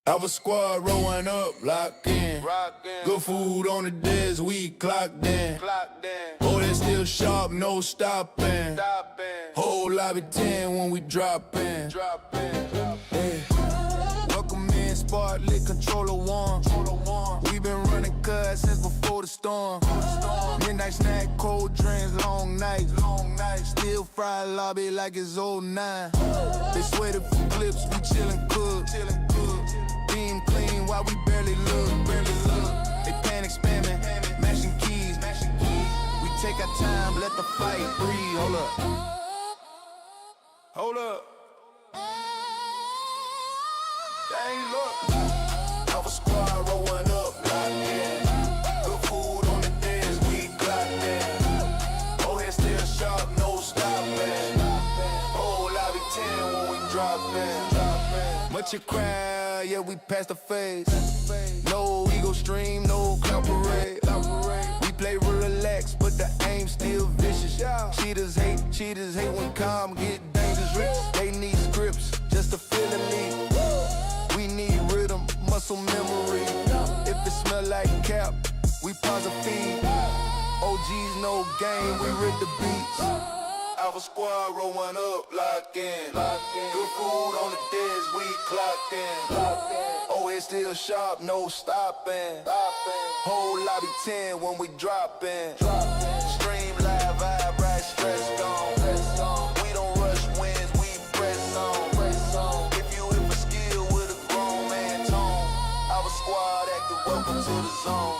Our squad rolling up, locked in. Good food on the desk, we clocked in. Oh, they still sharp, no stopping. Whole lobby 10 when we drop in. Hey. Welcome in, spark lit, controller one. We been running cuz since before the storm. Midnight snack, cold drinks, long nights. Still fry lobby like it's 09. They sweated for clips, we chillin' cook. Beam clean while we barely look. They panic spamming, mashing keys. We take our time, let the fight breathe. Hold up. Dang, look. Our squad rolling up, locked in. Good food on the desk, we clocked in. Oh, head still sharp, no stopping. Whole lobby 10 when we drop in. Much a crowd, yeah, we passed the phase. No ego stream, no clout parade. We play real relaxed, but the aim still vicious. Cheaters hate when calm get dangerous. They need scripts just to feel the lead. We need rhythm, muscle memory. If it smell like cap, we pause a feed. OGs no game, we rid the beats. Our squad rolling up, lock in. Good food on the desk, we clocked in. Oh, it's still sharp, no stopping. Whole lobby 10 when we drop in. Stream live, vibe right, stress gone. We don't rush wins, we press on. If you in for skill with a grown man tone, our squad active, welcome to the zone.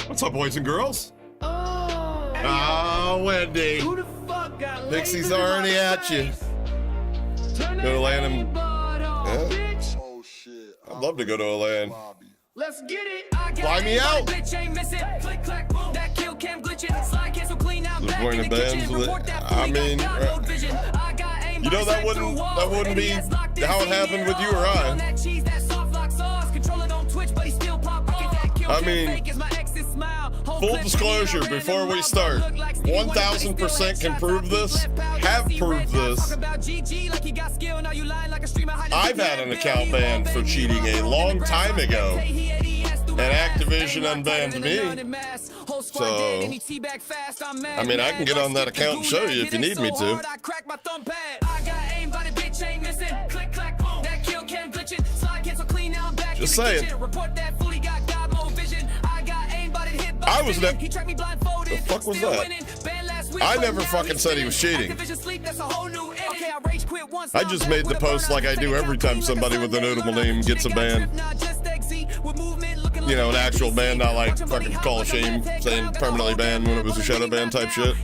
What's up, boys and girls? Oh, Wendy. Who the fuck got Dixie's already at you. Go to land him. Yeah. Oh shit. I'd love to go to a land. Let's get it. Fly me out. Click, clack, boom. That kill cam glitching. Slide cancel clean out. The Back point in of the bands kitchen. with it. Report that I fully mean, got download vision. I got aim you know by that sight wouldn't through walls. be ADS locked in, how it seen happened with you all. or I. On that cheese, that soft lock sauce. Controller don't twitch, but he still pop off. That kill I cam mean, fake is my ex's smile. Whole full clip disclosure, hanging out, before random we mob, start, look like Stevie Wonder, but he still 1000% ain't can shots prove off this, these left pals. have See proved red now, this. talk about GG like he got skill, now you lying like a streamer hiding I've had an account banned for cheating a long time ago, and Activision unbanned me. So, I mean, I can get on that account and show you if you need me to. Just saying. I was never. The fuck was that? I never fucking said he was cheating. I just made the post like I do every time somebody with a notable name gets a ban. You know, an actual ban, not like fucking call of shame saying permanently banned when it was a shadow ban type shit.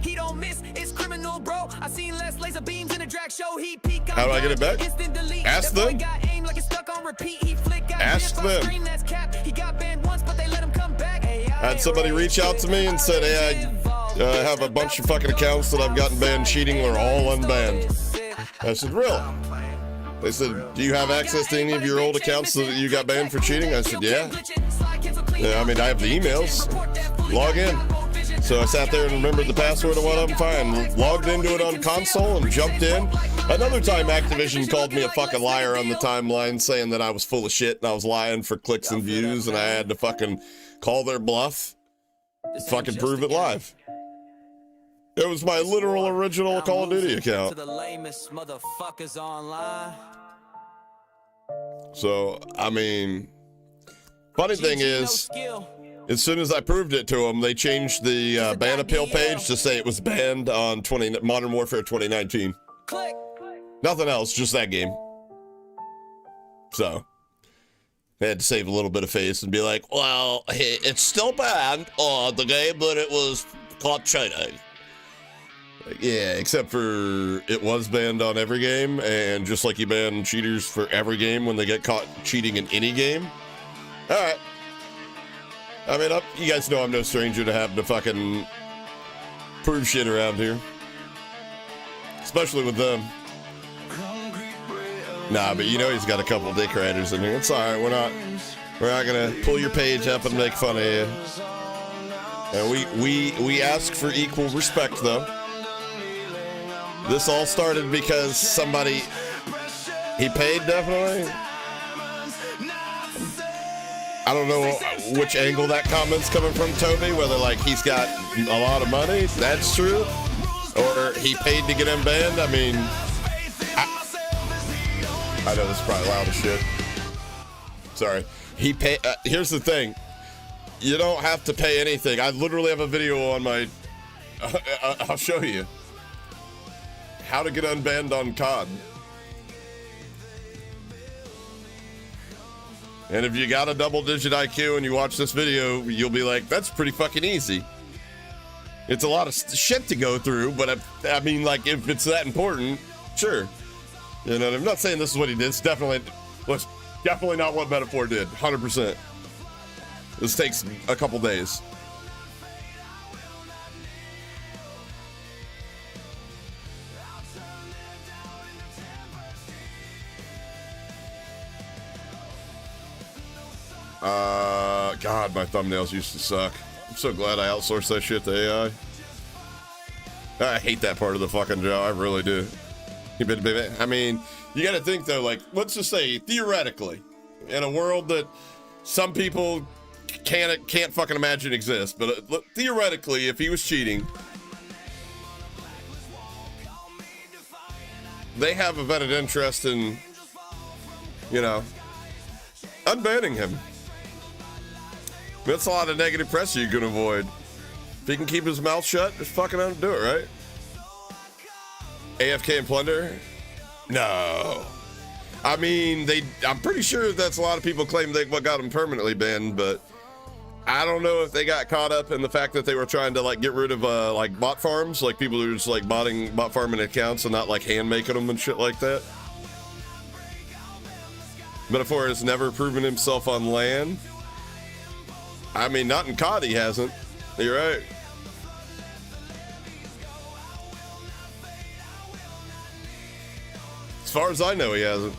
How do I get it back? Ask them. Ask them. I had somebody reach out to me and said, hey, I have a bunch of fucking accounts that I've gotten banned cheating. They're all unbanned. I said, really? They said, do you have access to any of your old accounts that you got banned for cheating? I said, yeah. I mean, I have the emails. Log in. So I sat there and remembered the password of one of them, fine. Logged into it on console and jumped in. Another time, Activision called me a fucking liar on the timeline, saying that I was full of shit and I was lying for clicks and views, and I had to fucking call their bluff, fucking prove it live. It was my literal original Call of Duty account. So, I mean, funny thing is, as soon as I proved it to them, they changed the ban appeal page to say it was banned on Modern Warfare 2019. Nothing else, just that game. So, they had to save a little bit of face and be like, well, it's still banned on the game, but it was caught cheating. Yeah, except for it was banned on every game, and just like you ban cheaters for every game when they get caught cheating in any game. All right. I mean, you guys know I'm no stranger to having to fucking prove shit around here. Especially with them. Nah, but you know he's got a couple dick riders in here. It's alright, we're not gonna pull your page up and make fun of you. And we ask for equal respect, though. This all started because somebody, he paid definitely. I don't know which angle that comment's coming from, Toby, whether like he's got a lot of money, that's true, or he paid to get unbanned. I mean, I know this is probably loud as shit. Sorry. He pay. Here's the thing. You don't have to pay anything. I literally have a video on my, I'll show you how to get unbanned on COD. And if you got a double-digit IQ and you watch this video, you'll be like, that's pretty fucking easy. It's a lot of shit to go through, but I mean, like, if it's that important, sure. You know, I'm not saying this is what he did. It's definitely not what Metaphor did, 100%. This takes a couple days. God, my thumbnails used to suck. I'm so glad I outsourced that shit to AI. I hate that part of the fucking job. I really do. I mean, you gotta think though, like, let's just say, theoretically, in a world that some people can't fucking imagine exists, but theoretically, if he was cheating, they have a vetted interest in, you know, unbanning him. That's a lot of negative press you can avoid. If he can keep his mouth shut, just fucking undo it, right? AFK and plunder? No. I mean, I'm pretty sure that's a lot of people claim they got him permanently banned, but I don't know if they got caught up in the fact that they were trying to like get rid of like bot farms, like people who are just like bot farming accounts and not like hand making them and shit like that. Metaphor has never proven himself on LAN. I mean, not in COD he hasn't. You're right. As far as I know, he hasn't.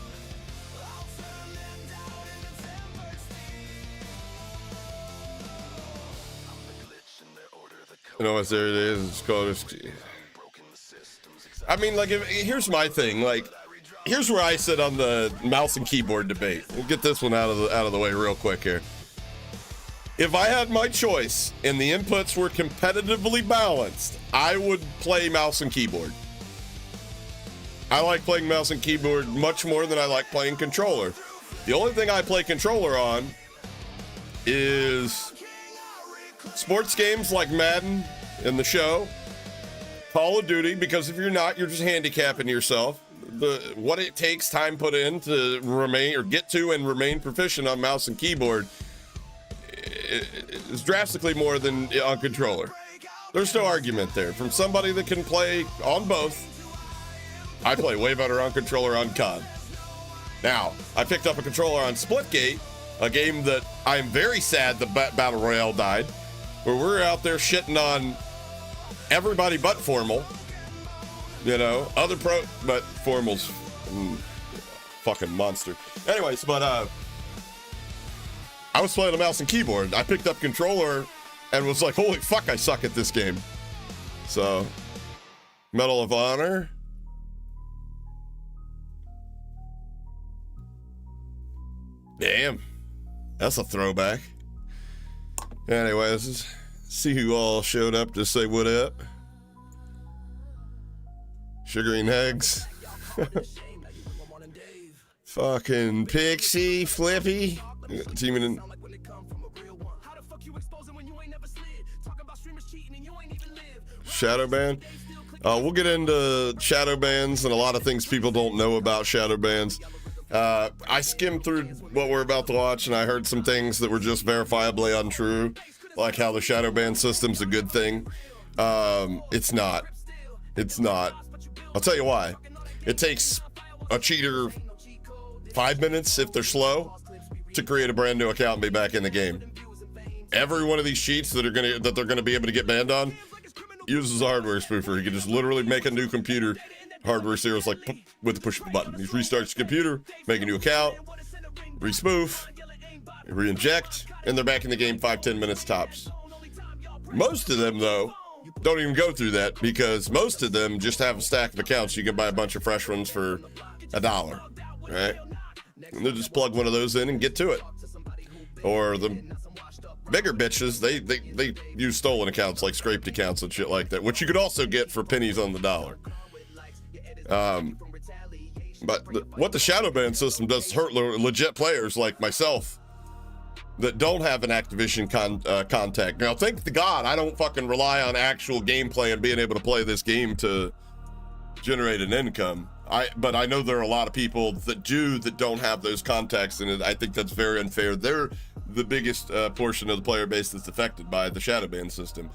You know what? There it is. It's called. I mean, like, here's my thing. Like, here's where I sit on the mouse and keyboard debate. We'll get this one out of the way real quick here. If I had my choice and the inputs were competitively balanced, I would play mouse and keyboard. I like playing mouse and keyboard much more than I like playing controller. The only thing I play controller on is sports games like Madden and the show, Call of Duty, because if you're not, you're just handicapping yourself. What it takes time put in to remain or get to and remain proficient on mouse and keyboard is drastically more than on controller. There's no argument there. From somebody that can play on both, I play way better on controller on COD. Now, I picked up a controller on Splitgate, a game that I'm very sad the Battle Royale died, where we're out there shitting on everybody but Formal. You know, but Formal's fucking monster. Anyways, but I was playing a mouse and keyboard. I picked up controller and was like, holy fuck, I suck at this game. So, Medal of Honor. Damn, that's a throwback. Anyways, let's see who all showed up to say what up. Sugar and Eggs. Fucking Pixie, Flippy. Teaming in. Shadow ban. We'll get into shadow bans and a lot of things people don't know about shadow bans. I skimmed through what we're about to watch and I heard some things that were just verifiably untrue, like how the shadow ban system's a good thing. It's not. It's not. I'll tell you why. It takes a cheater 5 minutes, if they're slow, to create a brand new account and be back in the game. Every one of these cheats that they're gonna be able to get banned on uses a hardware spoofer. You can just literally make a new computer. Hardware zeros like with the push of a button. You restart your computer, make a new account, respoof, re-inject, and they're back in the game 5-10 minutes tops. Most of them though don't even go through that because most of them just have a stack of accounts. You can buy a bunch of fresh ones for $1, right? And they'll just plug one of those in and get to it. Or the bigger bitches, they use stolen accounts like scraped accounts and shit like that, which you could also get for pennies on the dollar. But what the shadow ban system does hurt legit players like myself that don't have an Activision contact. Now, thank the God I don't fucking rely on actual gameplay and being able to play this game to generate an income. But I know there are a lot of people that don't have those contacts, and I think that's very unfair. They're the biggest portion of the player base that's affected by the shadow ban system.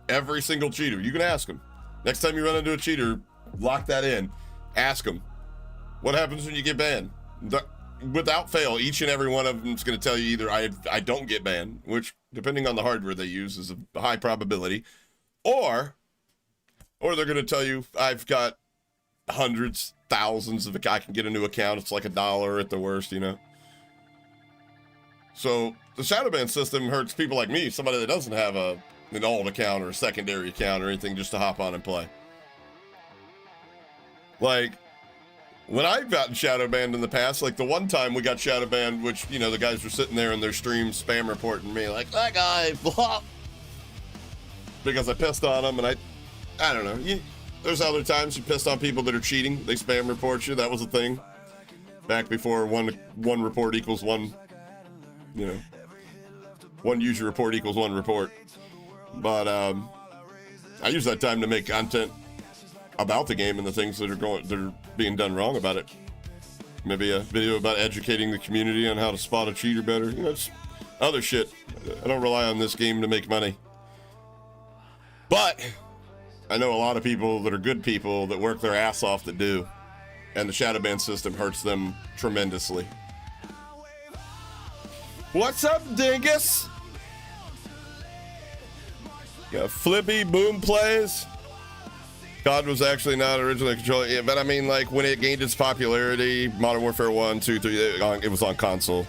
Every single cheater, you can ask them. Next time you run into a cheater, lock that in. Ask them, what happens when you get banned? Without fail, each and every one of them is going to tell you either I don't get banned, which depending on the hardware they use is a high probability, or they're going to tell you I've got hundreds, thousands of, I can get a new account. It's like $1 at the worst, you know? So the shadow ban system hurts people like me, somebody that doesn't have an alt account or a secondary account or anything just to hop on and play. Like, when I've gotten shadow banned in the past, like the one time we got shadow banned, which, you know, the guys were sitting there in their stream spam reporting me like, that guy, blah, because I pissed on them, and I don't know. There's other times you pissed on people that are cheating. They spam report you. That was a thing back before one report equals one, you know, one user report equals one report. But I use that time to make content about the game and the things that are being done wrong about it. Maybe a video about educating the community on how to spot a cheater better. You know, it's other shit. I don't rely on this game to make money. But I know a lot of people that are good people that work their ass off that do. And the shadow ban system hurts them tremendously. What's up, dingus? Got Flippy Boom Plays. COD was actually not originally controlled, yeah, but I mean, like, when it gained its popularity, Modern Warfare 1, 2, 3, it was on console.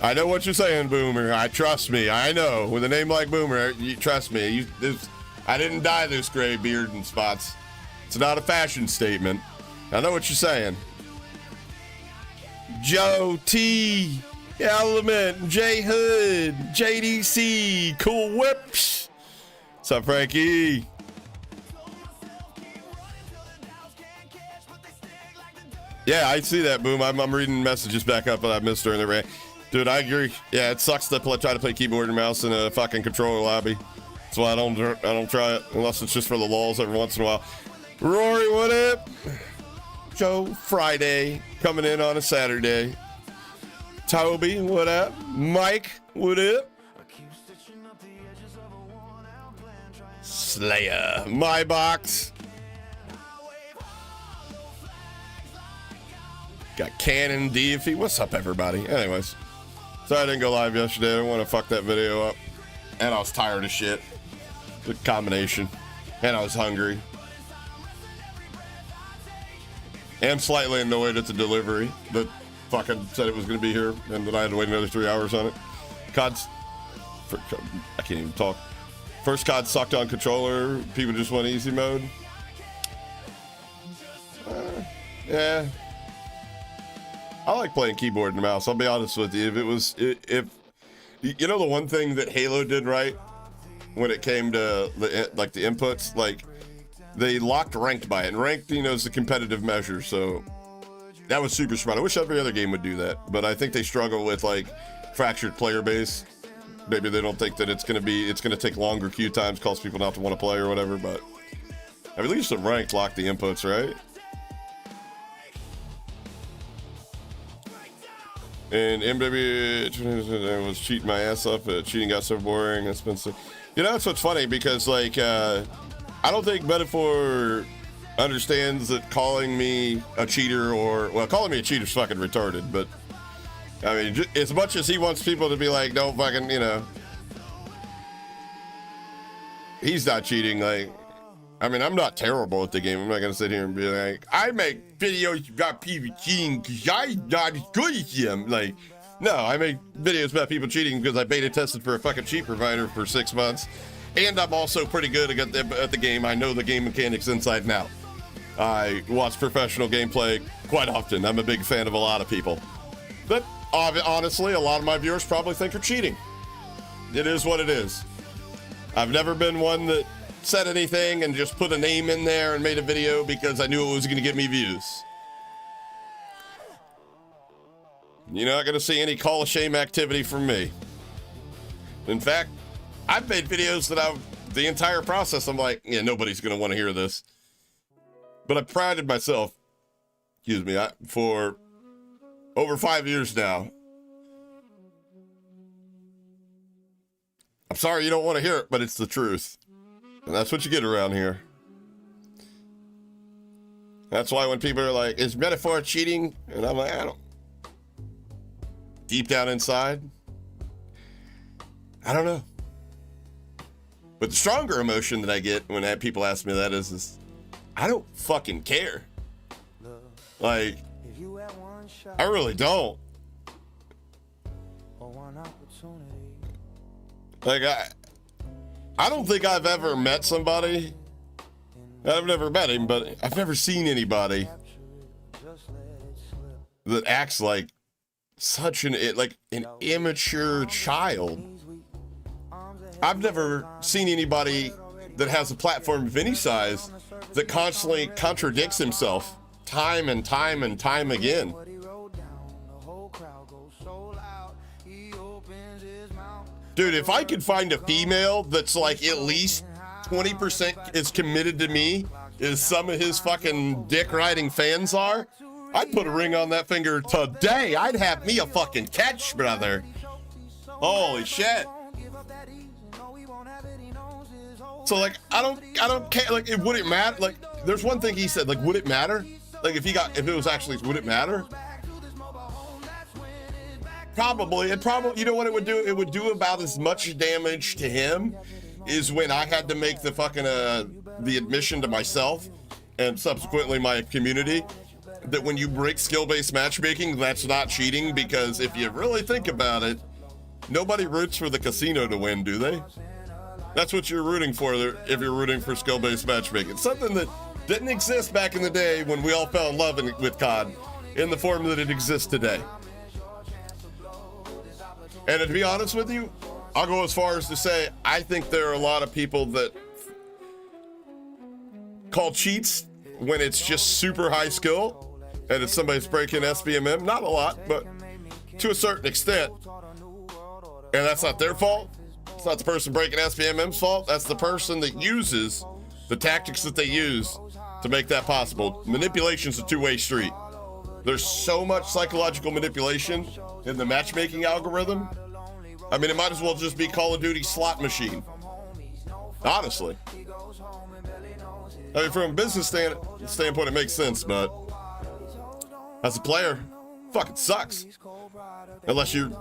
I know what you're saying, Boomer. Trust me, I know. With a name like Boomer, you trust me. I didn't dye this gray beard and spots. It's not a fashion statement. I know what you're saying. Joe T, Element, J Hood, JDC, Cool Whips. What's up, Frankie? Yeah, I see that, Boom. I'm reading messages back up that I missed during the rant. Dude, I agree. Yeah, it sucks to try to play keyboard and mouse in a fucking controller lobby. That's why I don't try it unless it's just for the lulz every once in a while. Rory, what up? Joe Friday coming in on a Saturday. Toby, what up? Mike, what up? Slayer, my box. Got Cannon Deify. What's up, everybody? Anyways, sorry I didn't go live yesterday. I didn't want to fuck that video up. And I was tired of shit. The combination. And I was hungry. And slightly annoyed at the delivery that fucking said it was going to be here and that I had to wait another 3 hours on it. I can't even talk. First COD sucked on controller. People just went easy mode. Yeah. I like playing keyboard and mouse. I'll be honest with you. If you know the one thing that Halo did right when it came to the inputs, like they locked ranked by it, and ranked, you know, is a competitive measure. So that was super smart. I wish every other game would do that, but I think they struggle with like fractured player base. Maybe they don't think that it's gonna take longer queue times, cause people not to want to play or whatever. But at least the ranked lock the inputs, right? And MW was cheating my ass off. Cheating got so boring. That's been so. You know, that's what's funny because, like, I don't think Metaphor understands that calling me a cheater calling me a cheater is fucking retarded. But I mean, as much as he wants people to be like, don't fucking, you know, he's not cheating. Like, I mean, I'm not terrible at the game. I'm not gonna sit here and be like, I make videos about people cheating because I'm not as good as them. Like, no, I make videos about people cheating because I beta tested for a fucking cheat provider for 6 months, And I'm also pretty good at the game. I know the game mechanics inside and out. I watch professional gameplay quite often. I'm a big fan of a lot of people. But honestly, a lot of my viewers probably think are cheating. It is what it is. I've never been one that said anything and just put a name in there and made a video because I knew it was going to get me views. You're not going to see any call of shame activity from me. In fact, I've made videos that the entire process, I'm like, yeah, nobody's going to want to hear this. But I prided myself, for over 5 years now. I'm sorry you don't want to hear it, but it's the truth. And that's what you get around here. That's why when people are like, is metaphor cheating? And I'm like, I don't. Deep down inside, I don't know. But the stronger emotion that I get when people ask me that is I don't fucking care. Like, I really don't. Like, I don't think I've ever met somebody. I've never met him, but I've never seen anybody that acts like such an immature child. I've never seen anybody that has a platform of any size that constantly contradicts himself time and time and time again. Dude, if I could find a female that's like at least 20% as committed to me as some of his fucking dick riding fans are, I'd put a ring on that finger today. I'd have me a fucking catch, brother. Holy shit. So like, I don't care. Like, would it matter? Like, there's one thing he said, like, would it matter? Like, if it was actually, would it matter? Probably. You know what it would do? It would do about as much damage to him is when I had to make the fucking, the admission to myself and subsequently my community that when you break skill-based matchmaking, that's not cheating, because if you really think about it, nobody roots for the casino to win, do they? That's what you're rooting for if you're rooting for skill-based matchmaking. Something that didn't exist back in the day when we all fell in love with COD in the form that it exists today. And to be honest with you, I'll go as far as to say I think there are a lot of people that call cheats when it's just super high skill and it's somebody's breaking SBMM. Not a lot, but to a certain extent. And that's not their fault. It's not the person breaking SBMM's fault. That's the person that uses the tactics that they use to make that possible. Manipulation's a two-way street. There's so much psychological manipulation in the matchmaking algorithm. I mean, it might as well just be Call of Duty slot machine. Honestly. I mean, from a business standpoint, it makes sense, but as a player, fucking sucks. Unless you're,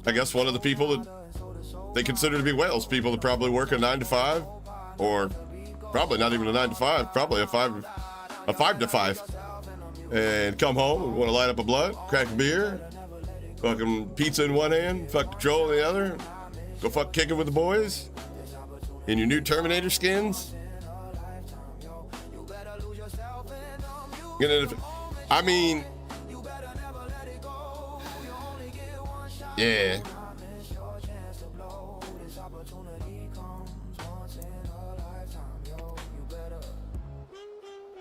I guess one of the people that they consider to be whales, people that probably work a 9 to 5, or probably not even a 9 to 5, probably a 5 to 5, and come home and want to light up a blunt, crack a beer, fucking pizza in one hand, fuck control in the other, go fuck kicking with the boys in your new Terminator skins. I mean, yeah.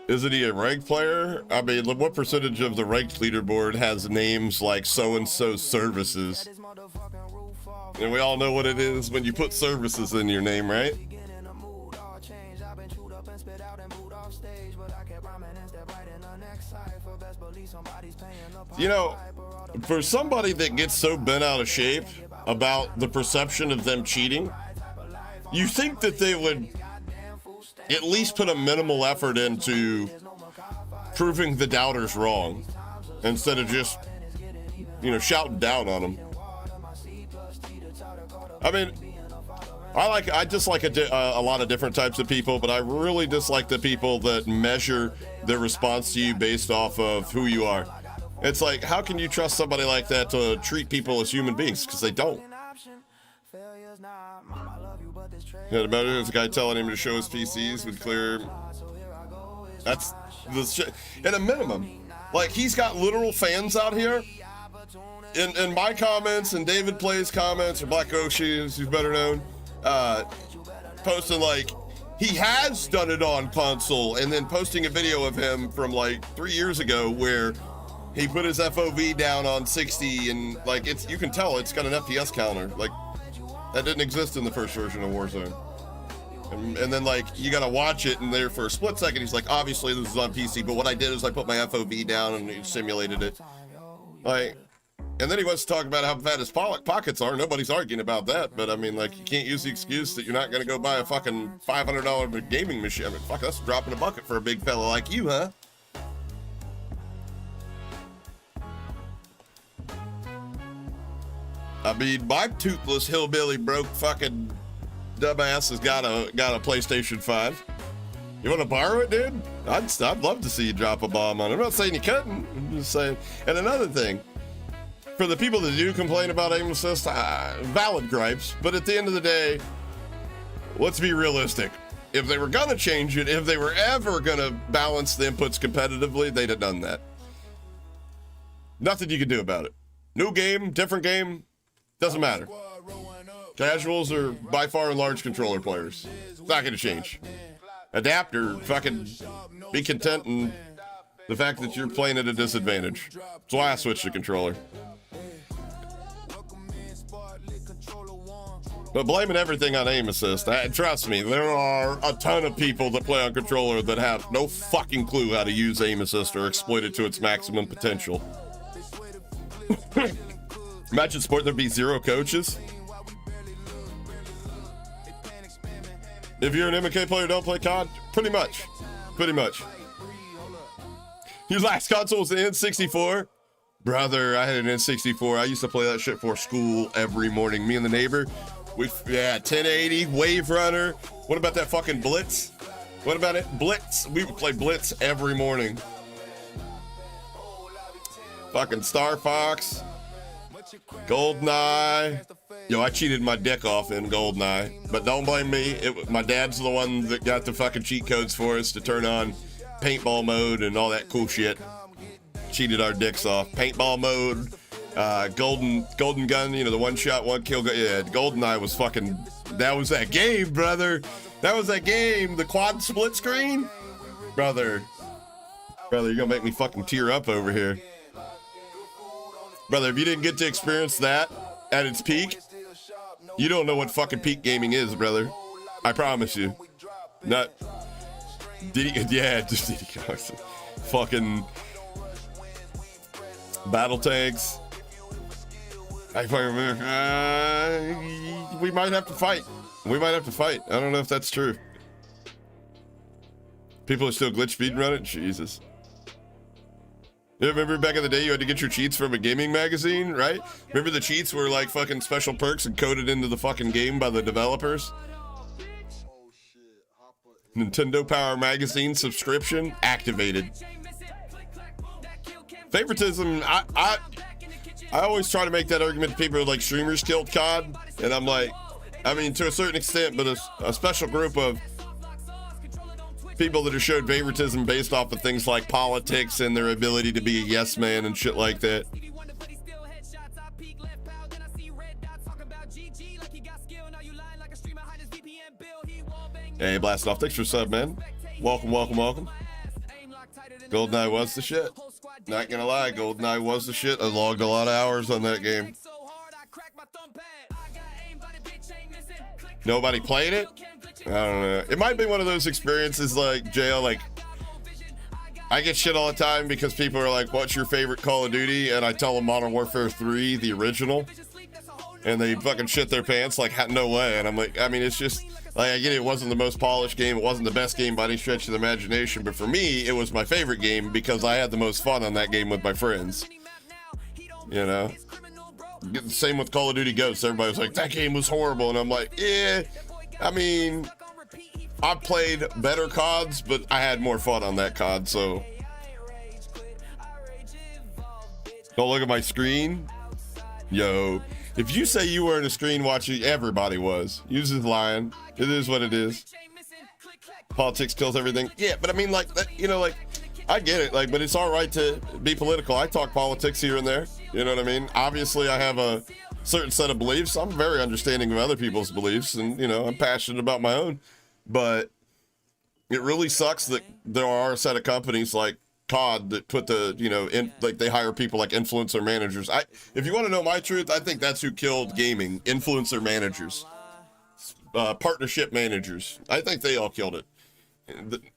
Isn't he a ranked player? I mean, what percentage of the ranked leaderboard has names like so-and-so services? And we all know what it is when you put services in your name, right? You know, for somebody that gets so bent out of shape about the perception of them cheating, you think that they would at least put a minimal effort into proving the doubters wrong instead of just, shouting down on them. I mean, I dislike a lot of different types of people, but I really dislike the people that measure their response to you based off of who you are. It's like, how can you trust somebody like that to treat people as human beings? Because they don't. Yeah, the better is a guy telling him to show his PCs would clear. That's the shit. At a minimum, like, he's got literal fans out here. In my comments and David Play's comments, or Black Oshi, as he's better known, posting like he has done it on console, and then posting a video of him from like 3 years ago where he put his FOV down on 60, and like you can tell it's got an FPS counter. Like, that didn't exist in the first version of Warzone. And then like you gotta watch it, and there for a split second he's like, obviously this is on PC, but what I did is I put my FOV down and simulated it. Like, and then he wants to talk about how fat his pockets are. Nobody's arguing about that, but I mean, like, you can't use the excuse that you're not gonna go buy a fucking $500 gaming machine. I mean, fuck, that's a drop in the bucket for a big fella like you, huh? I mean, my toothless hillbilly broke fucking dumbass has got a PlayStation 5. You want to borrow it, dude? I'd love to see you drop a bomb on it. I'm not saying you couldn't. I'm just saying. And another thing, for the people that do complain about aim assist, valid gripes, but at the end of the day, let's be realistic. If they were gonna change it, if they were ever gonna balance the inputs competitively, they'd have done that. Nothing you can do about it. New game, different game, doesn't matter. Casuals are by far and large controller players. It's not gonna change. Adapter, fucking be content in the fact that you're playing at a disadvantage. That's why I switched to controller. But blaming everything on aim assist, trust me, there are a ton of people that play on controller that have no fucking clue how to use aim assist or exploit it to its maximum potential. Imagine sport there'd be 0 coaches. If you're an MK player, don't play COD? Pretty much. Your last console was the N64? Brother, I had an N64. I used to play that shit for school every morning. Me and the neighbor, 1080, Wave Runner. What about that fucking Blitz? What about it? Blitz. We would play Blitz every morning. Fucking Star Fox. GoldenEye. Yo, I cheated my dick off in GoldenEye, but don't blame me. My dad's the one that got the fucking cheat codes for us to turn on paintball mode and all that cool shit. Cheated our dicks off. Paintball mode, golden gun, you know, the one shot, one kill. Yeah, GoldenEye was fucking, that was that game, brother. That was that game. The quad split screen. Brother, you're gonna make me fucking tear up over here. Brother, if you didn't get to experience that at its peak, you don't know what fucking peak gaming is, brother. I promise you. Not just Diddy Kong. Fucking battle tanks. I fucking remember. We might have to fight. I don't know if that's true. People are still glitch speed running. Jesus. You remember back in the day you had to get your cheats from a gaming magazine, right? Remember the cheats were like fucking special perks and coded into the fucking game by the developers? Nintendo Power Magazine subscription activated. Favoritism, I always try to make that argument to people like streamers killed COD, and I'm like, I mean, to a certain extent, but a special group of people that are showed favoritism based off of things like politics and their ability to be a yes man and shit like that. Hey, blast off. Thanks for sub, man. Welcome. GoldenEye was the shit. Not gonna lie, GoldenEye was the shit. I logged a lot of hours on that game. Nobody played it? I don't know. It might be one of those experiences like jail. Like, I get shit all the time because people are like, what's your favorite Call of Duty? And I tell them Modern Warfare 3, the original. And they fucking shit their pants like, no way. And I'm like, I mean, it's just, like, I get it wasn't the most polished game. It wasn't the best game by any stretch of the imagination. But for me, it was my favorite game because I had the most fun on that game with my friends. You know? Same with Call of Duty Ghosts. Everybody was like, that game was horrible. And I'm like, yeah. I mean, I played better CODs, but I had more fun on that COD, so. Don't look at my screen. Yo, If you say you weren't a screen watcher, everybody was. You're just lying. It is what it is. Politics kills everything. Yeah, but I mean, like, you know, like, I get it, like, but it's all right to be political. I talk politics here and there. You know what I mean? Obviously, I have a certain set of beliefs. I'm very understanding of other people's beliefs, and, you know, I'm passionate about my own. But it really sucks that there are a set of companies like COD that put the, you know, in, like, they hire people like influencer managers. If you want to know my truth, I think that's who killed gaming. Influencer managers, partnership managers. I think they all killed it.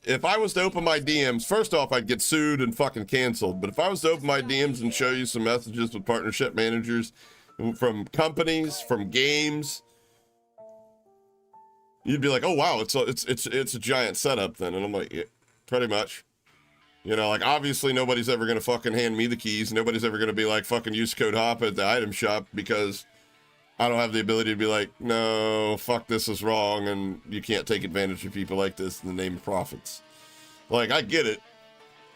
If I was to open my DMs, first off, I'd get sued and fucking canceled. But if I was to open my DMs and show you some messages with partnership managers from companies, from games, you'd be like, oh wow, it's a giant setup then. And I'm like, yeah, pretty much. You know, like, obviously nobody's ever gonna fucking hand me the keys. Nobody's ever gonna be like, fucking use code HOP at the item shop, because I don't have the ability to be like, no, fuck, this is wrong, and you can't take advantage of people like this in the name of profits. Like, I get it.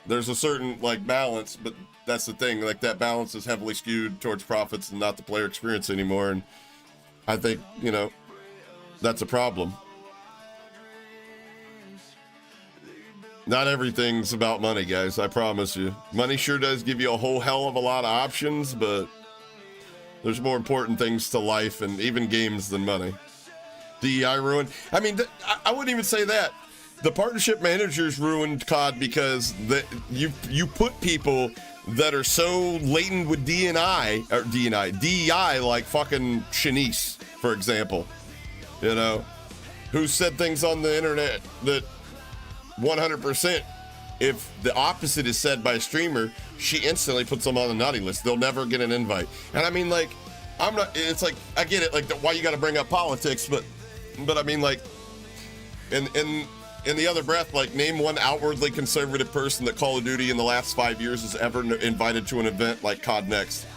There's a certain, like, balance, but that's the thing. Like, that balance is heavily skewed towards profits and not the player experience anymore, and I think, you know, that's a problem. Not everything's about money, guys, I promise you. Money sure does give you a whole hell of a lot of options, but there's more important things to life and even games than money. DEI ruined. I mean, I wouldn't even say that. The partnership managers ruined COD because you put people that are so laden with DEI, like fucking Shanice, for example, you know, who said things on the internet that 100%, if the opposite is said by a streamer, she instantly puts them on the naughty list. They'll never get an invite. And I mean, like, I'm not, it's like, I get it, like, why you gotta bring up politics, but I mean, like, in the other breath, like, name one outwardly conservative person that Call of Duty in the last 5 years has ever invited to an event like COD Next.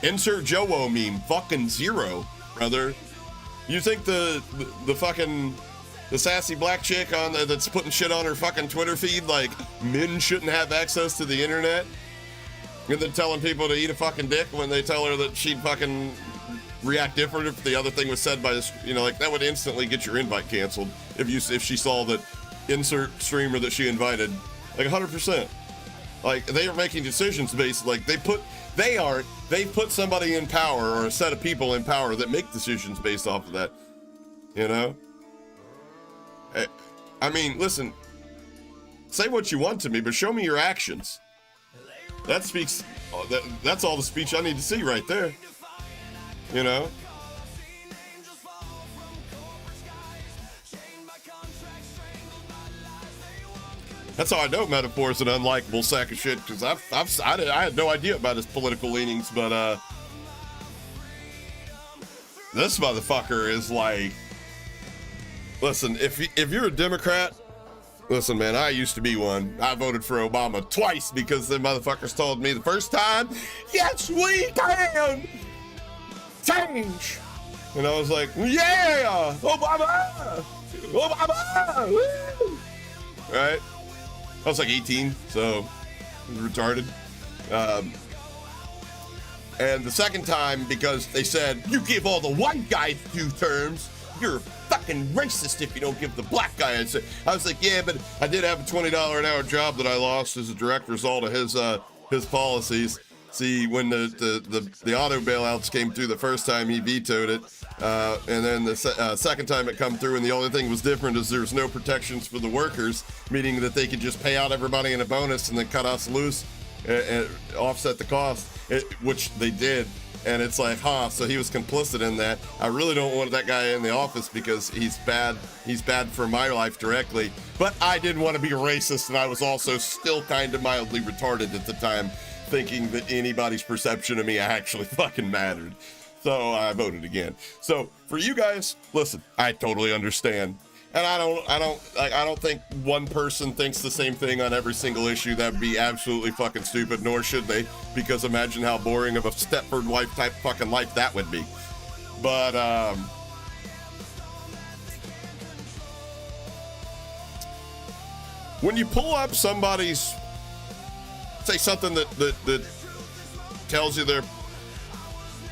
Insert Joe meme, fucking zero, brother. You think the fucking, the sassy black chick on that's putting shit on her fucking Twitter feed, like, men shouldn't have access to the internet, and then telling people to eat a fucking dick when they tell her that she'd fucking react different if the other thing was said by this, you know, like, that would instantly get your invite canceled if she saw that insert streamer that she invited, like, 100%. Like, they are making decisions based, like, they put somebody in power, or a set of people in power that make decisions based off of that, you know? I mean, listen, say what you want to me, but show me your actions. That speaks, that's all the speech I need to see right there. You know? That's how I know Metaphor is an unlikable sack of shit, because I had no idea about his political leanings, but this motherfucker is like, listen, if you're a Democrat, listen, man, I used to be one. I voted for Obama twice because the motherfuckers told me the first time, yes, we can change. And I was like, yeah, Obama, woo! Right? I was like 18, so retarded. And the second time, because they said, you give all the white guys 2 terms, you're fucking racist if you don't give the black guy. I was like, yeah, but I did have a $20 an hour job that I lost as a direct result of his policies. See, when the auto bailouts came through the first time, he vetoed it, and then the second time it come through, and the only thing was different is there's no protections for the workers, meaning that they could just pay out everybody in a bonus and then cut us loose and offset the cost, which they did. And it's like, so he was complicit in that. I really don't want that guy in the office because he's bad for my life directly. But I didn't want to be a racist, and I was also still kind of mildly retarded at the time, thinking that anybody's perception of me actually fucking mattered. So I voted again. So for you guys, listen, I totally understand. And I don't think one person thinks the same thing on every single issue. That'd be absolutely fucking stupid, nor should they, because imagine how boring of a Stepford wife type fucking life that would be. But when you pull up somebody's, say something that tells you their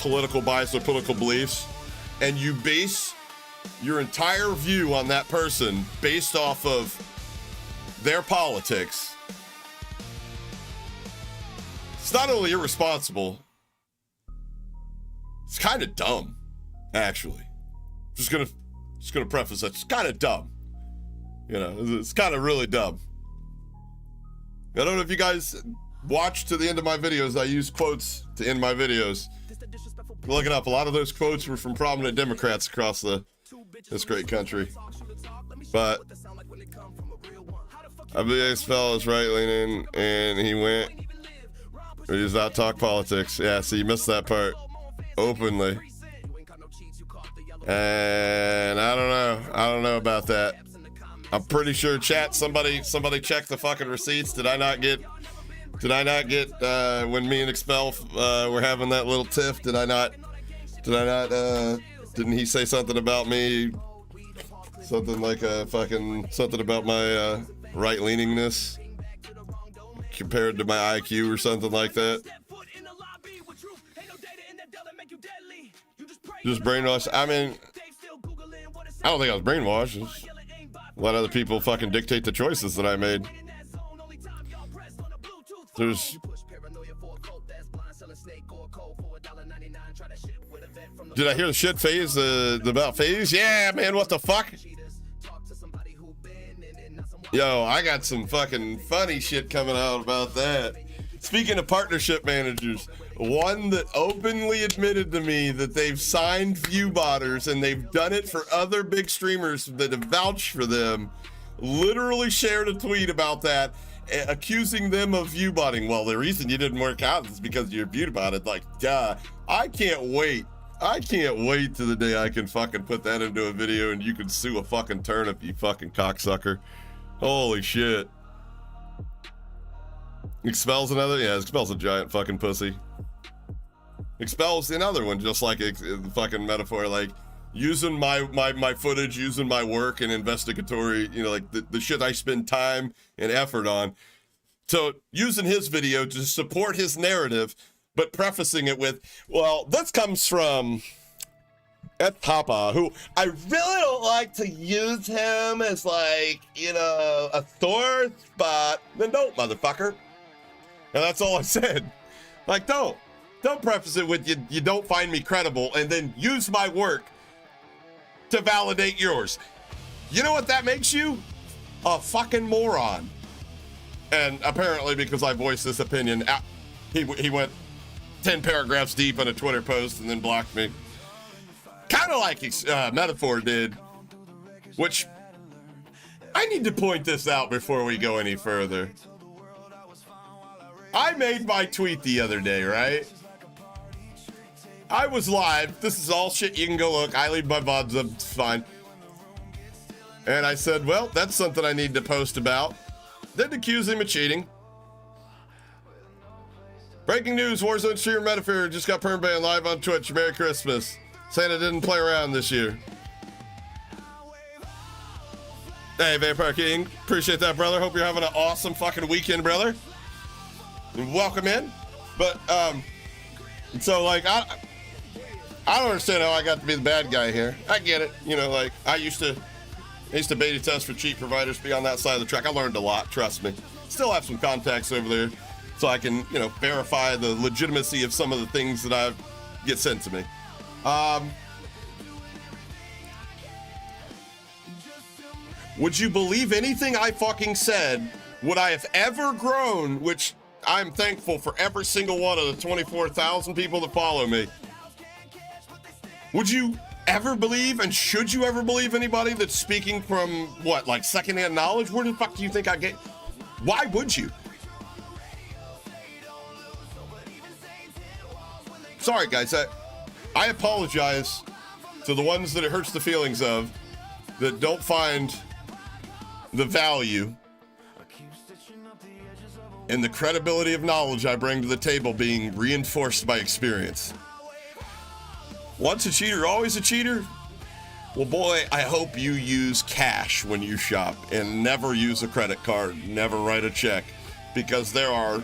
political bias or political beliefs, and you base your entire view on that person based off of their politics, it's not only irresponsible, it's kind of dumb, actually. Just gonna preface that. It's kind of dumb. You know, it's kind of really dumb. I don't know if you guys watch to the end of my videos. I use quotes to end my videos. Look it up. A lot of those quotes were from prominent Democrats across this great country. But I believe this fellow is right-leaning, and he does not talk politics. Yeah, so you missed that part. Openly. And I don't know about that. I'm pretty sure chat, somebody check the fucking receipts. Did I not get when me and Expel were having that little tiff, didn't he say something about me? Something like something about my right-leaningness compared to my IQ or something like that. Just brainwashed. I mean, I don't think I was brainwashed. Just let other people fucking dictate the choices that I made. Did I hear the shit phase? About phase? Yeah, man, what the fuck? Yo, I got some fucking funny shit coming out about that. Speaking of partnership managers, one that openly admitted to me that they've signed viewbotters and they've done it for other big streamers that have vouched for them, literally shared a tweet about that, accusing them of viewbotting. Well, the reason you didn't work out is because you're viewbotted. Like, duh. I can't wait to the day I can fucking put that into a video and you can sue a fucking turnip, you fucking cocksucker. Holy shit. Expel's another? Yeah, Expel's a giant fucking pussy. Expel's another one, just like the fucking metaphor, like using my footage, using my work and investigatory, you know, like the shit I spend time and effort on. So using his video to support his narrative, but prefacing it with, well, this comes from Ed Papa, who I really don't like to use him as like, you know, a sore spot. Then don't, motherfucker. And that's all I said. Like, don't preface it with you don't find me credible and then use my work to validate yours. You know what that makes you? A fucking moron. And apparently because I voiced this opinion, he went 10 paragraphs deep in a Twitter post and then blocked me. Kind of like Metaphor did, which I need to point this out before we go any further. I made my tweet the other day, right? I was live. This is all shit you can go look. I leave my VODs up, it's fine. And I said, well, that's something I need to post about. Then accuse him of cheating. Breaking news, Warzone streamer Metaphor just got perm banned live on Twitch. Merry Christmas. Santa didn't play around this year. Hey, Vampire King. Appreciate that, brother. Hope you're having an awesome fucking weekend, brother. And welcome in. But, so, like, I don't understand how I got to be the bad guy here. I get it. You know, like, I used to beta test for cheat providers, be on that side of the track. I learned a lot, trust me. Still have some contacts over there so I can, you know, verify the legitimacy of some of the things that I get sent to me. Would you believe anything I fucking said? Would I have ever grown, which I'm thankful for every single one of the 24,000 people that follow me. Would you ever believe, and should you ever believe anybody that's speaking from, what, like secondhand knowledge? Where the fuck do you think I get? Why would you? Sorry, guys. I apologize to the ones that it hurts the feelings of, that don't find the value and the credibility of knowledge I bring to the table being reinforced by experience. Once a cheater, always a cheater? Well, boy, I hope you use cash when you shop and never use a credit card, never write a check, because there are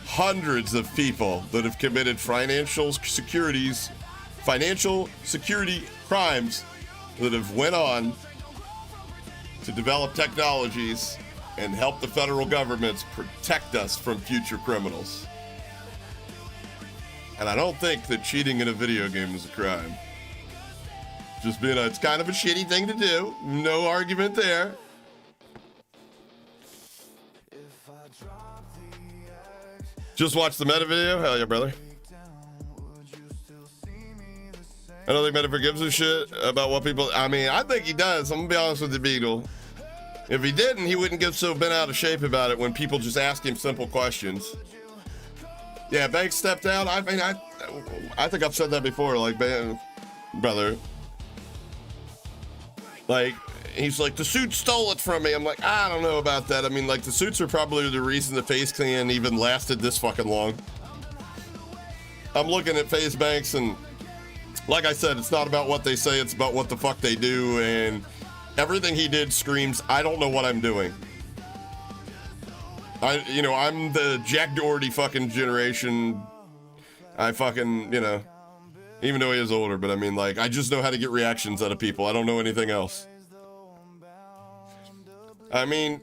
hundreds of people that have committed financial securities financial security crimes that have went on to develop technologies and help the federal governments protect us from future criminals. And I don't think that cheating in a video game is a crime. Just being it's kind of a shitty thing to do. No argument there. Just watch the Meta video? Hell yeah, brother. I don't think Meta gives a shit about what people... I mean, I think he does. I'm going to be honest with you, Beagle. If he didn't, he wouldn't get so bent out of shape about it when people just ask him simple questions. Yeah, Banks stepped out. I mean, I think I've said that before. Like, brother... Like, he's like, the suit stole it from me. I'm like, I don't know about that. I mean, like, the suits are probably the reason the FaZe clan even lasted this fucking long. I'm looking at FaZe Banks, and like I said, it's not about what they say, it's about what the fuck they do, and everything he did screams, I don't know what I'm doing. I'm the Jack Doherty fucking generation. I fucking, even though he is older, but I mean, like, I just know how to get reactions out of people. I don't know anything else. I mean,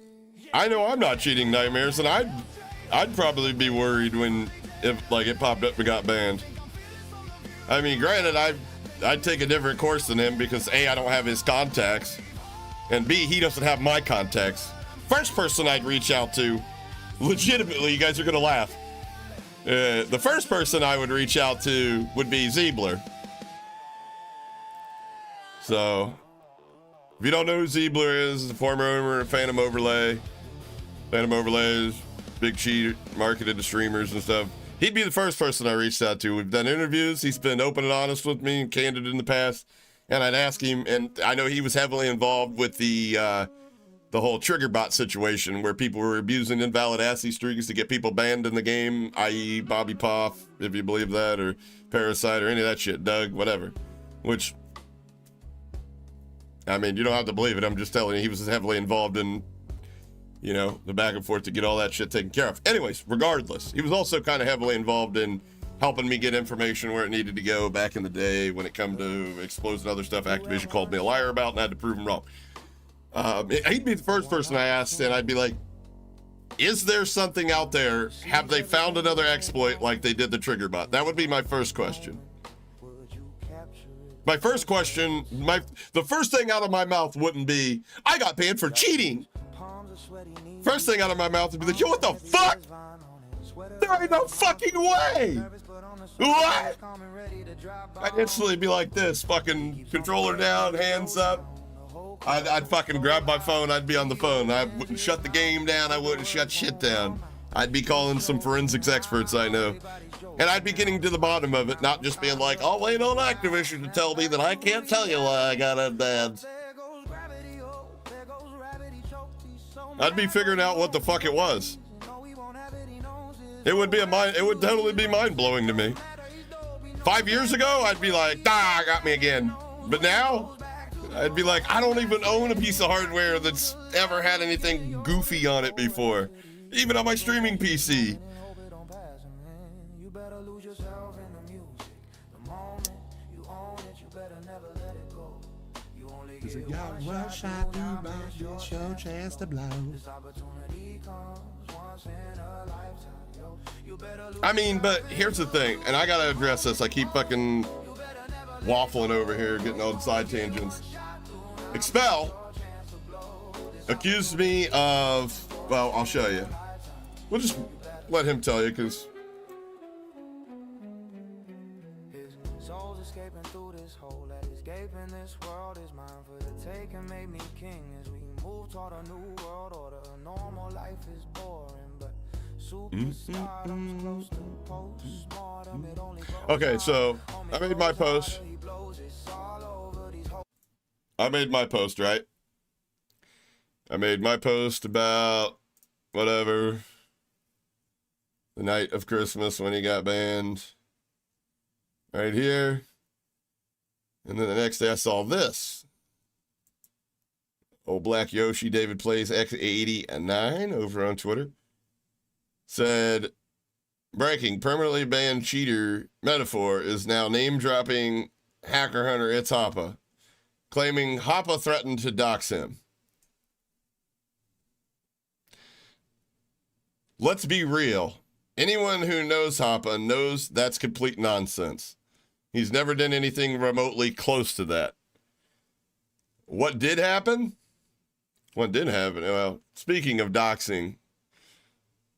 I know I'm not cheating Nightmares, and I'd probably be worried if it popped up and got banned. I mean, granted, I'd take a different course than him because A, I don't have his contacts, and B, he doesn't have my contacts. First person I'd reach out to, legitimately, you guys are gonna laugh. The first person I would reach out to would be Zeebler. So, if you don't know who Zeebler is, the former owner of Phantom Overlay. Phantom Overlay is big cheat, marketed to streamers and stuff. He'd be the first person I reached out to. We've done interviews. He's been open and honest with me and candid in the past. And I'd ask him, and I know he was heavily involved with the whole trigger bot situation where people were abusing invalid ASCII strings to get people banned in the game, i.e. Bobby Poff, if you believe that, or Parasite, or any of that shit, Doug, whatever. Which, I mean, you don't have to believe it. I'm just telling you, he was heavily involved in, the back and forth to get all that shit taken care of. Anyways, regardless, he was also kind of heavily involved in helping me get information where it needed to go back in the day when it come to explodes and other stuff Activision called me a liar about, and I had to prove him wrong. He'd be the first person I asked, and I'd be like, is there something out there? Have they found another exploit like they did the trigger bot? That would be my first question. My first question, the first thing out of my mouth wouldn't be, I got banned for cheating. First thing out of my mouth would be like, yo, what the fuck? There ain't no fucking way. What? I'd instantly be like this, fucking controller down, hands up. I'd fucking grab my phone, I'd be on the phone. I wouldn't shut the game down, I wouldn't shut shit down. I'd be calling some forensics experts I know. And I'd be getting to the bottom of it, not just being like, I'll wait on Activision to tell me that I can't tell you why I got unbanned. I'd be figuring out what the fuck it was. It would totally be mind-blowing to me. 5 years ago, I'd be like, got me again. But now, I'd be like, I don't even own a piece of hardware that's ever had anything goofy on it before. Even on my streaming PC. I mean, but here's the thing, and I gotta address this. I keep fucking waffling over here, getting on side tangents. Expel accused me of, well, I'll show you. We'll just let him tell you, because okay, so I made my post. Right? I made my post about whatever, the night of Christmas when he got banned, right here. And then the next day I saw this. Old Black Yoshi David Plays X89 over on Twitter said, Breaking, permanently banned cheater metaphor is now name-dropping hacker hunter It's Hoppa, claiming Hoppa threatened to dox him. Let's be real. Anyone who knows Hoppa knows that's complete nonsense. He's never done anything remotely close to that. What did happen? What did happen? Well, speaking of doxing,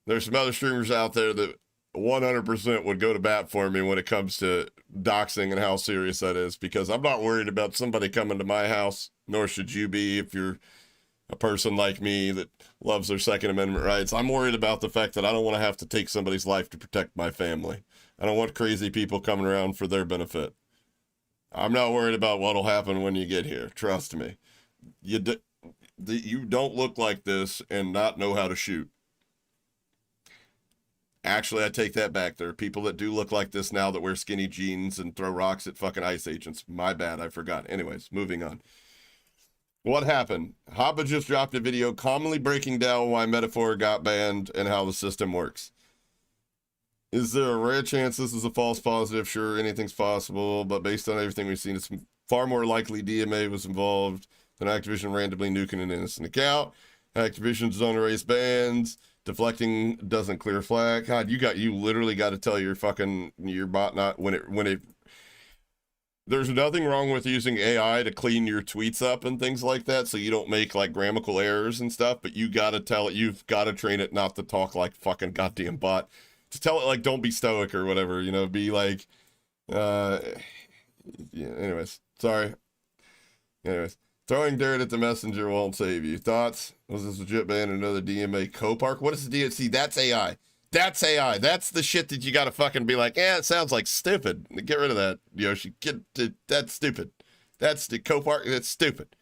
there's some other streamers out there that 100% would go to bat for me when it comes to doxing and how serious that is, because I'm not worried about somebody coming to my house, nor should you be if you're a person like me that loves their Second Amendment rights. I'm worried about the fact that I don't want to have to take somebody's life to protect my family. I don't want crazy people coming around for their benefit. I'm not worried about what'll happen when you get here. Trust me. You don't look like this and not know how to shoot. Actually, I take that back. There are people that do look like this now that wear skinny jeans and throw rocks at fucking ICE agents. My bad, I forgot. Anyways, moving on. What happened? Hoppa just dropped a video commonly breaking down why Metaphor got banned and how the system works. Is there a rare chance this is a false positive? Sure, anything's possible, but based on everything we've seen, it's far more likely DMA was involved than Activision randomly nuking an innocent account. Activision's don't erase bans. Deflecting doesn't clear flag. God, you literally got to tell your bot not when it. There's nothing wrong with using AI to clean your tweets up and things like that, so you don't make like grammatical errors and stuff. But you got to tell it. You've got to train it not to talk like fucking goddamn bot. To tell it like don't be stoic or whatever. You know, be like. Yeah. Anyways, sorry. Anyways. Throwing dirt at the messenger won't save you. Thoughts? Was this legit ban another DMA co-park? What is the DMC? That's AI. That's AI. That's the shit that you gotta fucking be like, it sounds like stupid. Get rid of that, Yoshi. That's stupid. That's the co-park. That's stupid.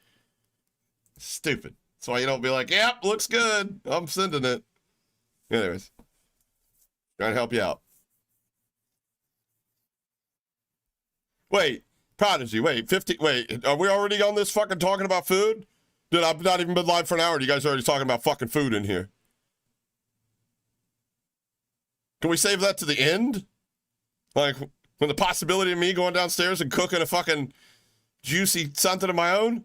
Stupid. That's why you don't be like, yep, looks good. I'm sending it. Anyways. Trying to help you out. Wait. Prodigy, wait, are we already on this fucking talking about food? Dude, I've not even been live for an hour. You guys are already talking about fucking food in here. Can we save that to the end? Like, when the possibility of me going downstairs and cooking a fucking juicy something of my own?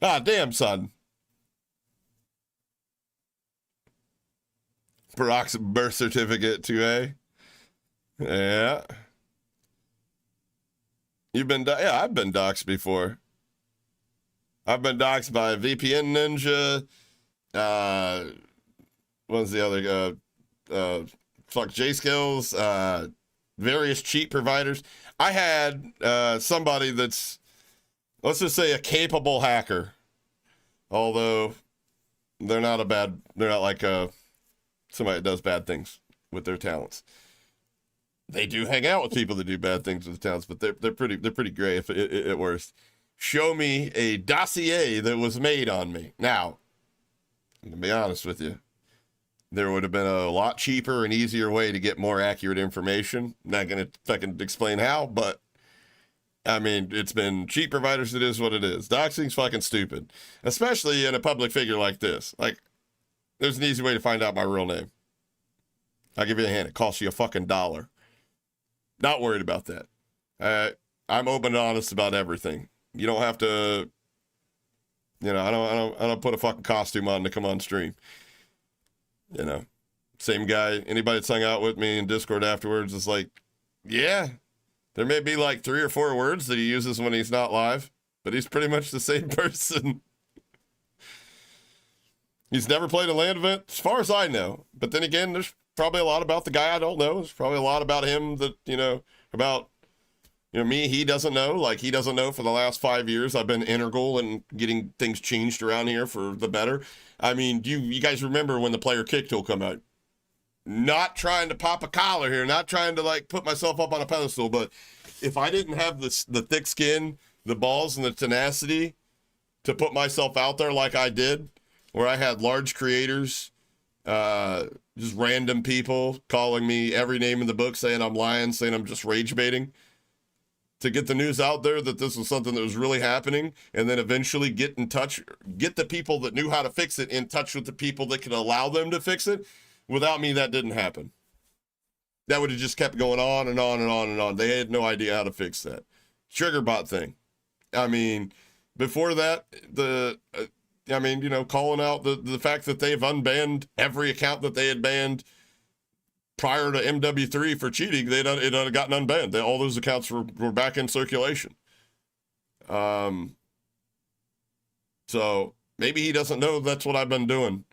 Ah, damn, son. Barack's birth certificate 2A. Yeah. I've been doxxed before. I've been doxxed by VPN Ninja. What's the other? J-Skills. Various cheat providers. I had somebody that's, let's just say, a capable hacker. Although they're not like somebody that does bad things with their talents. They do hang out with people that do bad things with the talents, but they're pretty gray at worst. Show me a dossier that was made on me. Now, I'm gonna be honest with you. There would have been a lot cheaper and easier way to get more accurate information. Not gonna fucking explain how, but I mean, it's been cheat providers. It is what it is. Doxing's fucking stupid, especially in a public figure like this. Like, there's an easy way to find out my real name. I'll give you a hint. It costs you a fucking $1. Not worried about that. I'm open and honest about everything. You don't have to, I don't put a fucking costume on to come on stream. Same guy, anybody that's hung out with me in Discord afterwards is like, yeah, there may be like 3 or 4 words that he uses when he's not live, but he's pretty much the same person. He's never played a LAN event, as far as I know. But then again, there's probably a lot about the guy I don't know. There's probably a lot about him that, about, me, he doesn't know. Like, he doesn't know for the last 5 years I've been integral in getting things changed around here for the better. I mean, you guys remember when the player kick tool come out? Not trying to pop a collar here, not trying to, like, put myself up on a pedestal, but if I didn't have the thick skin, the balls, and the tenacity to put myself out there like I did, where I had large creators, just random people calling me every name in the book, saying I'm lying, saying I'm just rage baiting, to get the news out there that this was something that was really happening, and then eventually get the people that knew how to fix it in touch with the people that could allow them to fix it. Without me, that didn't happen. that would have just kept going on and on and on and on. They had no idea how to fix that. Trigger bot thing. I mean, before that, calling out the fact that they've unbanned every account that they had banned prior to MW3 for cheating, it had gotten unbanned. All those accounts were back in circulation. So maybe he doesn't know that's what I've been doing.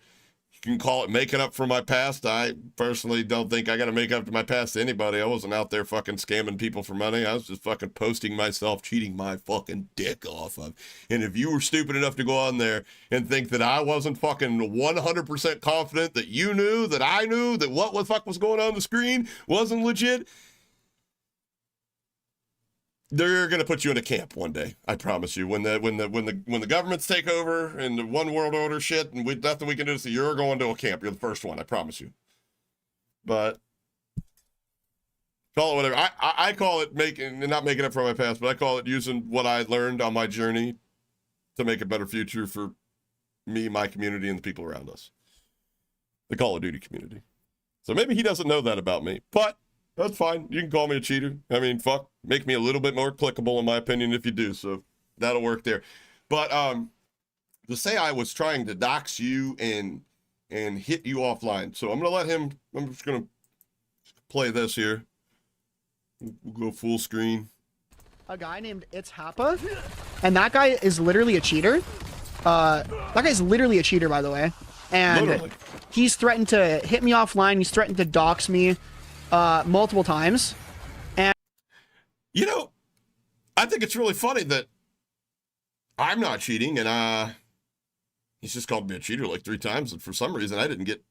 You can call it making up for my past. I personally don't think I got to make up to my past to anybody. I wasn't out there fucking scamming people for money. I was just fucking posting myself, cheating my fucking dick off of. And if you were stupid enough to go on there and think that I wasn't fucking 100% confident that you knew, that I knew, that what the fuck was going on the screen wasn't legit, they're gonna put you in a camp one day. I promise you. When the governments take over and the one world order shit, and nothing we can do, so you're going to a camp. You're the first one. I promise you. But call it whatever. I call it not making up for my past, but I call it using what I learned on my journey to make a better future for me, my community, and the people around us. The Call of Duty community. So maybe he doesn't know that about me, but that's fine. You can call me a cheater. I mean, fuck. Make me a little bit more clickable, in my opinion, if you do. So that'll work there. But to say I was trying to dox you and hit you offline. So I'm going to let him. I'm just going to play this here. We'll go full screen. A guy named It's Happa, and that guy is literally a cheater. That guy's literally a cheater, by the way. And Literally. He's threatened to hit me offline. He's threatened to dox me multiple times. And You know, I think it's really funny that I'm not cheating, and he's just called me a cheater like 3 times, and for some reason I didn't get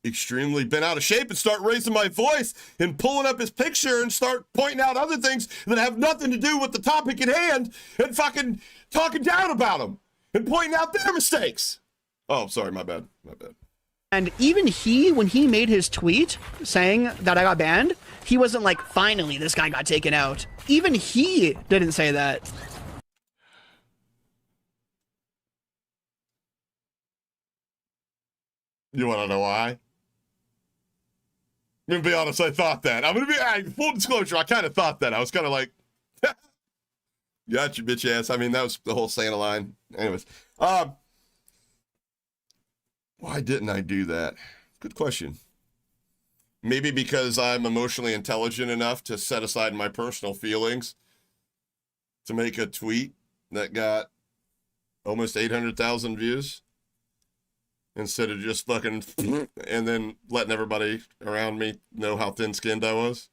extremely bent out of shape and start raising my voice and pulling up his picture and start pointing out other things that have nothing to do with the topic at hand and fucking talking down about them and pointing out their mistakes. Oh, sorry, my bad. And even he, when he made his tweet saying that I got banned, he wasn't like, finally, this guy got taken out. Even he didn't say that. You want to know why? I'm going to be honest, I thought that. I'm going to be, full disclosure, I kind of thought that. I was kind of like, got you, bitch ass. I mean, that was the whole Santa line. Anyways, why didn't I do that? Good question. Maybe because I'm emotionally intelligent enough to set aside my personal feelings to make a tweet that got almost 800,000 views instead of just fucking and then letting everybody around me know how thin-skinned I was.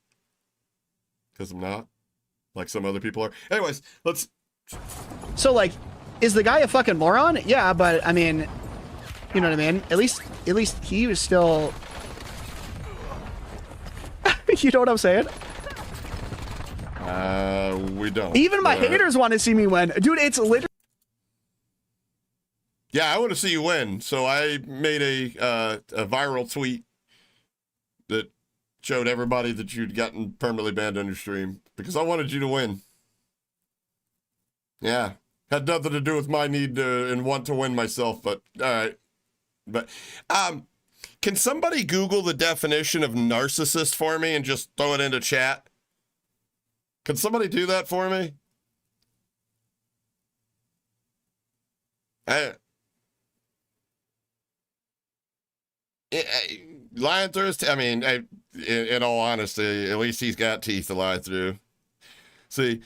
Because I'm not. Like some other people are. Anyways, let's... So, like, is the guy a fucking moron? Yeah, but, I mean, you know what I mean? At least he was still... You know what I'm saying? We don't. Even my haters want to see me win. Dude, it's literally... Yeah, I want to see you win. So I made a viral tweet that showed everybody that you'd gotten permanently banned on your stream because I wanted you to win. Yeah, had nothing to do with my need to and want to win myself, but all right. But can somebody Google the definition of narcissist for me and just throw it into chat? Can somebody do that for me? Lying through his I mean, in all honesty, at least he's got teeth to lie through. See,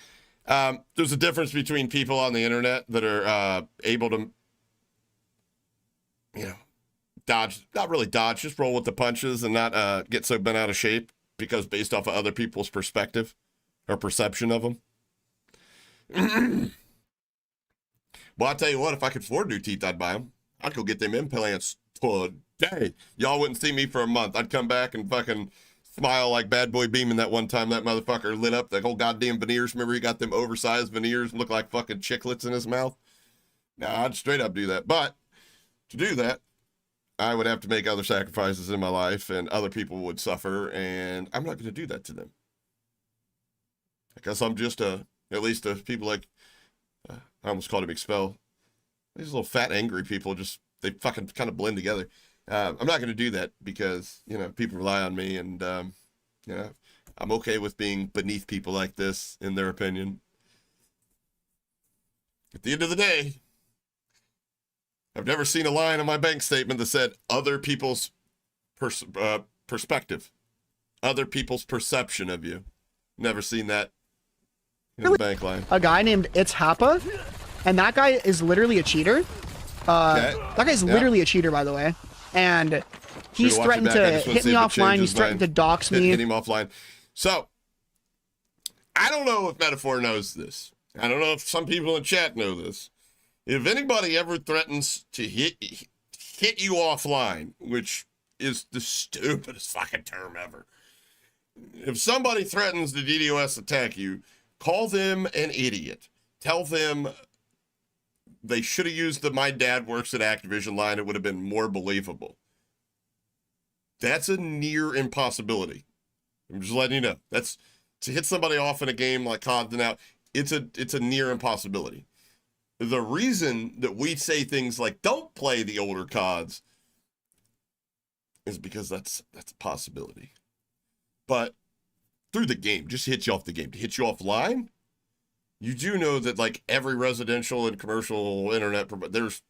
there's a difference between people on the internet that are able to, dodge, not really dodge, just roll with the punches and not get so bent out of shape because based off of other people's perspective or perception of them. Well, I'll tell you what, if I could afford new teeth, I'd buy them. I'd go get them implants today. Y'all wouldn't see me for a month. I'd come back and fucking smile like Bad Boy Beaming that one time that motherfucker lit up the whole goddamn veneers. Remember he got them oversized veneers and looked like fucking chiclets in his mouth? Nah, I'd straight up do that. But to do that, I would have to make other sacrifices in my life and other people would suffer, and I'm not going to do that to them. Because I'm just at least people like, I almost called him Expel. These little fat, angry people, they fucking kind of blend together. I'm not going to do that because, people rely on me, and Yeah, I'm okay with being beneath people like this in their opinion. At the end of the day, I've never seen a line on my bank statement that said other people's perspective, other people's perception of you. Never seen that in the bank line. A guy named It's Happa, and that guy is literally a cheater. That guy's literally a cheater, by the way. And he's threatened to hit me offline. He's threatened to dox me. Hit him offline. So, I don't know if Metaphor knows this. I don't know if some people in chat know this. If anybody ever threatens to hit you offline, which is the stupidest fucking term ever. If somebody threatens to DDoS attack you, call them an idiot. Tell them they should have used the "my dad works at Activision" line. It would have been more believable. That's a near impossibility. I'm just letting you know. That's to hit somebody off in a game like COD now. It's a near impossibility. The reason that we say things like "don't play the older CODs" is because that's a possibility. But through the game, just to hit you off the game, to hit you offline, you do know that like every residential and commercial internet, there's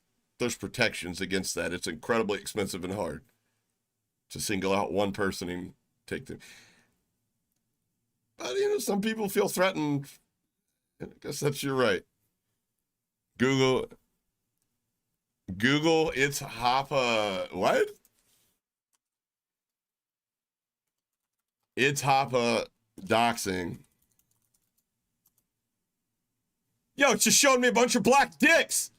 protections against that. It's incredibly expensive and hard to single out one person and take them. But some people feel threatened. I guess that's your right. Google, It's Happa. What? It's Happa doxing. Yo, it's just showing me a bunch of black dicks.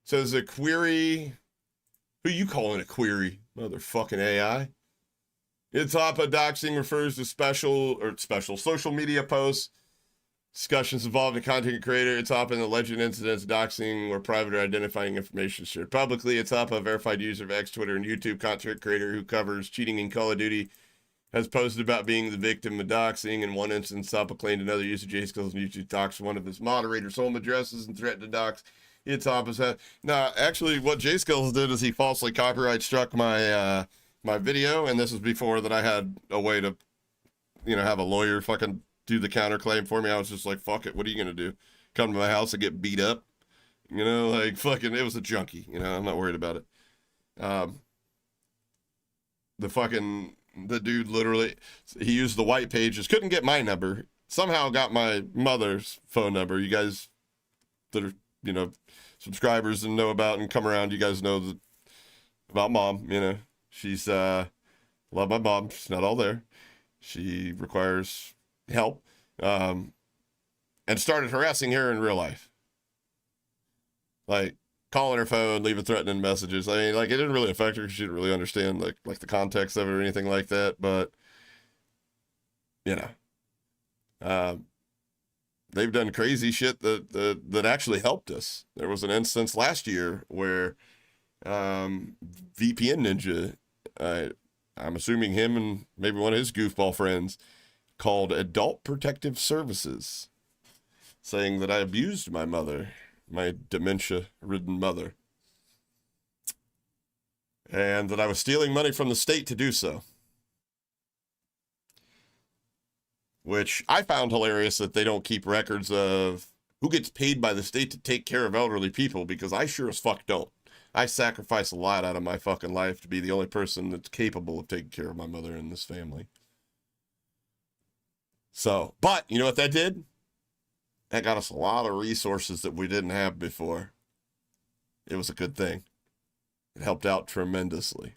Says a query. Who you calling a query? Motherfucking AI. It's Happa doxing refers to special social media posts, discussions involving a content creator. It's Happa and alleged incidents, doxing, or private or identifying information shared publicly. It's Happa, a verified user of X, Twitter, and YouTube content creator who covers cheating in Call of Duty, has posted about being the victim of doxing. In one instance, Happa claimed another user, J-Skills, on YouTube doxed one of his moderators' home addresses and threatened to dox. It's Happa's head. Now, actually, what J-Skills did is he falsely copyright struck my my video, and this was before that I had a way to, have a lawyer fucking do the counterclaim for me. I was just like, fuck it, what are you gonna do? Come to my house and get beat up? Fucking, it was a junkie, I'm not worried about it. The dude literally, he used the white pages, couldn't get my number, somehow got my mother's phone number. You guys that are, subscribers and know about and come around, you guys know about mom, she's, love my mom, she's not all there. She requires help, and started harassing her in real life. Like, calling her phone, leaving threatening messages. I mean, like, it didn't really affect her because she didn't really understand, like the context of it or anything like that, but, they've done crazy shit that actually helped us. There was an instance last year where VPN Ninja, I'm assuming him and maybe one of his goofball friends, called Adult Protective Services, saying that I abused my mother, my dementia-ridden mother, and that I was stealing money from the state to do so. Which I found hilarious that they don't keep records of who gets paid by the state to take care of elderly people, because I sure as fuck don't. I sacrifice a lot out of my fucking life to be the only person that's capable of taking care of my mother in this family. So, but you know what that did? That got us a lot of resources that we didn't have before. It was a good thing. It helped out tremendously.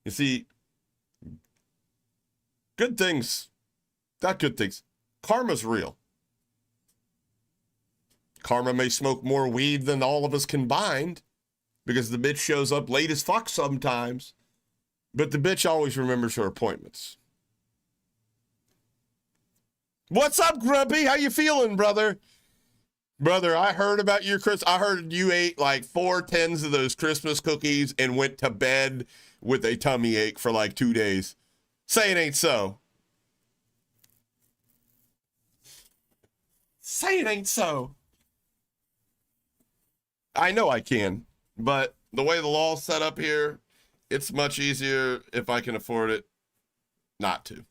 You see, good things, not good things. Karma's real. Karma may smoke more weed than all of us combined, because the bitch shows up late as fuck sometimes, but the bitch always remembers her appointments. What's up, Grumpy? How you feeling, brother? Brother, I heard about your I heard you ate like 4 tins of those Christmas cookies and went to bed with a tummy ache for like 2 days. Say it ain't so. Say it ain't so. I know I can, but the way the law's set up here, it's much easier if I can afford it not to.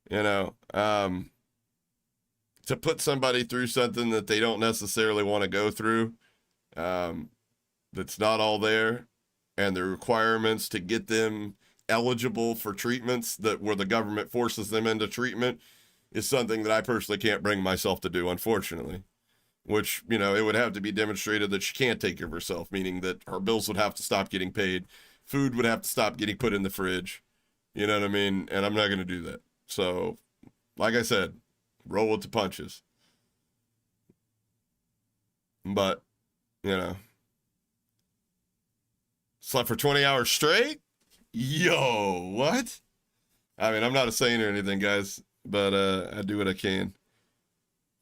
You know, to put somebody through something that they don't necessarily want to go through, that's not all there, and the requirements to get them eligible for treatments that where the government forces them into treatment is something that I personally can't bring myself to do, unfortunately. Which, you know, it would have to be demonstrated that she can't take care of herself, meaning that her bills would have to stop getting paid, food would have to stop getting put in the fridge. You know what I mean? And I'm not going to do that. So, like I said, roll with the punches. But, you know, slept for 20 hours straight? Yo, what? I mean, I'm not a saint or anything, guys, but I do what I can.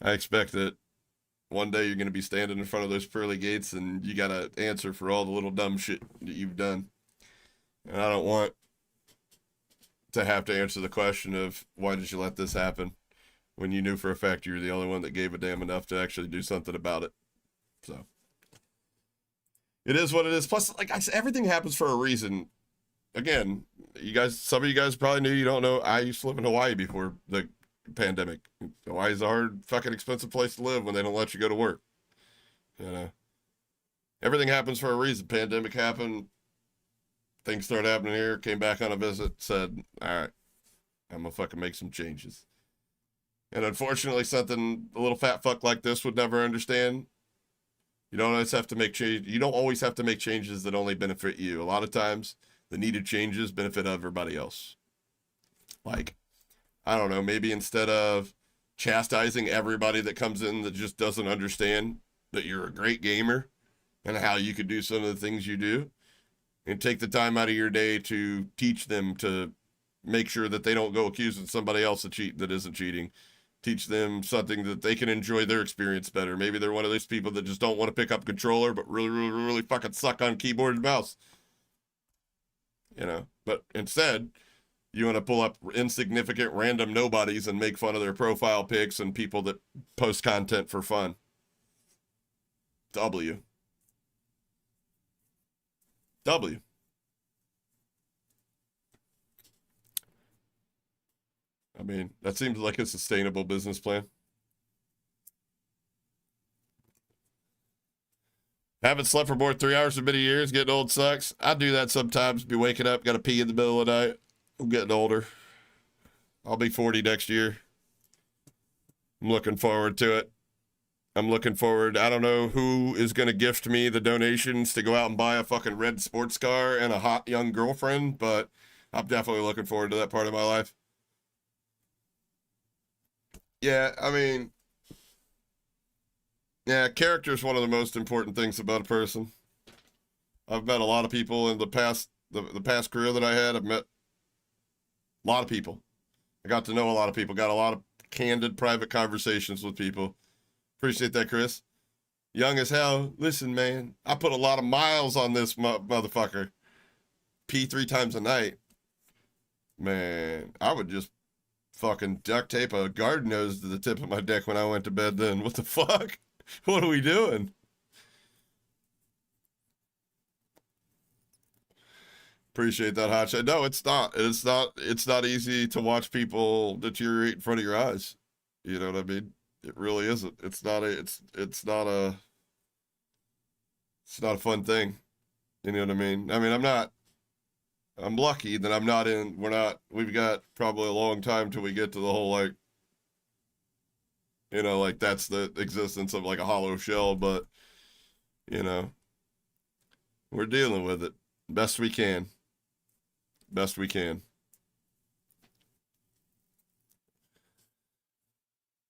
I expect that one day you're going to be standing in front of those pearly gates and you got to answer for all the little dumb shit that you've done. And I don't want to have to answer the question of why did you let this happen when you knew for a fact you were the only one that gave a damn enough to actually do something about it. So it is what it is. Plus, like I said, everything happens for a reason. Again, you guys, some of you guys probably knew, you don't know, I used to live in Hawaii before the pandemic. Hawaii's a hard, fucking expensive place to live when they don't let you go to work. You know, everything happens for a reason. Pandemic happened. Things started happening here. Came back on a visit. Said, all right, I'm gonna fucking make some changes. And unfortunately, something a little fat fuck like this would never understand. You don't always have to make change. You don't always have to make changes that only benefit you. A lot of times, the needed changes benefit everybody else. Like, I don't know, maybe instead of chastising everybody that comes in that just doesn't understand that you're a great gamer and how you could do some of the things you do, and take the time out of your day to teach them to make sure that they don't go accusing somebody else of cheat that isn't cheating. Teach them something that they can enjoy their experience better. Maybe they're one of those people that just don't want to pick up a controller, but really fucking suck on keyboard and mouse. You know, but instead, you want to pull up insignificant random nobodies and make fun of their profile pics and people that post content for fun. W. I mean, that seems like a sustainable business plan. Haven't slept for more than 3 hours in many years. Getting old sucks. I do that sometimes. Be waking up, got to pee in the middle of the night. I'm getting older. I'll be 40 next year. I'm looking forward to it. I'm looking forward. I don't know who is going to gift me the donations to go out and buy a fucking red sports car and a hot young girlfriend, but I'm definitely looking forward to that part of my life. Yeah, I mean, yeah, character is one of the most important things about a person. I've met a lot of people in the past career that I had. I've met a lot of people. I got to know a lot of people, got a lot of candid private conversations with people. Appreciate that, Chris. Young as hell. Listen, man, I put a lot of miles on this motherfucker. Pee 3 times a night. Man, I would just fucking duct tape a garden hose to the tip of my dick when I went to bed then. What the fuck? What are we doing? Appreciate that, hot shot. No, it's not. It's not easy to watch people deteriorate in front of your eyes. You know what I mean? It really isn't. It's not a fun thing. You know what I mean? I mean, I'm lucky that we've got probably a long time till we get to the whole, like, you know, like that's the existence of like a hollow shell, but you know, we're dealing with it best we can. Best we can.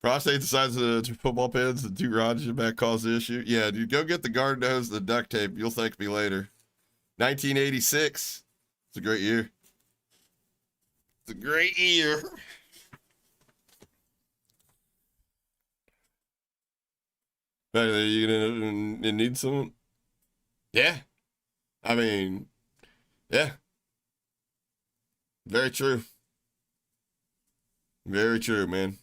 Prostate the size of the football pins, the 2 rods in back cause the issue. Yeah, dude, go get the garden hose, the duct tape. You'll thank me later. 1986. It's a great year. It's a great year. Are you gonna need some? Yeah. I mean, yeah. Very true. Very true, man.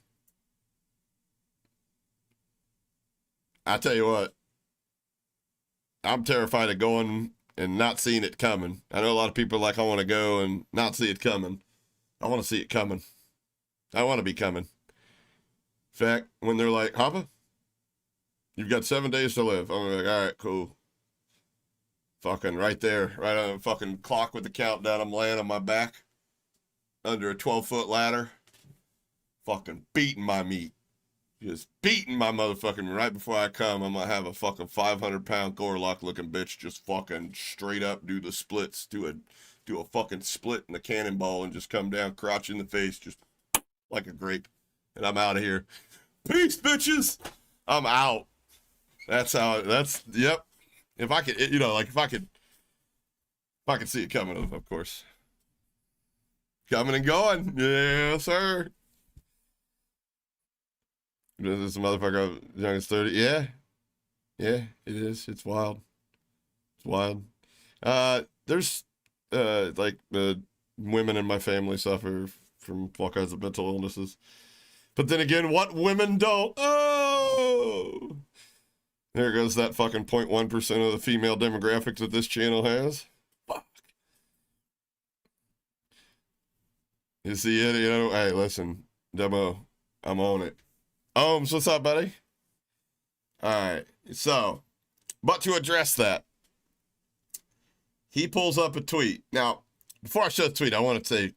I tell you what. I'm terrified of going and not seeing it coming. I know a lot of people are like, I want to go and not see it coming. I want to see it coming. I want to be coming. In fact, when they're like, Hoppa, you've got 7 days to live. I'm like, all right, cool. Fucking right there, right on the fucking clock with the countdown. I'm laying on my back under a 12-foot ladder. Fucking beating my meat. Just beating my motherfucking right before I come. I'm gonna have a fucking 500-pound Gorlock looking bitch just fucking straight up do the splits, do a fucking split in the cannonball and just come down, crotch in the face, just like a grape. And I'm out of here. Peace, bitches. I'm out. Yep. If I could, if I could see it coming, of course. Coming and going. Yeah, sir. This motherfucker young as 30. Yeah. Yeah, it is. It's wild. It's wild. There's like women in my family suffer from all kinds of mental illnesses. But then again, what women don't? Oh! There goes that fucking 0.1% of the female demographics that this channel has. Fuck. You see it, hey, listen, Demo, I'm on it. Ohms, what's up, buddy? All right, so, but to address that, he pulls up a tweet. Now, before I show the tweet, I want to say,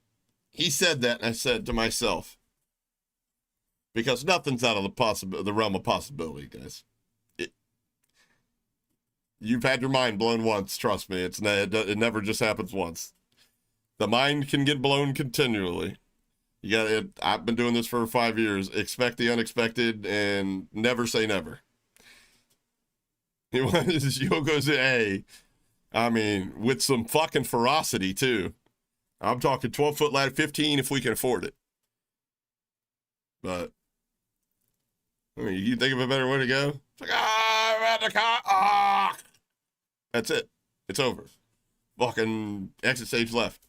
he said that, and I said to myself, because nothing's out of the realm of possibility, guys. You've had your mind blown once, trust me. It never just happens once. The mind can get blown continually. You got it. I've been doing this for 5 years. Expect the unexpected and never say never. Yogo's A. I mean, with some fucking ferocity too. I'm talking 12-foot ladder, 15 if we can afford it. But I mean, you think of a better way to go? It's like, I'm at the car. That's it. It's over. Fucking exit stage left.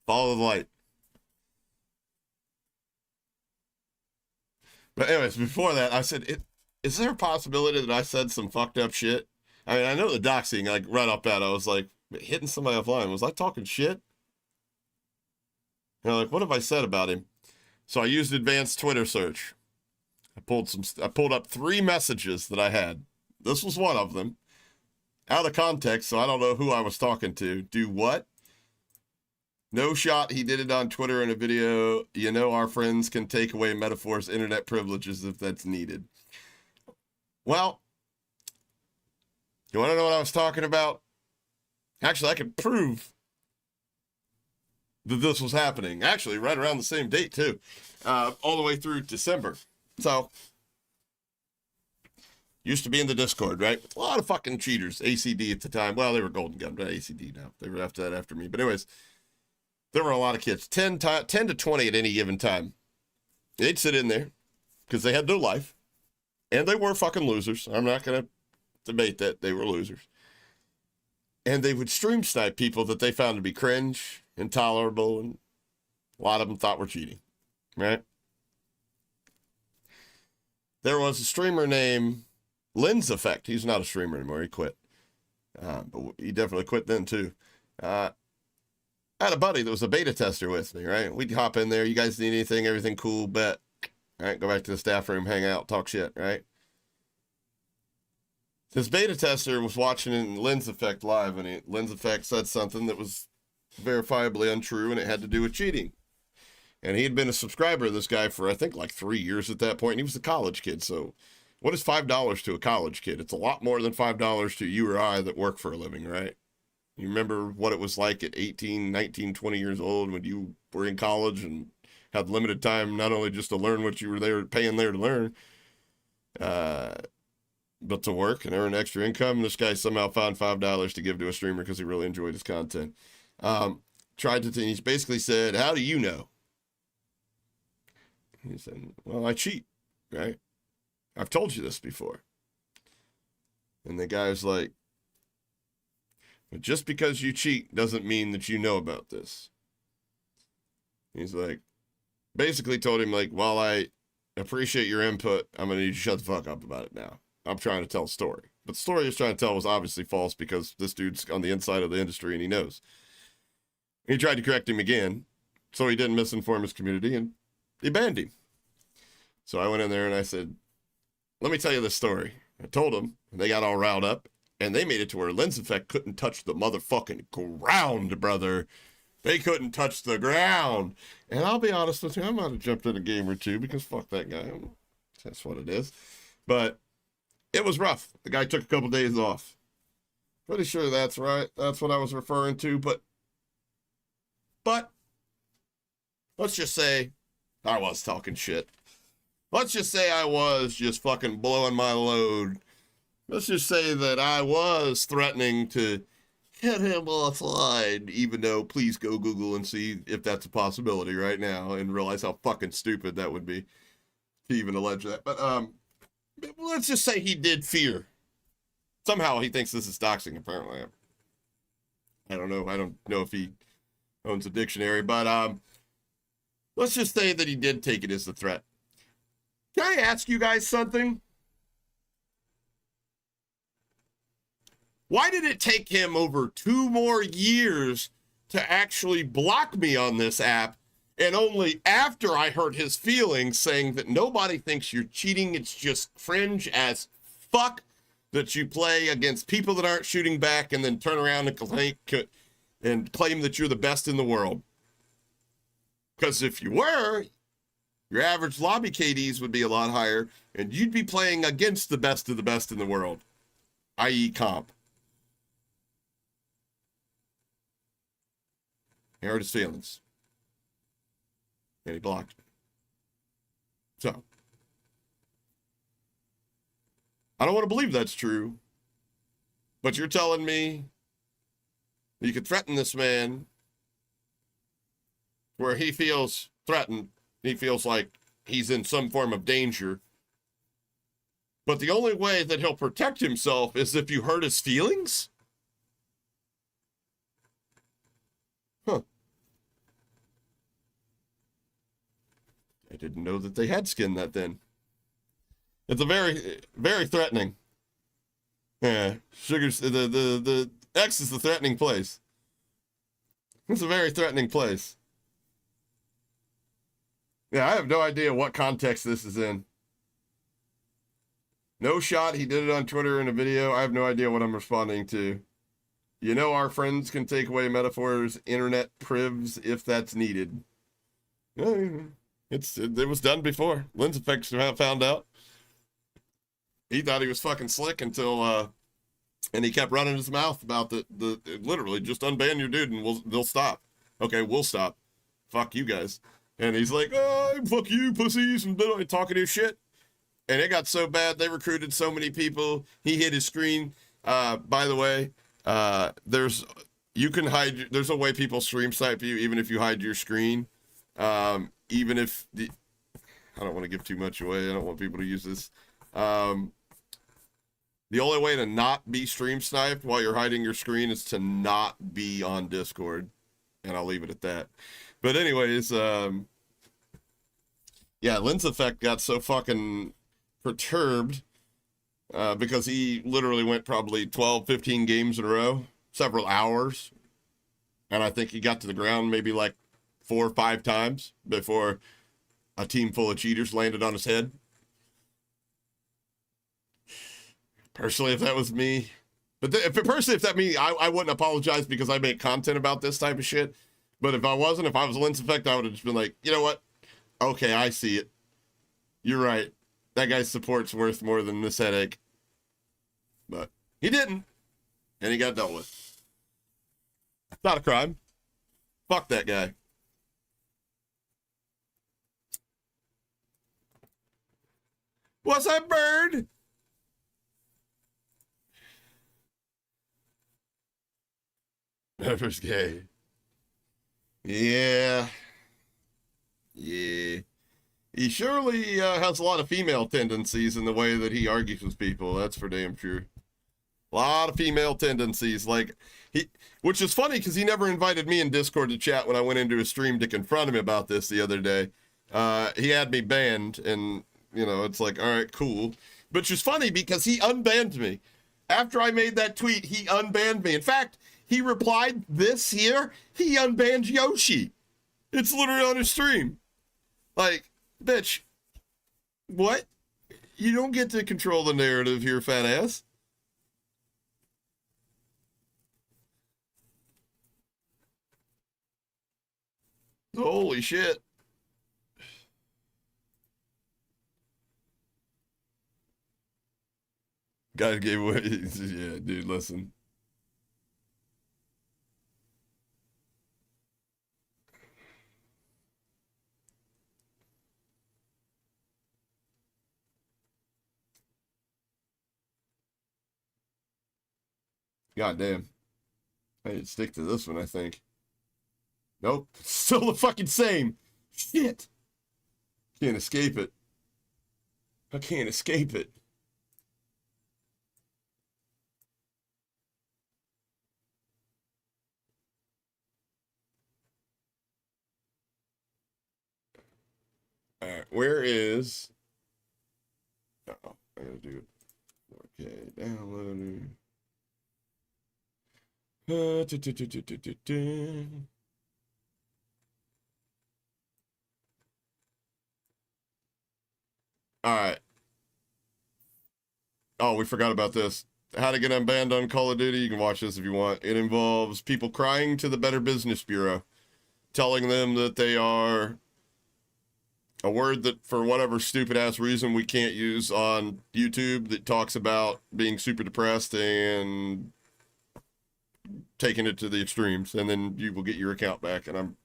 Follow the light. But anyways, before that, I said, is there a possibility that I said some fucked up shit? I mean, I know the doxing, like right off that, I was like, hitting somebody offline. Was I talking shit? Like, what have I said about him? So I used advanced Twitter search. I pulled up 3 messages that I had. This was one of them. Out of context, so I don't know who I was talking to. Do what? No shot he did it on Twitter in a video. You know our friends can take away metaphors, internet privileges if that's needed. Well, you want to know what I was talking about? Actually, I can prove that this was happening. Actually, right around the same date, too. All the way through December. So, used to be in the Discord, right? A lot of fucking cheaters. ACD at the time. Well, they were Golden Gun, but ACD now. They were after that after me. But anyways, there were a lot of kids. 10 to 20 at any given time. They'd sit in there because they had no life. And they were fucking losers. I'm not going to debate that. They were losers. And they would stream snipe people that they found to be cringe, intolerable, and a lot of them thought were cheating, right? There was a streamer named Lens Effect. He's not a streamer anymore. He quit. But he definitely quit then, too. I had a buddy that was a beta tester with me, right? We'd hop in there. You guys need anything? Everything cool? Bet. All right, go back to the staff room, hang out, talk shit, right? This beta tester was watching in Lens Effect live, and Lens Effect said something that was verifiably untrue, and it had to do with cheating. And he had been a subscriber of this guy for, I think, like 3 years at that point, and he was a college kid. So what is $5 to a college kid? It's a lot more than $5 to you or I that work for a living, right? You remember what it was like at 18, 19, 20 years old when you were in college and had limited time, not only just to learn what you were there paying there to learn, but to work and earn extra income. And this guy somehow found $5 to give to a streamer because he really enjoyed his content. He basically said, how do you know? He said, well, I cheat, right? I've told you this before. And the guy's like, but just because you cheat doesn't mean that you know about this. He's like, basically told him, like, while I appreciate your input, I'm going to need you to shut the fuck up about it now. I'm trying to tell a story. But the story he was trying to tell was obviously false because this dude's on the inside of the industry and he knows. He tried to correct him again, so he didn't misinform his community, and they banned him. So I went in there and I said, let me tell you this story. I told them, and they got all riled up, and they made it to where Lens Effect couldn't touch the motherfucking ground, brother. They couldn't touch the ground. And I'll be honest with you, I might have jumped in a game or two because fuck that guy. That's what it is. But it was rough. The guy took a couple days off. Pretty sure that's right. That's what I was referring to. But let's just say I was talking shit. Let's just say I was just fucking blowing my load. Let's just say that I was threatening to get him offline, even though, please go Google and see if that's a possibility right now and realize how fucking stupid that would be to even allege that. But let's just say he did fear. Somehow he thinks this is doxing, apparently. I don't know. I don't know if he owns a dictionary, but let's just say that he did take it as a threat. Can I ask you guys something? Why did it take him over 2 more years to actually block me on this app? And only after I hurt his feelings saying that nobody thinks you're cheating. It's just cringe as fuck that you play against people that aren't shooting back and then turn around and claim that you're the best in the world. Because if you were, your average lobby KDs would be a lot higher and you'd be playing against the best of the best in the world, i.e. comp. He hurt his feelings. And he blocked me. So, I don't want to believe that's true. But you're telling me you could threaten this man where he feels threatened. He feels like he's in some form of danger. But the only way that he'll protect himself is if you hurt his feelings? Huh. I didn't know that they had skin that thin. It's a very, very threatening. Yeah, Sugar's the X is the threatening place. It's a very threatening place. Yeah, I have no idea what context this is in. No shot, he did it on Twitter in a video. I have no idea what I'm responding to. You know our friends can take away metaphors, internet privs, if that's needed. It was done before. Lens Effects found out. He thought he was fucking slick until, and he kept running his mouth about the literally just unban your dude and they'll stop. Okay, we'll stop. Fuck you guys. And he's like, oh, fuck you, pussies, and talking his shit. And it got so bad, they recruited so many people. He hit his screen. By the way, there's a way people stream snipe you, even if you hide your screen. Even if I don't want to give too much away. I don't want people to use this. The only way to not be stream sniped while you're hiding your screen is to not be on Discord. And I'll leave it at that. But anyways, yeah, Lens Effect got so fucking perturbed because he literally went probably 12, 15 games in a row, several hours. And I think he got to the ground maybe like 4 or 5 times before a team full of cheaters landed on his head. Personally, if that was me, but if that me, I wouldn't apologize because I make content about this type of shit. But if I was Lens Effect, I would have just been like, you know what? Okay, I see it. You're right. That guy's support's worth more than this headache. But he didn't. And he got dealt with. Not a crime. Fuck that guy. What's up, bird? Never's gay. Yeah. He surely has a lot of female tendencies in the way that he argues with people. That's for damn sure. A lot of female tendencies. Which is funny because he never invited me in Discord to chat when I went into his stream to confront him about this the other day. He had me banned and, it's like, all right, cool. which is funny because he unbanned me. After I made that tweet, he unbanned me. In fact, he replied this here, he unbanned Yoshi. It's literally on his stream. Like, bitch, what? You don't get to control the narrative here, fat ass. Holy shit. Guy gave away. Yeah, dude, listen. God damn. I need to stick to this one, I think. Nope. Still the fucking same. Shit. Can't escape it. I can't escape it. Alright, where is... Uh-oh, I gotta do it. Okay, downloading. Alright. Oh, we forgot about this. How to get unbanned on Call of Duty. You can watch this if you want. It involves people crying to the Better Business Bureau, telling them that they are a word that, for whatever stupid-ass reason, we can't use on YouTube that talks about being super depressed and taking it to the extremes, and then you will get your account back. And I'm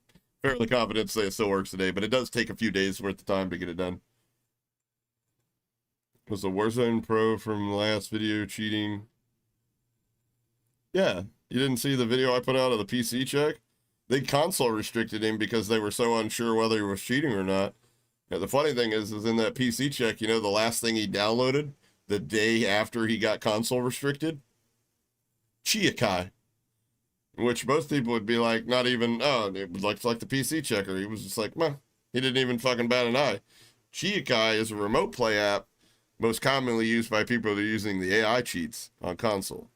fairly confident to say it still works today, but it does take a few days worth of time to get it done. Was the Warzone Pro from the last video cheating? Yeah, you didn't see the video I put out of the PC check? They console restricted him because they were so unsure whether he was cheating or not. Now, the funny thing is in that PC check, you know, the last thing he downloaded the day after he got console restricted? Chiakai. Which most people would be like, not even, oh, it was like the PC checker. He was just like, meh. He didn't even fucking bat an eye. Chiakai is a remote play app most commonly used by people that are using the AI cheats on console.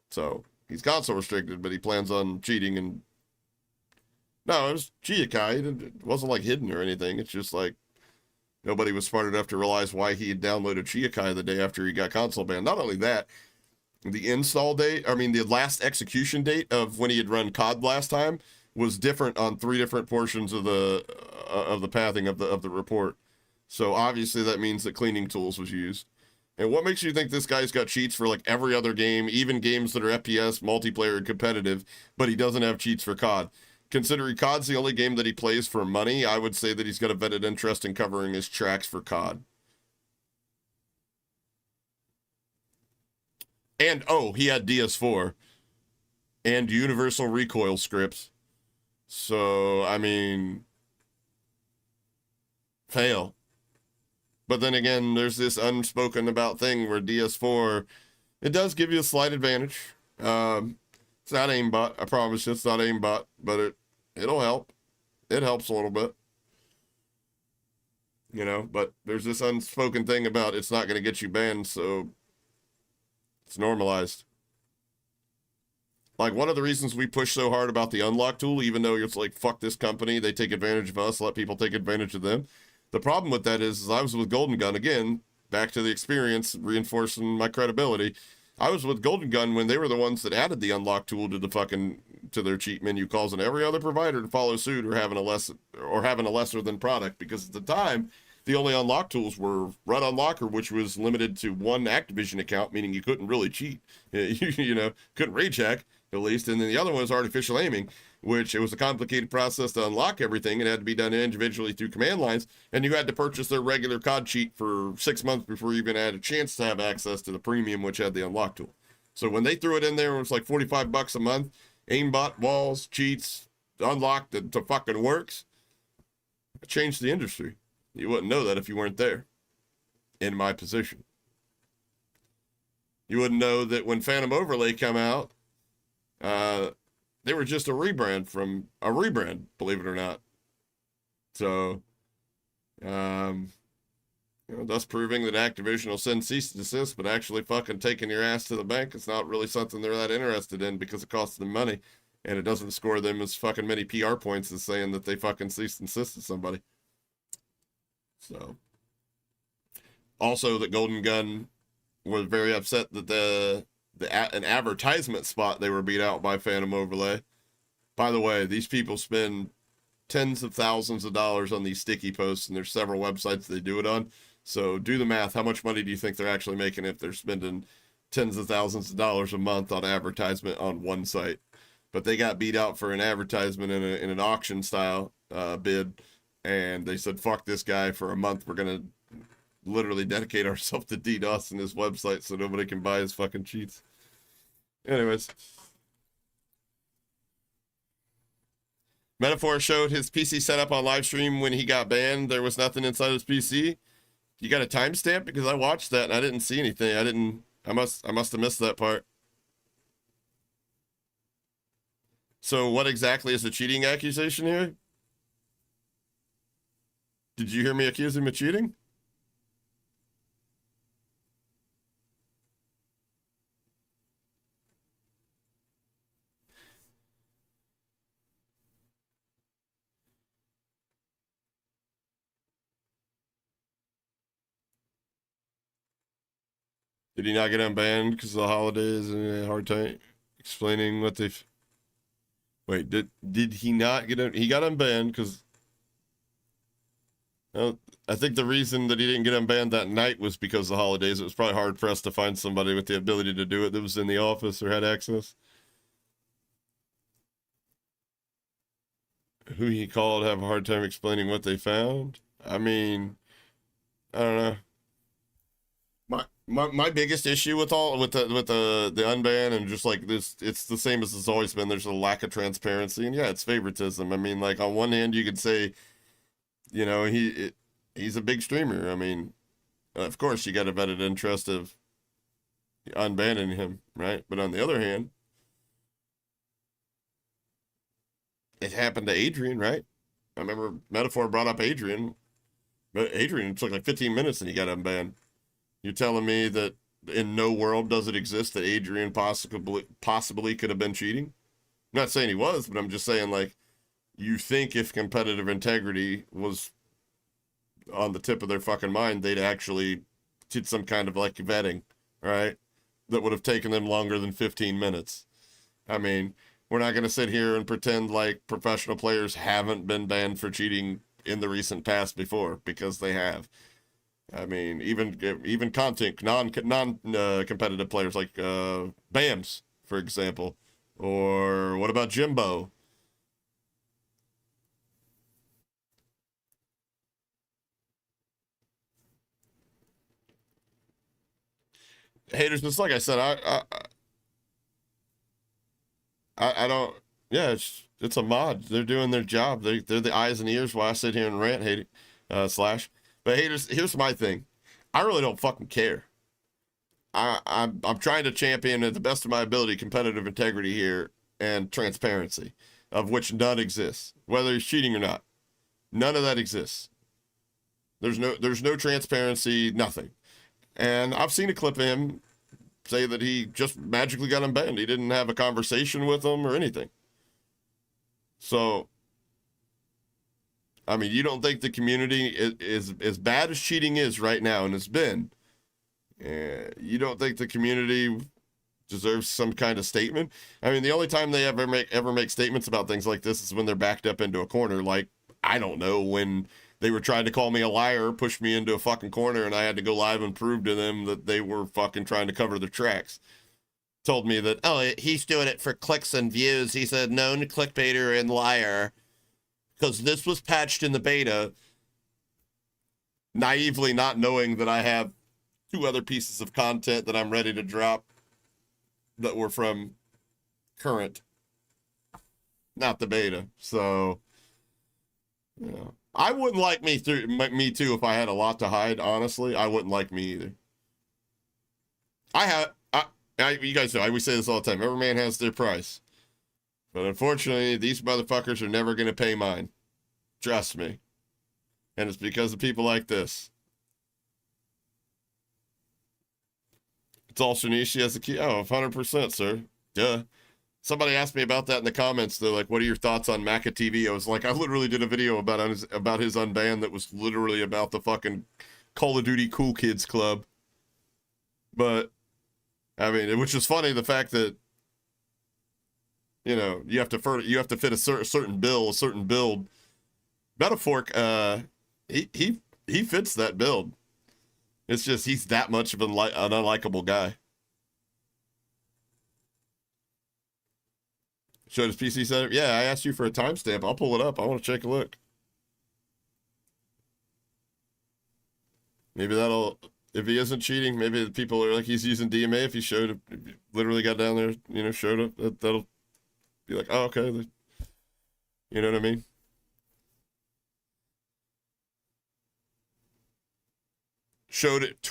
So, he's console restricted, but he plans on cheating and... No, it was Chiakai. It wasn't like hidden or anything. It's just like nobody was smart enough to realize why he had downloaded Chiakai the day after he got console banned. Not only that, the install date, the last execution date of when he had run COD last time was different on 3 different portions of the pathing of the report. So obviously that means that cleaning tools was used. And what makes you think this guy's got cheats for like every other game, even games that are FPS, multiplayer, and competitive, but he doesn't have cheats for COD? Considering COD's the only game that he plays for money, I would say that he's got a vetted interest in covering his tracks for COD. And, oh, he had DS4 and universal recoil scripts. So, fail. But then again, there's this unspoken about thing where DS4, it does give you a slight advantage. It's not aimbot. I promise you it's not aimbot, but it'll help. It helps a little bit. You know, but there's this unspoken thing about it's not going to get you banned, so it's normalized. Like, one of the reasons we push so hard about the unlock tool, even though it's like, fuck this company, they take advantage of us, let people take advantage of them. The problem with that is I was with Golden Gun, again, back to the experience, reinforcing my credibility. I was with Golden Gun when they were the ones that added the unlock tool to their cheat menu, causing every other provider to follow suit or having a lesser than product, because at the time the only unlock tools were Run Unlocker, which was limited to one Activision account, meaning you couldn't really cheat. You know, couldn't rage hack at least, and then the other one was artificial aiming, which it was a complicated process to unlock everything. It had to be done individually through command lines, and you had to purchase their regular COD cheat for 6 months before you even had a chance to have access to the premium, which had the unlock tool. So when they threw it in there, it was like $45 a month, aimbot, walls, cheats, unlocked, it fucking works. It changed the industry. You wouldn't know that if you weren't there, in my position. You wouldn't know that when Phantom Overlay came out, they were just a rebrand, believe it or not. So, You know, thus proving that Activision will send cease and desist, but actually fucking taking your ass to the bank is not really something they're that interested in because it costs them money, and it doesn't score them as fucking many PR points as saying that they fucking cease and desist to somebody. So, also that Golden Gun was very upset that an advertisement spot they were beat out by Phantom Overlay. By the way, these people spend tens of thousands of dollars on these sticky posts, and there's several websites they do it on. So do the math. How much money do you think they're actually making if they're spending tens of thousands of dollars a month on advertisement on one site? But they got beat out for an advertisement in an auction style bid, and they said, fuck this guy, for a month we're going to literally dedicate ourselves to DDoS in his website so nobody can buy his fucking cheats. Anyways. Metaphor showed his PC setup on live stream when he got banned. There was nothing inside his PC. You got a timestamp? Because I watched that and I didn't see anything. I must have missed that part. So what exactly is the cheating accusation here? Did you hear me accuse him of cheating? Did he not get unbanned because of the holidays and a hard time explaining what they've... Wait, did he not get... He got unbanned because... I think the reason that he didn't get unbanned that night was because of the holidays. It was probably hard pressed to find somebody with the ability to do it that was in the office or had access. Who he called have a hard time explaining what they found. I mean, I don't know. My biggest issue with the unban and just like this, it's the same as it's always been. There's a lack of transparency, and yeah, it's favoritism. I mean, like on one hand, you could say, you know, he's a big streamer. I mean, of course, you got a vetted interest of unbanning him, right? But on the other hand, it happened to Adrian, right? I remember Metaphor brought up Adrian, but Adrian took like 15 minutes and he got unbanned. You're telling me that in no world does it exist that Adrian possibly could have been cheating? I'm not saying he was, but I'm just saying, like, you think if competitive integrity was on the tip of their fucking mind, they'd actually did some kind of, like, vetting, right? That would have taken them longer than 15 minutes. I mean, we're not going to sit here and pretend like professional players haven't been banned for cheating in the recent past before, because they have. I mean, even content non-competitive players like Bams, for example, or what about Jimbo? Haters, just like I said, I don't. Yeah, it's a mod. They're doing their job. They're the eyes and ears while I sit here and rant, hate Slash. But haters, here's my thing. I really don't fucking care. I'm trying to champion at the best of my ability competitive integrity here and transparency, of which none exists. Whether he's cheating or not, none of that exists. There's no transparency, nothing. And I've seen a clip of him say that he just magically got unbanned. He didn't have a conversation with them or anything. So, I mean, you don't think the community is as bad as cheating is right now, and it's been. You don't think the community deserves some kind of statement? I mean, the only time they ever make statements about things like this is when they're backed up into a corner. Like, I don't know, when they were trying to call me a liar, push me into a fucking corner, and I had to go live and prove to them that they were fucking trying to cover their tracks. Told me that, oh, he's doing it for clicks and views. He's a known clickbaiter and liar. Because this was patched in the beta, naively not knowing that I have 2 other pieces of content that I'm ready to drop that were from current, not the beta. So, you know, I wouldn't like me too if I had a lot to hide. Honestly, I wouldn't like me either. You guys know, I always say this all the time. Every man has their price. But unfortunately, these motherfuckers are never going to pay mine. Trust me. And it's because of people like this. It's all Shinichi as a key. Oh, 100%, sir. Duh. Somebody asked me about that in the comments. They're like, what are your thoughts on Maca TV? I was like, I literally did a video about his unban that was literally about the fucking Call of Duty Cool Kids Club. But, I mean, which is funny, the fact that, you know, you have to fit a certain build. Metaphoric, he fits that build. It's just, he's that much of an unlikable guy. Showed his PC setup. Yeah, I asked you for a timestamp. I'll pull it up. I want to take a look. Maybe that'll, if he isn't cheating, maybe the people are like, he's using DMA. If he literally got down there, you know, showed up, that'll be like, oh, okay. You know what I mean? Showed it,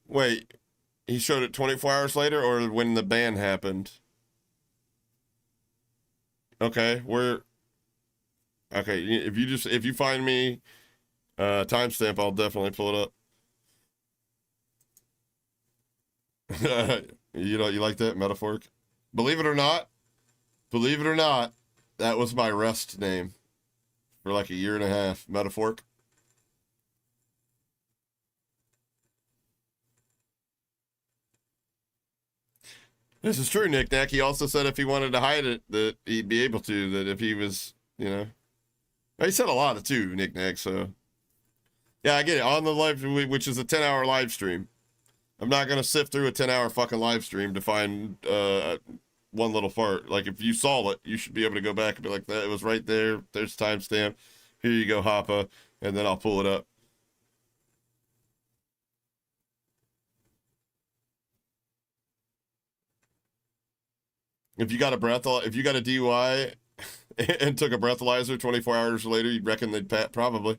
wait, he showed it 24 hours later or when the ban happened? Okay, okay, if you find me timestamp, I'll definitely pull it up. You like that metaphoric? Believe it or not, that was my rest name for like a year and a half. Metaphoric. This is true, Nick Nack. He also said if he wanted to hide it, that he'd be able to, that if he was, you know. He said a lot of too, Nick Nack, so. Yeah, I get it. On the live, which is a 10-hour live stream. I'm not going to sift through a 10-hour fucking live stream to find one little fart. Like, if you saw it, you should be able to go back and be like, that it was right there. There's timestamp. Here you go, Hoppa. And then I'll pull it up. If you got a DUI and took a breathalyzer 24 hours later, you'd reckon they'd pat? Probably.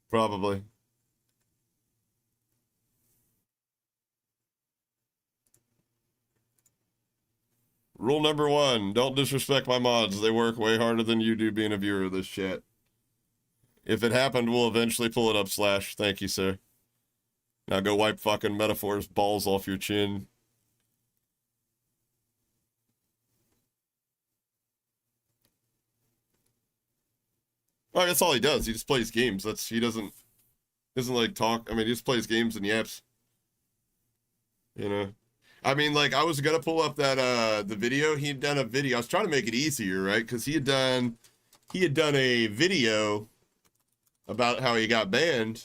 Probably. Rule number 1, don't disrespect my mods. They work way harder than you do being a viewer of this chat. If it happened, we'll eventually pull it up, Slash. Thank you, sir. Now go wipe fucking Metaphor's balls off your chin. Well, that's all he does. He just plays games. He doesn't like talk. I mean, he just plays games and yaps. You know? I mean, like, I was gonna pull up that the video. He had done a video. I was trying to make it easier, right? Because he had done a video about how he got banned.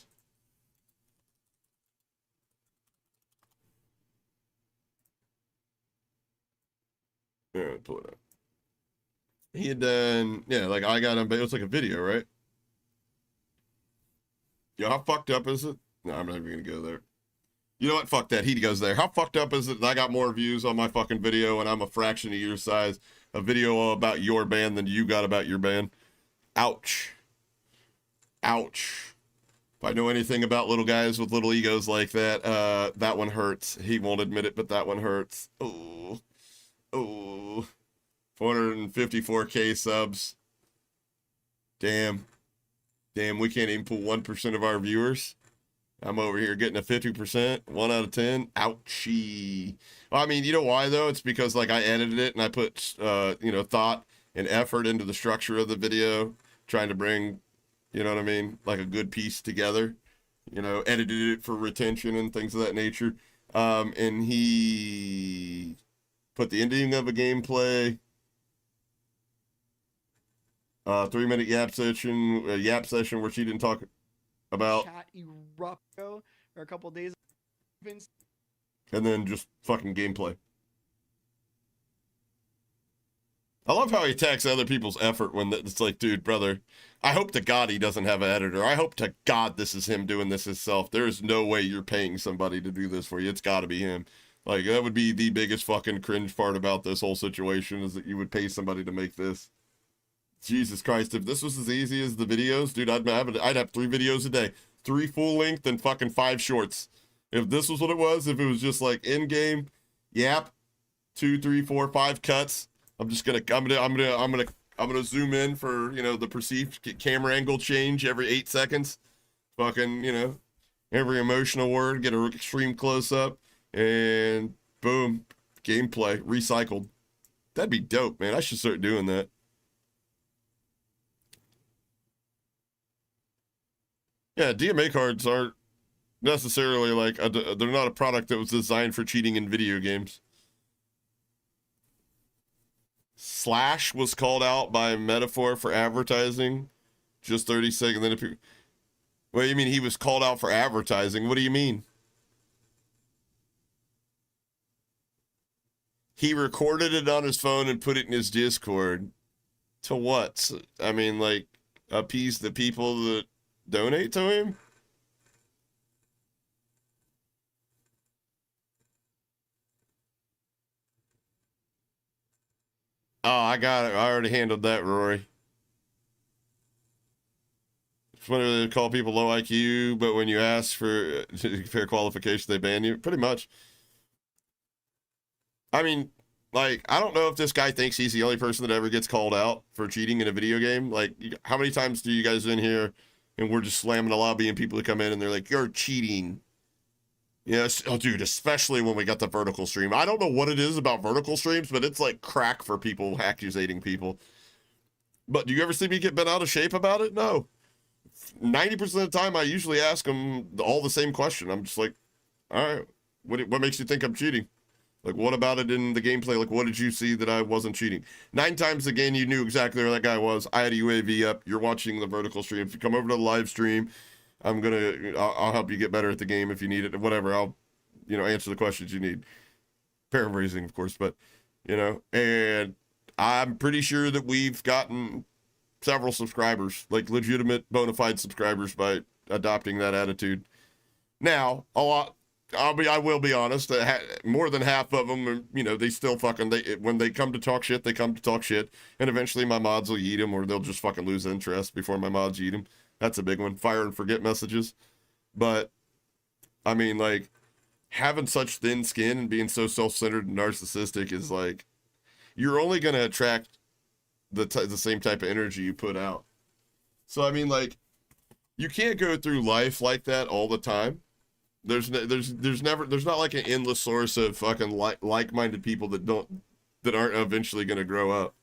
Yeah, pull it up. He had done, yeah, like I got him, but it was like a video, right? Yo, how fucked up is it? No, I'm not even gonna go there. You know what? Fuck that. He goes there. How fucked up is it that I got more views on my fucking video and I'm a fraction of your size? A video about your band than you got about your band. Ouch. Ouch. If I know anything about little guys with little egos like that, that one hurts. He won't admit it, but that one hurts. Oh. Oh. 454K subs. Damn. Damn, we can't even pull 1% of our viewers. I'm over here getting a 50%, 1 out of 10. Ouchie. Well, I mean, you know why, though? It's because, like, I edited it and I put, you know, thought and effort into the structure of the video, trying to bring, you know what I mean, like a good piece together. You know, edited it for retention and things of that nature. And he put the ending of a gameplay, 3-minute yap session where she didn't talk about chat erupto for a couple days, and then just fucking gameplay. I love how he attacks other people's effort when it's like, dude, brother, I hope to God he doesn't have an editor. I hope to God this is him doing this himself. There is no way you're paying somebody to do this for you. It's got to be him. Like, that would be the biggest fucking cringe part about this whole situation, is that you would pay somebody to make this. Jesus Christ, if this was as easy as the videos, dude, I'd have 3 videos a day. 3 full length and fucking 5 shorts. If this was what it was, if it was just like in-game, yap, 2, 3, 4, 5 cuts, I'm gonna zoom in for, you know, the perceived camera angle change every 8 seconds. Fucking, you know, every emotional word, get an extreme close up. And boom, gameplay recycled. That'd be dope, man. I should start doing that. Yeah, DMA cards aren't necessarily like, they're not a product that was designed for cheating in video games. Slash was called out by Metaphor for advertising. Just 30 seconds. Then it, what do you mean he was called out for advertising? What do you mean? He recorded it on his phone and put it in his Discord. To what? I mean, like, appease the people that donate to him? Oh, I got it. I already handled that, Rory. It's when they call people low IQ, but when you ask for fair qualification, they ban you. Pretty much. I mean, like, I don't know if this guy thinks he's the only person that ever gets called out for cheating in a video game. Like, how many times do you guys in here and we're just slamming the lobby and people that come in and they're like, you're cheating. Yes. Oh, dude, especially when we got the vertical stream. I don't know what it is about vertical streams, but it's like crack for people accusating people. But do you ever see me get bent out of shape about it? No. 90% of the time, I usually ask them all the same question. I'm just like, all right, what makes you think I'm cheating? Like, what about it in the gameplay? Like, what did you see that I wasn't cheating? 9 times again, you knew exactly where that guy was. I had a UAV up. You're watching the vertical stream. If you come over to the live stream, I'll help you get better at the game if you need it. Whatever. I'll, answer the questions you need. Paraphrasing, of course, but, and I'm pretty sure that we've gotten several subscribers, like legitimate bona fide subscribers, by adopting that attitude. Now, a lot. I will be honest. More than half of them, they still when they come to talk shit, they come to talk shit, and eventually my mods will yeet them, or they'll just fucking lose interest before my mods yeet them. That's a big one. Fire and forget messages. But I mean, like, having such thin skin and being so self-centered and narcissistic is like, you're only gonna attract the same type of energy you put out. So I mean, like, you can't go through life like that all the time. There's not like an endless source of fucking like-minded people that aren't eventually going to grow up.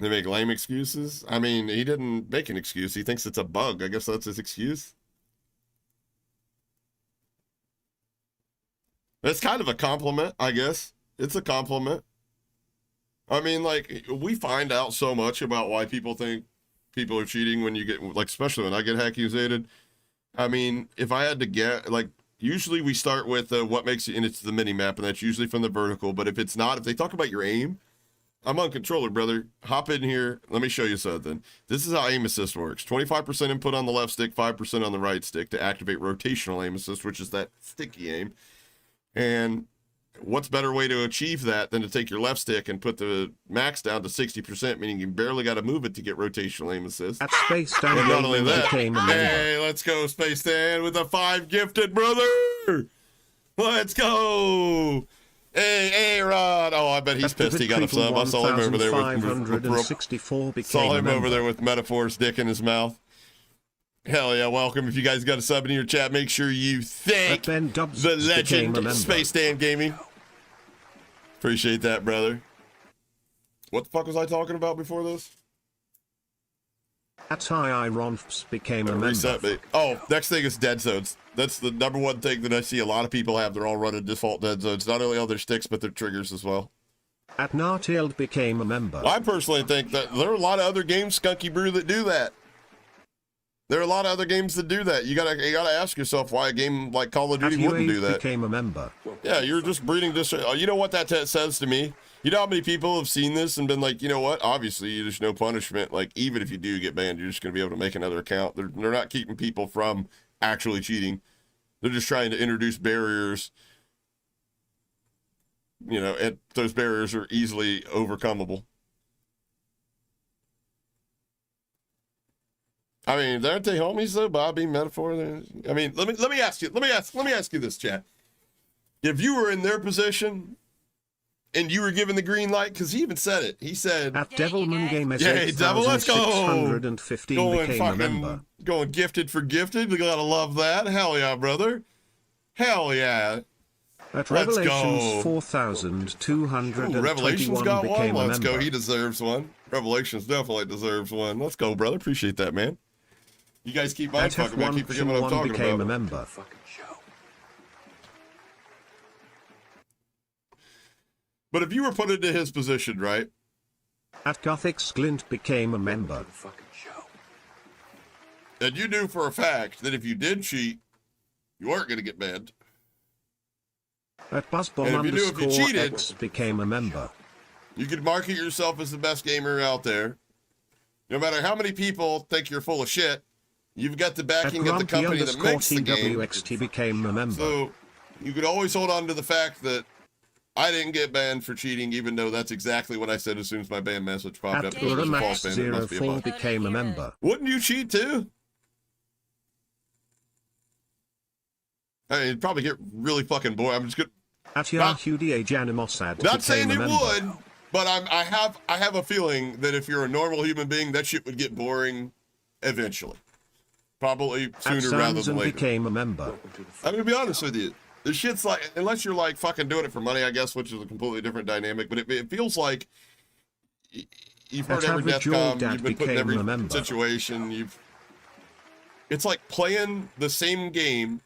They make lame excuses. I mean, he didn't make an excuse. He thinks it's a bug. I guess that's his excuse. It's kind of a compliment, I guess. It's a compliment. I mean, like, we find out so much about why people think people are cheating when you get, like, especially when I get accusated. I mean, if I had to get, like, usually we start with what makes it, and it's the mini map, and that's usually from the vertical. But if it's not, if they talk about your aim, I'm on controller, brother. Hop in here. Let me show you something. This is how aim assist works. 25% input on the left stick, 5% on the right stick to activate rotational aim assist, which is that sticky aim. And what's better way to achieve that than to take your left stick and put the max down to 60%, meaning you barely got to move it to get rotational aim assist. At Space Stan, and not only that, hey, let's go Space Stan with a 5 gifted, brother. Let's go. Hey, Rod. Oh, I bet he's pissed he got a sub. I saw him over there with Metaphor's dick in his mouth. Hell yeah, welcome. If you guys got a sub in your chat, make sure you thank the legend Space Stan Gaming. Appreciate that, brother. What the fuck was I talking about before this? That's how Ronfs became a member. Oh, next thing is dead zones. That's the number one thing that I see a lot of people have. They're all running default dead zones. Not only on their sticks, but their triggers as well. At Nartield became a member. I personally think that there are a lot of other games, Skunky Brew, that do that. There are a lot of other games that do that. You gotta ask yourself why a game like Call of Duty wouldn't do that. Became a member. Yeah, you're just breeding you know what that says to me? You know how many people have seen this and been like, you know what? Obviously, there's no punishment. Like, even if you do get banned, you're just gonna be able to make another account. They're not keeping people from actually cheating. They're just trying to introduce barriers. And those barriers are easily overcomable. I mean, aren't they homies though? Bobby, Metaphor. I mean, let me ask you this, chat. If you were in their position, and you were given the green light, because he even said it. He said, At Devilman Game "Yay, Devil, let's go!" 615 became a member. Going gifted for gifted. We gotta love that. Hell yeah, brother. Hell yeah. At Let's Revelations go. 4221 Revelations got one. became a Let's go. member. He deserves one. Revelations definitely deserves one. Let's go, brother. Appreciate that, man. You guys keep mind At fucking me. I keep forgetting what I'm F121 talking became a about. member. But if you were put into his position, right? At Gothic Sglint became a member. And you knew for a fact that if you did cheat, you weren't going to get banned. At And Buzzbomb if you knew if you underscore cheated- X became a member. You could market yourself as the best gamer out there. No matter how many people think you're full of shit, you've got the At backing of the Grumpy company that underscore makes the game. TWXT became a member. So you could always hold on to the fact that I didn't get banned for cheating, even though that's exactly what I said as soon as my ban message popped At up. It was a false ban. It must be a Uramax04 bot. became a member. Wouldn't you cheat too? I mean, it'd probably get really fucking bored. I'm just good. At Yahoo Janimosad Not saying became it a member. would, but I have a feeling that if you're a normal human being, that shit would get boring eventually. Probably At sooner rather than Samson later. became a member. I'm gonna be honest with you. The shit's like, unless you're like fucking doing it for money, I guess, which is a completely different dynamic. But it feels like you've heard At every death Average Old come, Dad you've been put in became every a member. situation. It's like playing the same game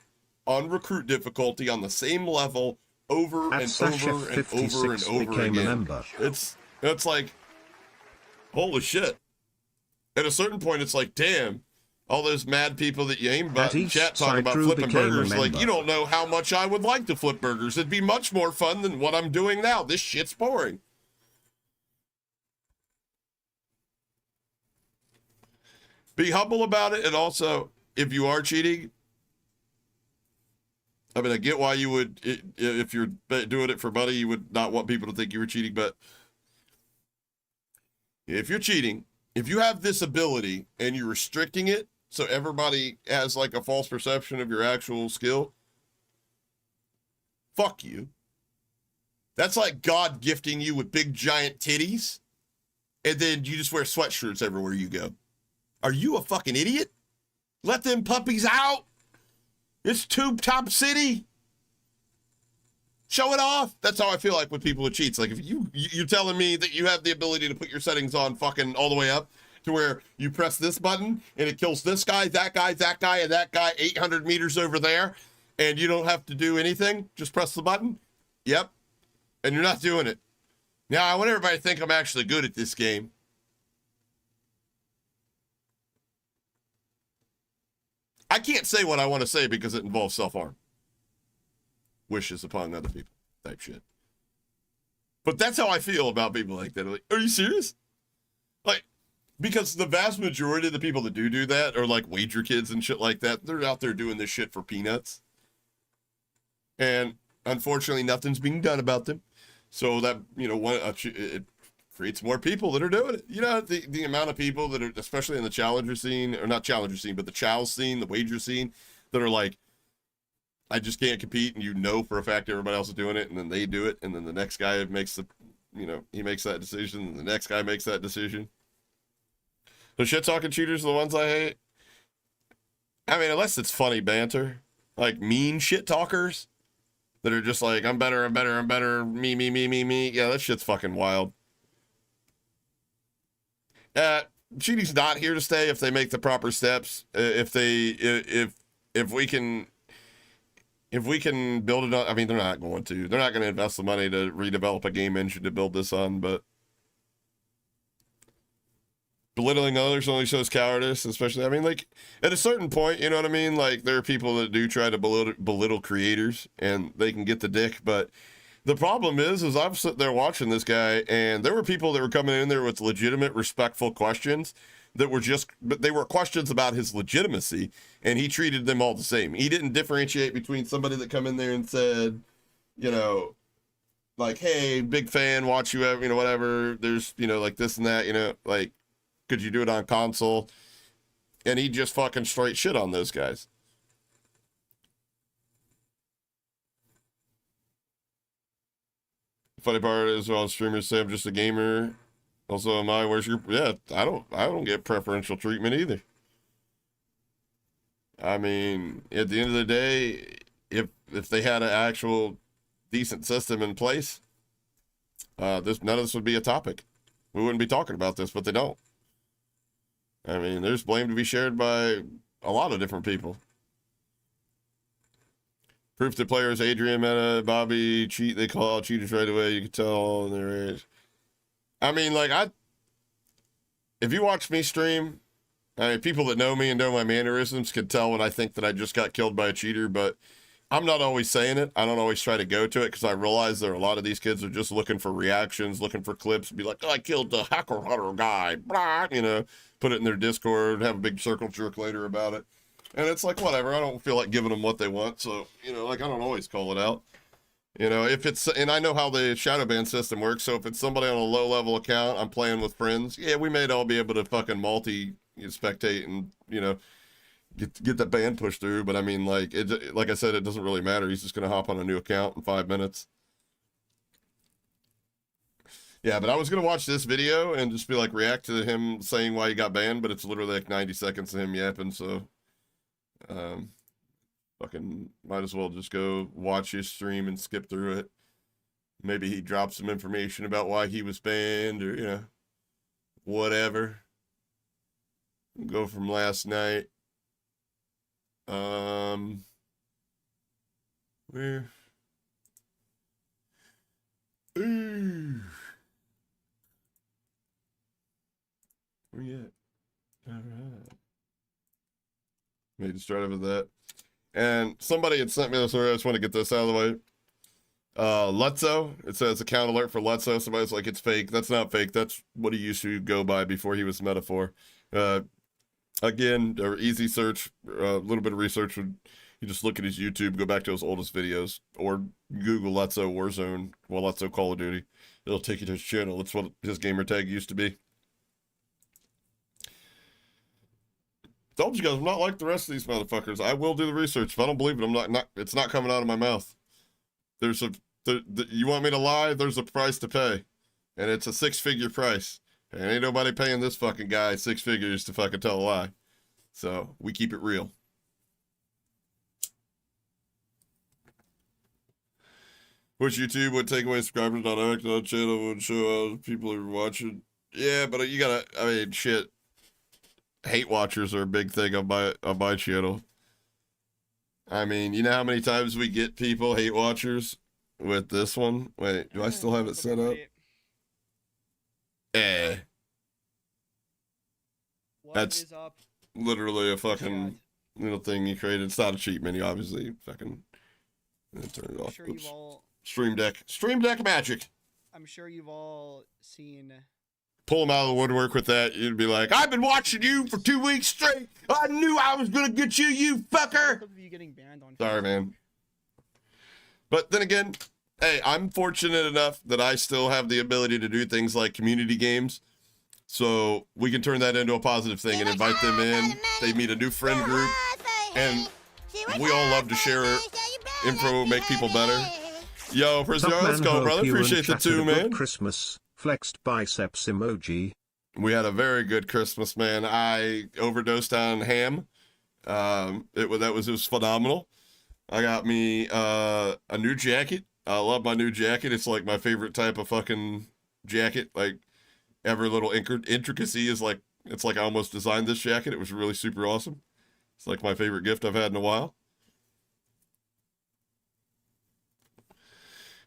on recruit difficulty on the same level over At and Sasha over and over and 56 over became again. a member. It's like, holy shit. At a certain point, it's like, damn, all those mad people that you aim about in East chat talking Side about Crew flipping became a burgers, like, member. you don't know how much I would like to flip burgers. It'd be much more fun than what I'm doing now. This shit's boring. Be humble about it, and also, if you are cheating, I mean, I get why you would, if you're doing it for money, you would not want people to think you were cheating, but if you're cheating, if you have this ability and you're restricting it so everybody has like a false perception of your actual skill, fuck you. That's like God gifting you with big giant titties, and then you just wear sweatshirts everywhere you go. Are you a fucking idiot? Let them puppies out. It's Tube Top City. Show it off. That's how I feel like with people who cheats. Like if you're telling me that you have the ability to put your settings on fucking all the way up to where you press this button and it kills this guy, that guy, that guy, and that guy 800 meters over there, and you don't have to do anything. Just press the button. Yep. And you're not doing it. Now I want everybody to think I'm actually good at this game. I can't say what I want to say because it involves self-harm. Wishes upon other people type shit. But that's how I feel about people like that. Like, are you serious? Like, because the vast majority of the people that do that are like wager kids and shit like that. They're out there doing this shit for peanuts. And unfortunately, nothing's being done about them. So that, you know, it creates more people that are doing it. You know, the amount of people that are, especially in the challenger scene, or not challenger scene, but the chow scene, the wager scene, that are like, I just can't compete, and you know for a fact everybody else is doing it, and then they do it, and then the next guy makes the, you know, he makes that decision, and the next guy makes that decision. The shit-talking cheaters are the ones I hate. I mean, unless it's funny banter, like mean shit-talkers that are just like, I'm better, me. Yeah, that shit's fucking wild. Cheating's not here to stay if they make the proper steps. If we can build it on, I mean, they're not going to. They're not going to invest the money to redevelop a game engine to build this on, but belittling others only shows cowardice, especially, I mean, like, at a certain point, you know what I mean? Like, there are people that do try to belittle creators, and they can get the dick, but the problem is I'm sitting there watching this guy, and there were people that were coming in there with legitimate, respectful questions that were but they were questions about his legitimacy, and he treated them all the same. He didn't differentiate between somebody that come in there and said, you know, like, hey, big fan, watch you, you know, whatever, there's, you know, like this and that, you know, like, could you do it on console? And he just fucking straight shit on those guys. funny part is all streamers say I'm just a gamer. Also, am I? Where's your? Yeah, I don't get preferential treatment either. I mean, at the end of the day, if they had an actual decent system in place, none of this would be a topic. We wouldn't be talking about this, but they don't. I mean, there's blame to be shared by a lot of different people. Proof that players Adrian, Meta, Bobby cheat. They call out cheaters right away. You can tell their age. I mean, like if you watch me stream, I mean, people that know me and know my mannerisms can tell when I think that I just got killed by a cheater, but I'm not always saying it. I don't always try to go to it because I realize there are a lot of these kids are just looking for reactions, looking for clips, be like, oh, I killed the hacker hunter guy, blah, you know, put it in their Discord, have a big circle jerk later about it. And it's like, whatever, I don't feel like giving them what they want. So, you know, like I don't always call it out. You know, if it's, and I know how the shadow ban system works. So if it's somebody on a low level account, I'm playing with friends. Yeah, we may all be able to fucking spectate and, you know, get that ban pushed through. But I mean, like like I said, it doesn't really matter. He's just going to hop on a new account in 5 minutes. Yeah, but I was going to watch this video and just be like, react to him saying why he got banned. But it's literally like 90 seconds of him yapping. So, fucking might as well just go watch his stream and skip through it. Maybe he dropped some information about why he was banned or, you know, whatever. Go from last night. Where? Ooh. Where you at? All right. Maybe to start with that. And somebody had sent me this earlier. I just want to get this out of the way. Lutzo. It says account alert for Lutzo. Somebody's like, it's fake. That's not fake. That's what he used to go by before he was Metaphor. Again, or easy search, a little bit of research would, you just look at his YouTube, go back to his oldest videos, or Google Lutzo Warzone, well, Lutzo Call of Duty. It'll take you to his channel. That's what his gamer tag used to be. Told you guys, I'm not like the rest of these motherfuckers. I will do the research. If I don't believe it, I'm not it's not coming out of my mouth. You want me to lie? There's a price to pay. And it's a 6-figure price. And ain't nobody paying this fucking guy 6 figures to fucking tell a lie. So, we keep it real. Which YouTube would take away subscribers, not act on channel, would show how people are watching. Yeah, but you gotta, I mean, shit. Hate watchers are a big thing on my channel. I mean, you know how many times we get people hate watchers with this one? Wait, do I still have it set up? That's literally a fucking little thing you created. It's not a cheat menu, obviously. Fucking turn it off. Sure. Oops. Stream Deck magic. I'm sure you've all seen. Pull them out of the woodwork with that, you'd be like, I've been watching you for 2 weeks straight. I knew I was gonna get you, you fucker. You getting banned on Sorry, man. But then again, hey, I'm fortunate enough that I still have the ability to do things like community games. So we can turn that into a positive thing and invite them in. They meet a new friend group. And we all love to share info, make people better. Yo, Prisoner, let's go, brother. Appreciate the 2, man. Christmas. Flexed biceps emoji. We had a very good Christmas, man. I overdosed on ham. It was phenomenal. I got me a new jacket. I love my new jacket. It's like my favorite type of fucking jacket. Like every little intricacy is like, it's like I almost designed this jacket. It was really super awesome. It's like my favorite gift I've had in a while.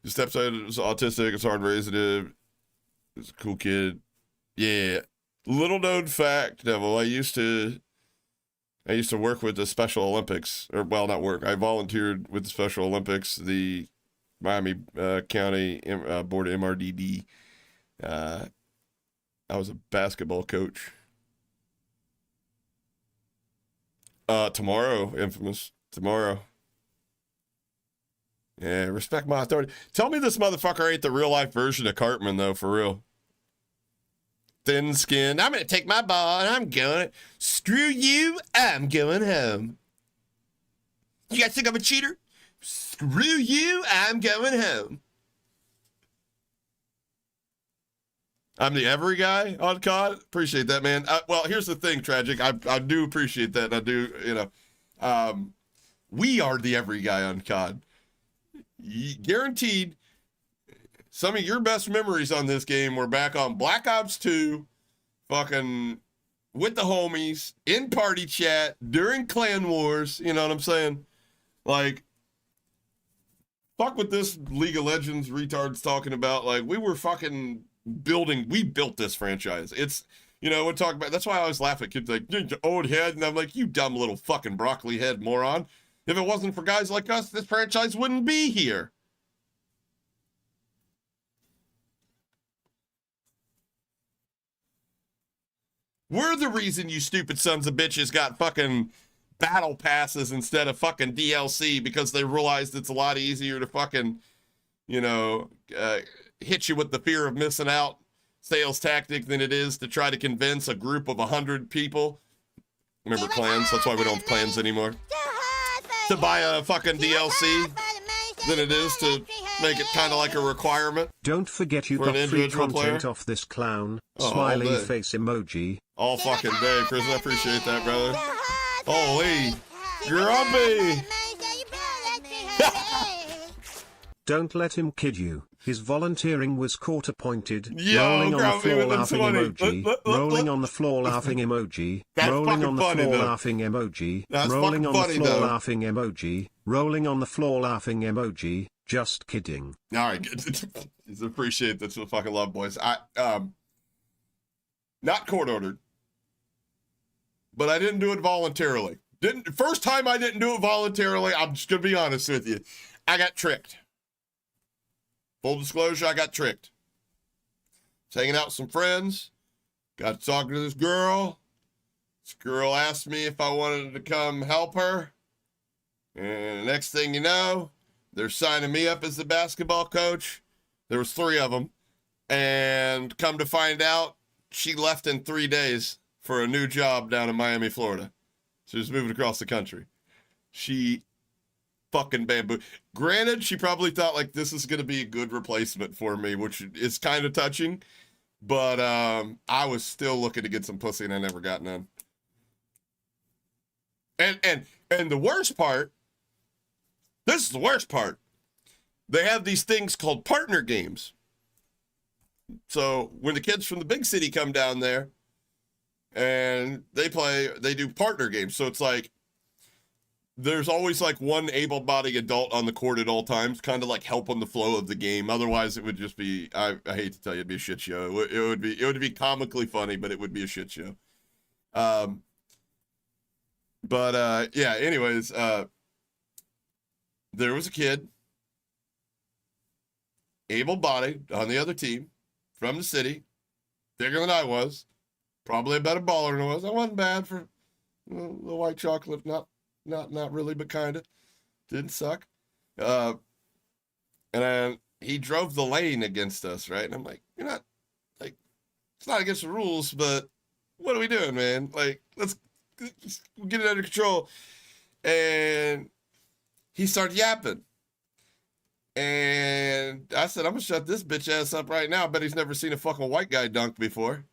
This stepson is autistic. It's hard raising him. He's a cool kid. Yeah. Little known fact, Devil. I used to work with the Special Olympics, or well, not work. I volunteered with the Special Olympics, the Miami County Board of MRDD. I was a basketball coach. Tomorrow, infamous. Tomorrow. Yeah, respect my authority. Tell me this motherfucker ain't the real life version of Cartman, though, for real. Thin skin. I'm going to take my ball and I'm going. Screw you. I'm going home. You guys think I'm a cheater? Screw you. I'm going home. I'm the every guy on COD. Appreciate that, man. Well, here's the thing, Tragic. I do appreciate that. I do, you know. We are the every guy on COD. Guaranteed, some of your best memories on this game were back on Black Ops 2, fucking with the homies, in party chat, during clan wars, you know what I'm saying? Like, fuck what this League of Legends retard's talking about. Like, we were fucking we built this franchise. It's, you know, we're talking about, that's why I always laugh at kids like, you're old head, and I'm like, you dumb little fucking broccoli head moron. If it wasn't for guys like us, this franchise wouldn't be here. We're the reason you stupid sons of bitches got fucking battle passes instead of fucking DLC, because they realized it's a lot easier to fucking, you know, hit you with the fear of missing out sales tactic than it is to try to convince a group of 100 people. Remember clans? That's why we don't have clans anymore. To buy a fucking DLC than it is to make it kind of like a requirement. Don't forget you got free content off this clown. Smiley face emoji. All fucking day, Chris. I appreciate that, brother. Holy grumpy. Don't let him kid you. His volunteering was court-appointed. Yo, rolling on the floor that's laughing funny. emoji. Rolling on the floor laughing emoji. That's Rolling on the fucking funny, floor though. laughing emoji. That's Rolling fucking on the funny, floor though. laughing emoji. Rolling on the floor laughing emoji. Just kidding. All right, good. Just appreciate this with fucking love, boys. Not court ordered, but I didn't do it voluntarily. First time I didn't do it voluntarily. I'm just gonna be honest with you. I got tricked. Full disclosure, I got tricked. Was hanging out with some friends. Got to talking to this girl. This girl asked me if I wanted to come help her. And the next thing you know, they're signing me up as the basketball coach. There was 3 of them. And come to find out, she left in 3 days for a new job down in Miami, Florida. She was moving across the country. She fucking bamboo. Granted, she probably thought like this is going to be a good replacement for me, which is kind of touching. But I was still looking to get some pussy and I never got none. And the worst part, this is the worst part. They have these things called partner games. So when the kids from the big city come down there and they do partner games. So it's like, there's always like one able-bodied adult on the court at all times, kind of like helping the flow of the game. Otherwise it would just be, I hate to tell you, it'd be a shit show. It would be comically funny, but it would be a shit show. Yeah, anyways, there was a kid, able-bodied on the other team, from the city, bigger than I was, probably a better baller than I was. I wasn't bad for the white chocolate, not really, but kind of. Didn't suck. And then he drove the lane against us, right? And I'm like, you're not, like, it's not against the rules, but what are we doing, man? Like, let's get it under control. And he started yapping. And I said, I'm going to shut this bitch ass up right now. I bet he's never seen a fucking white guy dunk before.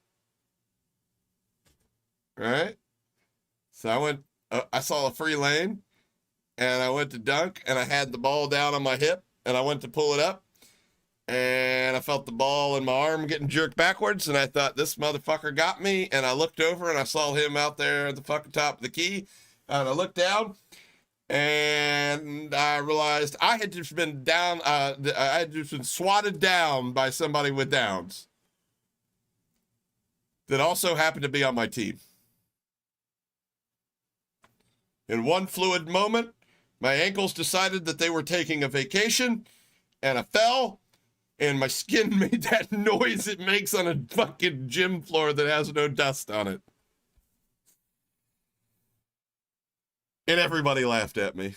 Right? So I saw a free lane, and I went to dunk, and I had the ball down on my hip, and I went to pull it up, and I felt the ball in my arm getting jerked backwards, and I thought, this motherfucker got me, and I looked over, and I saw him out there at the fucking top of the key, and I looked down, and I realized I had just been down, I had just been swatted down by somebody with Downs that also happened to be on my team. In one fluid moment, my ankles decided that they were taking a vacation, and I fell, and my skin made that noise it makes on a fucking gym floor that has no dust on it. And everybody laughed at me.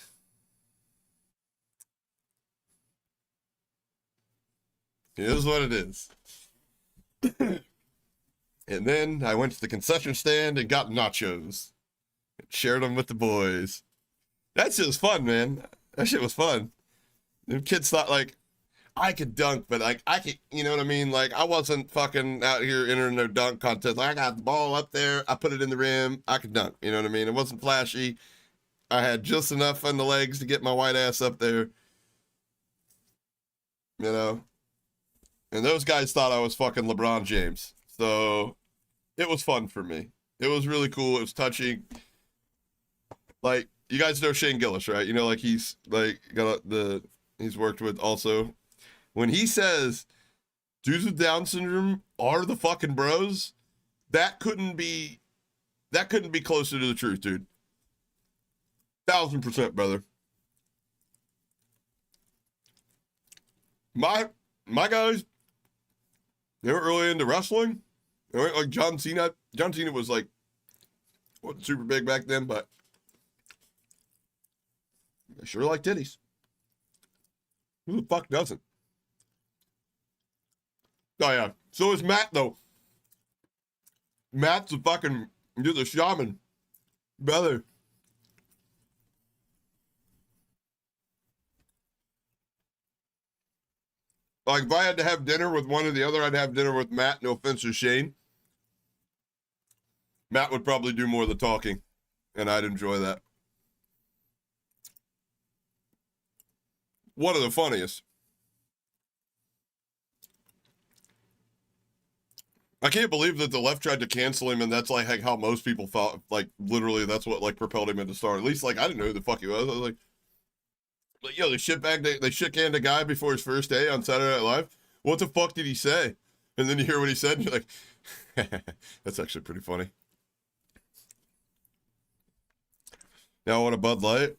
It is what it is. And then I went to the concession stand and got nachos. Shared them with the boys. That shit was fun, man. That shit was fun. The kids thought, like, I could dunk, but like I could, you know what I mean? Like I wasn't fucking out here entering no dunk contest. Like I got the ball up there, I put it in the rim, I could dunk. You know what I mean? It wasn't flashy. I had just enough on the legs to get my white ass up there. You know? And those guys thought I was fucking LeBron James. So it was fun for me. It was really cool. It was touching. Like, you guys know Shane Gillis, right? You know, like he's like he's worked with also. When he says dudes with Down syndrome are the fucking bros, that couldn't be closer to the truth, dude. 1000%, brother. My guys, they were really into wrestling. They weren't like John Cena. John Cena was like, wasn't super big back then, but they sure like titties. Who the fuck doesn't? Oh yeah. So is Matt though. Matt's a fucking the shaman, brother. Like if I had to have dinner with one or the other, I'd have dinner with Matt. No offense to Shane. Matt would probably do more of the talking, and I'd enjoy that. One of the funniest. I can't believe that the left tried to cancel him, and that's like how most people thought. Like literally, that's what like propelled him into star. At least like I didn't know who the fuck he was. I was like yo, they shit-canned a guy before his first day on Saturday Night Live. What the fuck did he say? And then you hear what he said, and you're like, that's actually pretty funny. Now I want a Bud Light.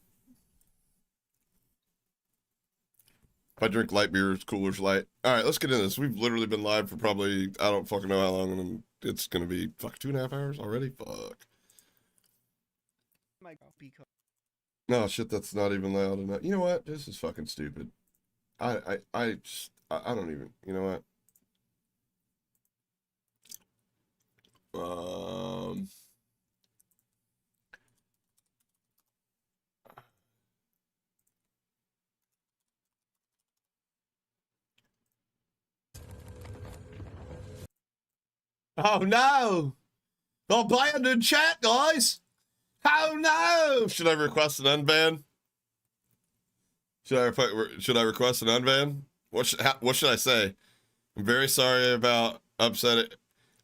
If I drink light beer, it's Cooler's Light. All right, let's get into this. We've literally been live for probably, I don't fucking know how long, and it's going to be, 2.5 hours already? Fuck. No, shit, that's not even loud enough. You know what? This is fucking stupid. I don't even, you know what? Oh no! Abandoned chat, guys! Oh no! Should I request an unban? Should I request an unban? What should I say? I'm very sorry about upsetting.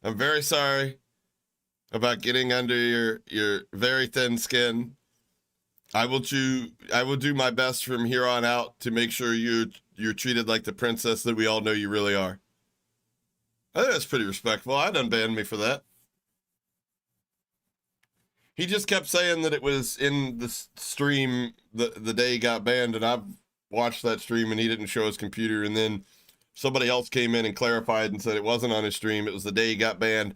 I'm very sorry about getting under your very thin skin. I will do my best from here on out to make sure you're treated like the princess that we all know you really are. I think that's pretty respectful. I'd unban me for that. He just kept saying that it was in the stream the day he got banned, and I've watched that stream and he didn't show his computer, and then somebody else came in and clarified and said it wasn't on his stream. It was the day he got banned.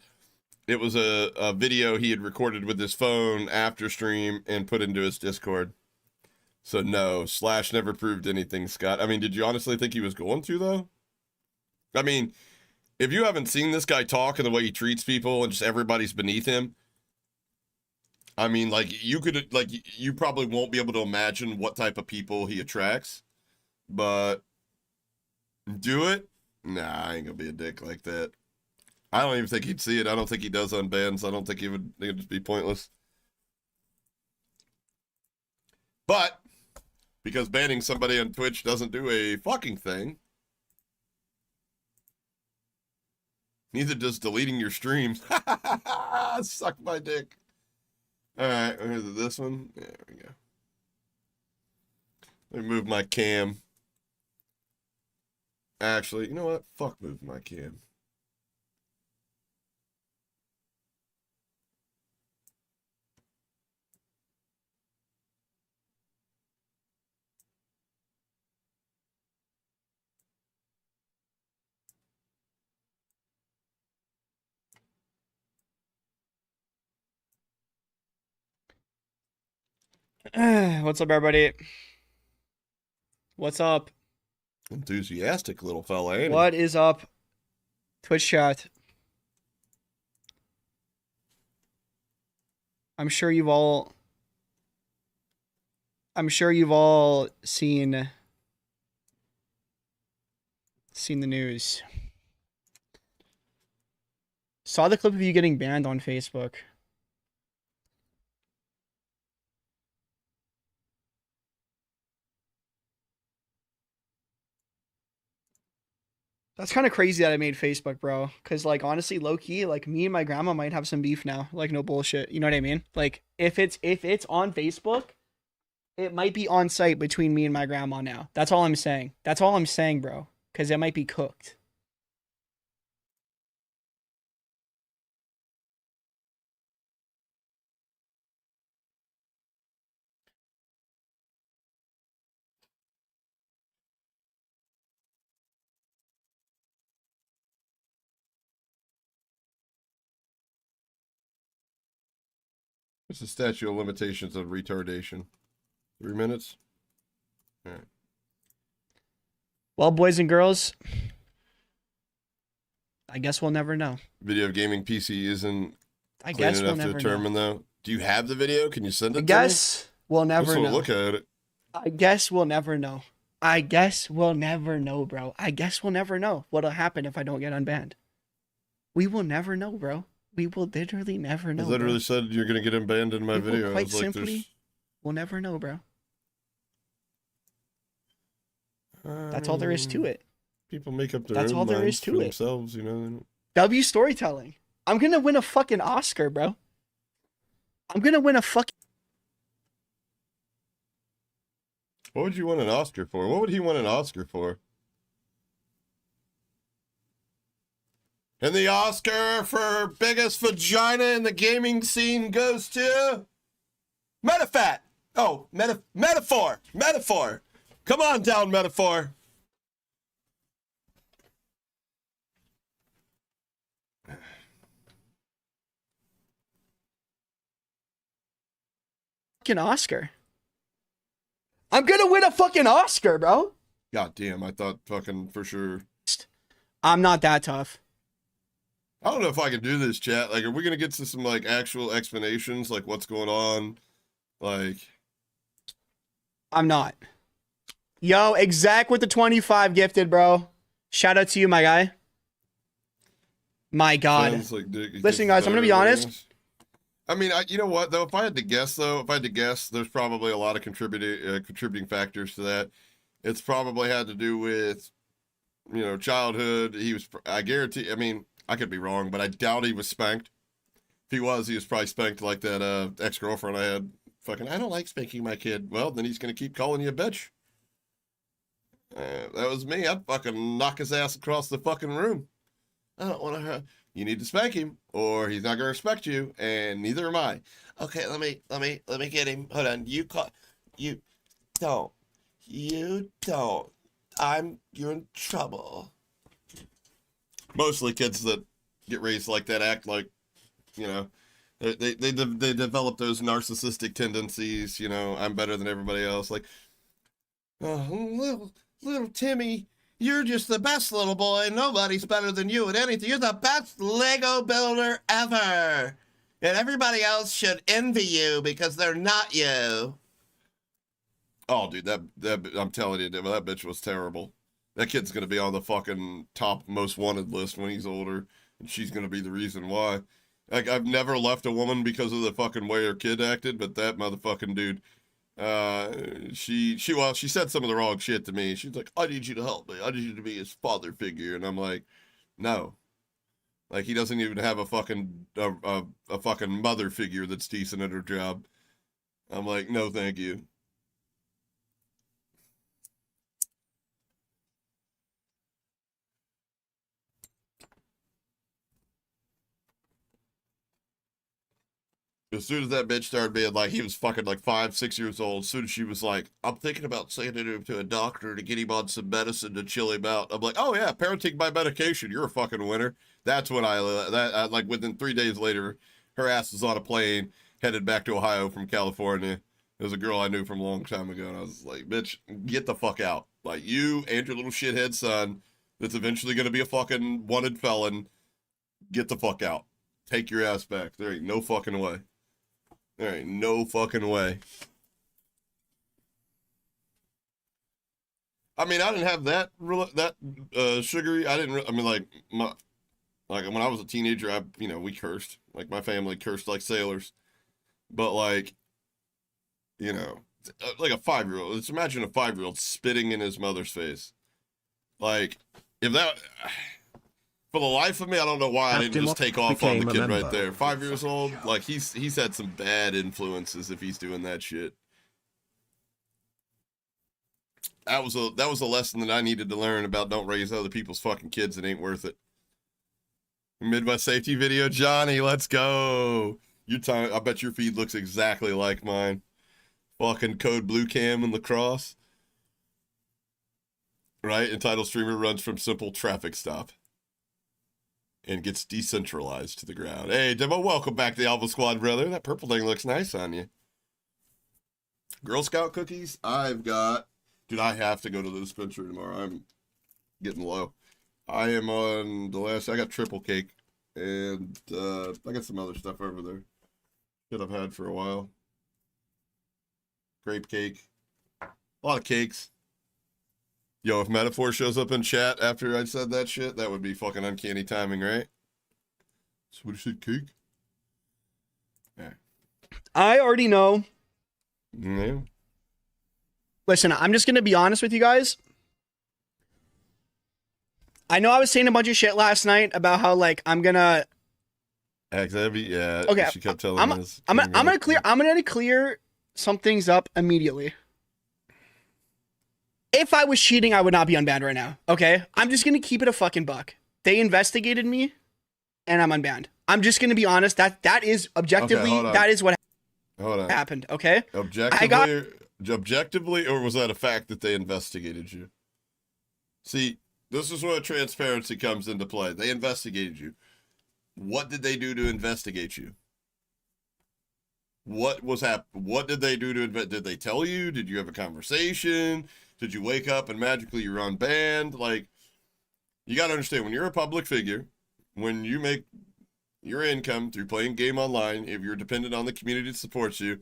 It was a video he had recorded with his phone after stream and put into his Discord. So no, Slash never proved anything, Scott. I mean, did you honestly think he was going to, though? I mean, if you haven't seen this guy talk and the way he treats people and just everybody's beneath him, I mean, like, you probably won't be able to imagine what type of people he attracts, but do it? Nah, I ain't gonna be a dick like that. I don't even think he'd see it. I don't think he does unbans. I don't think it'd just be pointless. But, because banning somebody on Twitch doesn't do a fucking thing, neither does deleting your streams. Suck my dick. Alright, here's this one. There we go. Let me move my cam. Actually, you know what? Fuck move my cam. What's up, everybody? What's up? Enthusiastic little fella, ain't he? What is up? Twitch chat. I'm sure you've all seen Seen the news. Saw the clip of you getting banned on Facebook. That's kind of crazy that I made Facebook, bro. Cause like honestly, low key, like me and my grandma might have some beef now. Like no bullshit. You know what I mean? Like if it's on Facebook, it might be on site between me and my grandma now. That's all I'm saying. That's all I'm saying, bro. Cause it might be cooked. What's the statute of limitations of retardation? 3 minutes? All right. Well, boys and girls, I guess we'll never know. Video gaming PC isn't I clean guess we'll enough to never determine, know. though. Do you have the video? Can you send it I to guess we'll me? I just never wanna know. look at it. I guess we'll never know. I guess we'll never know, bro. I guess we'll never know what'll happen if I don't get unbanned. We will never know, bro. We will literally never know. I literally bro. said you're gonna get unbanned in my We will video. I quite was like, simply, we'll never know, bro. That's all there is to it. People make up their That's own all there minds is to for it. themselves, you know. They don't... W storytelling. I'm gonna win a fucking Oscar, bro. I'm gonna win a fucking. What would you want an Oscar for? What would he want an Oscar for? And the Oscar for biggest vagina in the gaming scene goes to Metafat. Oh, Metaphor. Metaphor. Come on down, Metaphor. Fucking Oscar. I'm gonna win a fucking Oscar, bro. God damn, I thought fucking for sure. I'm not that tough. I don't know if I can do this, chat. Like, are we gonna get to some like actual explanations, like what's going on? Like, I'm not. Yo, Exec with the 25 gifted, bro. Shout out to you, my guy. My God. like Listen, guys, I'm gonna be honest. I mean, you know what though? If I had to guess, there's probably a lot of contributing factors to that. It's probably had to do with, you know, childhood. I guarantee. I mean, I could be wrong, but I doubt he was spanked. If he was probably spanked like that ex-girlfriend I had. Fucking, I don't like spanking my kid. Well, then he's gonna keep calling you a bitch. That was me. I'd fucking knock his ass across the fucking room. I don't want to hurt. You need to spank him, or he's not gonna respect you, and neither am I. Okay, let me get him. Hold on. You don't. You're in trouble. Mostly kids that get raised like that act like, you know, they develop those narcissistic tendencies. You know, I'm better than everybody else. Like, oh, little Timmy, you're just the best little boy. Nobody's better than you at anything. You're the best Lego builder ever. And everybody else should envy you because they're not you. Oh, dude, that I'm telling you, that bitch was terrible. That kid's going to be on the fucking top most wanted list when he's older. And she's going to be the reason why. Like, I've never left a woman because of the fucking way her kid acted, but that motherfucking dude... she said some of the wrong shit to me. She's like, I need you to help me. I need you to be his father figure. And I'm like, no. Like, he doesn't even have a fucking mother figure that's decent at her job. I'm like, no, thank you. As soon as that bitch started being like, he was fucking like 5, 6 years old, as soon as she was like, I'm thinking about sending him to a doctor to get him on some medicine to chill him out. I'm like, oh yeah, parenting by medication. You're a fucking winner. That's when like within 3 days later, her ass was on a plane, headed back to Ohio from California. It was a girl I knew from a long time ago. And I was like, bitch, get the fuck out. Like, you and your little shithead son that's eventually going to be a fucking wanted felon, get the fuck out. Take your ass back. There ain't no fucking way. There ain't no fucking way. I mean, I didn't have that sugary. I didn't. I mean, like when I was a teenager, we cursed. Like my family cursed like sailors. But like, like a 5-year-old. Let's imagine a 5-year-old spitting in his mother's face. Like, if that, for the life of me, I don't know why I didn't just take off on the kid right there. 5 years old, like he's had some bad influences if he's doing that shit. That was a lesson that I needed to learn about. Don't raise other people's fucking kids. It ain't worth it. Midwest safety video, Johnny. Let's go. I bet your feed looks exactly like mine. Fucking code blue cam and lacrosse. Right? Entitled streamer runs from simple traffic stop and gets decentralized to the ground. Hey, Demo, welcome back to the Alpha Squad, brother. That purple thing looks nice on you. Girl Scout cookies, I've got... Dude, I have to go to the dispensary tomorrow. I'm getting low. I am on the last... I got triple cake, and I got some other stuff over there that I've had for a while. Grape cake. A lot of cakes. Yo, if Metaphor shows up in chat after I said that shit, that would be fucking uncanny timing, right? So what did you say, cake? Yeah. I already know. Yeah. Listen, I'm just going to be honest with you guys. I know I was saying a bunch of shit last night about how, like, I'm going to... Yeah. Okay. She kept telling us. I'm going to clear some things up immediately. If I was cheating, I would not be unbanned right now. Okay? I'm just going to keep it a fucking buck. They investigated me, and I'm unbanned. I'm just going to be honest. That is objectively, okay, that is what hold happened. Okay? Objectively, or was that a fact that they investigated you? See, this is where transparency comes into play. They investigated you. What did they do to investigate you? What was happening? What did they do to did they tell you? Did you have a conversation? Did you wake up and magically you're unbanned? Like, you got to understand, when you're a public figure, when you make your income through playing game online, if you're dependent on the community that supports you,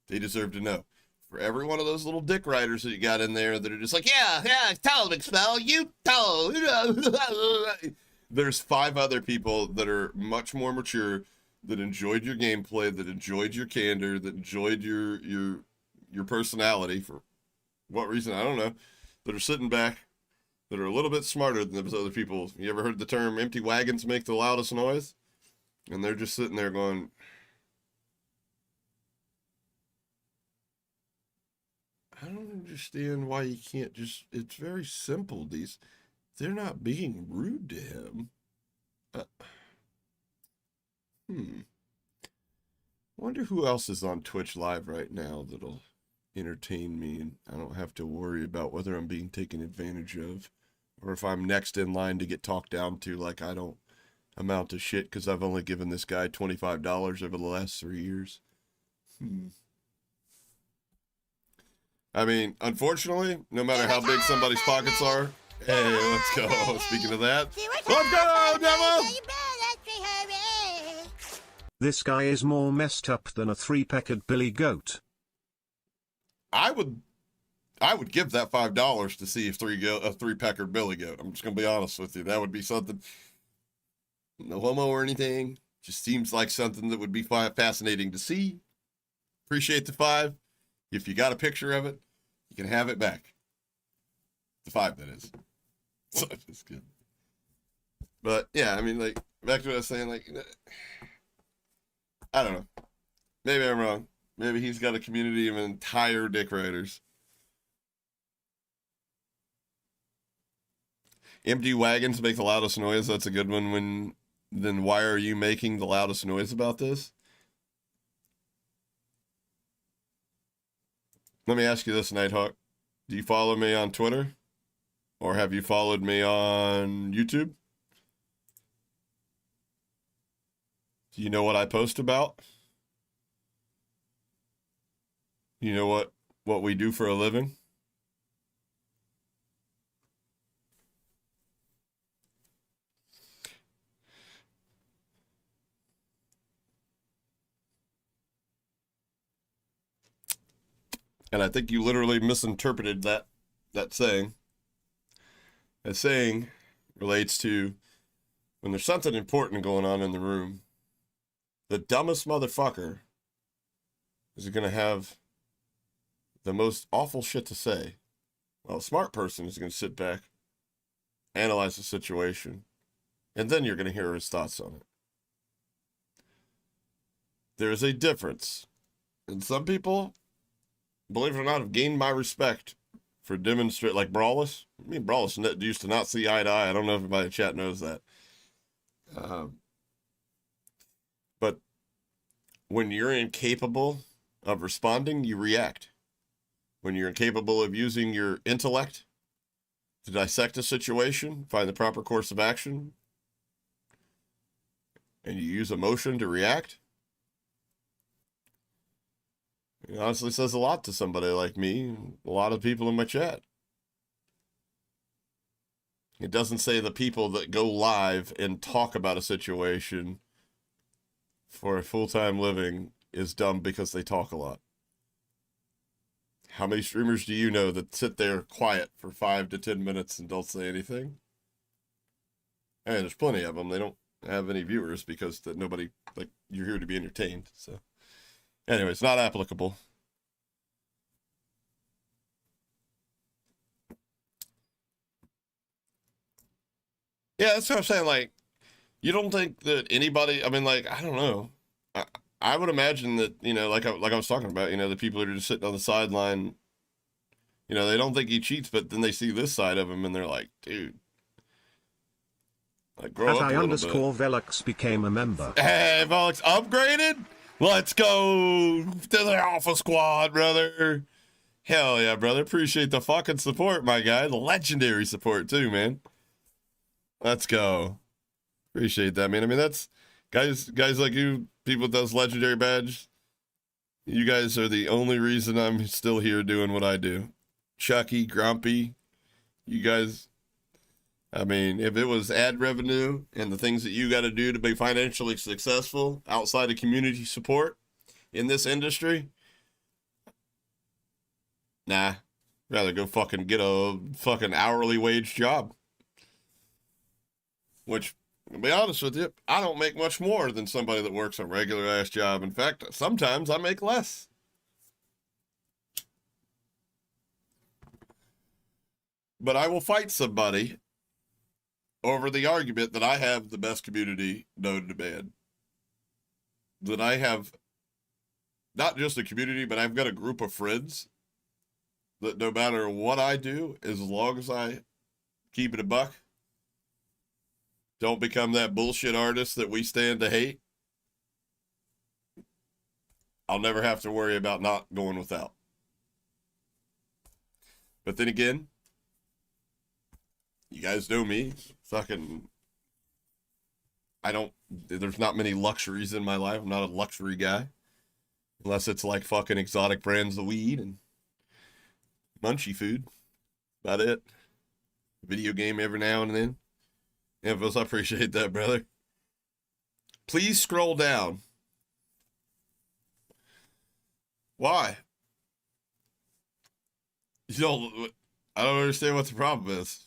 they deserve to know. For every one of those little dick riders that you got in there that are just like, yeah, tell them, Expel, you tell them. There's 5 other people that are much more mature, that enjoyed your gameplay, that enjoyed your candor, that enjoyed your personality, for what reason, I don't know, that are sitting back, that are a little bit smarter than those other people. You ever heard the term empty wagons make the loudest noise? And they're just sitting there going, I don't understand why you can't just, it's very simple. They're not being rude to him. Wonder who else is on Twitch Live right now that'll entertain me and I don't have to worry about whether I'm being taken advantage of or if I'm next in line to get talked down to, like I don't amount to shit because I've only given this guy $25 over the last 3 years. I mean, unfortunately, no matter how big somebody's pockets are, hey, let's go. Speaking of that, let's go, Devil! This guy is more messed up than a 3-peckered billy goat. I would give that $5 to see if a 3-peckered billy goat. I'm just gonna be honest with you. That would be something. No homo or anything. Just seems like something that would be fascinating to see. Appreciate the 5. If you got a picture of it, you can have it back. The 5, that is. So just good. But yeah, I mean, like, back to what I was saying, like, I don't know. Maybe I'm wrong. Maybe he's got a community of entire dick riders. Empty wagons make the loudest noise. That's a good one. Then why are you making the loudest noise about this? Let me ask you this, Nighthawk. Do you follow me on Twitter? Or have you followed me on YouTube? Do you know what I post about? You know what we do for a living? And I think you literally misinterpreted that saying. that saying relates to when there's something important going on in the room, the dumbest motherfucker is going to have the most awful shit to say. Well, a smart person is going to sit back, analyze the situation, and then you're going to hear his thoughts on it. There's a difference. And some people, believe it or not, have gained my respect for demonstrate, like Brawless. I mean, Brawless used to not see eye to eye. I don't know if everybody in chat knows that. But when you're incapable of responding, you react. When you're incapable of using your intellect to dissect a situation, find the proper course of action, and you use emotion to react, it honestly says a lot to somebody like me and a lot of people in my chat. It doesn't say the people that go live and talk about a situation for a full-time living is dumb because they talk a lot. How many streamers do you know that sit there quiet for 5 to 10 minutes and don't say anything? And there's plenty of them. They don't have any viewers because that nobody, like, you're here to be entertained. So, anyway, it's not applicable. Yeah, that's what I'm saying. Like, you don't think that anybody, I mean, like, I don't know. I would imagine that, you know, like I was talking about, you know, the people that are just sitting on the sideline, you know, they don't think he cheats, but then they see this side of him and they're like, dude, like, grow up a little bit. @I_Velux became a member. Hey, Velux upgraded? Let's go to the Alpha Squad, brother. Hell yeah, brother. Appreciate the fucking support, my guy. The legendary support, too, man. Let's go. Appreciate that, man. I mean, that's guys like you, people with those legendary badges. You guys are the only reason I'm still here doing what I do. Chucky, Grumpy, you guys. I mean, if it was ad revenue and the things that you got to do to be financially successful outside of community support in this industry, nah, rather go fucking get a fucking hourly wage job. Which, to be honest with you, I don't make much more than somebody that works a regular ass job. In fact, sometimes I make less. But I will fight somebody over the argument that I have the best community known to man. That I have not just a community, but I've got a group of friends that no matter what I do, as long as I keep it a buck, don't become that bullshit artist that we stand to hate, I'll never have to worry about not going without. But then again, you guys know me. Fucking, there's not many luxuries in my life. I'm not a luxury guy. Unless it's like fucking exotic brands of weed and munchy food. About it. Video game every now and then. Yeah, Phils, I appreciate that, brother. Please scroll down. Why? I don't understand what the problem is.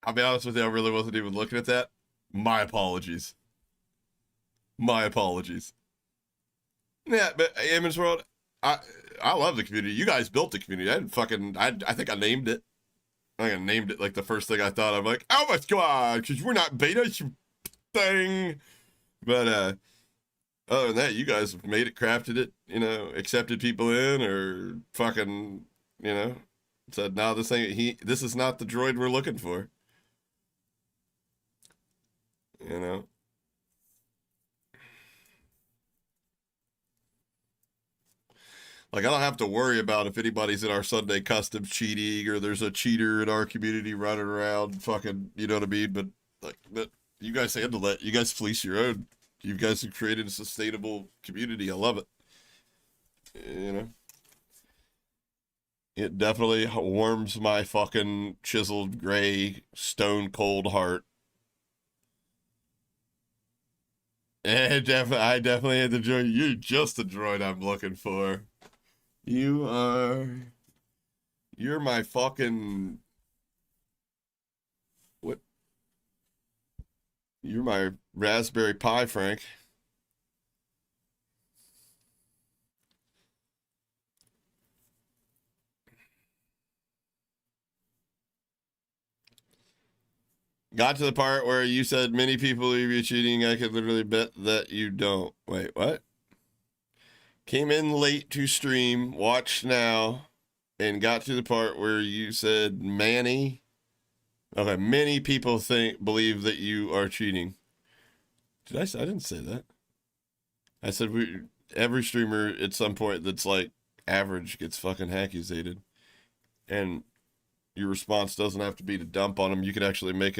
I'll be honest with you, I really wasn't even looking at that. My apologies. My apologies. Yeah, but Image World, I love the community. You guys built the community. I think I named it. I think I named it like the first thing I thought. I'm like, oh my god, because we're not beta thing. But other than that, you guys have made it, crafted it, you know, accepted people in, or fucking, you know, said, no, this is not the droid we're looking for. You know. Like, I don't have to worry about if anybody's in our Sunday customs cheating or there's a cheater in our community running around fucking, you know what I mean? But, like, you guys handle that. You guys police your own. You guys have created a sustainable community. I love it. You know? It definitely warms my fucking chiseled gray stone cold heart I definitely had the droid. You're just the droid I'm looking for. You're my fucking, what? You're my Raspberry Pi, Frank. Got to the part where you said many people believe you're cheating. I could literally bet that you don't. Wait, what? Came in late to stream, watched now, and got to the part where you said Manny. Okay, many people believe that you are cheating. Did I say? I didn't say that. I said every streamer at some point that's like average gets fucking accusated, and your response doesn't have to be to dump on them. You could actually make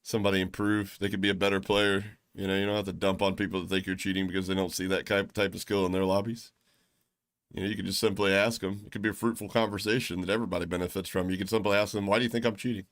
somebody improve. They could be a better player. You know, you don't have to dump on people that think you're cheating because they don't see that type of skill in their lobbies. You know, you could just simply ask them. It could be a fruitful conversation that everybody benefits from. You could simply ask them, why do you think I'm cheating?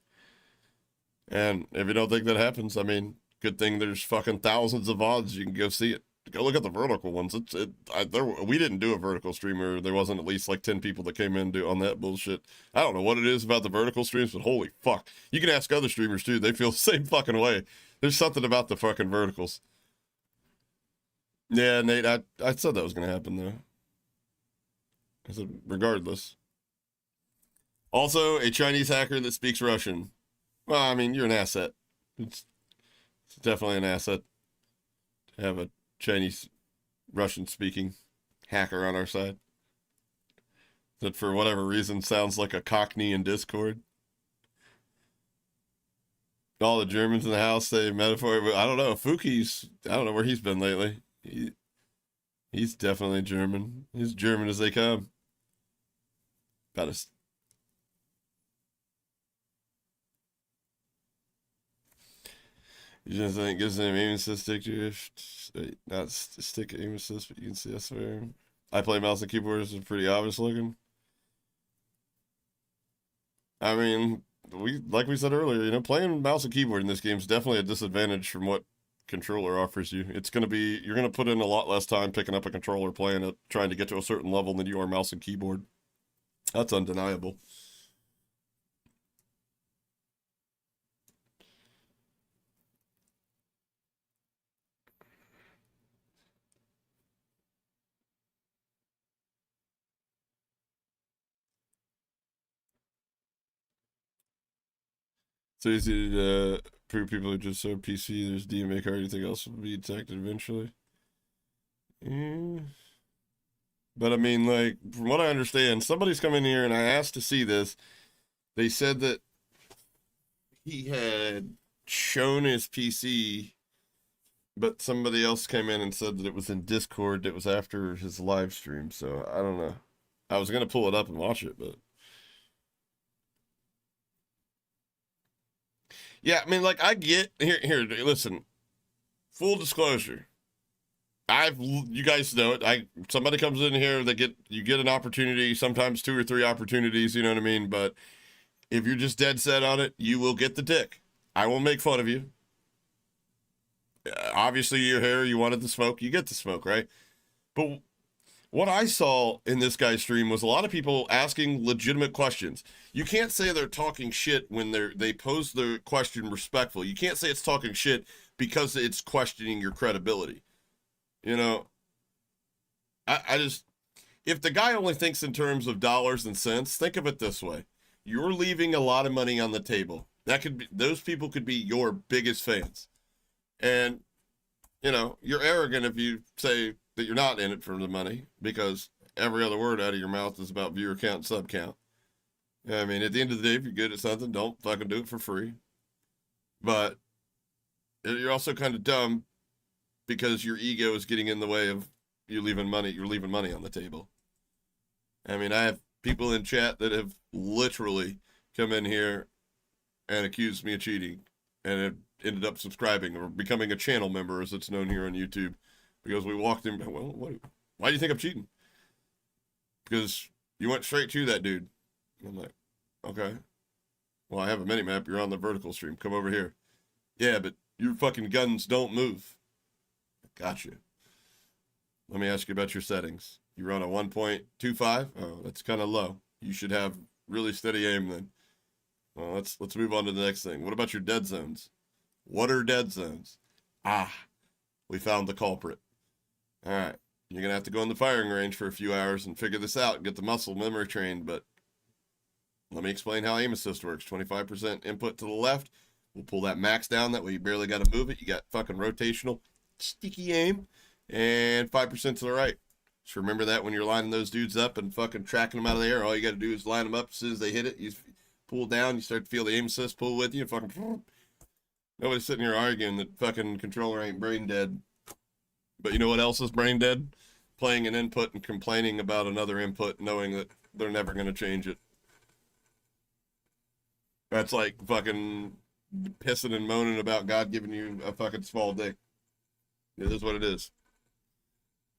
And if you don't think that happens, I mean, good thing there's fucking thousands of odds. You can go see it. Go look at the vertical ones. We didn't do a vertical streamer. There wasn't at least like 10 people that came in on that bullshit. I don't know what it is about the vertical streams, but holy fuck. You can ask other streamers too. They feel the same fucking way. There's something about the fucking verticals. Yeah, Nate, I said that was going to happen though. I said, regardless. Also, a Chinese hacker that speaks Russian. Well, I mean, you're an asset. It's definitely an asset to have a Chinese, Russian-speaking hacker on our side. That for whatever reason sounds like a Cockney in Discord. All the Germans in the house say metaphor, but I don't know. Fuki's, I don't know where he's been lately. He's definitely German. He's German as they come. About to... You just think gives them aim assist stick drift, not stick aim assist, but you can see I swear. I play mouse and keyboard is pretty obvious looking. I mean, like we said earlier, you know, playing mouse and keyboard in this game is definitely a disadvantage from what controller offers you. It's gonna be, you're gonna put in a lot less time picking up a controller, playing it, trying to get to a certain level than you are mouse and keyboard. That's undeniable. So easy to prove people are just so PC. There's DMA card. Anything else will be detected eventually. Yeah. But I mean, like, from what I understand, somebody's come in here and I asked to see this. They said that he had shown his PC, but somebody else came in and said that it was in Discord. It was after his live stream. So I don't know. I was going to pull it up and watch it, but. Yeah, I mean, like, I get here. Listen, full disclosure. You guys know it. Somebody comes in here, you get an opportunity, sometimes 2 or 3 opportunities, you know what I mean? But if you're just dead set on it, you will get the dick. I will make fun of you. Obviously, your hair, you wanted the smoke, you get the smoke, right? But what I saw in this guy's stream was a lot of people asking legitimate questions. You can't say they're talking shit when they pose their question respectfully. You can't say it's talking shit because it's questioning your credibility. You know, I just, if the guy only thinks in terms of dollars and cents, think of it this way. You're leaving a lot of money on the table. Those people could be your biggest fans. And, you know, you're arrogant if you say that you're not in it for the money, because every other word out of your mouth is about viewer count and sub count. I mean, at the end of the day, if you're good at something, don't fucking do it for free. But you're also kind of dumb because your ego is getting in the way of you're leaving money on the table. I mean, I have people in chat that have literally come in here and accused me of cheating and have ended up subscribing or becoming a channel member, as it's known here on YouTube. Because we walked in, well, why do you think I'm cheating? Because you went straight to that dude. I'm like, okay. Well, I have a mini-map. You're on the vertical stream. Come over here. Yeah, but your fucking guns don't move. Gotcha. Let me ask you about your settings. You run a 1.25? Oh, that's kind of low. You should have really steady aim then. Well, let's move on to the next thing. What about your dead zones? What are dead zones? Ah, we found the culprit. All right. You're going to have to go in the firing range for a few hours and figure this out and get the muscle memory trained, but let me explain how aim assist works. 25% input to the left. We'll pull that max down. That way you barely got to move it. You got fucking rotational sticky aim. And 5% to the right. Just remember that when you're lining those dudes up and fucking tracking them out of the air, all you got to do is line them up as soon as they hit it. You pull down, you start to feel the aim assist pull with you. And fucking nobody's sitting here arguing that fucking controller ain't brain dead. But you know what else is brain dead? Playing an input and complaining about another input, knowing that they're never going to change it. That's like fucking pissing and moaning about God giving you a fucking small dick. It is what it is.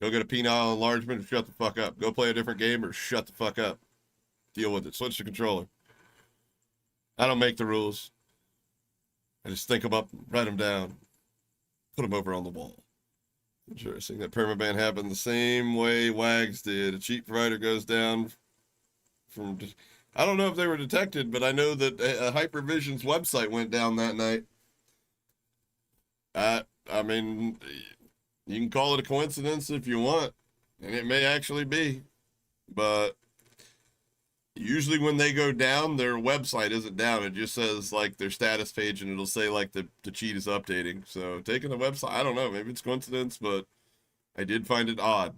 Go get a penile enlargement or shut the fuck up. Go play a different game or shut the fuck up. Deal with it. Switch the controller. I don't make the rules. I just think them up, write them down, put them over on the wall. Interesting. That permaban happened the same way Wags did. A cheat provider goes down from... I don't know if they were detected, but I know that Hypervision's website went down that night. I mean, you can call it a coincidence if you want, and it may actually be, but usually when they go down, their website isn't down. It just says like their status page, and it'll say like the cheat is updating. So taking the website, I don't know, maybe it's coincidence, but I did find it odd.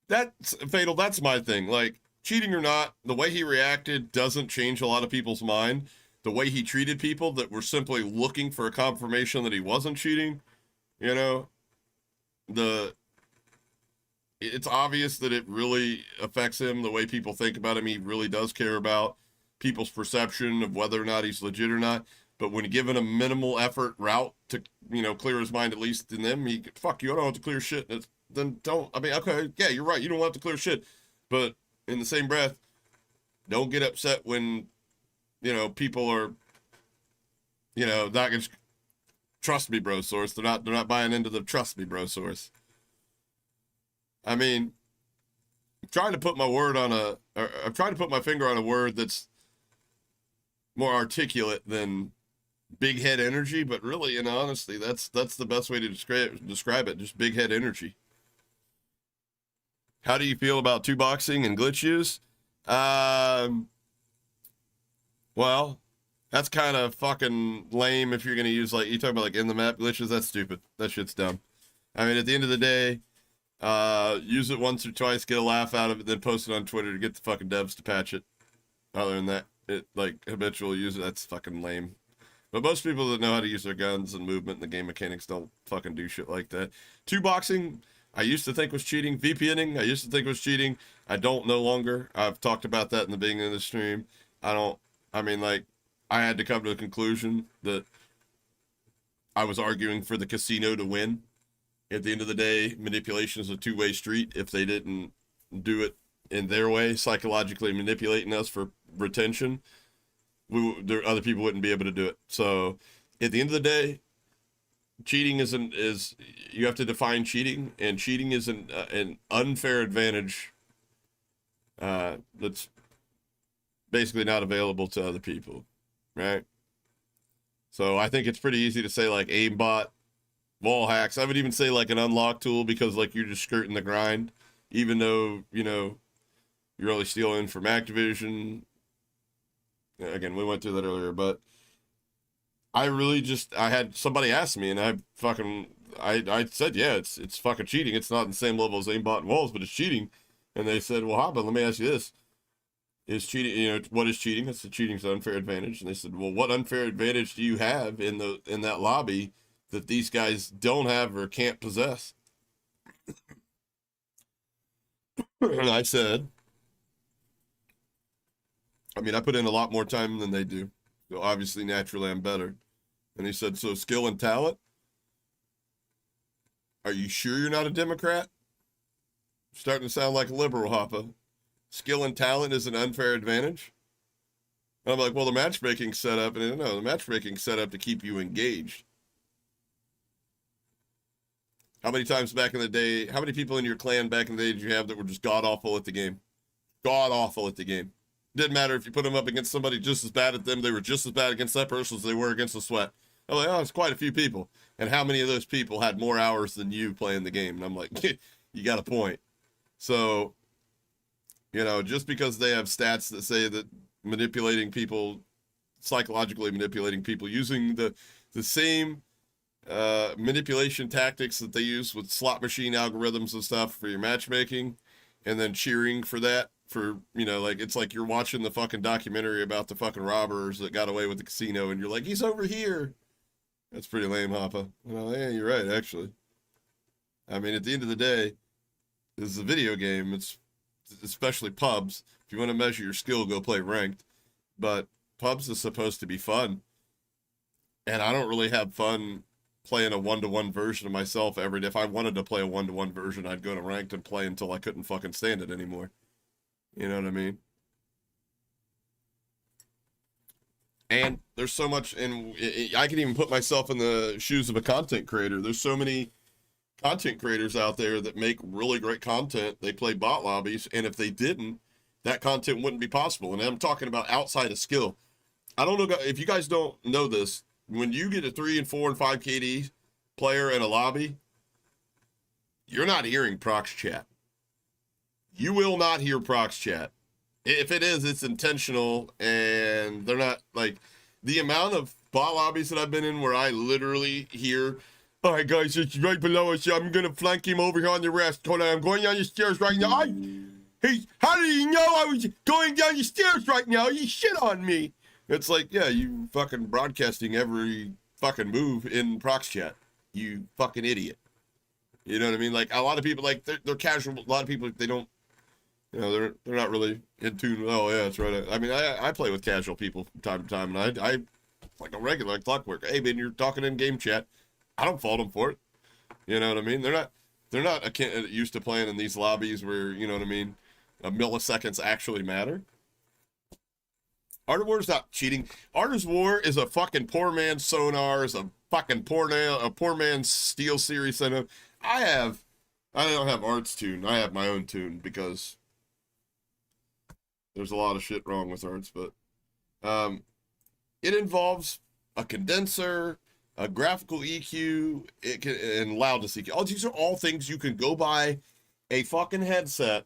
That's Fatal. That's my thing. Like, cheating or not, the way he reacted doesn't change a lot of people's mind. The way he treated people that were simply looking for a confirmation that he wasn't cheating, you know, it's obvious that it really affects him, the way people think about him. He really does care about people's perception of whether or not he's legit or not. But when given a minimal effort route to, you know, clear his mind, at least in them, fuck you, I don't have to clear shit. Then don't, I mean, okay, yeah, you're right. You don't have to clear shit. But in the same breath, don't get upset when, you know, people are, you know, not gonna trust me, bro source. They're not buying into the trust me, bro source. I mean, I'm trying to put my finger on a word that's more articulate than big head energy, but really, in honesty, that's the best way to describe it. Just big head energy. How do you feel about doxxing and glitch use? Well, that's kind of fucking lame if you're going to use, like, you talking about, like, in the map glitches. That's stupid. That shit's dumb. I mean, at the end of the day, use it once or twice, get a laugh out of it, then post it on Twitter to get the fucking devs to patch it. Other than that, like, habitual use it, that's fucking lame. But most people that know how to use their guns and movement and the game mechanics don't fucking do shit like that. Doxxing, I used to think was cheating. VPNing, I used to think was cheating. I don't no longer. I've talked about that in the beginning of the stream. I mean, like, I had to come to the conclusion that I was arguing for the casino to win. At the end of the day, manipulation is a two-way street. If they didn't do it in their way, psychologically manipulating us for retention, other people wouldn't be able to do it. So at the end of the day, cheating is you have to define cheating, and cheating is an unfair advantage that's basically not available to other people, right? So I think it's pretty easy to say, like, aimbot, wall hacks. I would even say like an unlock tool, because like you're just skirting the grind, even though, you know, you're only stealing from Activision. Again, we went through that earlier, but I had somebody ask me, and I said, yeah, it's fucking cheating. It's not the same level as aimbot and walls, but it's cheating. And they said, well, but let me ask you this. Is cheating, you know, what is cheating? I said, cheating's an unfair advantage. And they said, well, what unfair advantage do you have in that lobby that these guys don't have or can't possess? And I said, I mean, I put in a lot more time than they do. So obviously, naturally, I'm better. And he said, so skill and talent? Are you sure you're not a Democrat? Starting to sound like a liberal, Hoppa. Skill and talent is an unfair advantage? And I'm like, well, the matchmaking set up, and no, the matchmaking set up to keep you engaged. How many times back in the day, how many people in your clan back in the day did you have that were just god-awful at the game? God-awful at the game. Didn't matter if you put them up against somebody just as bad at them, they were just as bad against that person as they were against the sweat. I'm like, oh, it's quite a few people. And how many of those people had more hours than you playing the game? And I'm like, you got a point. So, you know, just because they have stats that say that manipulating people, psychologically manipulating people, using the same manipulation tactics that they use with slot machine algorithms and stuff for your matchmaking, and then cheering for that, for, you know, like, it's like you're watching the fucking documentary about the fucking robbers that got away with the casino, and you're like, he's over here. That's pretty lame, Hoppa. Well, yeah, you're right, actually. I mean, at the end of the day, this is a video game. It's especially pubs. If you want to measure your skill, go play ranked. But pubs is supposed to be fun. And I don't really have fun playing a one-to-one version of myself every day. If I wanted to play a one-to-one version, I'd go to ranked and play until I couldn't fucking stand it anymore. You know what I mean? And there's so much, and I can even put myself in the shoes of a content creator. There's so many content creators out there that make really great content. They play bot lobbies, and if they didn't, that content wouldn't be possible. And I'm talking about outside of skill. I don't know if you guys don't know this. When you get a 3 and 4 and 5 KD player in a lobby, you're not hearing prox chat. You will not hear prox chat. If it is, it's intentional, and they're not, like, the amount of bot lobbies that I've been in where I literally hear, all right, guys, it's right below us. I'm going to flank him over here on the rest. Hold on, I'm going down the stairs right now. How did he know I was going down the stairs right now? He shit on me. It's like, yeah, you fucking broadcasting every fucking move in prox chat. You fucking idiot. You know what I mean? Like, a lot of people, like, they're casual. A lot of people, they don't, you know, they're not really in tune with, oh, yeah, that's right. I mean, I play with casual people from time to time, and I like a regular, like clockwork. Hey, man, you're talking in game chat. I don't fault them for it. You know what I mean? They're not used to playing in these lobbies where, you know what I mean, milliseconds actually matter. Art of War is not cheating. Art of War is a fucking poor man's sonar, is a fucking poor man's steel series setup. I don't have Art's tune. I have my own tune because there's a lot of shit wrong with Arts, but it involves a condenser, a graphical EQ, and loudness EQ. All these are all things you can go buy a fucking headset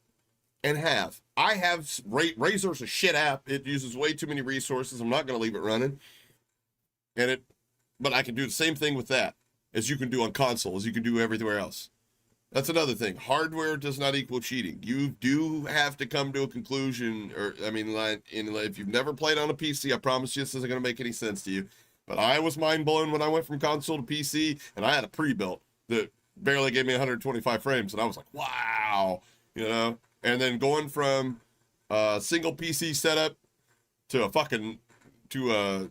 and have. I have Razor's a shit app. It uses way too many resources. I'm not going to leave it running. But I can do the same thing with that as you can do on console, as you can do everywhere else. That's another thing. Hardware does not equal cheating. You do have to come to a conclusion, or, I mean, if you've never played on a PC, I promise you this isn't going to make any sense to you. But I was mind blown when I went from console to PC, and I had a pre-built that barely gave me 125 frames, and I was like, wow, you know? And then going from a single PC setup to a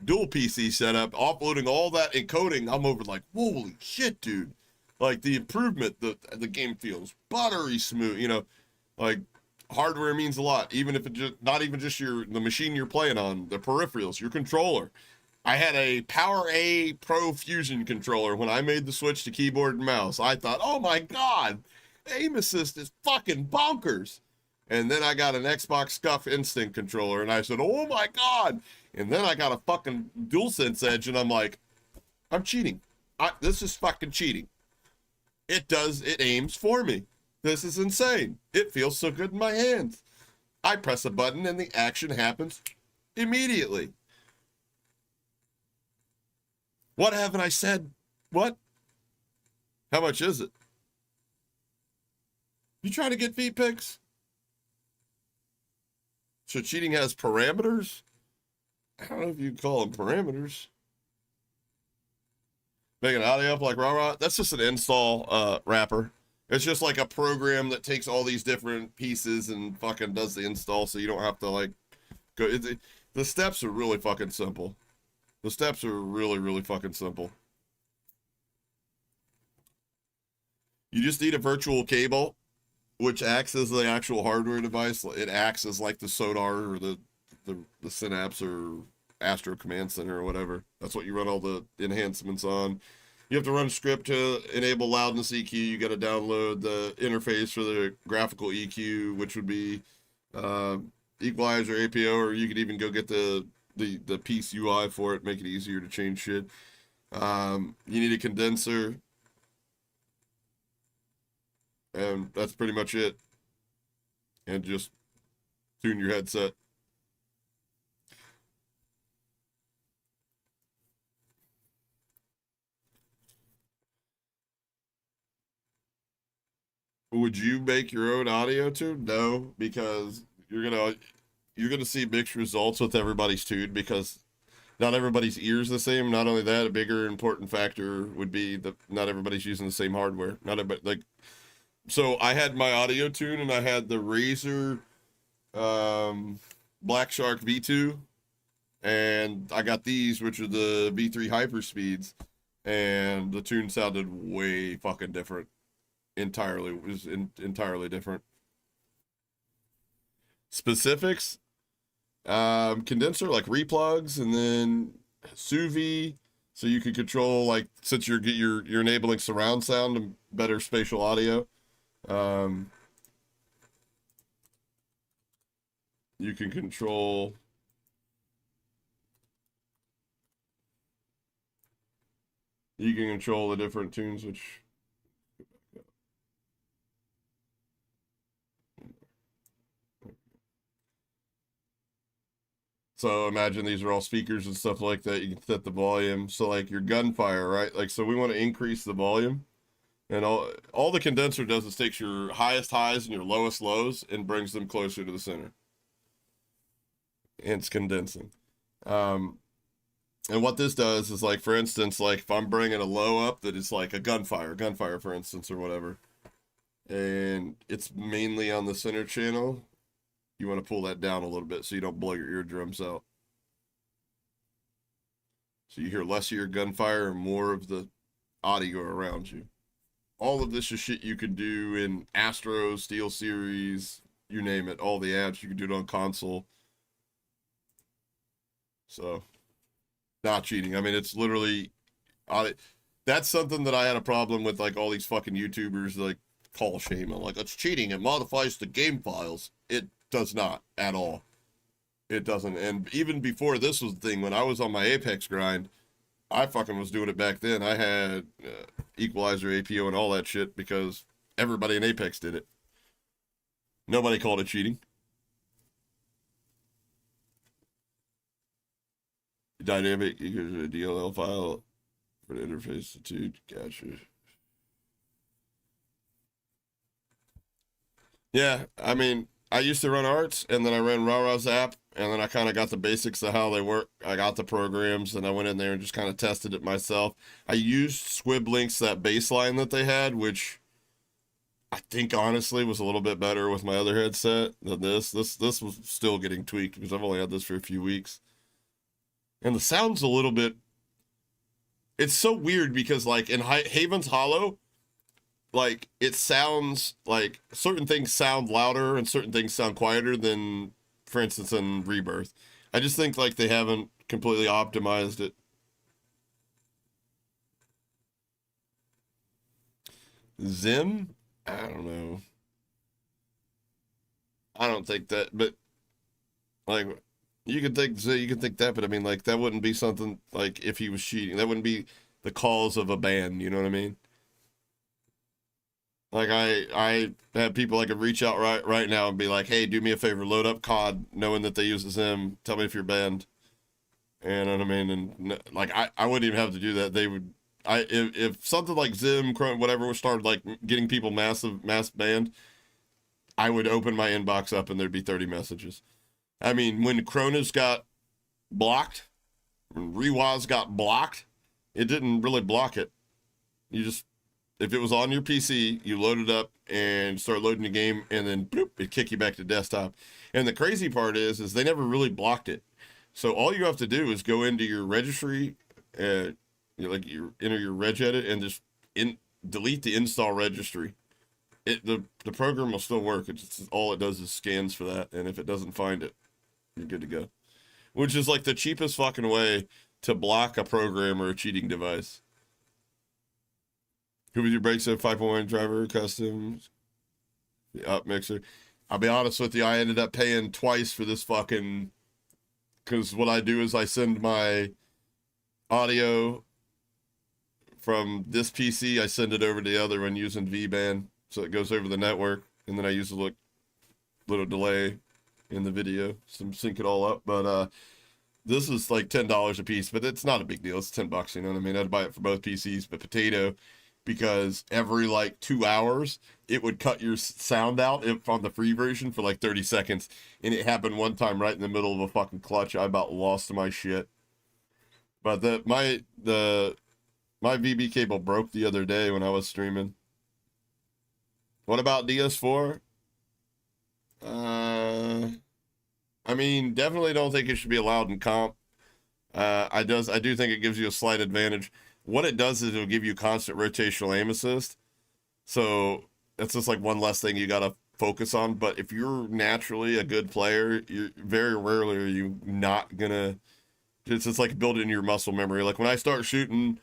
dual PC setup, offloading all that encoding, I'm over like, holy shit, dude. Like, the improvement, the game feels buttery smooth, you know, like, hardware means a lot, even if it's not even just the machine you're playing on, the peripherals, your controller. I had a Power A Pro Fusion controller when I made the switch to keyboard and mouse. I thought, oh my God, aim assist is fucking bonkers. And then I got an Xbox Scuff Instinct controller, and I said, oh my God. And then I got a fucking DualSense Edge, and I'm like, I'm cheating. This is fucking cheating. It aims for me. This is insane. It feels so good in my hands. I press a button and the action happens immediately. What haven't I said? What? How much is it? You trying to get feet pics? So cheating has parameters? I don't know if you call them parameters. Making audio up like rah-rah. That's just an install wrapper. It's just like a program that takes all these different pieces and fucking does the install, so you don't have to like go. The steps are really fucking simple. The steps are really, really fucking simple. You just need a virtual cable, which acts as the actual hardware device. It acts as like the Sonar or the Synapse or Astro Command Center or whatever. That's what you run all the enhancements on. You have to run a script to enable loudness EQ. You got to download the interface for the graphical EQ, which would be equalizer APO, or you could even go get the piece UI for it, make it easier to change shit. You need a condenser, and that's pretty much it. And just tune your headset. Would you make your own audio tune? No, because you're gonna see mixed results with everybody's tune, because not everybody's ears the same. Not only that, a bigger important factor would be that not everybody's using the same hardware. Not everybody, like, so I had my audio tune and I had the Razer Black Shark V2, and I got these, which are the V3 hyper speeds, and the tune sounded way fucking different. Entirely different. Specifics, condenser, like replugs, and then sous vide, so you can control, like, since you're enabling surround sound and better spatial audio. You can control the different tunes, which so imagine these are all speakers and stuff like that. You can set the volume. So like your gunfire, right? Like, so we want to increase the volume, and all the condenser does is takes your highest highs and your lowest lows and brings them closer to the center. And it's condensing. And what this does is, like, for instance, like if I'm bringing a low up that is like a gunfire, for instance, or whatever, and it's mainly on the center channel, you want to pull that down a little bit so you don't blow your eardrums out. So you hear less of your gunfire and more of the audio around you. All of this is shit you can do in Astro, Steel Series, you name it. All the apps, you can do it on console. So, not cheating. I mean, it's literally, that's something that I had a problem with, like, all these fucking YouTubers, like, call shame. I'm like, it's cheating. It modifies the game files. It does not at all. It doesn't. And even before this was the thing, when I was on my Apex grind, I fucking was doing it back then. I had equalizer, APO, and all that shit because everybody in Apex did it. Nobody called it cheating. Dynamic, you can a DLL file for the interface to gotcha. Yeah, I mean, I used to run arts, and then I ran RaRa's app, and then I kind of got the basics of how they work. I got the programs, and I went in there and just kind of tested it myself. I used Squiblinks, that baseline that they had, which I think honestly was a little bit better with my other headset than this. This was still getting tweaked because I've only had this for a few weeks. And the sound's a little bit, it's so weird because, like, in Haven's Hollow, like, it sounds like certain things sound louder and certain things sound quieter than, for instance, in Rebirth. I just think, like, they haven't completely optimized it. Zim? I don't know. I don't think that, but, like, you could think that, but I mean, like, that wouldn't be something, like, if he was cheating. That wouldn't be the cause of a ban, you know what I mean? Like, I have people I could reach out right now and be like, hey, do me a favor, load up COD, knowing that they use the Zim, tell me if you're banned. And, you know what I mean? And, like, I wouldn't even have to do that. They would, if something like Zim, Chrome, whatever, started, like, getting people mass banned, I would open my inbox up and there'd be 30 messages. I mean, when Kronos got blocked, when Rewaz got blocked, it didn't really block it. You just, if it was on your PC, you load it up and start loading the game, and then bloop, it kick you back to desktop. And the crazy part is they never really blocked it. So all you have to do is go into your registry, you enter your regedit, and just delete the install registry. The program will still work. It's all it does is scans for that, and if it doesn't find it, you're good to go. Which is like the cheapest fucking way to block a program or a cheating device. Who was your brake set? 5.1 driver customs. The up mixer. I'll be honest with you, I ended up paying twice for this fucking, because what I do is I send my audio from this PC, I send it over to the other one using VBand, so it goes over the network, and then I use a little delay in the video, so sync it all up. But this is like $10 a piece, but it's not a big deal. It's $10, you know what I mean? I'd buy it for both PCs, but Potato, because every like 2 hours it would cut your sound out if on the free version for like 30 seconds, and it happened one time right in the middle of a fucking clutch. I about lost my shit. But my VB cable broke the other day when I was streaming. What about DS4? I mean, definitely don't think it should be allowed in comp. I do think it gives you a slight advantage. What it does is it'll give you constant rotational aim assist. So it's just like one less thing you gotta focus on. But if you're naturally a good player, you're very rarely are you not gonna. It's just like building your muscle memory. Like when I start shooting,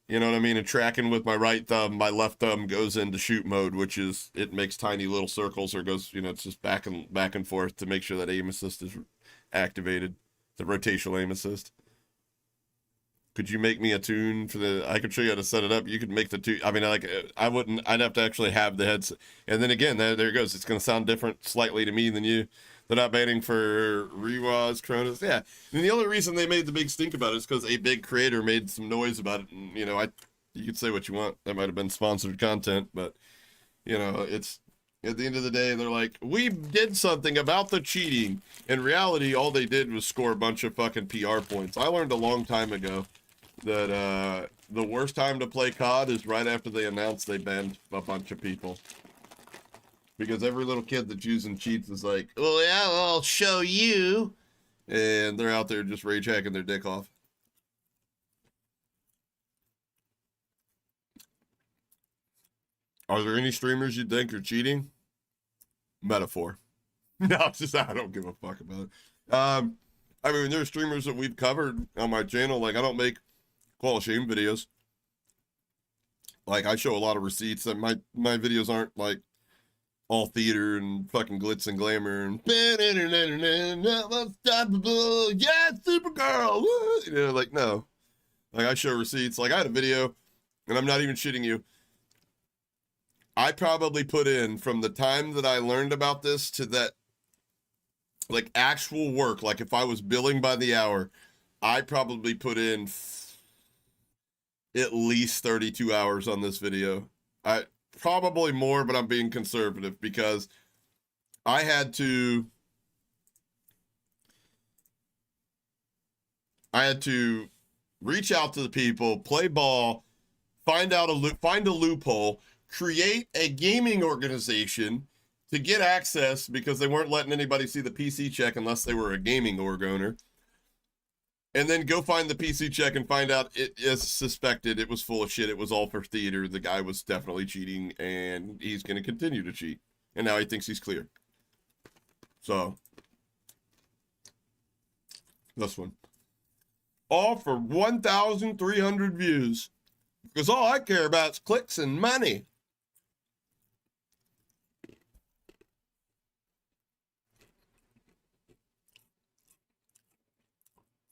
you know what I mean, and tracking with my right thumb, my left thumb goes into shoot mode, which is, it makes tiny little circles, or goes, you know, it's just back and forth to make sure that aim assist is activated, the rotational aim assist. Could you make me a tune for the, I could show you how to set it up. You could make the tune. I mean, I'd have to actually have the headset. And then again, there it goes. It's going to sound different slightly to me than you. They're not banning for Rewas, Cronus. Yeah. And the only reason they made the big stink about it is because a big creator made some noise about it. And, you know, you could say what you want. That might have been sponsored content, but, you know, it's, at the end of the day, they're like, we did something about the cheating. In reality, all they did was score a bunch of fucking PR points. I learned a long time ago that the worst time to play COD is right after they announced they banned a bunch of people. Because every little kid that's using cheats is like, oh yeah, I'll show you. And they're out there just rage hacking their dick off. Are there any streamers you think are cheating? Metaphor. No, it's just, I don't give a fuck about it. I mean, there's streamers that we've covered on my channel. Like, I don't make call of shame videos. Like, I show a lot of receipts, and my videos aren't like all theater and fucking glitz and glamour and unstoppable, yeah, Supergirl, woo! You know, like, no. Like, I show receipts. Like, I had a video, and I'm not even shitting you. I probably put in, from the time that I learned about this to that, like, actual work, like if I was billing by the hour, I probably put in at least 32 hours on this video. Probably more, but I'm being conservative because I had to reach out to the people, play ball, find a loophole, create a gaming organization to get access, because they weren't letting anybody see the PC check unless they were a gaming org owner. And then go find the PC check and find out it is suspected it was full of shit. It was all for theater. The guy was definitely cheating, and he's going to continue to cheat. And now he thinks he's clear. So, this one. All for 1,300 views. Because all I care about is clicks and money.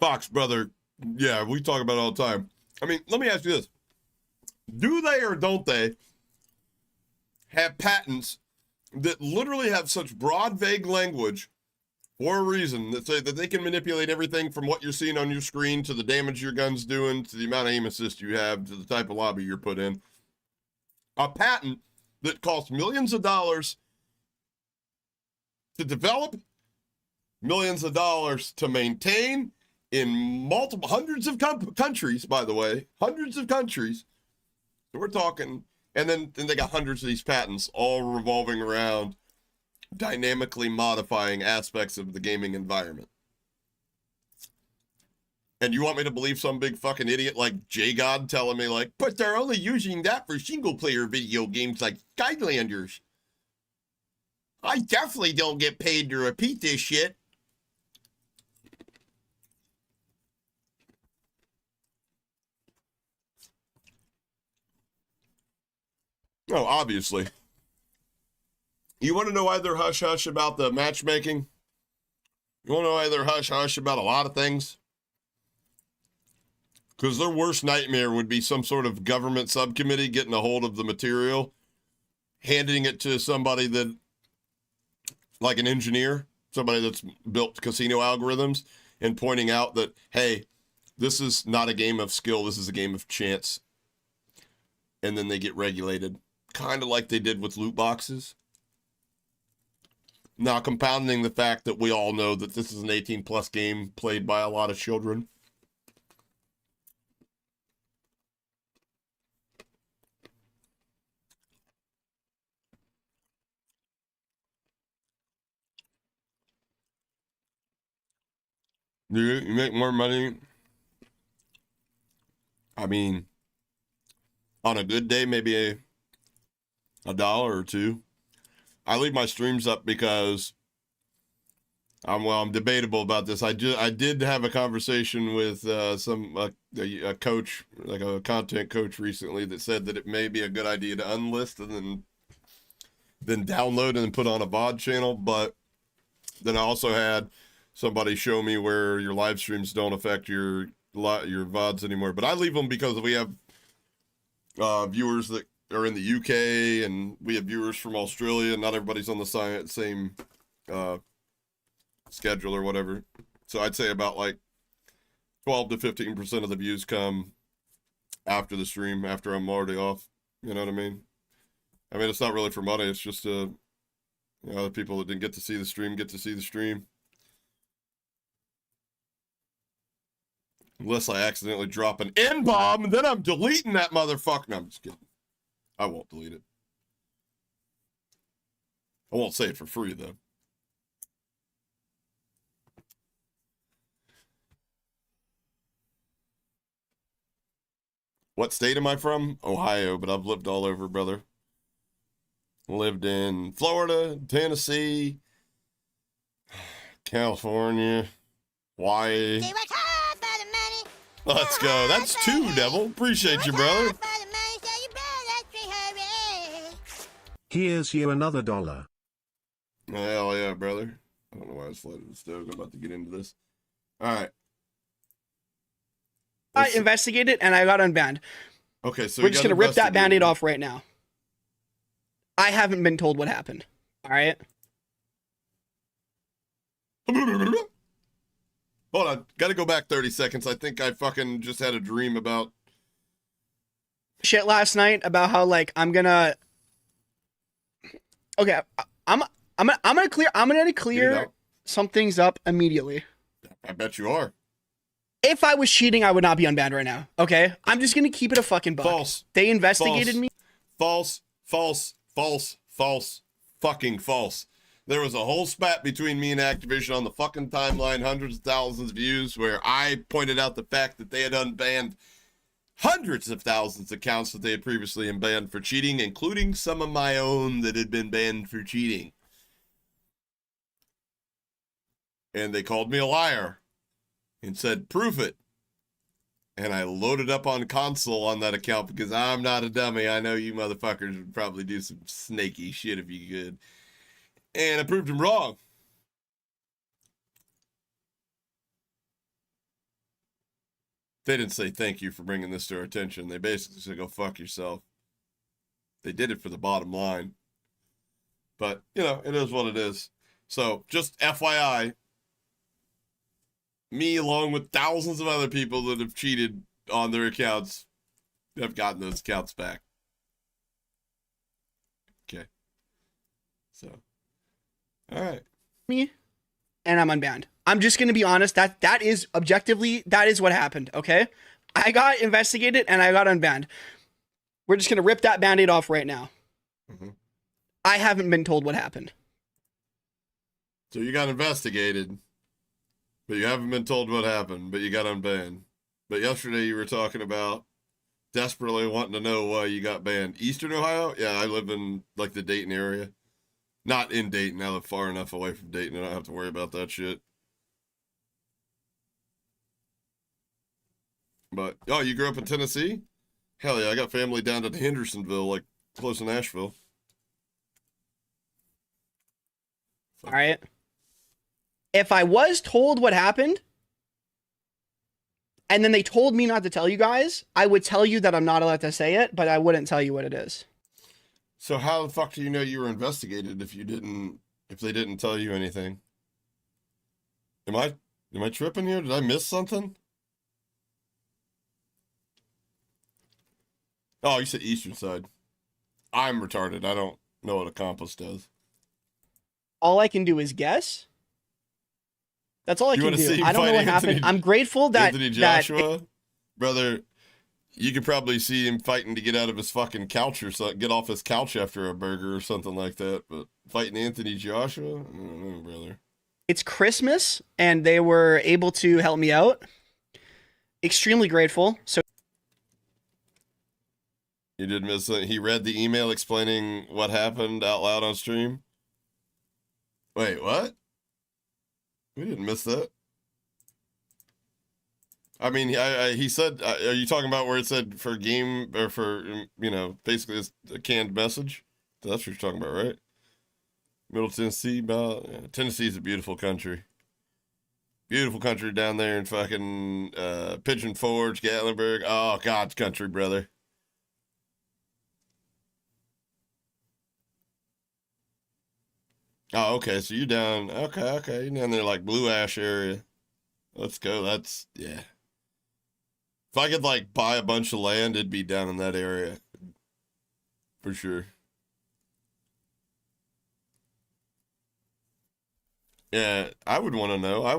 Fox, brother, yeah, we talk about it all the time. I mean, let me ask you this. Do they or don't they have patents that literally have such broad, vague language for a reason that say that they can manipulate everything from what you're seeing on your screen to the damage your gun's doing to the amount of aim assist you have to the type of lobby you're put in? A patent that costs millions of dollars to develop, millions of dollars to maintain, in multiple hundreds of countries, by the way, hundreds of countries. So we're talking, and then they got hundreds of these patents all revolving around dynamically modifying aspects of the gaming environment. And you want me to believe some big fucking idiot like J-God telling me like, but they're only using that for single player video games like Skylanders. I definitely don't get paid to repeat this shit. No, obviously. You want to know why they're hush-hush about the matchmaking? You want to know why they're hush-hush about a lot of things? Because their worst nightmare would be some sort of government subcommittee getting a hold of the material, handing it to somebody that, like an engineer, somebody that's built casino algorithms, and pointing out that, hey, this is not a game of skill, this is a game of chance. And then they get regulated, kind of like they did with loot boxes. Now, compounding the fact that we all know that this is an 18-plus game played by a lot of children. You make more money. I mean, on a good day, maybe a dollar or two. I leave my streams up because I'm debatable about this. I did have a conversation with a coach, like a content coach recently, that said that it may be a good idea to unlist and then download and then put on a VOD channel. But then I also had somebody show me where your live streams don't affect your VODs anymore. But I leave them because we have viewers that are in the UK, and we have viewers from Australia. Not everybody's on the same schedule or whatever. So I'd say about like 12 to 15% of the views come after the stream, after I'm already off. You know what I mean? I mean, it's not really for money. It's just the people that didn't get to see the stream get to see the stream. Unless I accidentally drop an N-bomb, and then I'm deleting that motherfucker. No, I'm just kidding. I won't delete it. I won't say it for free, though. What state am I from? Ohio, but I've lived all over, brother. Lived in Florida, Tennessee, California, Hawaii. Let's go. That's two, Devil. Appreciate you, brother. Here's you another $1. Hell yeah, brother. I don't know why I flooded the stove. I'm about to get into this. All right. I investigated and I got unbanned. Okay, so we're just gonna rip that band-aid off right now. I haven't been told what happened. All right. Hold on, gotta go back 30 seconds. I think I fucking just had a dream about shit last night about how like I'm gonna. Okay, I'm gonna clear some things up immediately. I bet you are. If I was cheating, I would not be unbanned right now. Okay, I'm just gonna keep it a fucking buck. False. They investigated me. False. Fucking false. There was a whole spat between me and Activision on the fucking timeline, hundreds of thousands of views, where I pointed out the fact that they had unbanned hundreds of thousands of accounts that they had previously unbanned for cheating, including some of my own that had been banned for cheating. And they called me a liar and said, proof it. And I loaded up on console on that account because I'm not a dummy. I know you motherfuckers would probably do some snaky shit if you could. And I proved him wrong. They didn't say thank you for bringing this to our attention. They basically said go fuck yourself. They did it for the bottom line. But, you know, it is what it is. So, just FYI, me along with thousands of other people that have cheated on their accounts have gotten those accounts back. Okay. So, all right. Me, and I'm unbanned. I'm just gonna be honest. That is objectively what happened. Okay, I got investigated and I got unbanned. We're just gonna rip that band-aid off right now. Mm-hmm. I haven't been told what happened. So you got investigated, but you haven't been told what happened, but you got unbanned. But yesterday you were talking about desperately wanting to know why you got banned. Eastern Ohio? Yeah, I live in like the Dayton area. Not in Dayton. I live far enough away from Dayton. I don't have to worry about that shit. But, oh, you grew up in Tennessee? Hell yeah, I got family down in Hendersonville, like close to Nashville. All right. If I was told what happened, and then they told me not to tell you guys, I would tell you that I'm not allowed to say it, but I wouldn't tell you what it is. So how the fuck do you know you were investigated if they didn't tell you anything? Am I tripping here? Did I miss something? Oh, you said Eastern Side. I'm retarded. I don't know what Accomplice does. All I can do is guess. That's all I You can wanna see do. him I don't know fight what happened. Anthony- I'm grateful that Anthony Joshua, brother, you could probably see him fighting to get out of his fucking couch or something, get off his couch after a burger or something like that. But fighting Anthony Joshua, I don't know, brother. it's Christmas and they were able to help me out. Extremely grateful. So You did miss it. He read the email explaining what happened out loud on stream. Wait, what? We didn't miss that. I mean, he said, are you talking about where it said for game, or for, basically it's a canned message? That's what you're talking about, right? Middle Tennessee, Tennessee's a beautiful country. Beautiful country down there in fucking Pigeon Forge, Gatlinburg. Oh, God's country, brother. Oh, okay, so you're down, okay, you're down there like Blue Ash area. Let's go, yeah. If I could, like, buy a bunch of land, it'd be down in that area. For sure. Yeah, I would want to know. I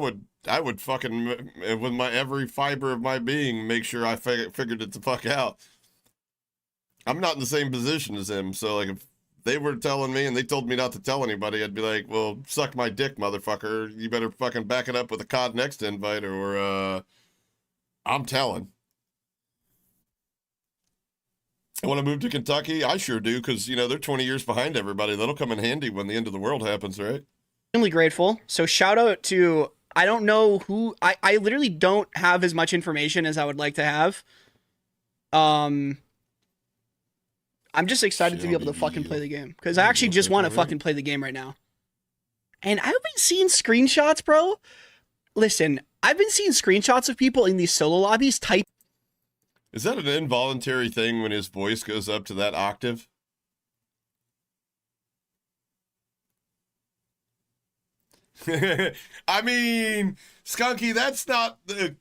would fucking, with my every fiber of my being, make sure I figured it the fuck out. I'm not in the same position as him, so, like, if they were telling me and they told me not to tell anybody, I'd be like, well, suck my dick, motherfucker. You better fucking back it up with a COD Next invite or, I'm telling. I want to move to Kentucky? I sure do, because, they're 20 years behind everybody. That'll come in handy when the end of the world happens, right? extremely grateful. So shout out to, I don't know who, I literally don't have as much information as I would like to have. I'm just excited to be able to fucking play the game because I actually just want to fucking play the game right now. And I've been seeing screenshots, bro. Listen, I've been seeing screenshots of people in these solo lobbies type. Is that an involuntary thing when his voice goes up to that octave? I mean, Skunky, that's not the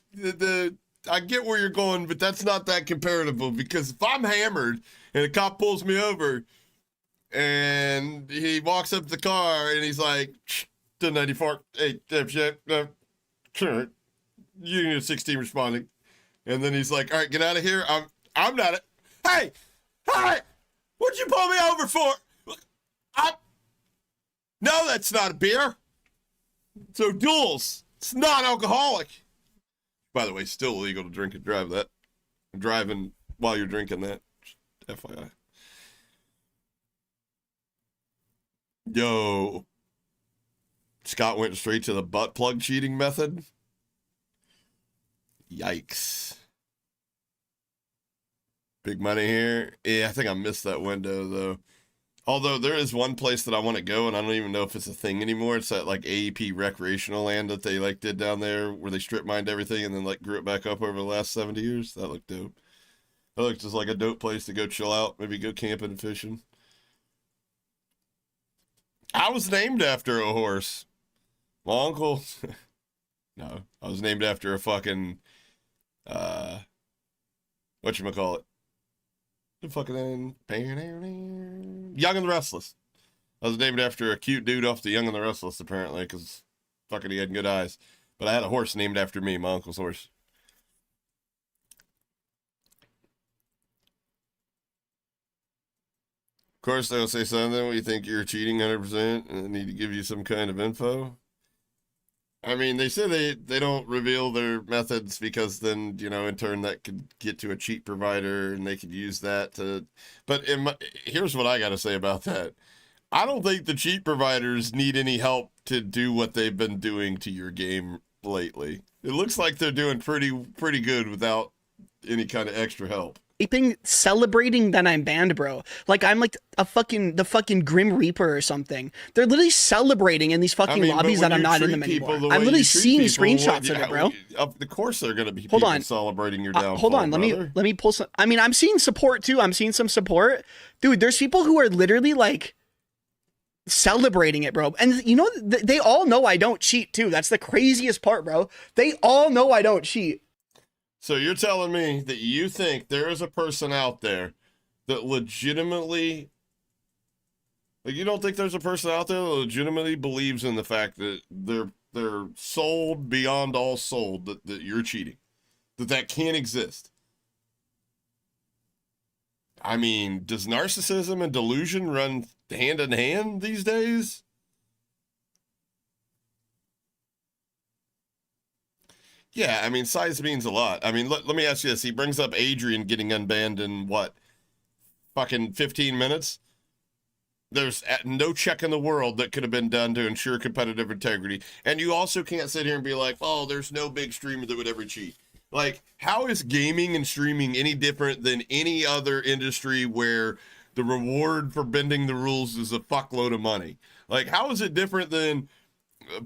I get where you're going, but that's not that comparable, because if I'm hammered and a cop pulls me over and he walks up to the car and he's like, 1094, hey, Union 16 responding. And then he's like, all right, get out of here. I'm not it. Hey, what'd you pull me over for? No, that's not a beer. So duels, it's non-alcoholic. By the way, still illegal to drink and drive that. Driving while you're drinking that. FYI. Yo. Scott went straight to the butt plug cheating method. Yikes. Big money here. Yeah, I think I missed that window, though. Although there is one place that I want to go, and I don't even know if it's a thing anymore. It's that, like, AEP recreational land that they, like, did down there where they strip mined everything and then, like, grew it back up over the last 70 years. That looked dope. That looks just like a dope place to go chill out. Maybe go camping and fishing. I was named after a horse. My uncle... No, I was named after a fucking... whatchamacallit? The fucking name? Young and the Restless. I was named after a cute dude off the Young and the Restless, apparently, because fucking he had good eyes. But I had a horse named after me, my uncle's horse. Of course, they'll say something when you think you're cheating 100% and they need to give you some kind of info. I mean, they say they don't reveal their methods because then, in turn that could get to a cheat provider and they could use that to... But here's what I got to say about that. I don't think the cheat providers need any help to do what they've been doing to your game lately. It looks like they're doing pretty good without any kind of extra help. celebrating that I'm banned, bro. Like I'm like the fucking Grim Reaper or something. They're literally celebrating in these fucking lobbies that I'm not in them anymore. I'm literally seeing screenshots of it, bro. Of course, they're gonna be Hold people on. celebrating your downfall. Hold on, brother. let me pull some. I mean, I'm seeing support too. I'm seeing some support, dude. There's people who are literally like celebrating it, bro. And you know, they all know I don't cheat too. That's the craziest part, bro. They all know I don't cheat. So you're telling me that you think there is a person out there that legitimately, like, you don't think there's a person out there that legitimately believes in the fact that they're sold beyond all sold that you're cheating, that can't exist? I mean, does narcissism and delusion run hand in hand these days? Yeah, I mean, size means a lot. I mean, let me ask you this. He brings up Adrian getting unbanned in, what, fucking 15 minutes? There's no check in the world that could have been done to ensure competitive integrity. And you also can't sit here and be like, oh, there's no big streamer that would ever cheat. Like, how is gaming and streaming any different than any other industry where the reward for bending the rules is a fuckload of money? Like, how is it different than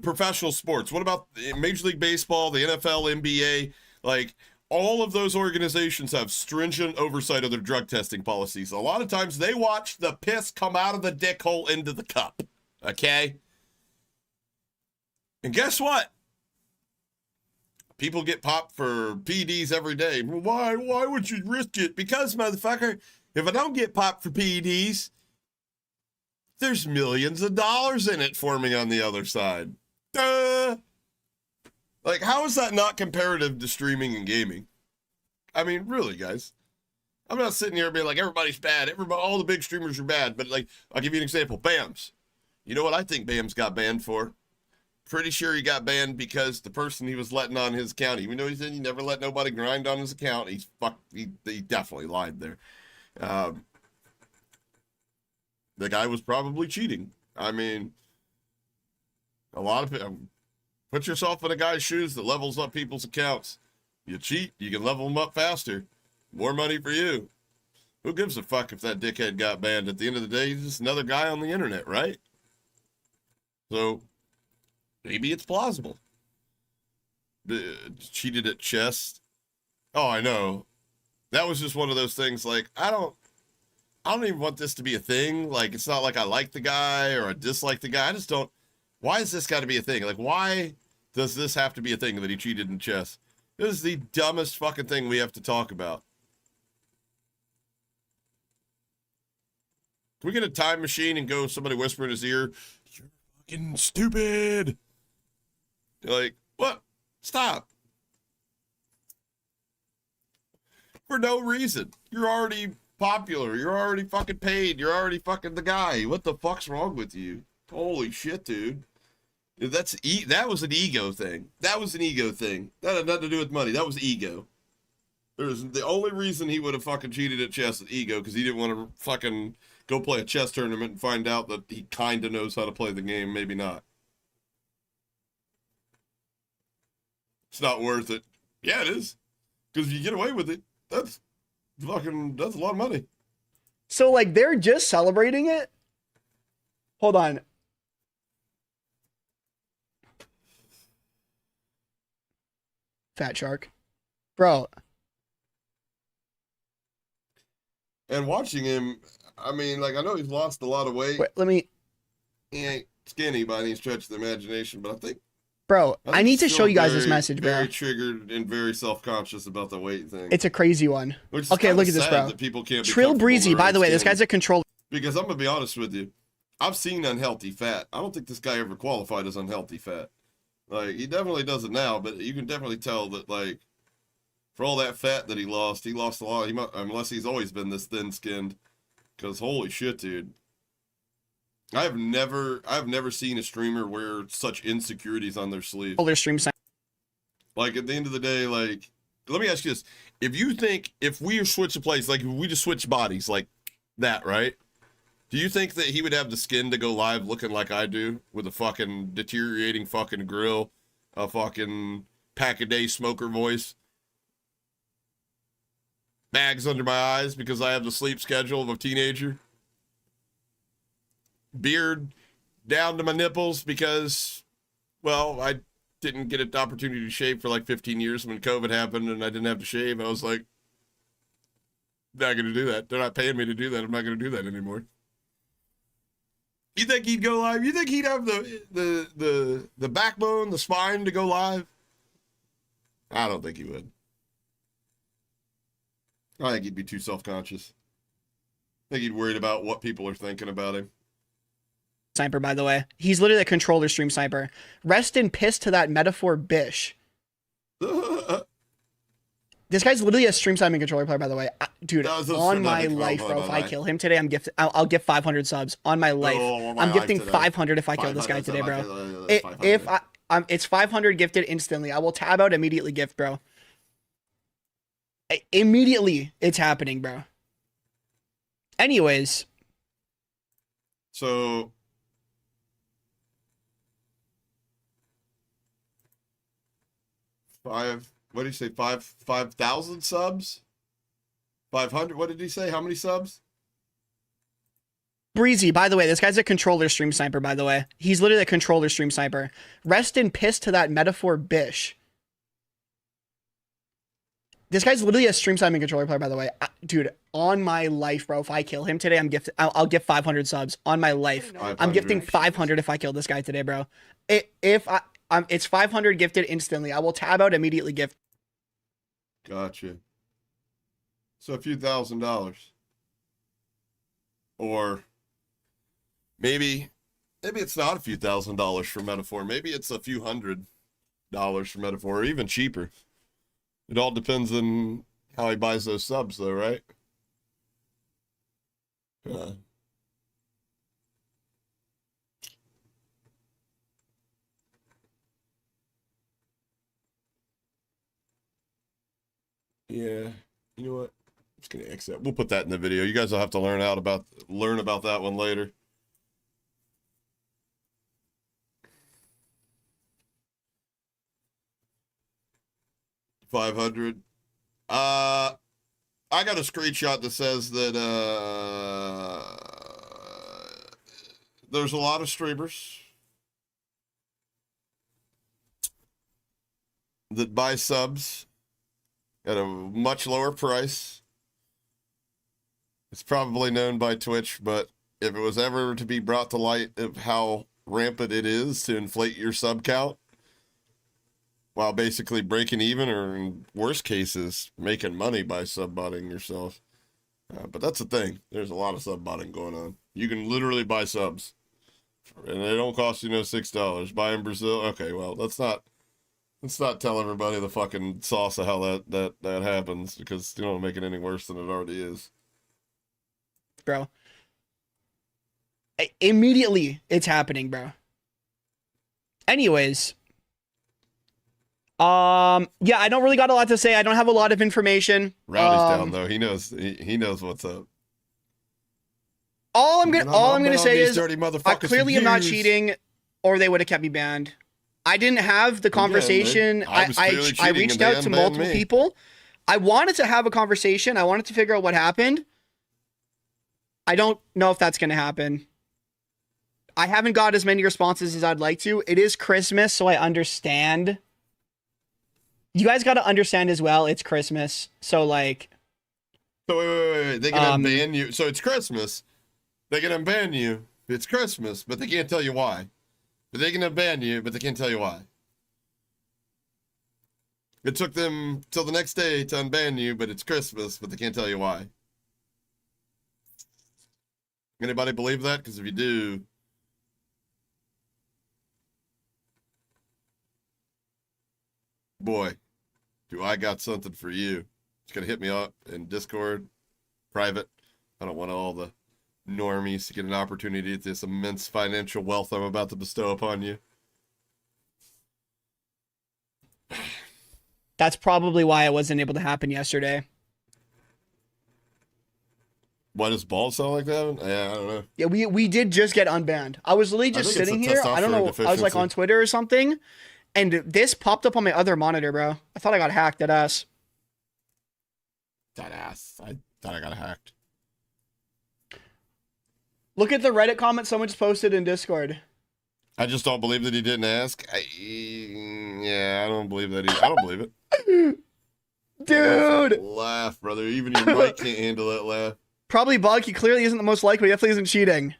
professional sports? What about Major League Baseball, the NFL, NBA? Like, all of those organizations have stringent oversight of their drug testing policies. A lot of times they watch the piss come out of the dick hole into the cup. Okay? And guess what? People get popped for PEDs every day. Why would you risk it? Because, motherfucker, if I don't get popped for PEDs, there's millions of dollars in it for me on the other side. Duh. Like, how is that not comparative to streaming and gaming? I mean, really, guys. I'm not sitting here being like, everybody's bad. All the big streamers are bad. But, like, I'll give you an example. Bams. You know what I think Bams got banned for? Pretty sure he got banned because the person he was letting on his account, even though he said he never let nobody grind on his account, he definitely lied there. The guy was probably cheating. I mean, a lot of people, put yourself in a guy's shoes that levels up people's accounts. You cheat, you can level them up faster. More money for you. Who gives a fuck if that dickhead got banned? At the end of the day, he's just another guy on the internet, right? So, maybe it's plausible. Cheated at chess. Oh, I know. That was just one of those things, like, I don't even want this to be a thing. Like, it's not like I like the guy or I dislike the guy. I just don't. Why has this got to be a thing? Like, why does this have to be a thing that he cheated in chess? This is the dumbest fucking thing we have to talk about. Can we get a time machine and go somebody whisper in his ear, you're fucking stupid? You're like, what? Stop. For no reason. You're already popular. You're already fucking paid. You're already fucking the guy. What the fuck's wrong with you? Holy shit, dude. That was an ego thing. That was an ego thing. That had nothing to do with money. That was ego. There's the only reason he would have fucking cheated at chess is ego, because he didn't want to fucking go play a chess tournament and find out that he kind of knows how to play the game. Maybe not. It's not worth it. Yeah, it is. Because if you get away with it, that's a lot of money. So, like, they're just celebrating it? Hold on. Fat Shark. Bro. And watching him, I mean, like, I know he's lost a lot of weight. Wait, let me... He ain't skinny by any stretch of the imagination, but I think... Bro, I need to he's show you guys very, this message, bro. Very triggered and very self-conscious about the weight thing. It's a crazy one. Which is Okay, kinda look at this, sad bro. that people can't be Trill comfortable Breezy, in their by own the way, this skin. guy's a controller. Because I'm going to be honest with you. I've seen unhealthy fat. I don't think this guy ever qualified as unhealthy fat. Like, he definitely does it now, but you can definitely tell that, like, for all that fat that he lost a lot. Unless he's always been this thin-skinned. Because holy shit, dude. I've never seen a streamer wear such insecurities on their sleeve. Stream sign. Like, at the end of the day, like, let me ask you this. If we switch a place, like, if we just switch bodies like that, right? Do you think that he would have the skin to go live looking like I do with a fucking deteriorating fucking grill, a fucking pack-a-day smoker voice? bags under my eyes because I have the sleep schedule of a teenager. Beard down to my nipples because, well, I didn't get an opportunity to shave for like 15 years when COVID happened and I didn't have to shave. I was like, not going to do that. They're not paying me to do that. I'm not going to do that anymore. You think he'd go live? You think he'd have the backbone, the spine to go live? I don't think he would. I think he'd be too self-conscious. I think he'd worried about what people are thinking about him. Sniper, by the way. He's literally a controller stream sniper. Rest in piss to that metaphor bish. This guy's literally a stream sniping controller player, by the way. Dude, on my life, bro, if I kill him today, I'll give 500 subs. On my life. I'm gifting 500 if I kill this guy today, bro. It's 500 gifted instantly. I will tab out immediately gift, bro. Immediately, it's happening, bro. Anyways. So... what did he say? 5,000 subs? 500? What did he say? How many subs? Breezy, by the way, this guy's a controller stream sniper, by the way. He's literally a controller stream sniper. Rest in piss to that metaphor bish. This guy's literally a stream sniping controller player, by the way. Dude, on my life, bro, if I kill him today, I'll give 500 subs. On my life. I'm gifting 500 if I kill this guy today, bro. It's 500 gifted instantly. I will tab out immediately gift. Gotcha. So a few $1,000s. Or maybe it's not a few $1,000s for metaphor. Maybe it's a few $100 for metaphor, or even cheaper. It all depends on how he buys those subs, though, right? Yeah, you know what? I'm just gonna exit. We'll put that in the video. You guys will have to learn about that one later. $500. I got a screenshot that says that there's a lot of streamers that buy subs at a much lower price. It's probably known by Twitch, but if it was ever to be brought to light of how rampant it is to inflate your sub count while basically breaking even, or in worst cases, making money by sub-botting yourself. But that's the thing. There's a lot of sub-botting going on. You can literally buy subs, and they don't cost you no $6. Buy in Brazil. Okay, well, let's not tell everybody the fucking sauce of how that happens, because you don't make it any worse than it already is. Bro. Immediately, it's happening, bro. Anyways. Yeah, I don't really got a lot to say. I don't have a lot of information. Rowdy's down though. He knows what's up. All I'm gonna say is I clearly am not views. cheating, or they would have kept me banned. I didn't have the conversation. I was clearly I cheating reached and they out to unbanned multiple me. people. I wanted to have a conversation. I wanted to figure out what happened. I don't know if that's gonna happen. I haven't got as many responses as I'd like to. It is Christmas, so I understand. You guys got to understand as well, it's Christmas. So, like... So, wait. They can unban you. So, it's Christmas. They can unban you. It's Christmas, but they can't tell you why. But they can unban you, but they can't tell you why. It took them till the next day to unban you, but it's Christmas, but they can't tell you why. Anybody believe that? Because if you do... Boy, do I got something for you. Just gonna hit me up in Discord, private. I don't want all the normies to get an opportunity at this immense financial wealth I'm about to bestow upon you. That's probably why it wasn't able to happen yesterday. Why does ball sound like that? Yeah, I don't know. Yeah, we did just get unbanned. I was literally just think it's sitting a here. I don't know. testosterone I was like on deficiency. Twitter or something, and this popped up on my other monitor, bro. I thought I got hacked, deadass. Deadass. I thought I got hacked. Look at the Reddit comment someone just posted in Discord. I just don't believe that he didn't ask. Yeah, I don't believe that. I don't believe it. Dude! Laugh, brother. Even your mic can't handle that laugh. Probably Bug. He clearly isn't the most likely. He definitely isn't cheating.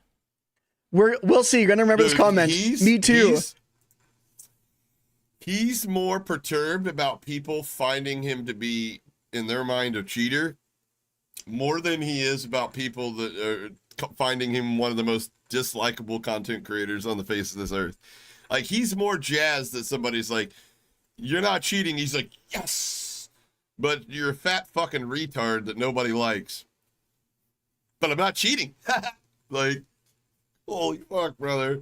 We'll see. You're gonna remember this comment. Me too. He's more perturbed about people finding him to be, in their mind, a cheater, more than he is about people that are finding him one of the most dislikable content creators on the face of this earth. Like, he's more jazzed that somebody's like, you're not cheating. He's like, yes, but you're a fat fucking retard that nobody likes. But I'm not cheating. Like, holy fuck, brother.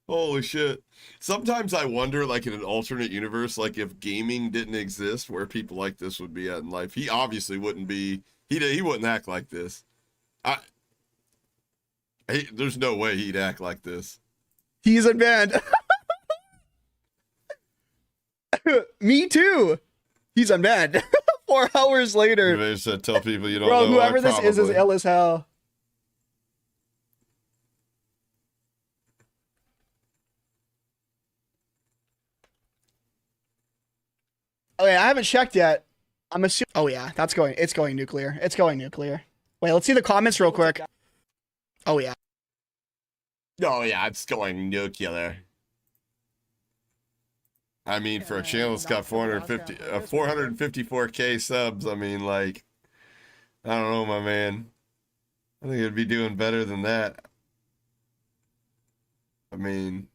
Holy shit. Sometimes I wonder, like, in an alternate universe, like, if gaming didn't exist, where people like this would be at in life. He obviously wouldn't be, he wouldn't act like this. There's no way he'd act like this. He's unbanned. Me too. He's unbanned. 4 hours later. They said, tell people you don't Bro, know. whoever this is ill as hell. Oh yeah, I haven't checked yet. I'm assuming. Oh yeah, it's going nuclear. It's going nuclear. Wait, let's see the comments real quick. Oh yeah. Oh yeah, it's going nuclear. I mean, for a channel that's got 454K subs, I mean, like, I don't know, my man. I think it'd be doing better than that. I mean,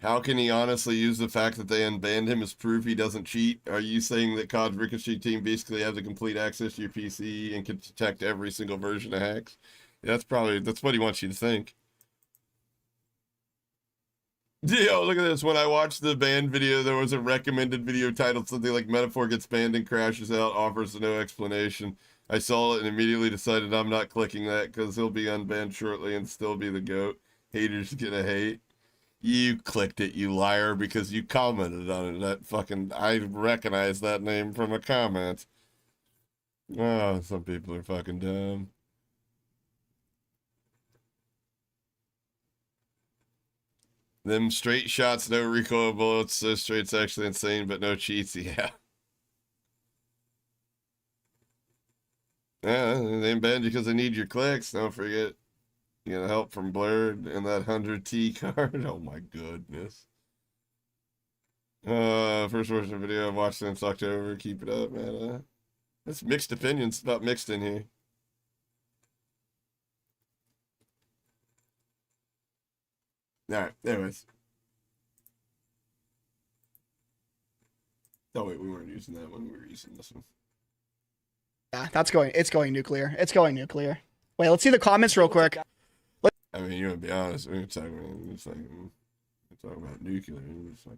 how can he honestly use the fact that they unbanned him as proof he doesn't cheat? Are you saying that COD's Ricochet team basically has a complete access to your PC and can detect every single version of hacks? Yeah, that's what he wants you to think. Yo, look at this. When I watched the banned video, there was a recommended video titled something like Metaphor gets banned and crashes out, offers no explanation. I saw it and immediately decided I'm not clicking that because he'll be unbanned shortly and still be the GOAT. Haters gonna hate. You clicked it, you liar, because you commented on it. That fucking, I recognize that name from a comment. Oh, some people are fucking dumb. Them straight shots, no recoil bullets, so straight's actually insane, but no cheats, yeah. Yeah, they banned you because they need your clicks, don't forget. You get help from Blurred and that 100T card. Oh my goodness. First version video I've watched since October. Keep it up, man. That's mixed opinions about mixed in here. Alright, anyways. Oh wait, we weren't using that one, we were using this one. Yeah, it's going nuclear. It's going nuclear. Wait, let's see the comments real quick. I mean, you want to be honest, we're talking about nuclear. It's like,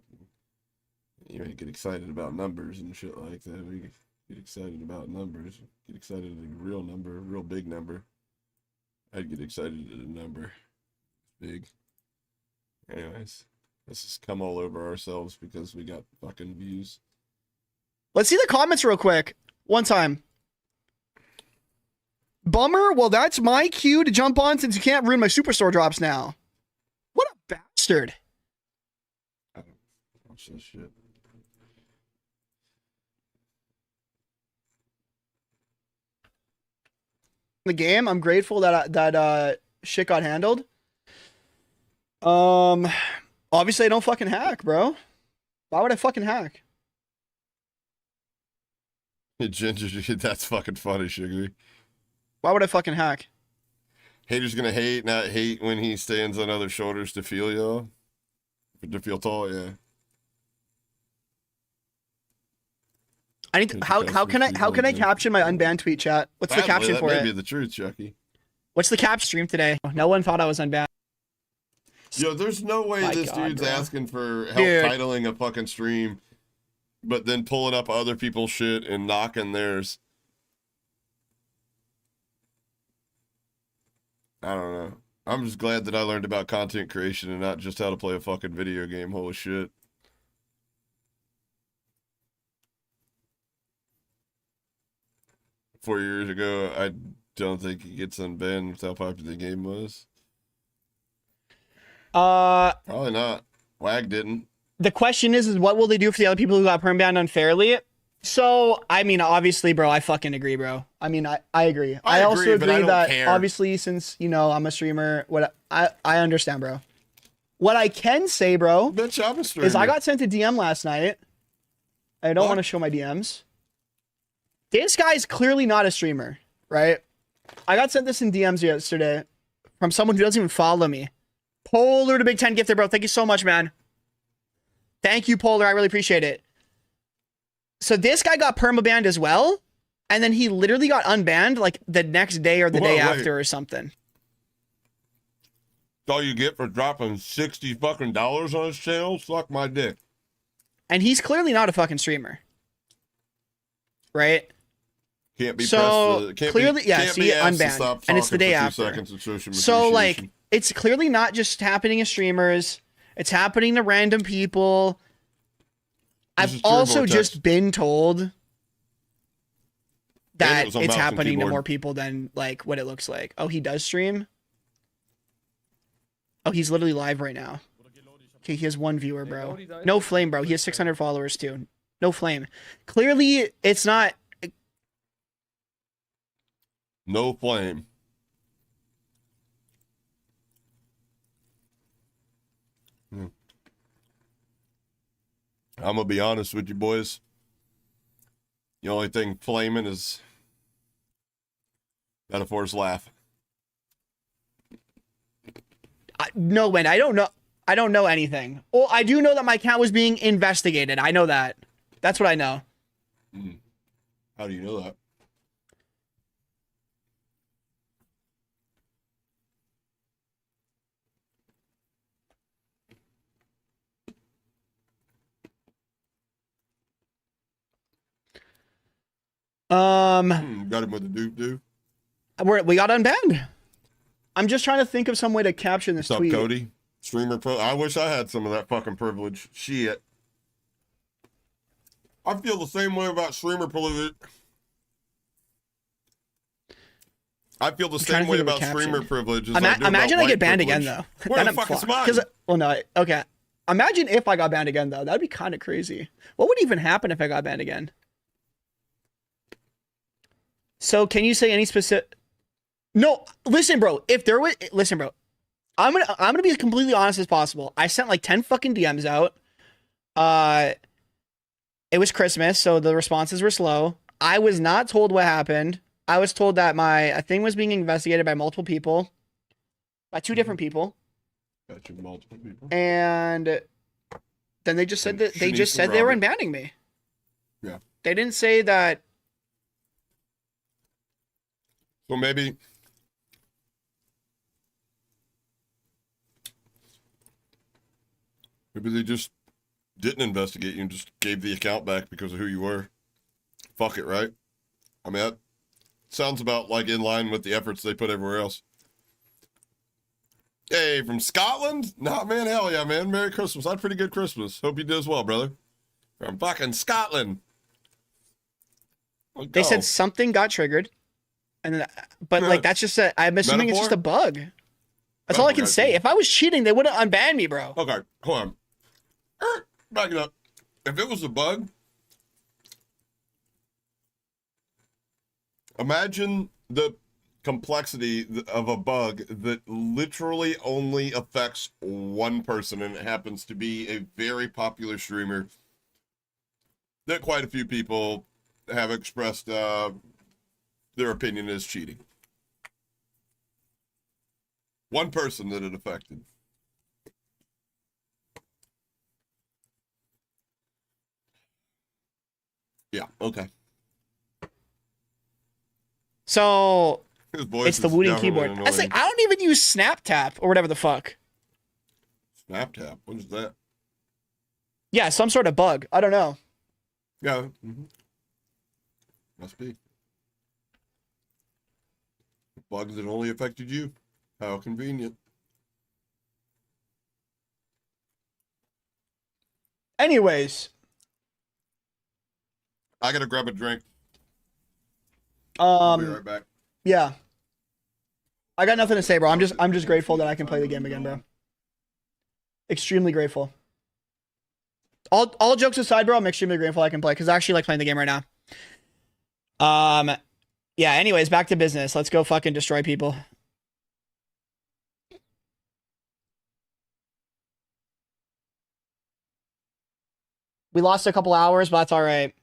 you ain't get excited about numbers and shit like that. We get excited about numbers. Get excited at a real number, a real big number. I'd get excited at a number big. Anyways, let's just come all over ourselves because we got fucking views. Let's see the comments real quick. One time. Bummer. Well, that's my cue to jump on since you can't ruin my superstore drops now. What a bastard. I don't watch this shit. The game, I'm grateful that shit got handled. Obviously I don't fucking hack, bro. Why would I fucking hack? Ginger, that's fucking funny, Sugary. Why would I fucking hack? Haters gonna hate, not hate when he stands on other shoulders to feel y'all. To feel tall, yeah. I need to, how can I caption my unbanned tweet, chat? What's the caption for it? That may be the truth, Chucky. What's the cap stream today? No one thought I was unbanned. Yo, there's no way My this God, dude's bro. asking for help Dude. titling a fucking stream, but then pulling up other people's shit and knocking theirs. I don't know. I'm just glad that I learned about content creation and not just how to play a fucking video game. Holy shit. Four years ago, I don't think it gets unbanned with how popular the game was. Probably not. WAG didn't. The question is what will they do for the other people who got perm banned unfairly? So, I mean, obviously, bro, I fucking agree, bro. I mean, I agree. I also but I agree don't that care. obviously, since you know I'm a streamer, what I understand, bro. What I can say, bro, Bitch, I'm a streamer. is I got sent a DM last night. I don't What? want to show my DMs. This guy's clearly not a streamer, right? I got sent this in DMs yesterday from someone who doesn't even follow me. Polar to Big 10 gifted, bro. Thank you so much, man. Thank you, Polar. I really appreciate it. So this guy got permabanned as well, and then he literally got unbanned like the next day or the day after or something. That's all you get for dropping $60 fucking on his channel? Suck my dick. And he's clearly not a fucking streamer. Right? Can't be so pressed. Can't clearly, be, yeah, can't see, be asked to unbanned. stop And it's the talking day for 2 after. seconds of social So, like, appreciation. it's clearly not just happening to streamers. It's happening to random people. This is I've true also vortex. just been told that was a it's mouse and happening to keyboard. more people than, like, what it looks like. Oh, he does stream? Oh, he's literally live right now. Okay, he has 1 viewer, bro. No flame, bro. He has 600 followers, too. No flame. Clearly, it's not... No flame. I'm gonna be honest with you boys. The only thing flaming is metaphors laugh. No, man, I don't know. I don't know anything. Well, I do know that my account was being investigated. I know that. That's what I know. How do you know that? Got him with the doo-doo. We got unbanned. I'm just trying to think of some way to caption this What's up, tweet. Cody? Streamer pro. I wish I had some of that fucking privilege. Shit. I feel the same way about streamer privilege. I feel the trying same to way think of a about streamer caption. privilege as I do Imagine about I get white banned privilege. again, though. Where Then the I'm fuck is fucked. mine? Well, no, okay. Imagine if I got banned again, though. That'd be kind of crazy. What would even happen if I got banned again? So, can you say any specific? No, listen, bro. If there was, listen, bro. I'm gonna be as completely honest as possible. I sent like 10 fucking DMs out. It was Christmas, so the responses were slow. I was not told what happened. I was told that my thing was being investigated by multiple people, by 2 different people, Got you multiple people. and then they just said that they Shanice just and said they were Robert. unbanning me. Yeah. They didn't say that. So maybe they just didn't investigate you and just gave the account back because of who you were. Fuck it, right? I mean, that sounds about like in line with the efforts they put everywhere else. Hey, from Scotland? Nah, man, hell yeah, man. Merry Christmas. I had a pretty good Christmas. Hope you did as well, brother. From fucking Scotland. They said something got triggered, and then, but like that's just a. I'm assuming it's just a bug. That's all I can say. If I was cheating, they wouldn't unban me, bro. Okay, hold on. Back it up. If it was a bug, imagine the complexity of a bug that literally only affects one person, and it happens to be a very popular streamer that quite a few people have expressed their opinion as cheating. One person that it affected. Yeah, okay. So His voice it's the is wooden definitely keyboard. I was like, annoying. I don't even use SnapTap or whatever the fuck. SnapTap, what is that? Yeah, some sort of bug. I don't know. Yeah. Must be. Bugs that only affected you. How convenient. Anyways, I gotta grab a drink. I'll be right back. yeah. I got nothing to say, bro. I'm just grateful that I can play the game again, bro. Extremely grateful. All jokes aside, bro, I'm extremely grateful I can play because I actually like playing the game right now. Yeah, anyways, back to business. Let's go fucking destroy people. We lost a couple hours, but that's all right.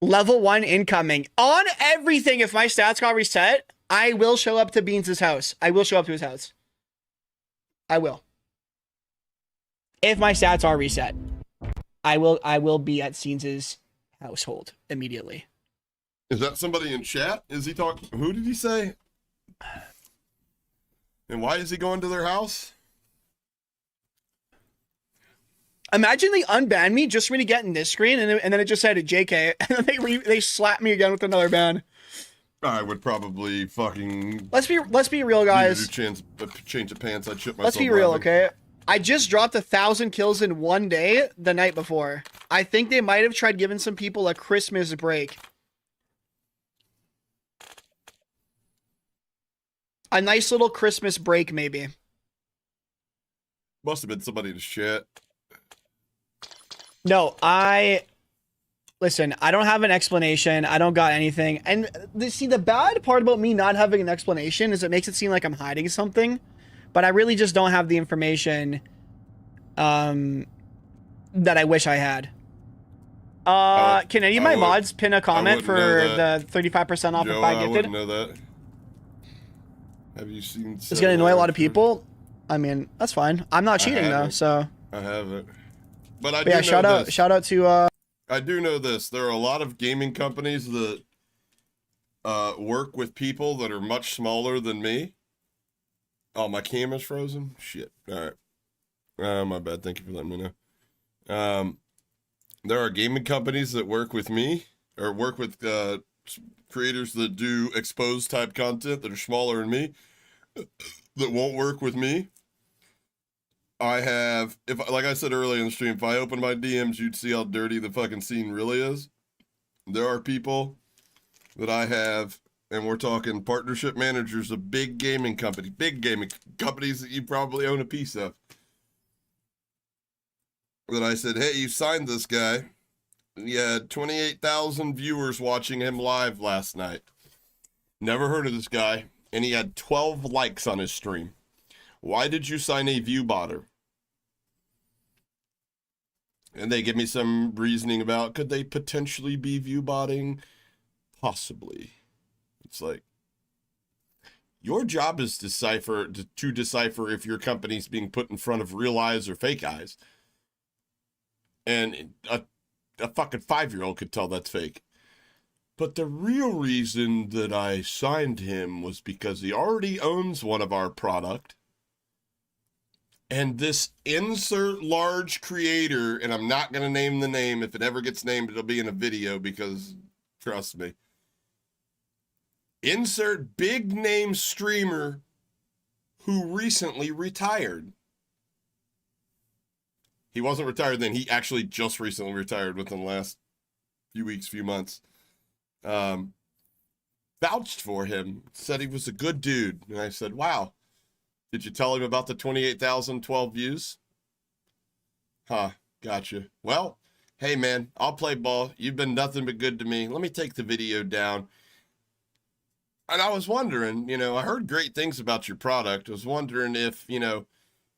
Level 1 incoming. On everything, if my stats got reset, I will show up to Beans' house. I will show up to his house. I will. If my stats are reset, I will be at Scenes' household immediately. Is that somebody in chat? Is he talking? Who did he say? And why is he going to their house? Imagine they unban me just for me to get in this screen, and then it just said JK, and then they slap me again with another ban. I would probably fucking. Let's be real, guys. Change of pants. I'd shit myself. Let's be real, laughing. okay? I just dropped 1,000 kills in one day the night before. I think they might have tried giving some people a Christmas break. A nice little Christmas break, maybe. Must have been somebody in the chat. No, listen, I don't have an explanation. I don't got anything. And see, the bad part about me not having an explanation is it makes it seem like I'm hiding something, but I really just don't have the information that I wish I had. Can any of my mods pin a comment for the 35% off Joe, of 5 I gifted? wouldn't know that. Have you seen? It's gonna annoy a lot of people. I mean, that's fine. I'm not cheating though, so. I haven't. But I But yeah, do know this. shout out to I do know this. There are a lot of gaming companies that work with people that are much smaller than me. Oh, my camera's frozen? Shit. All right. My bad. Thank you for letting me know. There are gaming companies that work with me, or work with creators that do exposed type content that are smaller than me, that won't work with me. I have, like I said earlier in the stream, if I open my DMs, you'd see how dirty the fucking scene really is. There are people that I have, and we're talking partnership managers of big gaming companies that you probably own a piece of. That I said, hey, you signed this guy. He had 28,000 viewers watching him live last night. Never heard of this guy, and he had 12 likes on his stream. Why did you sign a view botter? And they give me some reasoning about, could they potentially be view botting? Possibly. It's like, your job is to decipher if your company's being put in front of real eyes or fake eyes. And a fucking 5-year-old could tell that's fake. But the real reason that I signed him was because he already owns one of our product. And this insert large creator, and I'm not going to name the name. If it ever gets named, it'll be in a video because, trust me. Insert big name streamer who recently retired. He wasn't retired then. He actually just recently retired within the last few weeks, few months. Vouched for him, said he was a good dude. And I said, wow. Did you tell him about the 28,012 views? Huh, gotcha. Well, hey man, I'll play ball. You've been nothing but good to me. Let me take the video down. And I was wondering, I heard great things about your product. I was wondering if,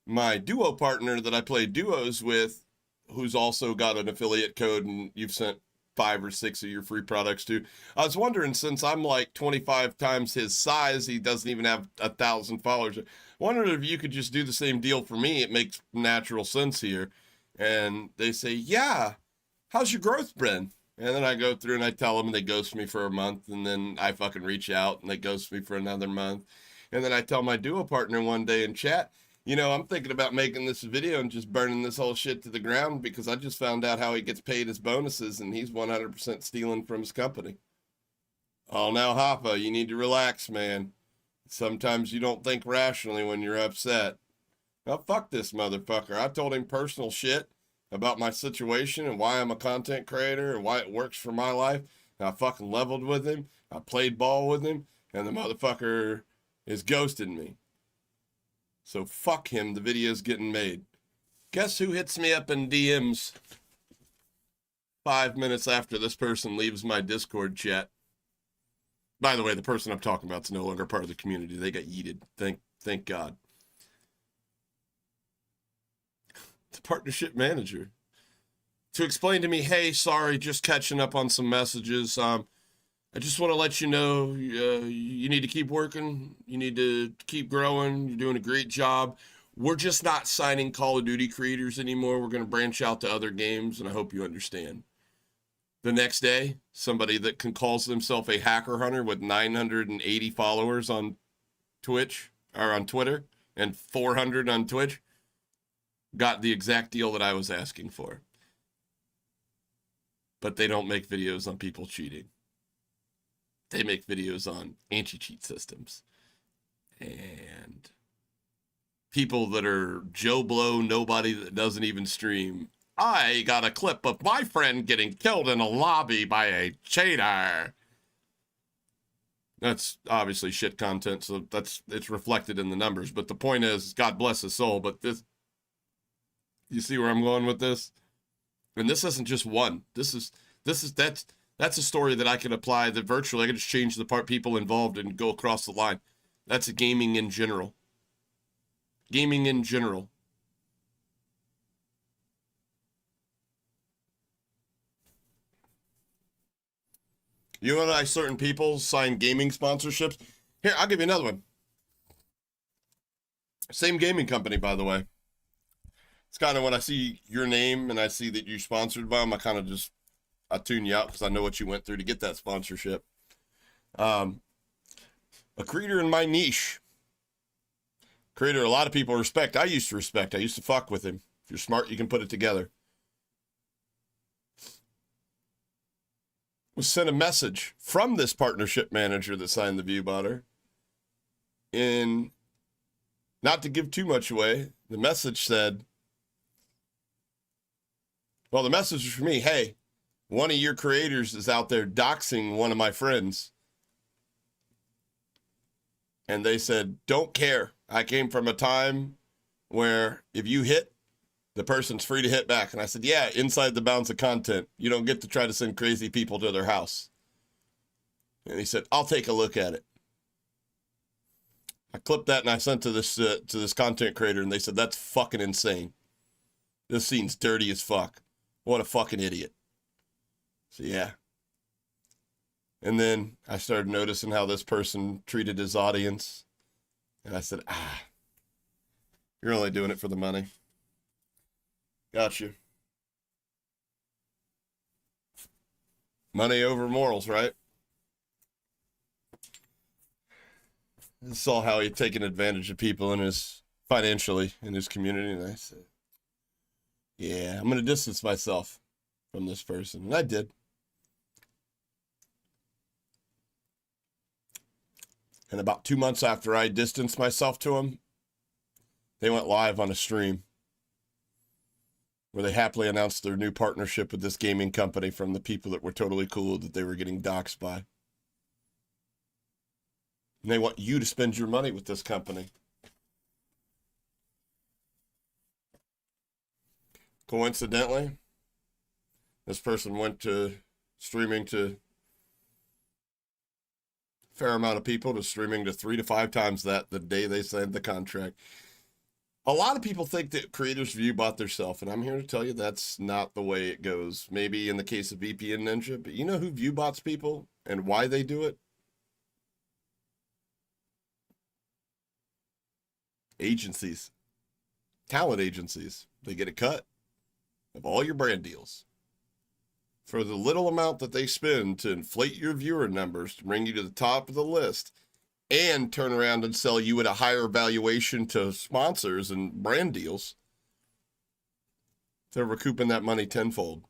my duo partner that I play duos with, who's also got an affiliate code and you've sent 5 or 6 of your free products to. I was wondering, since I'm like 25 times his size, he doesn't even have 1,000 followers. I wondered if you could just do the same deal for me. It makes natural sense here. And they say, yeah, how's your growth been? And then I go through and I tell them, and they ghost me for a month. And then I fucking reach out and they ghost me for another month. And then I tell my duo partner one day in chat, I'm thinking about making this video and just burning this whole shit to the ground because I just found out how he gets paid his bonuses and he's 100% stealing from his company. Oh, now, Hoppa, you need to relax, man. Sometimes you don't think rationally when you're upset. Now, fuck this motherfucker. I told him personal shit about my situation and why I'm a content creator and why it works for my life. And I fucking leveled with him. I played ball with him. And the motherfucker is ghosting me. So fuck him. The video's getting made. Guess who hits me up in DMs 5 minutes after this person leaves my Discord chat? By the way, the person I'm talking about is no longer part of the community. They got yeeted. Thank God. The partnership manager. To explain to me, hey, sorry, just catching up on some messages. I just want to let you know you need to keep working. You need to keep growing. You're doing a great job. We're just not signing Call of Duty creators anymore. We're going to branch out to other games, and I hope you understand. The next day, somebody that calls themselves a hacker hunter with 980 followers on Twitch or on Twitter and 400 on Twitch got the exact deal that I was asking for. But they don't make videos on people cheating. They make videos on anti-cheat systems. And people that are Joe Blow, nobody that doesn't even stream. I got a clip of my friend getting killed in a lobby by a cheater. That's obviously shit content, so it's reflected in the numbers. But the point is, God bless his soul. But this, you see where I'm going with this? And this isn't just one. That's a story that I can apply that virtually I can just change the people involved and go across the line. That's gaming in general. Gaming in general. You and I, certain people sign gaming sponsorships. Here, I'll give you another one. Same gaming company, by the way. It's kind of when I see your name and I see that you're sponsored by them, I tune you out because I know what you went through to get that sponsorship. A creator in my niche. Creator a lot of people respect. I used to respect. I used to fuck with him. If you're smart, you can put it together. Was sent a message from this partnership manager that signed the view botter. In, not to give too much away, the message said, well, the message was for me, hey, one of your creators is out there doxing one of my friends. And they said, don't care. I came from a time where if you hit, the person's free to hit back. And I said, yeah, inside the bounds of content. You don't get to try to send crazy people to their house. And he said, I'll take a look at it. I clipped that and I sent to this content creator, and they said, that's fucking insane. This scene's dirty as fuck. What a fucking idiot. So yeah. And then I started noticing how this person treated his audience. And I said, you're only doing it for the money. Gotcha. Money over morals, right? I saw how he'd taken advantage of people financially in his community, and I said, yeah, I'm going to distance myself from this person. And I did. And about 2 months after I distanced myself to him, they went live on a stream where they happily announced their new partnership with this gaming company from the people that were totally cool that they were getting doxxed by. And they want you to spend your money with this company. Coincidentally, this person went to streaming to a fair amount of people, to streaming to 3 to 5 times that the day they signed the contract. A lot of people think that creators view bot themselves, and I'm here to tell you that's not the way it goes. Maybe in the case of VPN Ninja, but you know who view bots people and why they do it? Agencies. Talent agencies. They get a cut of all your brand deals. For the little amount that they spend to inflate your viewer numbers, to bring you to the top of the list, and turn around and sell you at a higher valuation to sponsors and brand deals, they're recouping that money tenfold.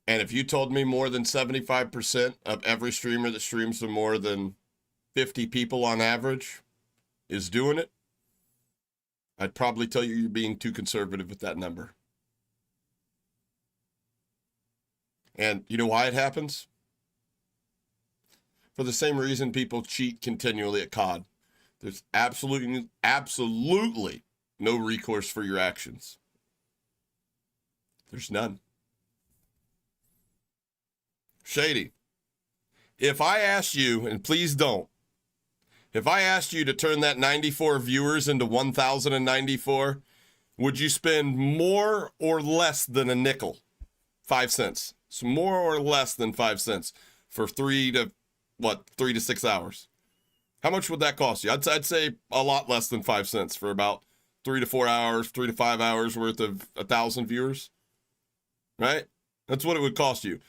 And if you told me more than 75% of every streamer that streams to more than 50 people on average is doing it, I'd probably tell you you're being too conservative with that number. And you know why it happens? For the same reason people cheat continually at COD. There's absolutely no recourse for your actions. There's none. Shady, if I asked you, and please don't, if I asked you to turn that 94 viewers into 1,094, would you spend more or less than a nickel? 5 cents. So more or less than 5 cents for 3 to 6 hours. How much would that cost you? I'd say a lot less than 5 cents for about 3 to 4 hours, 3 to 5 hours worth of 1,000 viewers. Right? That's what it would cost you.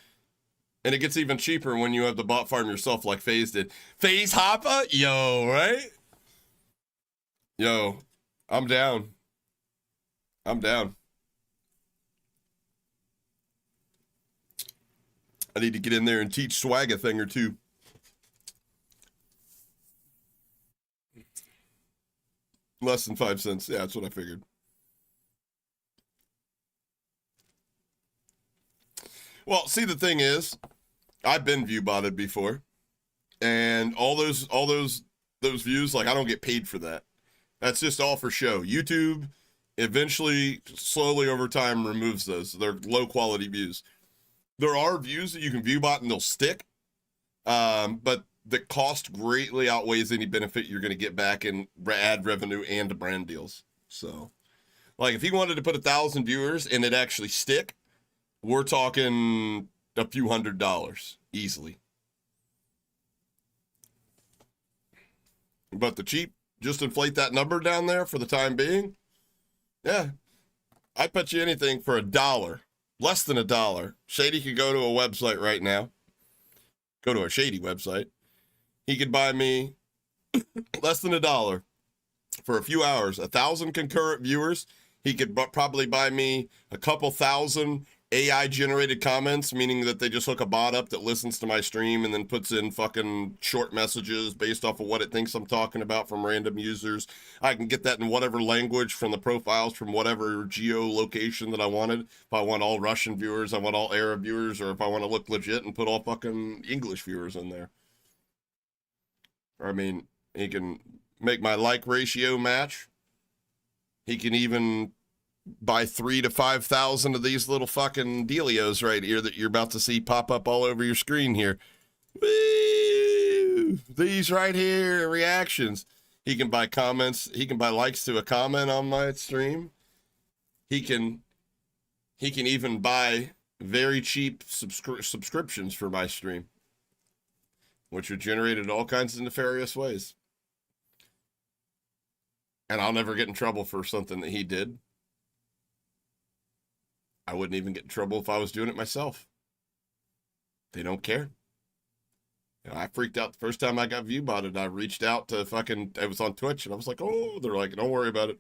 And it gets even cheaper when you have the bot farm yourself like FaZe did. FaZe Hoppa? Yo, right? Yo, I'm down. I'm down. I need to get in there and teach Swag a thing or two. Less than 5 cents. Yeah, that's what I figured. Well, see, the thing is, I've been view botted before, and all those views, like, I don't get paid for that. That's just all for show. YouTube eventually, slowly over time, removes those. They're low quality views. There are views that you can view bot and they'll stick, but the cost greatly outweighs any benefit you're going to get back in ad revenue and brand deals. So, like, if you wanted to put 1,000 viewers and it actually stick, we're talking a few $100s easily. But the cheap, just inflate that number down there for the time being. Yeah, I'd bet you anything for $1, less than $1. Shady could go to a website right now. Go to a Shady website. He could buy me less than $1 for a few hours. 1,000 concurrent viewers. He could probably buy me a couple thousand AI generated comments, meaning that they just hook a bot up that listens to my stream and then puts in fucking short messages based off of what it thinks I'm talking about from random users. I can get that in whatever language from the profiles from whatever geolocation that I wanted. If I want all Russian viewers, I want all Arab viewers, or if I want to look legit and put all fucking English viewers in there. I mean, he can make my like ratio match. He can even buy 3,000 to 5,000 of these little fucking dealios right here that you're about to see pop up all over your screen here. Woo! These right here, reactions. He can buy comments. He can buy likes to a comment on my stream. He can even buy very cheap subscriptions for my stream, which are generated all kinds of nefarious ways. And I'll never get in trouble for something that he did. I wouldn't even get in trouble if I was doing it myself. They don't care. You know, I freaked out the first time I got view botted. I reached out to it was on Twitch, and I was like, oh, they're like, don't worry about it.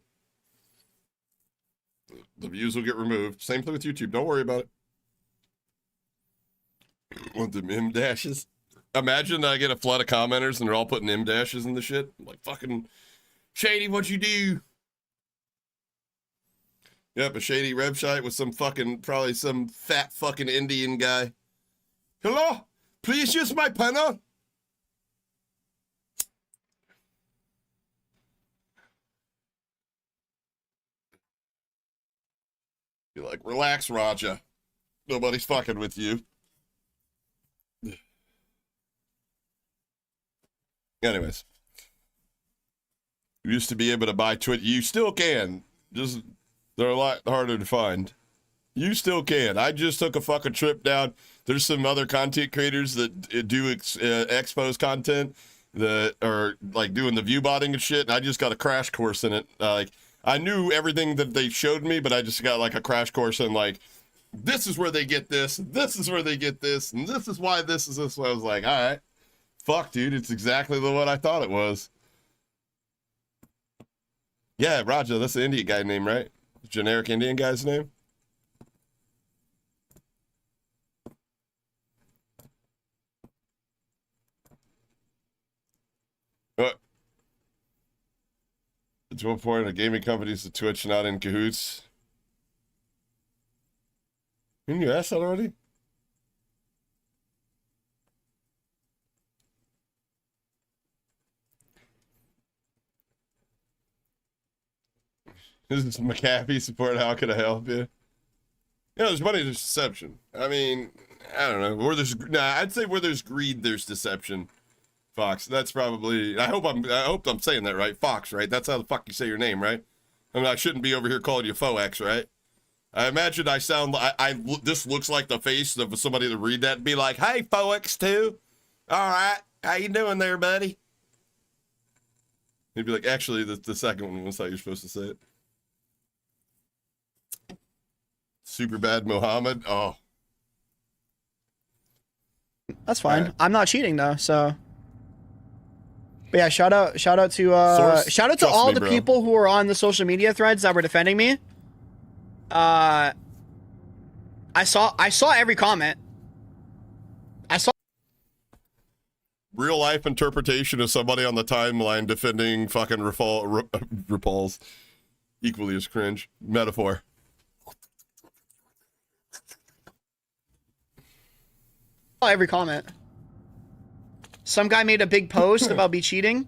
The views will get removed. Same thing with YouTube. Don't worry about it. Want them M dashes? Imagine I get a flood of commenters and they're all putting M dashes in the shit. I'm like, fucking Shady, what'd you do? Yep, a Shady website with some fucking, probably some fat fucking Indian guy. Hello? Please use my panel? You're like, relax, Raja. Nobody's fucking with you. Anyways. You used to be able to buy Twitch. You still can. Just, they're a lot harder to find. You still can. I just took a fucking trip down. There's some other content creators that do expose content that are like doing the view botting and shit. And I just got a crash course in it. Like, I knew everything that they showed me, but I just got like a crash course in like, this is where they get this, this is where they get this, and this is why this is this. I was like, all right, fuck, dude, it's exactly what I thought it was. Yeah, Raja, that's the Indian guy name, right? Generic Indian guy's name. to what point are gaming companies to Twitch not in cahoots? Didn't you ask that already? This is McAfee support. How can I help you? There's money, there's deception. I mean, I don't know. I'd say where there's greed, there's deception. Fox. That's probably. I hope I'm saying that right. Fox, right? That's how the fuck you say your name, right? I mean, I shouldn't be over here calling you Fox, right? I imagine I sound. This looks like the face of somebody to read that and be like, "Hey, Fox, too. All right, how you doing there, buddy?" He'd be like, "Actually, the second one was how you're supposed to say it." Super bad Mohammed. Oh, That's fine. Right. I'm not cheating though, so. But yeah, shout out to Trust all me, the bro. people who are on the social media threads that were defending me. I saw every comment. I saw real life interpretation of somebody on the timeline defending fucking RuPaul's equally as cringe metaphor. every comment. Some guy made a big post about me cheating,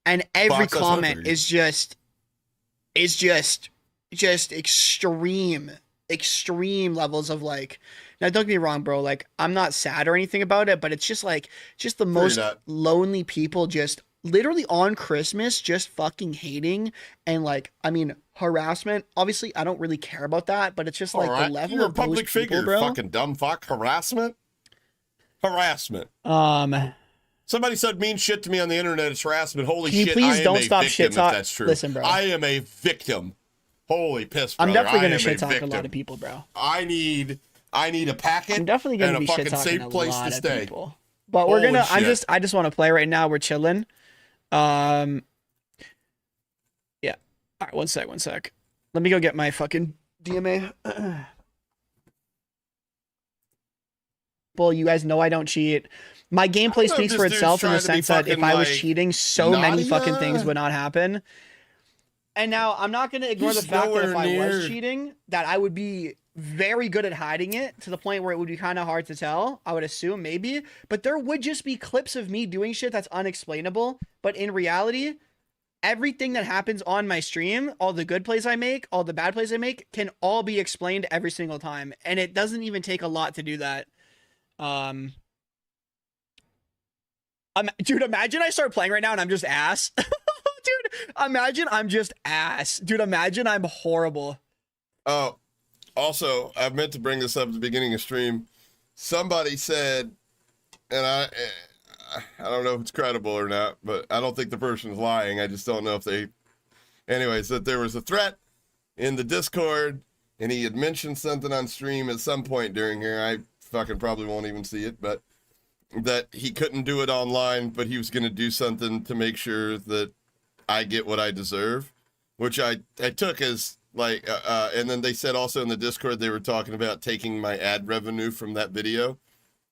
and every Fox, that's what I comment figured. is just extreme levels of like. Now don't get me wrong, bro. Like I'm not sad or anything about it, but it's just like the most not. lonely people just literally on Christmas just fucking hating and like I mean harassment. Obviously, I don't really care about that, but it's just like All right. the level You're of a public those figure, people, bro. fucking dumb fuck. Harassment. Somebody said mean shit to me on the internet. It's harassment. Holy Can you shit! please I am don't a stop victim, shit if talk- that's true. Listen, bro. I am a victim. Holy piss, brother. I'm definitely I gonna am shit talk a victim. lot of people, bro. I need a packet. I'm definitely and gonna a be fucking shit talking safe a place lot to of stay. people. But we're Holy gonna. shit. I just want to play right now. We're chilling. Yeah. All right. One sec. Let me go get my fucking DMA. Well, you guys know I don't cheat. My gameplay know if speaks this for dude's itself in the trying to be sense that if fucking, I was like, cheating, so many Nadia. fucking things would not happen. And now I'm not gonna ignore the He's fact that if nowhere I was near. cheating, that I would be very good at hiding it to the point where it would be kind of hard to tell. I would assume maybe, but there would just be clips of me doing shit that's unexplainable. But in reality, everything that happens on my stream, all the good plays I make, all the bad plays I make, can all be explained every single time, and it doesn't even take a lot to do that. Dude, imagine I start playing right now and I'm just ass. Dude, imagine I'm just ass. Dude, imagine I'm horrible. Oh, also, I meant to bring this up at the beginning of stream. Somebody said, and I don't know if it's credible or not, but I don't think the person is lying. I just don't know if they. Anyways, that there was a threat in the Discord, and he had mentioned something on stream at some point during here. I fucking probably won't even see it, but that he couldn't do it online, but he was going to do something to make sure that I get what I deserve, which I took as like, and then they said also in the Discord, they were talking about taking my ad revenue from that video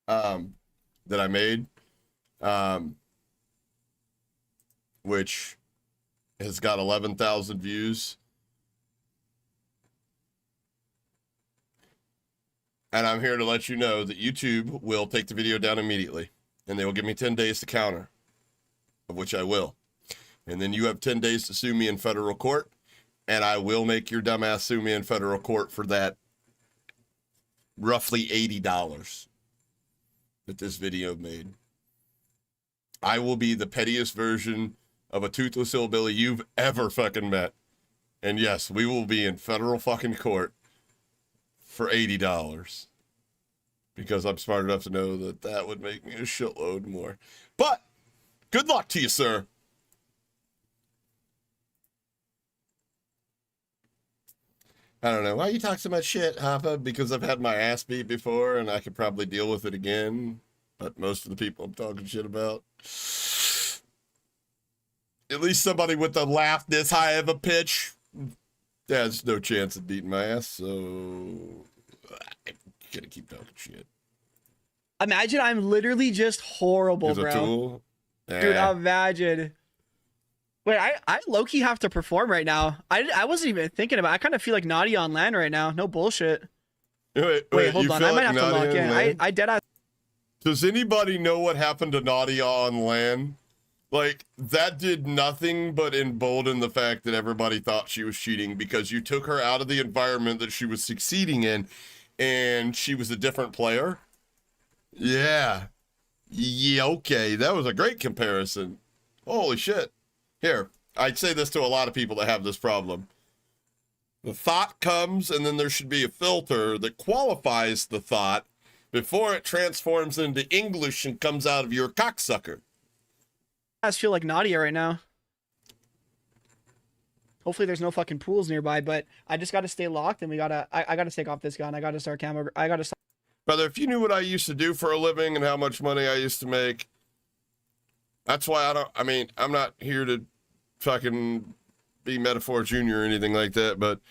that I made, which has got 11,000 views. And I'm here to let you know that YouTube will take the video down immediately, and they will give me 10 days to counter, of which I will. And then you have 10 days to sue me in federal court, and I will make your dumbass sue me in federal court for that roughly $80 that this video made. I will be the pettiest version of a toothless hillbilly you've ever fucking met. And yes, we will be in federal fucking court for $80 because I'm smart enough to know that that would make me a shitload more. But good luck to you, sir. I don't know. Why you talk so much shit, Hoppa? Because I've had my ass beat before and I could probably deal with it again. But most of the people I'm talking shit about, at least somebody with a laugh this high of a pitch, there's no chance of beating my ass, so I'm gonna keep talking shit. Imagine I'm literally just horrible, Here's a bro. tool. Dude, Eh. imagine. Wait, I low-key have to perform right now. I wasn't even thinking about it. I kind of feel like Nadia on land right now. No bullshit. Wait, hold you on. feel I might like have to Nadia lock in. and Lan? I dead. Does anybody know what happened to Nadia on LAN? Like, that did nothing but embolden the fact that everybody thought she was cheating because you took her out of the environment that she was succeeding in and she was a different player. Yeah. Yeah, okay. That was a great comparison. Holy shit. Here, I'd say this to a lot of people that have this problem. The thought comes, and then there should be a filter that qualifies the thought before it transforms into English and comes out of your cocksucker. I feel like Nadia right now. Hopefully there's no fucking pools nearby, but I just gotta stay locked and I gotta take off this gun. I gotta start camo. I gotta start. Brother, if you knew what I used to do for a living and how much money I used to make, that's why I'm not here to fucking be Metaphor Junior or anything like that, but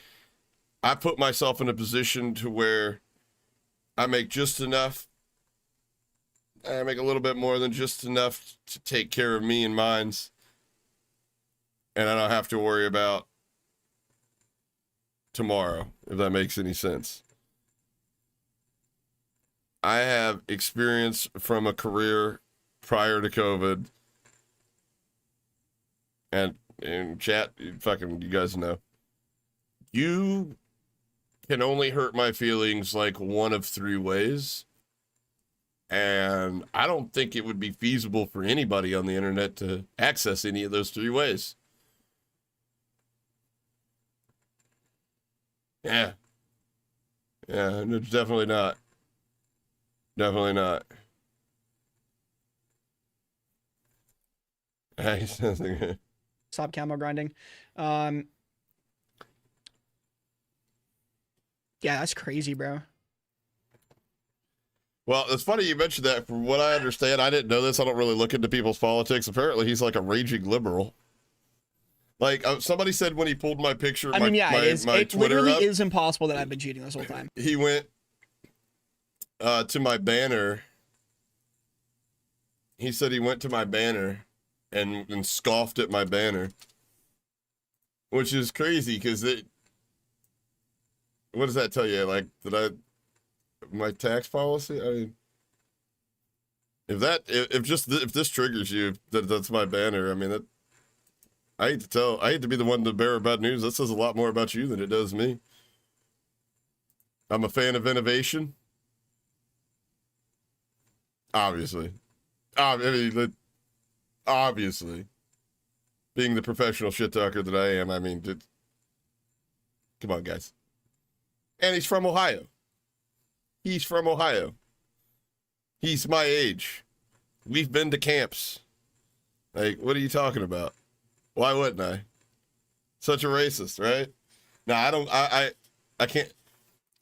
I put myself in a position to where I make just enough. I make a little bit more than just enough to take care of me and mines. And I don't have to worry about tomorrow, if that makes any sense. I have experience from a career prior to COVID. And in chat, you guys know. You can only hurt my feelings like one of three ways. And I don't think it would be feasible for anybody on the internet to access any of those three ways. Yeah. Yeah, no, definitely not. Definitely not. Stop camo grinding. Yeah, that's crazy, bro. Well, it's funny you mentioned that. From what I understand, I didn't know this. I don't really look into people's politics. Apparently, he's like a raging liberal. Like, somebody said when he pulled my picture, I mean, yeah, it Twitter literally up, is impossible that I've been cheating this whole time. he went to my banner. He said he went to my banner and scoffed at my banner, which is crazy because what does that tell you? Like, my tax policy? I mean, if this triggers you, that's my banner. I mean, I hate to be the one to bear bad news. That says a lot more about you than it does me. I'm a fan of innovation. Obviously. Obviously. Being the professional shit talker that I am, I mean, come on, guys. And he's from Ohio. He's from Ohio. He's my age. We've been to camps. Like, what are you talking about? Why wouldn't I? Such a racist, right? No, I can't.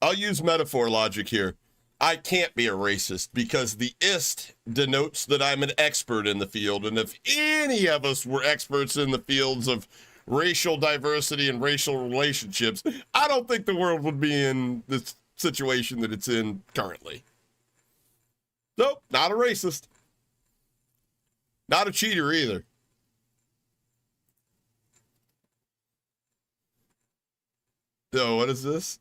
I'll use metaphor logic here. I can't be a racist because the ist denotes that I'm an expert in the field. And if any of us were experts in the fields of racial diversity and racial relationships, I don't think the world would be in this situation that it's in currently. Nope, not a racist. Not a cheater either. So what is this?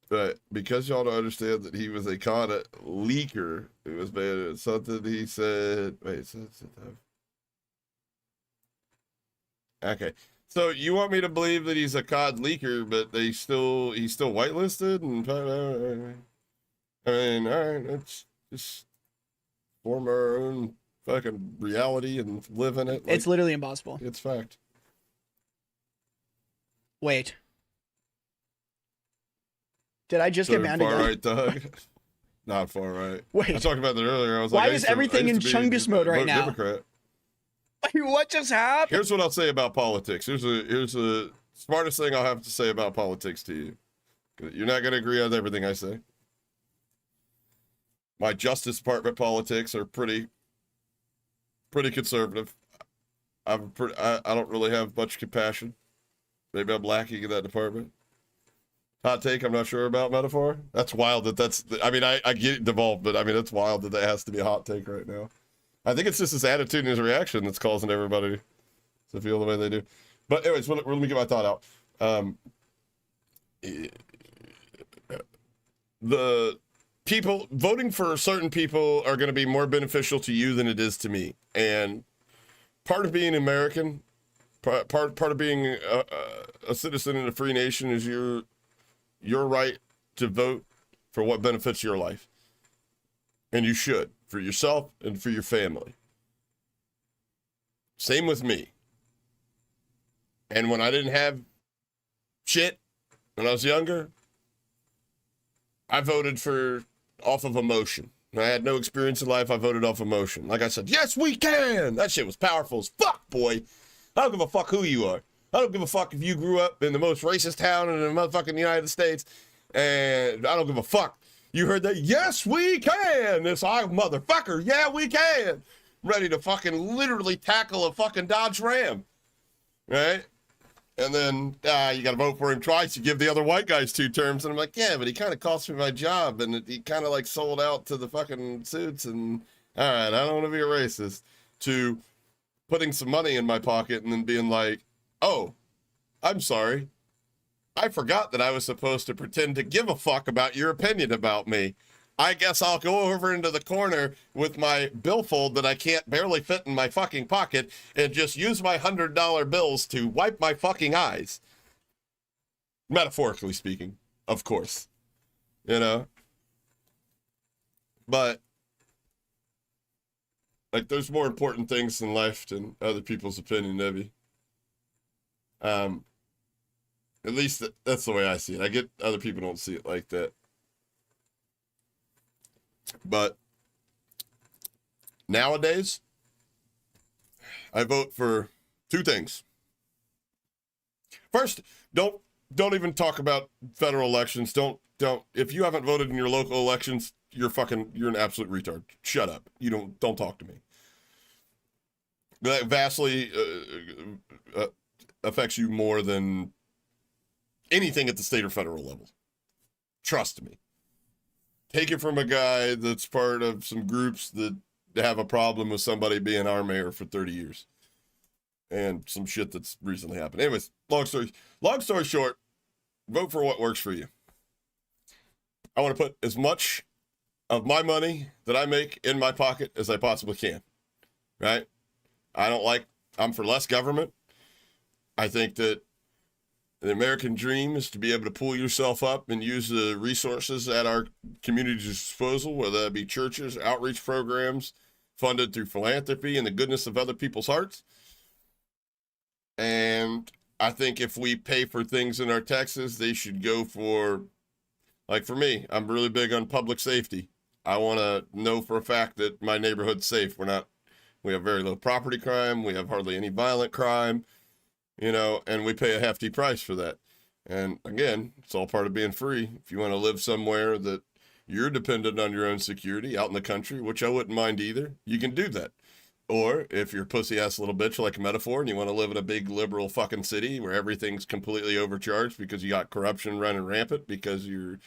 But because y'all don't understand that he was a COD leaker, it was bad. Something he said. Wait, okay. So you want me to believe that he's a COD leaker, but he's still whitelisted? And I mean, all right, let's just form our own fucking reality and live in it. Like, It's literally impossible. it's fact. Wait. Did I just get banned far again? right, Doug? Not far right. Wait. I talked about that earlier. I was Why like, is everything in Chungus mode right now? Democrat. What just happened? Here's what I'll say about politics. Here's the smartest thing I'll have to say about politics to you. You're not going to agree on everything I say. My Justice Department politics are pretty conservative. I don't really have much compassion. Maybe I'm lacking in that department. Hot take, I'm not sure about metaphor. That's wild that's, I mean, I get it devolved, but I mean, it's wild that has to be a hot take right now. I think it's just his attitude and his reaction that's causing everybody to feel the way they do. But anyways, let me get my thought out. The people voting for certain people are going to be more beneficial to you than it is to me. And part of being American, part of being a citizen in a free nation is your right to vote for what benefits your life. And you should, for yourself and for your family. Same with me. And when I didn't have shit, when I was younger, I voted off of emotion. I had no experience in life. I voted off emotion. Like I said, yes, we can. That shit was powerful as fuck, boy. I don't give a fuck who you are. I don't give a fuck if you grew up in the most racist town in the motherfucking United States. And I don't give a fuck. You heard that? Yes, we can. This motherfucker. Yeah, we can. Ready to fucking literally tackle a fucking Dodge Ram. Right? And then you got to vote for him twice. You give the other white guys 2 terms. And I'm like, yeah, but he kind of cost me my job. And he kind of like sold out to the fucking suits. And all right, I don't want to be a racist. To putting some money in my pocket and then being like, oh, I'm sorry. I forgot that I was supposed to pretend to give a fuck about your opinion about me. I guess I'll go over into the corner with my billfold that I can't barely fit in my fucking pocket and just use my $100 bills to wipe my fucking eyes. Metaphorically speaking, of course. You know? But, like, there's more important things in life than other people's opinion of you. At least that's the way I see it. I get other people don't see it like that. But nowadays, I vote for 2 things. First, don't even talk about federal elections. Don't if you haven't voted in your local elections, you're an absolute retard. Shut up. You don't talk to me. That vastly affects you more than anything at the state or federal level. Trust me. Take it from a guy that's part of some groups that have a problem with somebody being our mayor for 30 years. And some shit that's recently happened. Anyways, long story short, vote for what works for you. I want to put as much of my money that I make in my pocket as I possibly can. Right? I'm for less government. I think that the American dream is to be able to pull yourself up and use the resources at our community's disposal, whether that be churches, outreach programs, funded through philanthropy and the goodness of other people's hearts. And I think if we pay for things in our taxes, they should go for, like for me, I'm really big on public safety. I want to know for a fact that my neighborhood's safe. We have very low property crime. We have hardly any violent crime. You know, and we pay a hefty price for that. And again, it's all part of being free. If you want to live somewhere that you're dependent on your own security out in the country, which I wouldn't mind either, you can do that. Or if you're a pussy-ass little bitch like a metaphor and you want to live in a big liberal fucking city where everything's completely overcharged because you got corruption running rampant because you're,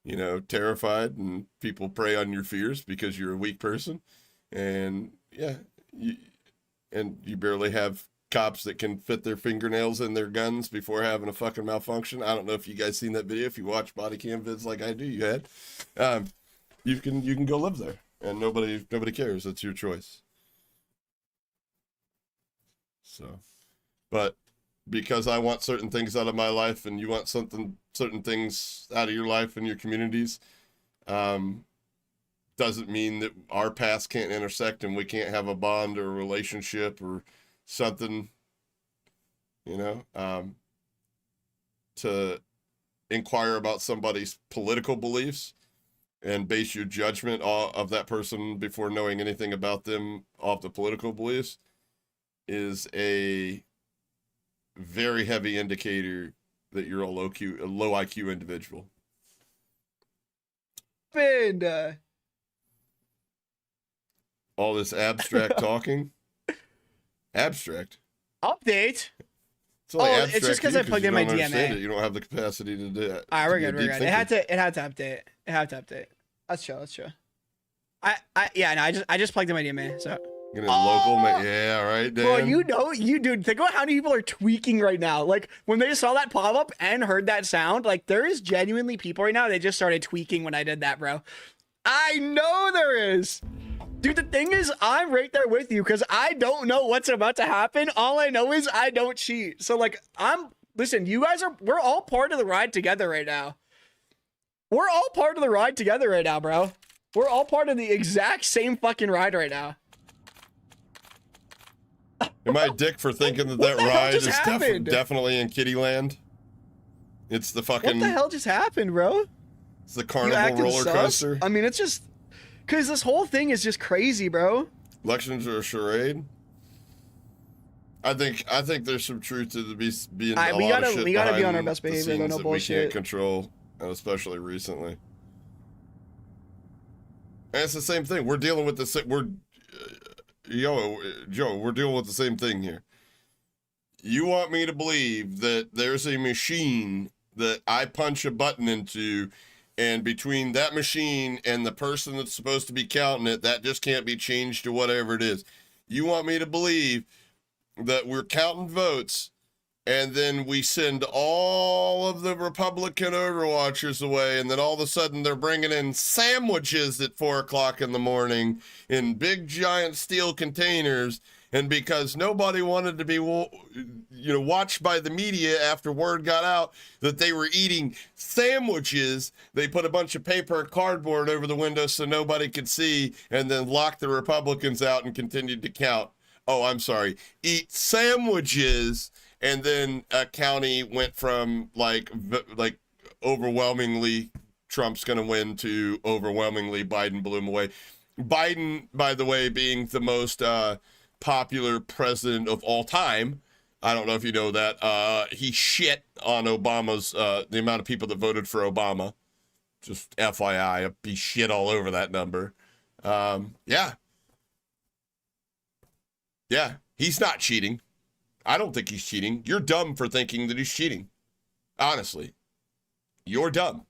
you know, terrified and people prey on your fears because you're a weak person. And yeah, you barely have cops that can fit their fingernails in their guns before having a fucking malfunction. I don't know if you guys seen that video. If you watch body cam vids like I do, you had. You can go live there, and nobody cares. It's your choice. So, but because I want certain things out of my life, and you want certain things out of your life and your communities, doesn't mean that our paths can't intersect and we can't have a bond or a relationship or something, you know, to inquire about somebody's political beliefs and base your judgment of that person before knowing anything about them off the political beliefs is a very heavy indicator that you're a low IQ individual. And all this abstract talking. Abstract. Update. It's only Oh, it's abstract just to 'cause you I plugged in you my don't understand DMA. it. You don't have the capacity to do it. All right, we're to good. be We're a good. deep thinker. It had to update. It had to update. That's true. That's true. Yeah. No, I just plugged in my DMA. So. Get in local, yeah, right, Dan. Bro, dude, think about how many people are tweaking right now. Like, when they saw that pop up and heard that sound, like, there is genuinely people right now, they just started tweaking when I did that, bro. I know there is. Dude, the thing is, I'm right there with you because I don't know what's about to happen. All I know is I don't cheat. So, like, listen, we're all part of the ride together right now. We're all part of the ride together right now, bro. We're all part of the exact same fucking ride right now. Am I a dick for thinking that that the hell ride just is happened? definitely in Kittyland? It's the fucking. What the hell just happened, bro? It's the You carnival acting roller sus? coaster. I mean, it's just because this whole thing is just crazy, bro. Elections are a charade. I think there's some truth to being Alright, a we lot gotta- of shit we gotta be on our behind best the behavior, though, scenes no that bullshit. we can't control, and especially recently. And it's the same thing. We're dealing with Joe, we're dealing with the same thing here. You want me to believe that there's a machine that I punch a button into, and between that machine and the person that's supposed to be counting it, that just can't be changed to whatever it is. You want me to believe that we're counting votes, and then we send all of the Republican overwatchers away, and then all of a sudden they're bringing in sandwiches at 4 o'clock in the morning in big giant steel containers, and because nobody wanted to be watched by the media after word got out that they were eating sandwiches, they put a bunch of paper and cardboard over the window so nobody could see, and then locked the Republicans out and continued to count. Oh, I'm sorry, eat sandwiches. And then a county went from like overwhelmingly Trump's going to win to overwhelmingly Biden blew him away. Biden, by the way, being the most popular president of all time. I don't know if you know that. He shit on Obama's, the amount of people that voted for Obama. Just FYI, he shit all over that number. Yeah, he's not cheating. I don't think he's cheating. You're dumb for thinking that he's cheating. Honestly, you're dumb.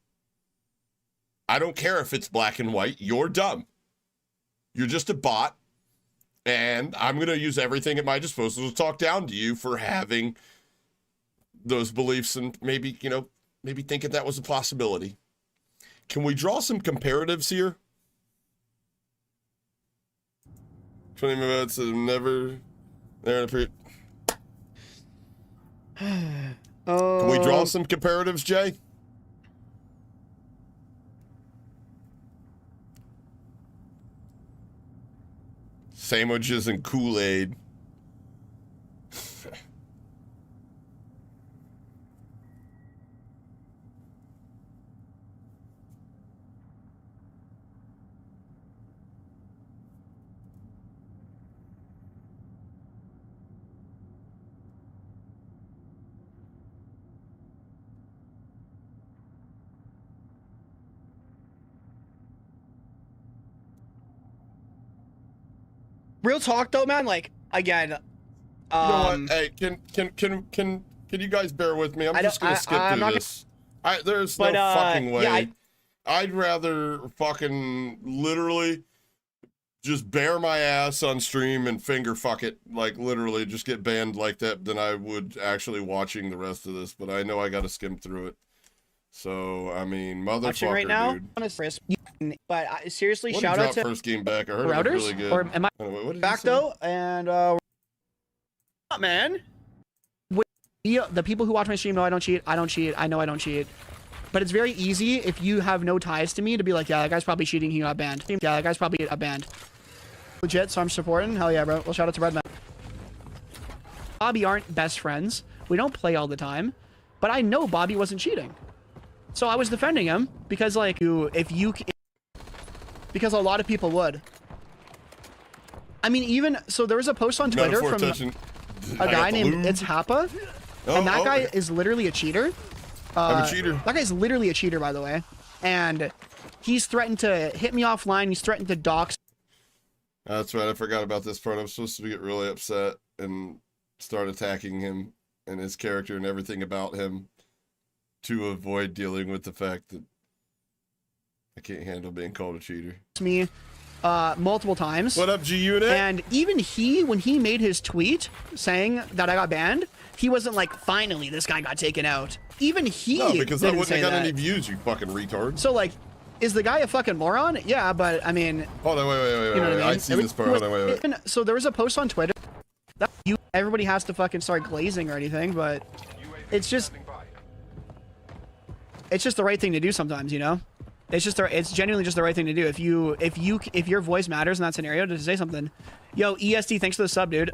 I don't care if it's black and white. You're dumb. You're just a bot. And I'm going to use everything at my disposal to talk down to you for having those beliefs and maybe thinking that was a possibility. Can we draw some comparatives here? 20 minutes of never there in a period. Can we draw some comparatives, Jay? Sandwiches and Kool-Aid. Real talk though, man. Like again, You know what? Hey, can you guys bear with me? I'm just gonna skip through this. There's no fucking way. Yeah, I'd rather fucking literally just bare my ass on stream and finger fuck it, like literally just get banned like that than I would actually watching the rest of this. But I know I got to skim through it. So I mean, motherfucker, right now, dude. but seriously, What shout out to first game back. I heard it routers. was really good. Or am I Anyway, what did back you say? though? And man, the people who watch my stream know I don't cheat. I don't cheat. I know I don't cheat. But it's very easy if you have no ties to me to be like, yeah, that guy's probably cheating. He got banned. Yeah, that guy's probably got banned. Legit, so I'm supporting. Hell yeah, bro. Well, shout out to Redman. Bobby aren't best friends. We don't play all the time. But I know Bobby wasn't cheating. So I was defending him because, like, because a lot of people would. I mean, even so, there was a post on Twitter Metaphor from touching. a guy named It's Happa, and that guy okay. is literally a cheater. I'm a cheater. That guy's literally a cheater, by the way, and he's threatened to hit me offline. He's threatened to dox. That's right. I forgot about this part. I'm supposed to get really upset and start attacking him, and his character and everything about him to avoid dealing with the fact that I can't handle being called a cheater. Me multiple times. What up, G Unit? And even he, when he made his tweet saying that I got banned, he wasn't like, finally, this guy got taken out. Even he No, because that didn't wouldn't say have got that. any views, you fucking retard. So, like, is the guy a fucking moron? Yeah, but, I mean... Hold on, wait. You know what I mean? I see this part. Hold on, wait. So there was a post on Twitter that everybody has to fucking start glazing or anything, but it's just the right thing to do sometimes, you know? It's genuinely just the right thing to do. If your voice matters in that scenario, to say something. Yo, ESD, thanks for the sub, dude.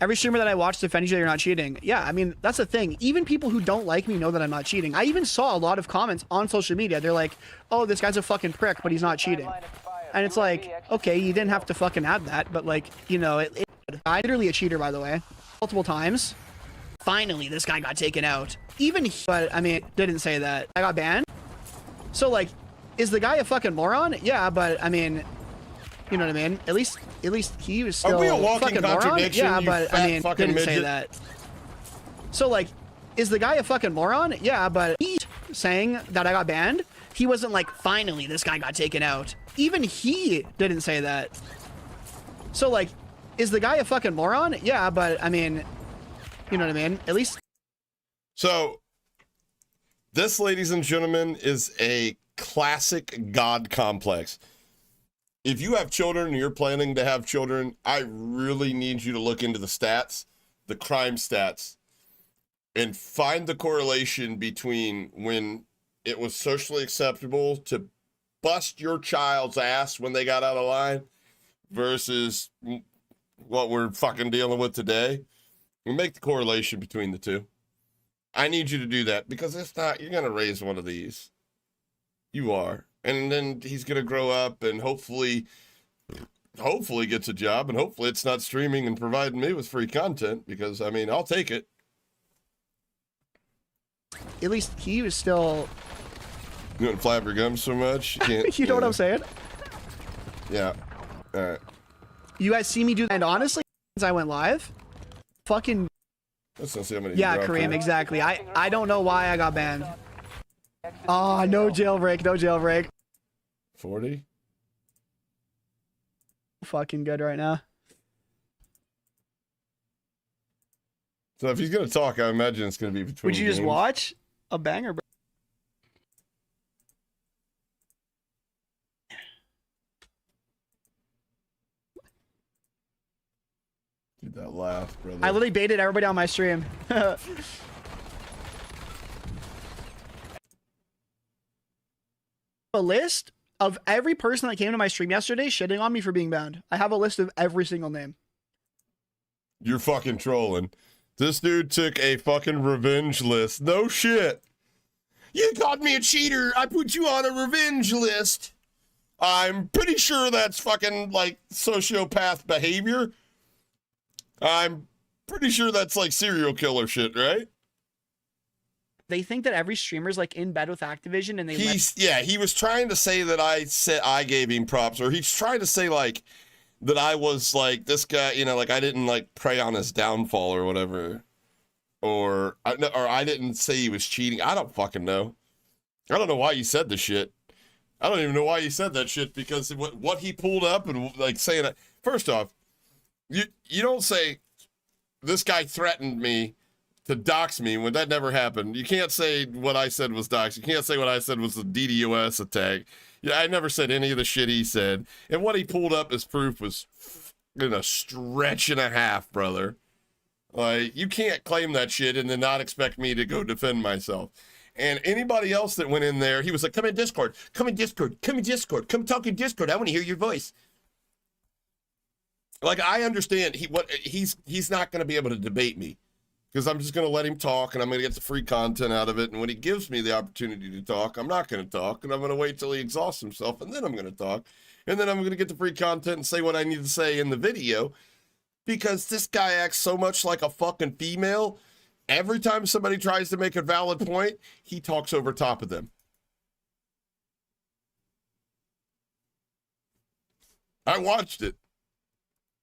Every streamer that I watch defends you that you're not cheating. Yeah, I mean, that's the thing. Even people who don't like me know that I'm not cheating. I even saw a lot of comments on social media. They're like, oh, this guy's a fucking prick, but he's not cheating. And it's like, okay, you didn't have to fucking add that, but like, you know, I'm literally a cheater, by the way. Multiple times. Finally, this guy got taken out. Even he, but I mean, didn't say that. I got banned. So like, is the guy a fucking moron? Yeah, but I mean, you know what I mean? At least he was still Are we a walking fucking moron. contradiction, Yeah, you but fat I mean, fucking didn't say midget? that. So like, is the guy a fucking moron? Yeah, but he saying that I got banned, he wasn't like, finally, this guy got taken out. Even he didn't say that. So like, is the guy a fucking moron? Yeah, but I mean, you know what I mean? At least. So, this, ladies and gentlemen, is a classic God complex. If you have children and you're planning to have children, I really need you to look into the stats, the crime stats, and find the correlation between when it was socially acceptable to bust your child's ass when they got out of line versus what we're fucking dealing with today. And make the correlation between the two. I need you to do that, because if not, you're going to raise one of these. You are. And then he's going to grow up and hopefully gets a job, and hopefully it's not streaming and providing me with free content, because, I mean, I'll take it. At least he was still. You want to flap your gums so much? You can't. You know what I'm saying? Yeah. All right. You guys see me do that, and honestly, since I went live, fucking. Let's not see how many. Yeah, you dropped Kareem, here. exactly. I don't know why I got banned. Oh, no jailbreak, no jailbreak. 40? Fucking good right now. So if he's going to talk, I imagine it's going to be between Would you just games. watch a banger, bro? Dude, that laugh, brother. I literally baited everybody on my stream. A list of every person that came to my stream yesterday shitting on me for being banned. I have a list of every single name. You're fucking trolling. This dude took a fucking revenge list. No shit. You called me a cheater. I put you on a revenge list. I'm pretty sure that's fucking like sociopath behavior. I'm pretty sure that's like serial killer shit, right? They think that every streamer's like in bed with Activision and they He was trying to say that I gave him props, or he's trying to say like that I was like this guy, you know, like I didn't like prey on his downfall or whatever, or I didn't say he was cheating. I don't fucking know. I don't know why he said the shit. I don't even know why he said that shit, because what he pulled up and like saying that. First off, you don't say this guy threatened me to dox me when that never happened. You can't say what I said was dox. You can't say what I said was the DDoS attack. Yeah, I never said any of the shit he said. And what he pulled up as proof was in a stretch and a half, brother. Like, you can't claim that shit and then not expect me to go defend myself. And anybody else that went in there, he was like, come in Discord, come in Discord, come in Discord, come talk in Discord. I want to hear your voice. Like, I understand he's not going to be able to debate me, because I'm just going to let him talk and I'm going to get the free content out of it. And when he gives me the opportunity to talk, I'm not going to talk, and I'm going to wait till he exhausts himself, and then I'm going to talk. And then I'm going to get the free content and say what I need to say in the video, because this guy acts so much like a fucking female. Every time somebody tries to make a valid point, he talks over top of them. I watched it.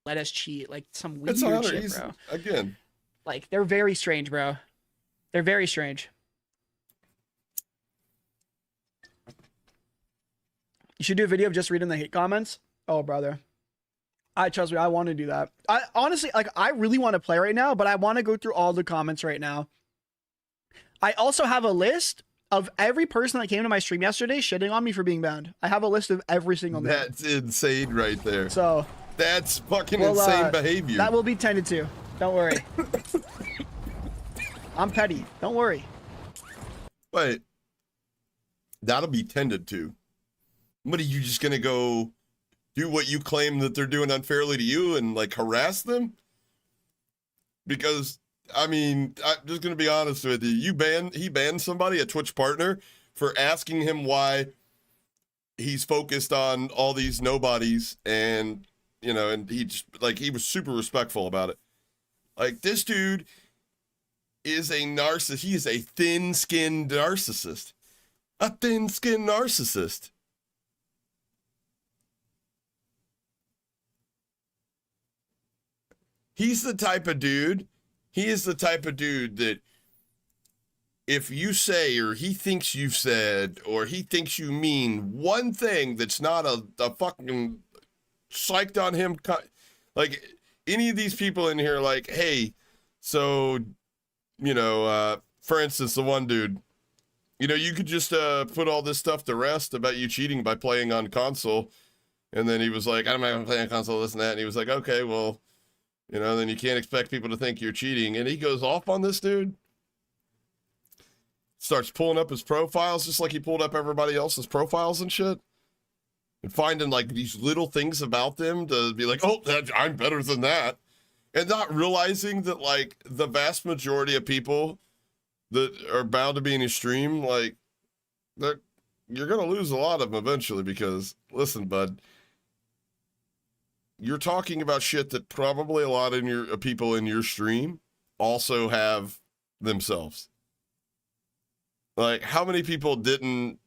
let us cheat, like some weird It's not shit, easy. bro. Again, Like they're very strange, bro. They're very strange. You should do a video of just reading the hate comments. Oh, brother. Trust me, I want to do that. I honestly, like, I really want to play right now, but I want to go through all the comments right now. I also have a list of every person that came to my stream yesterday shitting on me for being banned. I have a list of every single name. that's insane right there. So That's fucking insane behavior. that will be tended to. Don't worry. I'm petty. Don't worry. Wait. That'll be tended to. What are you just gonna go do what you claim that they're doing unfairly to you and like harass them? Because I mean, I'm just gonna be honest with you. He banned somebody, a Twitch partner, for asking him why he's focused on all these nobodies, and you know, and he just like he was super respectful about it. Like this dude is a narcissist. He is a thin-skinned narcissist. A thin-skinned narcissist. He's the type of dude, he is the type of dude that if you say, or he thinks you've said, or he thinks you mean one thing that's not a fucking psyched on him, like any of these people in here, like, hey, so, you know, for instance, the one dude, you know, you could just put all this stuff to rest about you cheating by playing on console. And then he was like, I'm not gonna play on console, this and that. And he was like, okay, well, you know, then you can't expect people to think you're cheating. And he goes off on this dude. Starts pulling up his profiles just like he pulled up everybody else's profiles and shit. And finding like these little things about them to be like, oh, I'm better than that. And not realizing that like the vast majority of people that are bound to be in his stream, like, you're going to lose a lot of them eventually because, listen, bud, you're talking about shit that probably a lot of your people in your stream also have themselves. Like, how many people didn't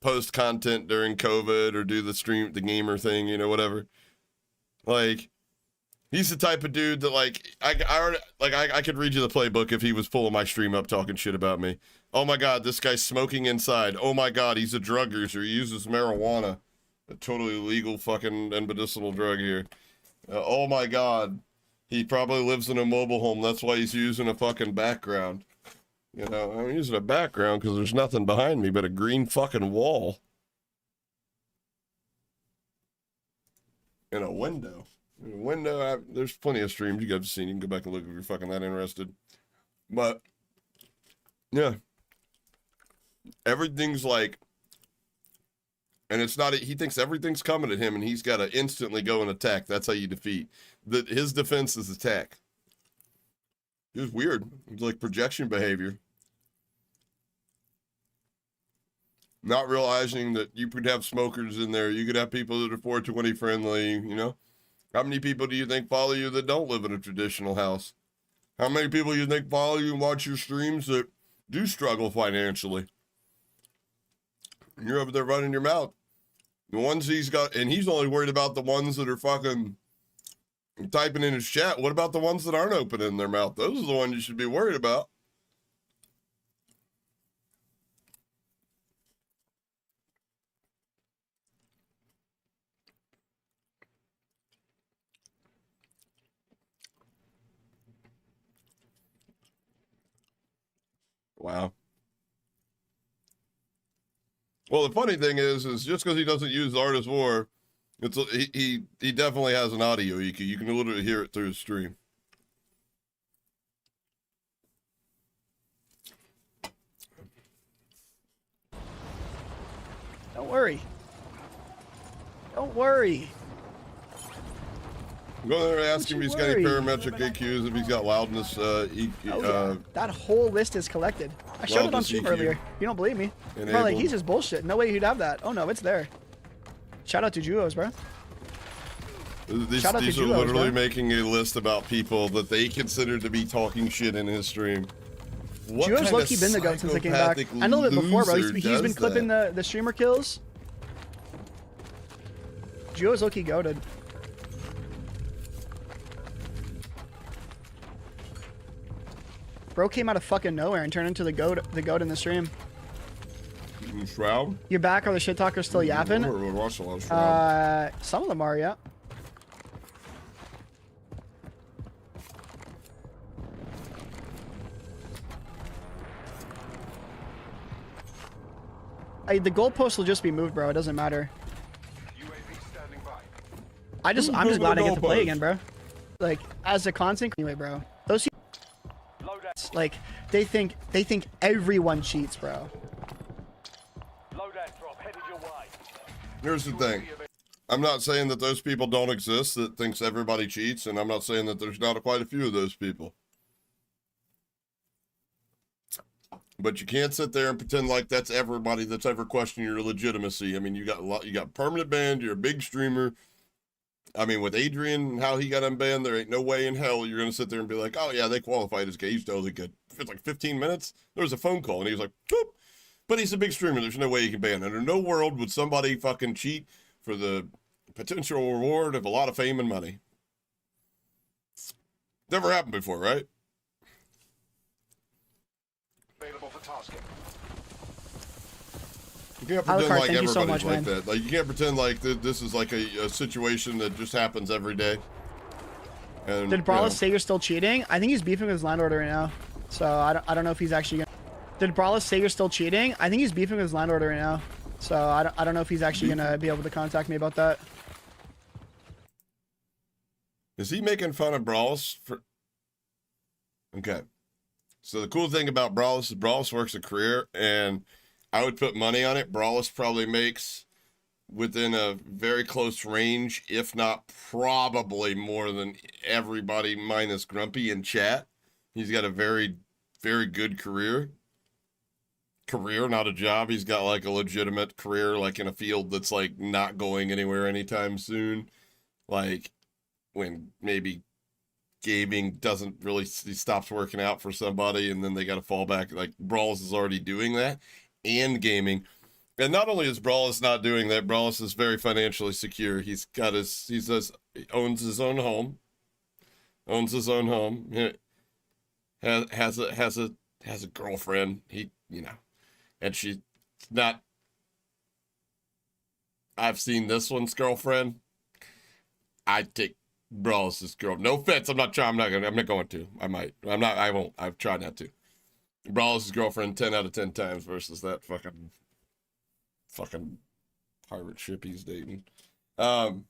post content during COVID or do the gamer thing, you know, whatever? Like, he's the type of dude that, like, I could read you the playbook if he was pulling my stream up talking shit about me. Oh my God, this guy's smoking inside. Oh my God, he's a drug user. He uses marijuana. A totally legal fucking and medicinal drug here. Oh my God, he probably lives in a mobile home. That's why he's using a fucking background. You know, I'm using a background because there's nothing behind me but a green fucking wall. And a window. There's plenty of streams you guys have seen. You can go back and look if you're fucking that interested. But, yeah. Everything's like, and it's not, he thinks everything's coming at him and he's got to instantly go and attack. That's how you defeat. His defense is attack. It was weird. It was like projection behavior. Not realizing that you could have smokers in there. You could have people that are 420 friendly, you know? How many people do you think follow you that don't live in a traditional house? How many people you think follow you and watch your streams that do struggle financially? And you're over there running your mouth. The ones he's got, and he's only worried about the ones that are fucking typing in his chat. What about the ones that aren't opening their mouth? Those are the ones you should be worried about. Wow. Well, the funny thing is just because he doesn't use Art as War, he definitely has an audio. You can literally hear it through his stream. Don't worry. Don't worry. Go there and ask him if he's got any parametric EQs, if he's got loudness, that whole list is collected. I showed it on stream earlier. You don't believe me? Bro, like, he's just bullshit. No way he'd have that. Oh no, it's there. Shout out to Juos, bro. These are literally making a list about people that they consider to be talking shit in his stream. Juos low-key been the goat since I came back. I know it before, bro. He's been clipping the streamer kills. Juos low-key goated. Bro came out of fucking nowhere and turned into the goat in the stream. Shroud? You're back? Are the shit talkers still yapping? We're watching a lot of Shroud. Some of them are, yeah. The goalpost will just be moved, bro. It doesn't matter. I'm just glad I get to play again, bro. Like, as a content anyway, bro. Those like they think everyone cheats, bro. Here's the thing. I'm not saying that those people don't exist that thinks everybody cheats, and I'm not saying that there's not quite a few of those people. But you can't sit there and pretend like that's everybody that's ever questioned your legitimacy. I mean, you got permanent banned, you're a big streamer. I mean, with Adrian and how he got unbanned, there ain't no way in hell you're going to sit there and be like, oh yeah, they qualified as gay. He's totally good. It's like 15 minutes. There was a phone call and he was like, boop. But he's a big streamer. There's no way he can ban. Under no world would somebody fucking cheat for the potential reward of a lot of fame and money. Never happened before, right? Available for tasking. You can't pretend Alucard, like thank you so everybody's much, like man. that. Like, you can't pretend like this is like a situation that just happens every day. And, Did Brawless say you're still cheating? I think he's beefing with his landlord right now. So I don't know if he's actually gonna... Did Brawless say you're still cheating? I think he's beefing with his landlord right now. So I don't know if he's actually gonna be able to contact me about that. Is he making fun of Brawless for... Okay. So the cool thing about Brawless is Brawless works a career, and I would put money on it. Brawless probably makes within a very close range, if not probably more than everybody minus Grumpy in chat. He's got a very, very good career. Career, not a job. He's got like a legitimate career, like in a field that's like not going anywhere anytime soon. Like when maybe gaming doesn't really, he stops working out for somebody and then they got to fall back. Like Brawless is already doing that, and gaming. And not only is Brawless not doing that, Brawless is very financially secure. He owns his own home. Owns his own home. Has a girlfriend. And she's not. I've seen this one's girlfriend. I'd take Brawless's girl. No offense. I'm not going to. I might. I won't. I've tried not to. Brawless's girlfriend 10 out of 10 times versus that fucking pirate ship he's dating. So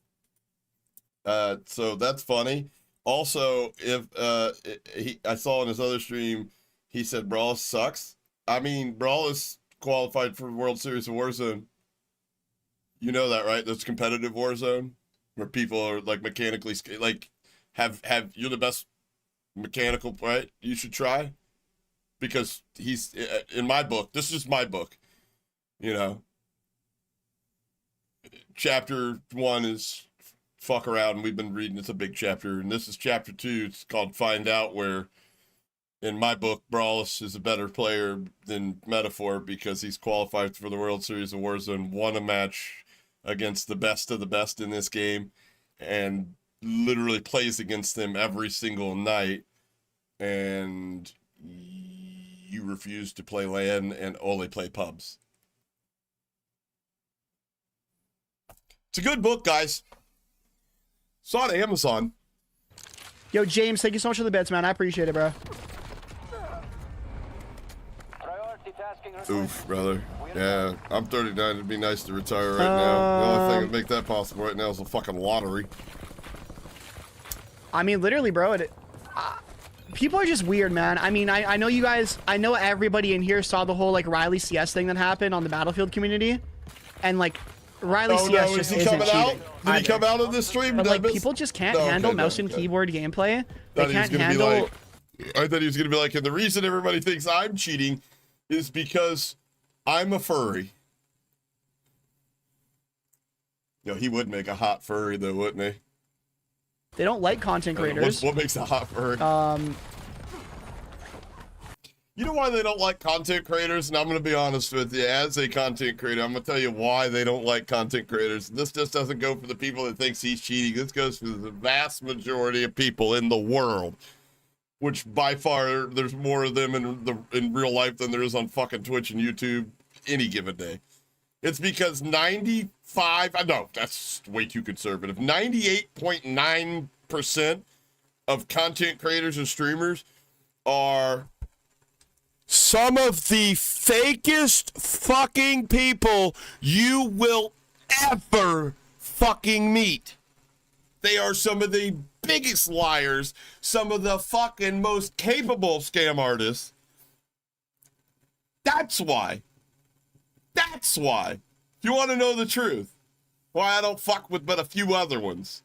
that's funny. Also, I saw in his other stream, he said Brawless sucks. I mean, Brawless qualified for World Series of Warzone. You know that, right? That's competitive Warzone, where people are like mechanically like have you're the best mechanical, right? You should try, because he's in my book. This is my book, you know. Chapter 1 is fuck around, and we've been reading. It's a big chapter, and this is chapter 2. It's called Find Out, where in my book, Brawless is a better player than Metaphor because he's qualified for the World Series of Warzone, won a match against the best of the best in this game, and literally plays against them every single night. And you refuse to play LAN and only play pubs. It's a good book, guys. Saw it on Amazon. Yo, James, thank you so much for the bits, man. I appreciate it, bro. Oof, brother. Yeah, I'm 39. It'd be nice to retire right now. The only thing that make that possible right now is a fucking lottery. I mean, literally, bro. People are just weird, man. I mean, I know you guys. I know everybody in here saw the whole like Riley CS thing that happened on the Battlefield community, and like Riley CS just is he isn't coming out? cheating. Did he come out of this stream? But like, people just can't handle mouse and keyboard gameplay. They can't handle. I thought he was gonna be like, and the reason everybody thinks I'm cheating is because I'm a furry. Yo, he would make a hot furry though, wouldn't he? They don't like content creators. What makes a hot furry? You know why they don't like content creators? And I'm going to be honest with you, as a content creator, I'm going to tell you why they don't like content creators. This just doesn't go for the people that thinks he's cheating. This goes for the vast majority of people in the world. which by far there's more of them in real life than there is on fucking Twitch and YouTube any given day. It's because 95, no, that's way too conservative. 98.9% of content creators and streamers are some of the fakest fucking people you will ever fucking meet. They are some of the biggest liars, some of the fucking most capable scam artists. That's why. That's why. If you want to know the truth, why I don't fuck with but a few other ones.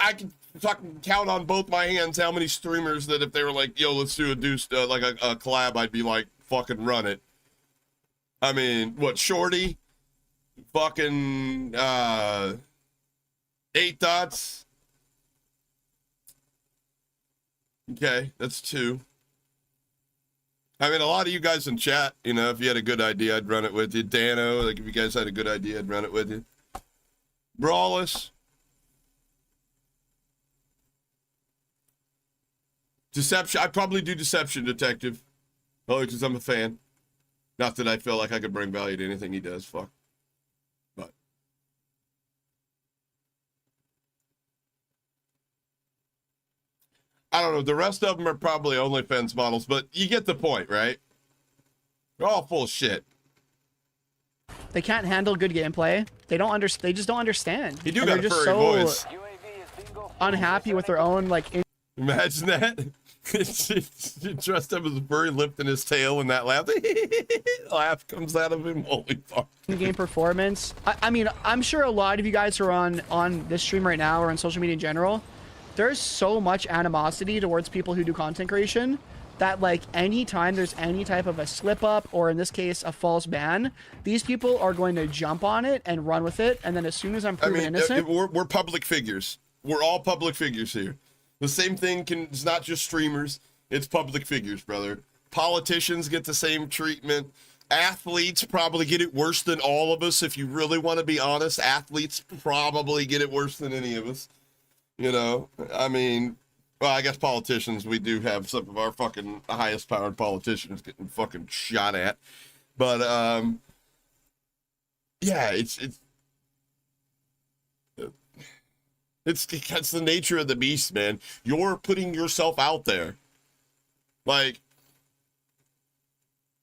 I can fucking count on both my hands how many streamers that if they were like, yo, let's do a collab, I'd be like, fucking run it. I mean, what, Shorty? Fucking, 8 Dots. Okay, that's 2. I mean, a lot of you guys in chat, you know, if you had a good idea, I'd run it with you. Dano, like, if you guys had a good idea, I'd run it with you. Brawless. Deception. I'd probably do Deception Detective. Oh, because I'm a fan. Not that I feel like I could bring value to anything he does. Fuck. But. I don't know. The rest of them are probably OnlyFans models, but you get the point, right? They're all full of shit. They can't handle good gameplay. They don't understand. They just don't understand. You do And got a they're just furry so voice. unhappy with their own like. Imagine that. She dressed up as a furry, lifting his tail, and that laugh. Laugh comes out of him. Holy fuck. In-game performance. I mean, I'm sure a lot of you guys who are on this stream right now or on social media in general, there's so much animosity towards people who do content creation that like anytime there's any type of a slip up or in this case a false ban, these people are going to jump on it and run with it, and then as soon as I'm proven innocent, we're public figures. We're all public figures here. The same thing it's not just streamers, it's public figures, brother. Politicians get the same treatment. Athletes probably get it worse than all of us. If you really want to be honest, athletes probably get it worse than any of us. You know, I mean, well, I guess politicians, we do have some of our fucking highest powered politicians getting fucking shot at. But, yeah, it's the nature of the beast, man. You're putting yourself out there. Like,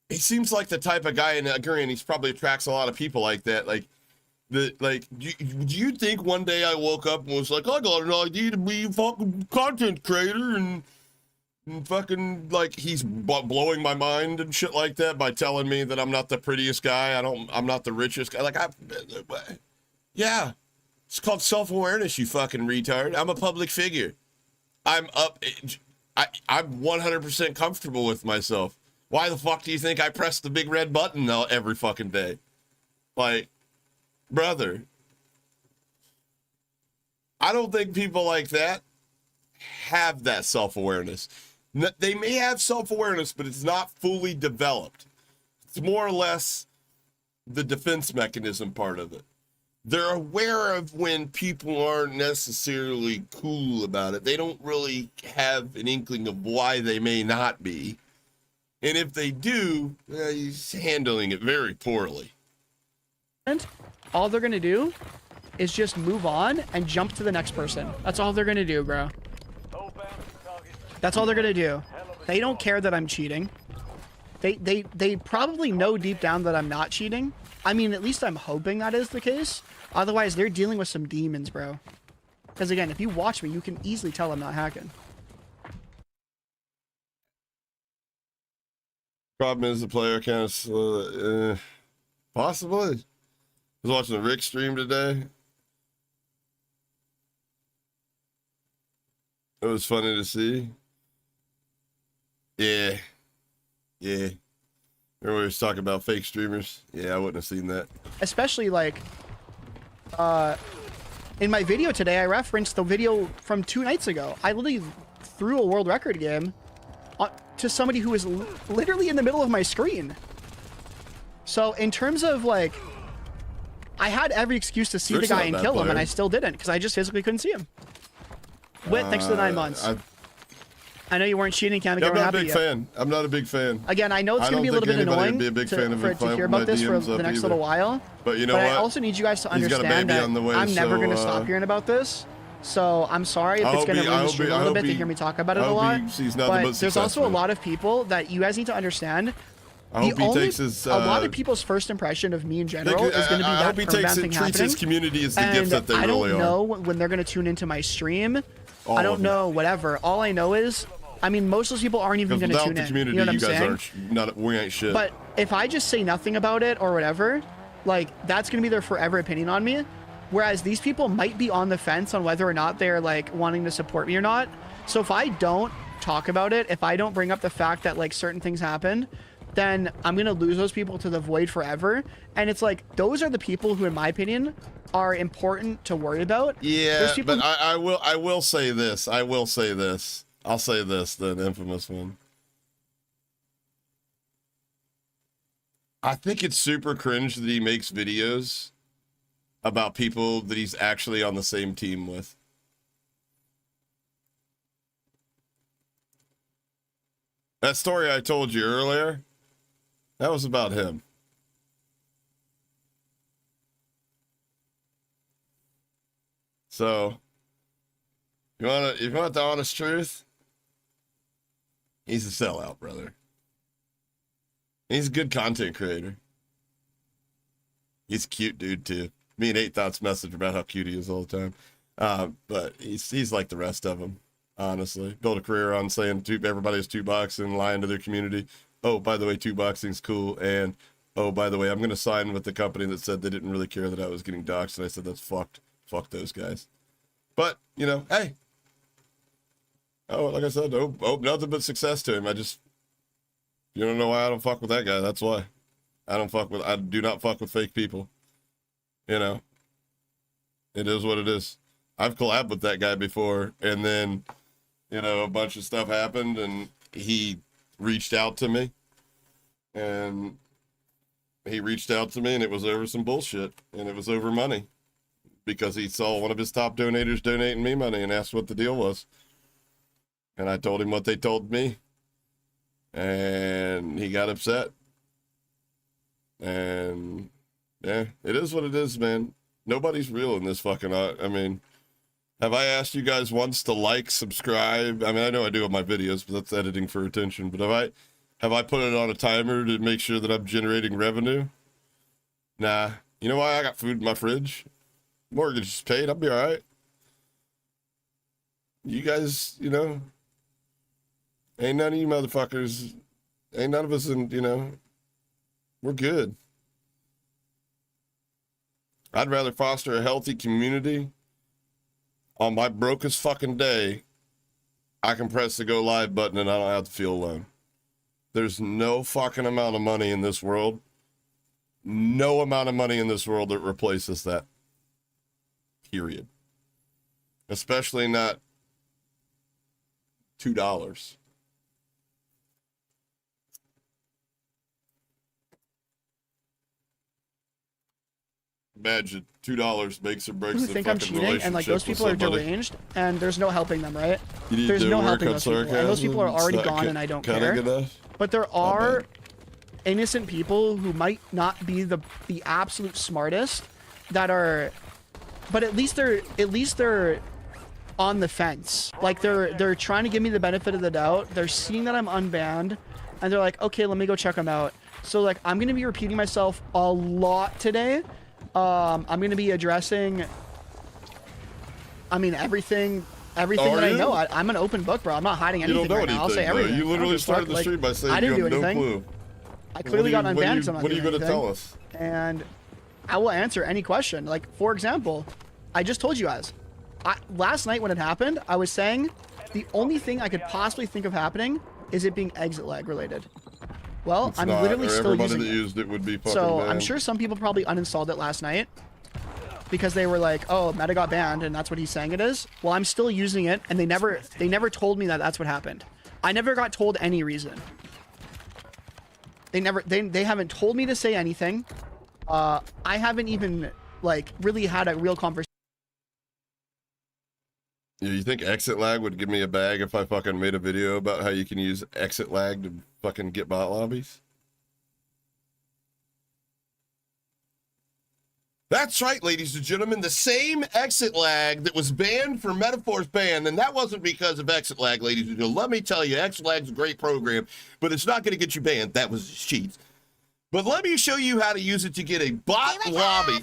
he seems like the type of guy, and again, he's probably attracts a lot of people like that. Like, do you think one day I woke up and was like, I got an idea to be a fucking content creator and fucking, like, he's blowing my mind and shit like that by telling me that I'm not the prettiest guy, I'm not the richest guy. Like, yeah. It's called self-awareness, you fucking retard. I'm a public figure. I'm 100% comfortable with myself. Why the fuck do you think I press the big red button every fucking day? Like, brother, I don't think people like that have that self-awareness. They may have self-awareness, but it's not fully developed. It's more or less the defense mechanism part of it. They're aware of when people aren't necessarily cool about it. They don't really have an inkling of why they may not be. And if they do, he's handling it very poorly. And all they're going to do is just move on and jump to the next person. That's all they're going to do, bro. That's all they're going to do. They don't care that I'm cheating. They probably know deep down that I'm not cheating. I mean, at least I'm hoping that is the case. Otherwise, they're dealing with some demons, bro. Because again, if you watch me, you can easily tell I'm not hacking. Problem is the player account is possibly. I was watching the Rick stream today. It was funny to see. Yeah. Everybody was talking about fake streamers. Yeah, I wouldn't have seen that. Especially like, in my video today, I referenced the video from 2 nights ago. I literally threw a world record game to somebody who was literally in the middle of my screen. So in terms of like, I had every excuse to see the guy and kill him, and I still didn't because I just physically couldn't see him. Thanks to the 9 months. I know you weren't cheating, Cam. Yeah, I'm I'm not a happy big yet. fan. I'm not a big fan. Again, I know it's I going to don't be a little think bit anybody annoying would be a big fan of for me it to hear flying about my this for DMs the up next either. little while. But you know But what? I also need you guys to He's got a understand baby that on the way, I'm never so, going to stop hearing about this. So I'm sorry if it's going to ruin the stream a little bit to hear me talk about it a lot. But there's also a lot of people that you guys need to understand. I hope he takes his, a lot of people's first impression of me in general is going to be I that hope he takes thing it, treats happening. his community as the And gift that they I really don't are. know when they're going to tune into my stream. All I don't of them. know, whatever. All I know is, I mean, most of those people aren't even going to Without tune the in. community, You know what I'm guys saying? aren't. Not, we ain't shit. But if I just say nothing about it or whatever, like, that's going to be their forever opinion on me. Whereas these people might be on the fence on whether or not they're, like, wanting to support me or not. So if I don't talk about it, if I don't bring up the fact that, like, certain things happened, then I'm going to lose those people to the void forever. And it's like, those are the people who, in my opinion, are important to worry about. Yeah, but I will say this. I will say this. I'll say this, the infamous one. I think it's super cringe that he makes videos about people that he's actually on the same team with. That story I told you earlier, that was about him. So, you want the honest truth? He's a sellout, brother. He's a good content creator. He's a cute dude too. Me and 8 Thoughts message about how cute he is all the time. But he's like the rest of them, honestly. Built a career on saying everybody has $2 and lying to their community. Oh, by the way, $2boxing's cool. And oh, by the way, I'm gonna sign with the company that said they didn't really care that I was getting doxxed. And I said that's fucked. Fuck those guys. But you know, hey. Oh, like I said, hope nothing but success to him. You don't know why I don't fuck with that guy. That's why. I do not fuck with fake people. You know, it is what it is. I've collabed with that guy before, and then, you know, a bunch of stuff happened, and he reached out to me, and it was over some bullshit, and it was over money, because he saw one of his top donators donating me money and asked what the deal was. And I told him what they told me, and he got upset. And yeah, it is what it is, man. Nobody's real in this fucking, I mean, have I asked you guys once to like, subscribe? I mean, I know I do on my videos, but that's editing for attention. But have I put it on a timer to make sure that I'm generating revenue? Nah. You know why? I got food in my fridge. Mortgage is paid. I'll be all right. You guys, you know, ain't none of you motherfuckers, ain't none of us in, you know, we're good. I'd rather foster a healthy community. On my brokest fucking day, I can press the go live button and I don't have to feel alone. There's no fucking amount of money in this world. No amount of money in this world that replaces that. Period. Especially not $2. Imagine $2 makes or breaks who the think I'm fucking cheating, and like those people are deranged, and there's no helping them, right? There's no helping those people, and those people are already gone, and I don't care. But there are innocent people who might not be the absolute smartest that are, but at least they're on the fence. Like they're trying to give me the benefit of the doubt. They're seeing that I'm unbanned, and they're like, okay, let me go check them out. So like I'm gonna be repeating myself a lot today. I'm gonna be addressing, I mean, everything that I know. I'm an open book, bro. I'm not hiding anything right now. I'll say everything. You literally started the stream by saying I didn't you do have anything. no clue. I clearly got unbanned because I'm not What are you doing going to anything. tell us? And I will answer any question. Like, for example, I just told you guys, last night when it happened, I was saying the only thing I could possibly think of happening is it being exit lag related. Well, I'm literally still using that used it would be fucking so banned. I'm sure some people probably uninstalled it last night because they were like, oh, Meta got banned and that's what he's saying it is. Well, I'm still using it, and they never told me that that's what happened. I never got told any reason. They haven't told me to say anything. I haven't even like really had a real conversation. Yeah, you think exit lag would give me a bag if I fucking made a video about how you can use exit lag to fucking get bot lobbies? That's right, ladies and gentlemen. The same exit lag that was banned for Metaphor's ban, and that wasn't because of exit lag, ladies and gentlemen. Let me tell you, exit lag's a great program, but it's not going to get you banned. That was just cheats. But let me show you how to use it to get a bot lobby.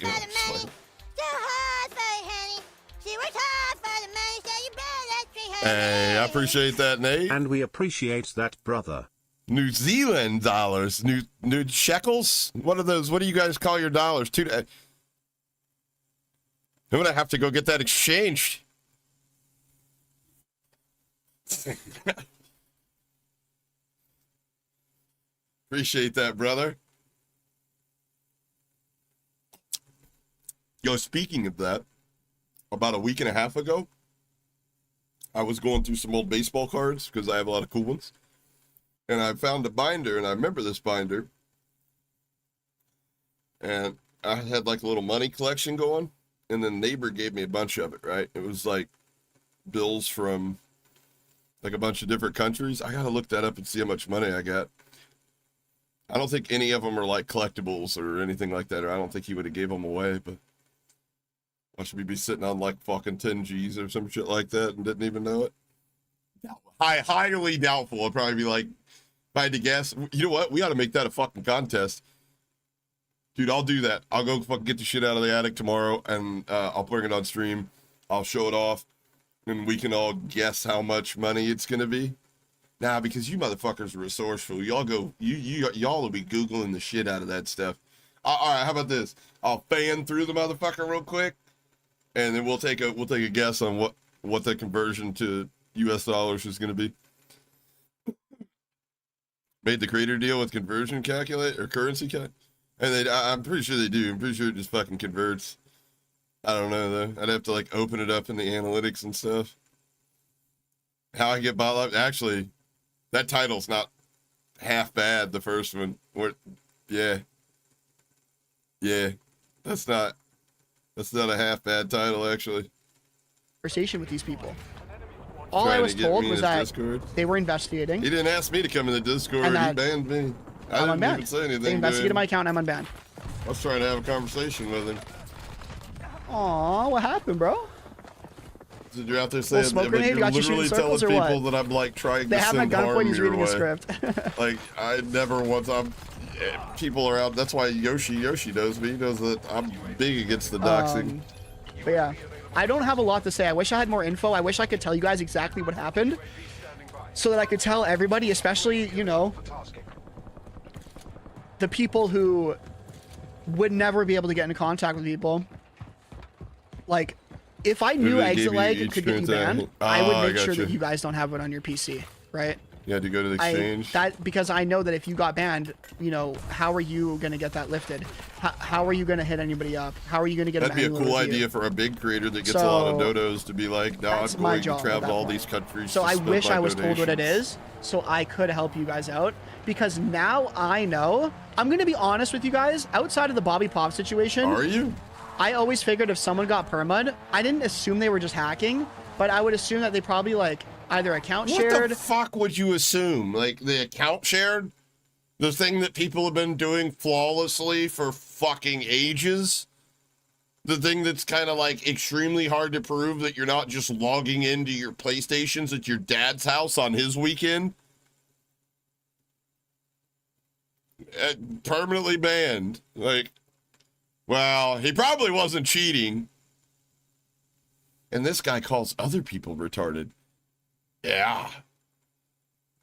Hey, I appreciate that, Nate. And we appreciate that, brother. New Zealand dollars, new shekels. What are those? What do you guys call your dollars? I'm gonna have to go get that exchanged. Appreciate that, brother. Yo, speaking of that, about a week and a half ago, I was going through some old baseball cards because I have a lot of cool ones. And I found a binder, and I remember this binder. And I had like a little money collection going. And then neighbor gave me a bunch of it, right? It was like bills from like a bunch of different countries. I gotta look that up and see how much money I got. I don't think any of them are like collectibles or anything like that, or I don't think he would have gave them away, but I should be sitting on like fucking 10 G's or some shit like that and didn't even know it. Highly doubtful. I'd probably be like, if I had to guess, you know what? We ought to make that a fucking contest. Dude, I'll do that. I'll go fucking get the shit out of the attic tomorrow, and I'll bring it on stream. I'll show it off, and we can all guess how much money it's gonna be. Nah, because you motherfuckers are resourceful. Y'all go, y'all will be Googling the shit out of that stuff. All right, how about this? I'll fan through the motherfucker real quick, and then we'll take a guess on what the conversion to US dollars is gonna be. Made the creator deal with conversion calculate or currency calculate. And I'm pretty sure they do. I'm pretty sure it just fucking converts. I don't know, though. I'd have to, like, open it up in the analytics and stuff. How I get bot lobby? Actually, that title's not half bad, the first one. Yeah. That's not a half bad title, actually. Conversation with these people. All I was told was that Discord. They were investigating. He didn't ask me to come in the Discord. He banned me. I didn't even say anything. They investigated my account. I'm unbanned. I was trying to have a conversation with him. Aw, what happened, bro? Did you out there saying smoke grenade? you're You literally telling people that I'm like trying to send harm your way? They have my gunpoint. He's reading a script. Like I never once. People are out. That's why Yoshi knows me. He knows that I'm big against the doxing. But yeah, I don't have a lot to say. I wish I had more info. I wish I could tell you guys exactly what happened, so that I could tell everybody, especially the people who would never be able to get into contact with people. Like, if I knew exit lag could get you banned, I would make sure that you guys don't have it on your PC, right? You had to go to the exchange? Because I know that if you got banned, how are you going to get that lifted? How are you going to hit anybody up? How are you going to get That'd be a cool idea for a big creator that gets a lot of dodos to be like, no, I'm going to travel to all these countries. So I wish I was told what it is, so I could help you guys out. Because now I know. I'm going to be honest with you guys. Outside of the Bobby Pop situation. Are you? I always figured if someone got permud, I didn't assume they were just hacking, but I would assume that they probably like either account shared. What the fuck would you assume? Like the account shared? The thing that people have been doing flawlessly for fucking ages? The thing that's kind of like extremely hard to prove that you're not just logging into your PlayStations at your dad's house on his weekend? Permanently banned. Like, well, he probably wasn't cheating. And this guy calls other people retarded. Yeah.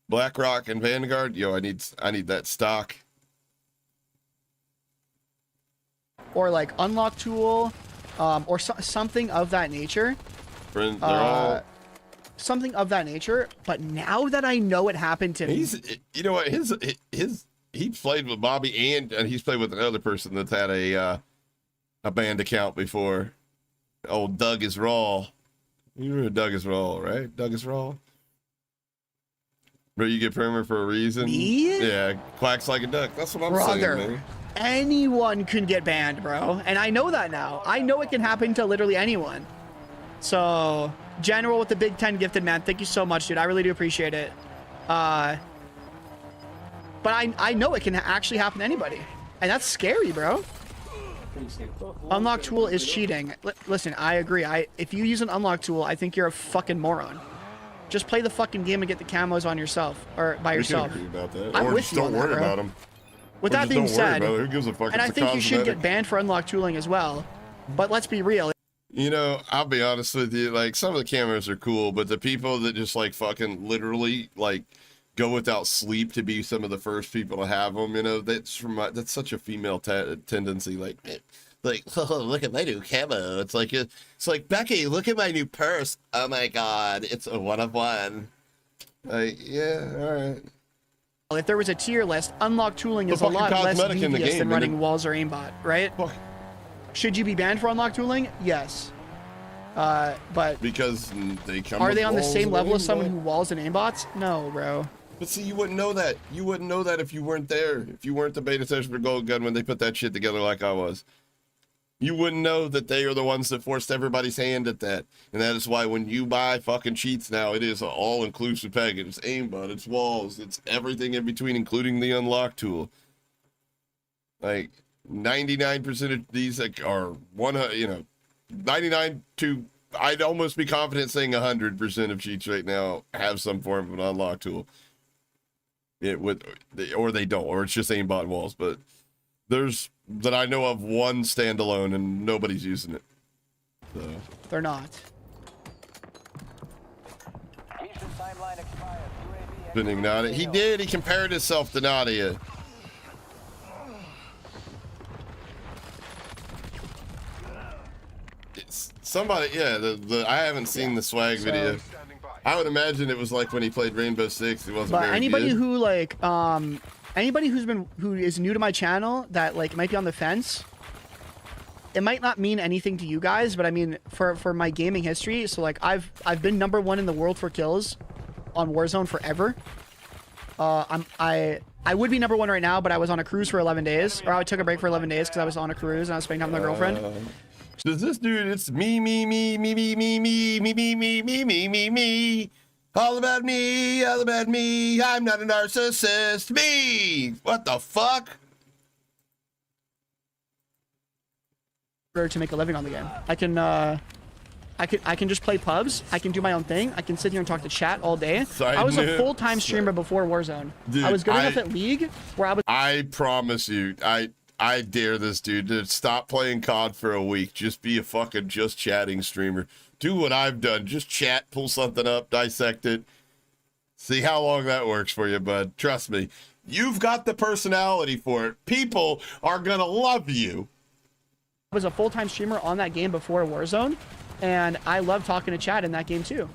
BlackRock and Vanguard. Yo, I need that stock. Or like Unlock Tool, or something of that nature. They're all something of that nature. But now that I know it happened to me, you know what? He's played with Bobby and he's played with another person that's had a banned account before. Old Doug is Raw. You remember Doug is Raw, right? Doug is Raw. Bro, you get permit for a reason. Me? Yeah, quacks like a duck. That's what I'm saying, man. Anyone can get banned, bro. And I know that now. I know it can happen to literally anyone. So General with the Big 10 gifted, man. Thank you so much, dude. I really do appreciate it. But I know it can actually happen to anybody. And that's scary, bro. Unlock tool is cheating. Listen, I agree. If you use an unlock tool, I think you're a fucking moron. Just play the fucking game and get the camos on yourself or by yourself. We can agree about that. I'm or with just you don't on that, worry bro. about them. With that being said, who gives a fuck? and I think you should get banned for unlock tooling as well. But let's be real. You know, I'll be honest with you. Like, some of the cameras are cool, but the people that just like fucking literally like go without sleep to be some of the first people to have them, you know, that's such a female tendency. Like, oh, look at my new camo. It's like Becky, look at my new purse. Oh my god, it's a one of one. Like, yeah, all right. If there was a tier list, unlock tooling is a fucking lot less cosmetic in the devious game, than man. running walls or aimbot, right? Fuck. Should you be banned for unlock tooling? Yes. But Because they come. are with they on the walls same and level as someone aimbot. who walls and aimbots? No, bro. But see, you wouldn't know that. You wouldn't know that if you weren't there. If you weren't the beta tester for Gold Gun when they put that shit together like I was. You wouldn't know that they are the ones that forced everybody's hand at that. And that is why when you buy fucking cheats now, it is an all-inclusive package. It's aimbot, it's walls, it's everything in between, including the unlock tool. Like, 99% of these are 99 to, I'd almost be confident saying 100% of cheats right now have some form of an unlock tool. Or they don't, or it's just aimbot walls, but there's that I know of one standalone and nobody's using it. So They're not. spinning Nadia. He did, he compared himself to Nadia. It's somebody, yeah, I haven't seen the swag video. I would imagine it was like when he played Rainbow Six, he wasn't But very anybody good. who like anybody who is new to my channel that like might be on the fence, it might not mean anything to you guys, but I mean for my gaming history, so like I've been #1 in the world for kills on Warzone forever. I would be #1 right now, but I was on a cruise for 11 days, or I took a break for 11 days because I was on a cruise and I was spending time with my girlfriend. Does this dude, it's me, all about me, I'm not a narcissist, me, what the fuck? To make a living on the game, I can just play pubs. I can do my own thing. I can sit here and talk to chat all day. I was a full-time streamer before Warzone. Dude, I was good enough at League where I promise you, I dare this dude to stop playing COD for a week. Just be a fucking just chatting streamer. Do what I've done. Just chat, pull something up, dissect it. See how long that works for you, bud. Trust me. You've got the personality for it. People are gonna love you. I was a full-time streamer on that game before Warzone, and I love talking to chat in that game too,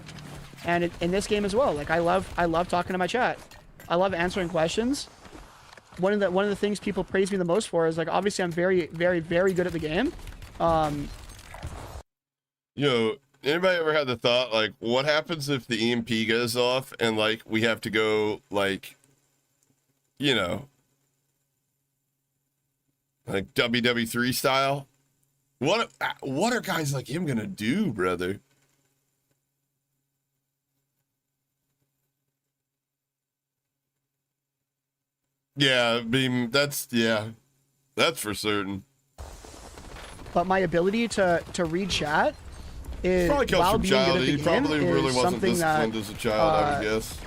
and in this game as well. Like I love talking to my chat. I love answering questions. One of the things people praise me the most for is like obviously I'm very good at the game. You know, anybody ever had the thought like, what happens if the EMP goes off and like we have to go like, you know, like WW3 style? What are guys like him gonna do, brother? Yeah, I mean, that's for certain. But my ability to read chat is Probably comes while from being good at childhood. the He game probably really is wasn't something that disciplined as a child, I would guess.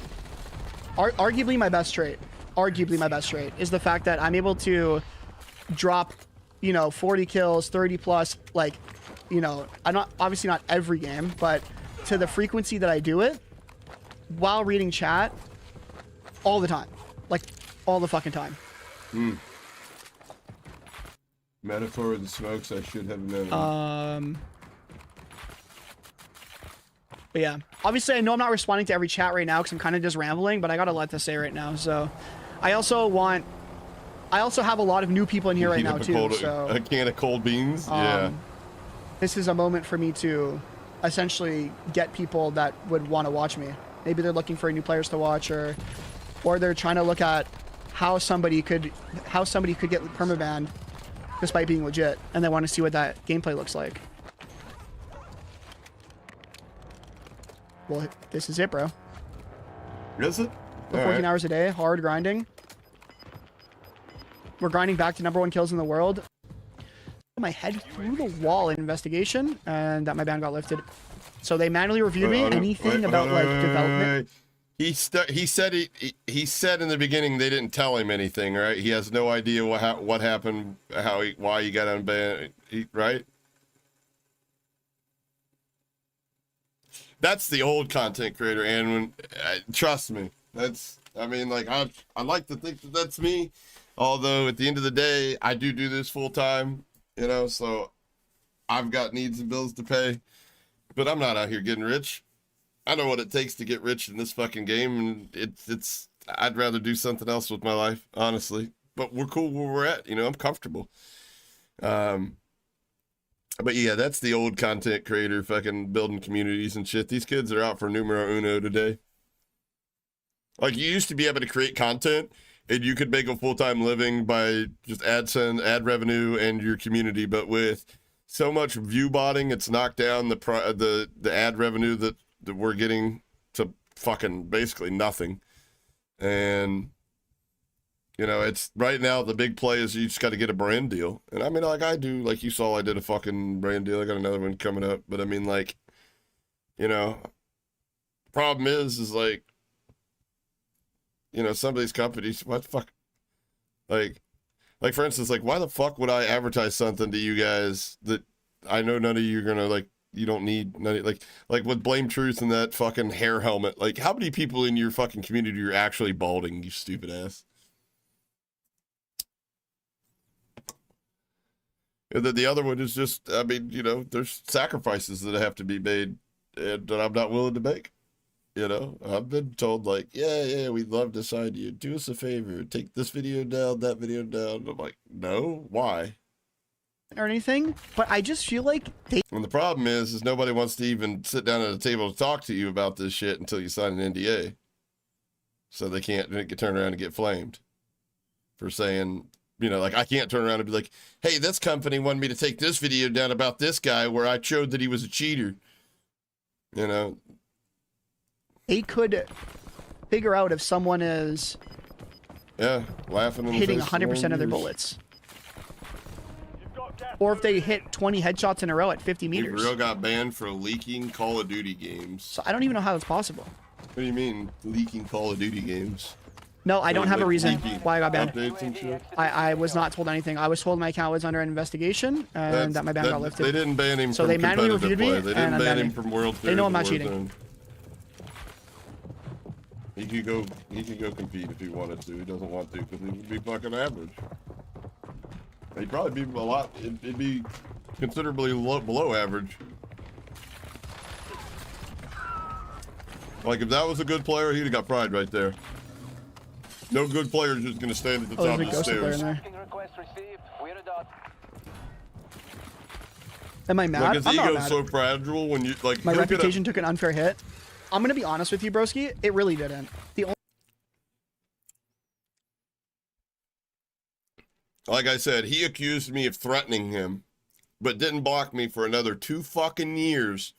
arguably my best trait. Arguably my best trait is the fact that I'm able to drop, 40 kills, 30 plus, like, I'm not obviously not every game, but to the frequency that I do it while reading chat all the time, like all the fucking time. Metaphor of the smokes, I should have known. But yeah, obviously I know I'm not responding to every chat right now because I'm kind of just rambling, but I got a lot to say right now. So I also have a lot of new people in here right now too. So a can of cold beans. Yeah. This is a moment for me to essentially get people that would want to watch me. Maybe they're looking for new players to watch, or they're trying to look at how somebody could get permabanned despite being legit, and they want to see what that gameplay looks like. Well, this is it, bro. Is it? We're All 14 right. hours a day, hard grinding. We're grinding back to #1 kills in the world. My head through the wall in investigation, and that my ban got lifted. So they manually reviewed me. Anything about like development. He said in the beginning they didn't tell him anything, right? He has no idea what happened, why he got unbanned, right? That's the old content creator, and when trust me, I like to think that that's me. Although at the end of the day, I do this full time, you know, so I've got needs and bills to pay, but I'm not out here getting rich. I know what it takes to get rich in this fucking game, and I'd rather do something else with my life, honestly. But we're cool where we're at, you know, I'm comfortable. But yeah, that's the old content creator fucking building communities and shit. These kids are out for numero uno today. Like, you used to be able to create content and you could make a full-time living by just ad revenue and your community, but with so much view botting, it's knocked down the ad revenue that we're getting to fucking basically nothing. And you know, it's right now the big play is you just got to get a brand deal. And I mean, like I do, like you saw, I did a fucking brand deal. I got another one coming up. But I mean, like, you know, problem is like, you know, some of these companies, what the fuck? Like for instance, like, why the fuck would I advertise something to you guys that I know none of you are going to, like, you don't need, like with Blame Truth and that fucking hair helmet. Like, how many people in your fucking community are actually balding, you stupid ass? And then the other one is just, I mean, you know, there's sacrifices that have to be made and that I'm not willing to make. You know, I've been told, like, yeah, we'd love to sign you. Do us a favor. Take this video down, that video down. And I'm like, no, why? Or anything, but I just feel like they. And the problem is nobody wants to even sit down at a table to talk to you about this shit until you sign an NDA. So they can't turn around and get flamed for saying, you know, like, I can't turn around and be like, hey, this company wanted me to take this video down about this guy where I showed that he was a cheater. You know, They could figure out if someone is laughing in the hitting face 100% of their bullets. Or if they hit 20 headshots in a row at 50 meters. Real got banned for leaking Call of Duty games. So I don't even know how that's possible. What do you mean, leaking Call of Duty games? No, I don't have a reason leaking why I got banned. updates and shit? I was not told anything. I was told my account was under investigation and that my ban got lifted. They didn't ban him So from they manually competitive reviewed me, play. They and didn't ban him unbanned me. from World Series. They know I'm not or cheating. Warzone. He could go compete if he wanted to. He doesn't want to because he would be fucking average. He'd probably be it'd be considerably below average. Like, if that was a good player, he'd have got pride right there. No good player is just going to stand at the top There's of a the ghosted player in stairs. there. Am I mad? Like, his I'm not ego's mad. so fragile when you, like, My he'll get a- reputation took an unfair hit. I'm gonna be honest with you, broski. It really didn't. The only Like I said, he accused me of threatening him, but didn't block me for another 2 fucking years.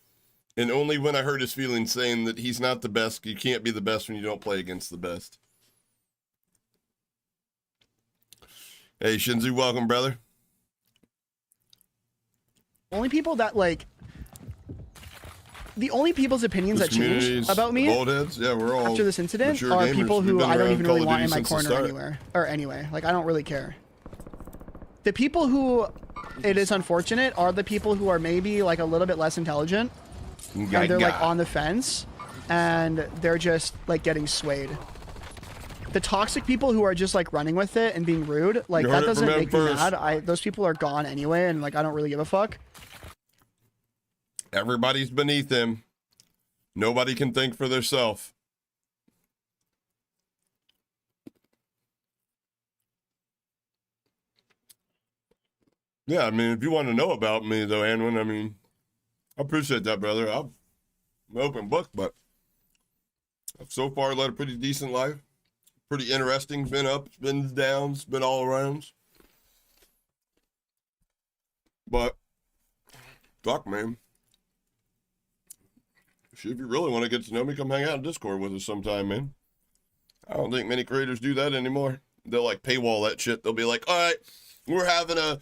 And only when I hurt his feelings saying that he's not the best, you can't be the best when you don't play against the best. Hey, Shinzu, welcome, brother. only people that like. The only people's opinions This that changed community's about me old heads, yeah, we're all after this incident mature are gamers. people We've who been I don't around even Call really of want Duty in my since the corner start. anywhere or anyway. Like, I don't really care. The people who it is unfortunate are the people who are maybe like a little bit less intelligent and they're like on the fence and they're just like getting swayed. The toxic people who are just like running with it and being rude, like You that heard it doesn't from him make me first. mad. Those people are gone anyway and like I don't really give a fuck. Everybody's beneath him. Nobody can think for themselves. Yeah, I mean, if you want to know about me, though, Anwin, I mean, I appreciate that, brother. I'm an open book, but I've so far led a pretty decent life. Pretty interesting. Been ups, been downs, been all arounds. But, fuck, man. Shit, if you really want to get to know me, come hang out in Discord with us sometime, man. I don't think many creators do that anymore. They'll like paywall that shit. They'll be like, all right, we're having a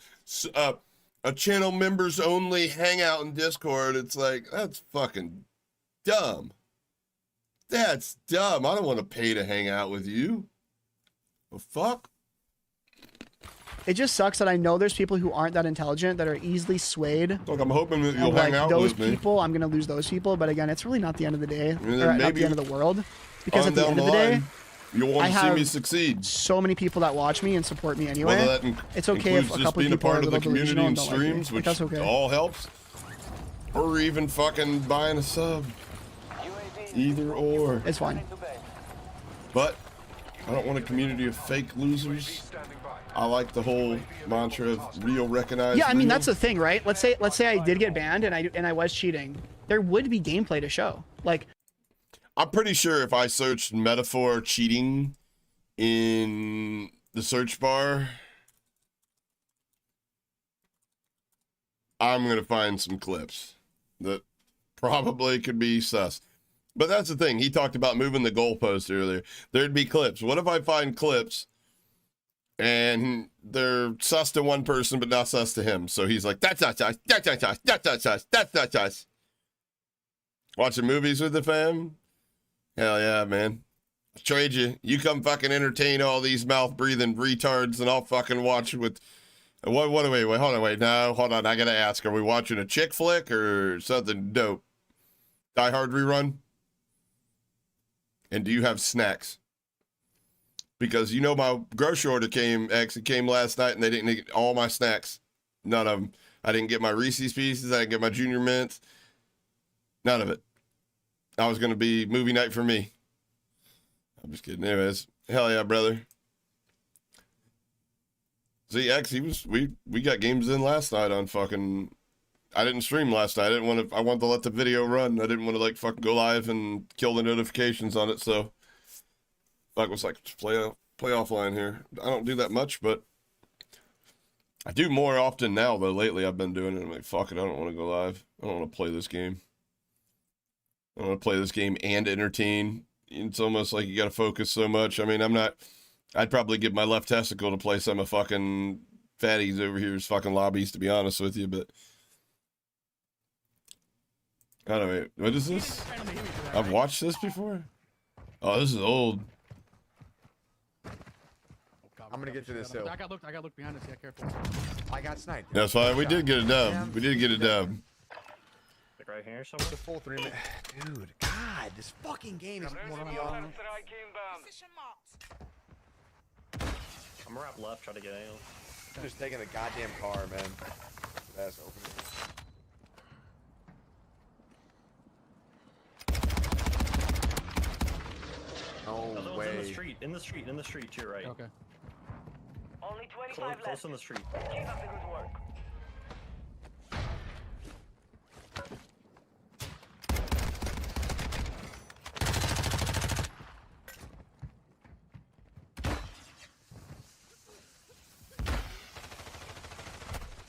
channel members only hangout in Discord. It's like, that's fucking dumb. That's dumb. I don't want to pay to hang out with you. The fuck? It just sucks that I know there's people who aren't that intelligent that are easily swayed. Look, I'm hoping that you'll And, hang out those with me. people, I'm gonna lose those people. But again, it's really not the end of the day, then or not maybe the end of the world, because on at the down end the of the day, line, you'll want I to see me have succeed. so many people that watch me and support me anyway. Whether that It's okay if includes a just couple being a people are a part of the little community delusional and and don't like me. streams, Like, which that's okay. all helps, or even fucking buying a sub. Either or. It's fine. But I don't want a community of fake losers. I like the whole mantra of real recognized. Yeah, I mean real. that's the thing, right? Let's say I did get banned and I was cheating. There would be gameplay to show. Like, I'm pretty sure if I searched metaphor cheating in the search bar, I'm gonna find some clips that probably could be sus. But that's the thing. He talked about moving the goalpost earlier. There'd be clips. What if I find clips and they're sus to one person but not sus to him? So he's like, that's not sus, that's not sus, that's not sus, that's not sus. Watching movies with the fam? Hell yeah, man. I'll trade you. You come fucking entertain all these mouth-breathing retards and I'll fucking watch with... Wait, hold on. No, hold on. I gotta ask, are we watching a chick flick or something dope? Die Hard rerun? And do you have snacks? Because you know my grocery order actually came last night and they didn't get all my snacks. None of them. I didn't get my Reese's Pieces. I didn't get my Junior Mints. None of it. I was going to be movie night for me. I'm just kidding. Anyways, hell yeah, brother. See, X, we got games in last night on fucking... I didn't stream last night. I wanted to let the video run. I didn't want to like fucking go live and kill the notifications on it. So I was like, just play offline here. I don't do that much, but I do more often now though. Lately I've been doing it. I'm like, fuck it. I don't want to go live. I don't want to play this game. I want to play this game and entertain. It's almost like you got to focus so much. I mean, I'd probably give my left testicle to play some of fucking fatties over here's fucking lobbies, to be honest with you, but I don't know. What is this? I've watched this before? Oh, this is old. I'm gonna get to this hill. I got looked behind us. Yeah, careful. I got sniped. That's fine. We did get a dub. We did get a dub. Like right here somewhere? It's a full 3 minute. Dude, God, this fucking game is pissing me off. I'm gonna wrap left, try to get ale. I'm just taking a goddamn car, man. That's open. Oh, No way. way. In the street to your right. Okay. Only 25 Close left. in the street. Keep up the good work.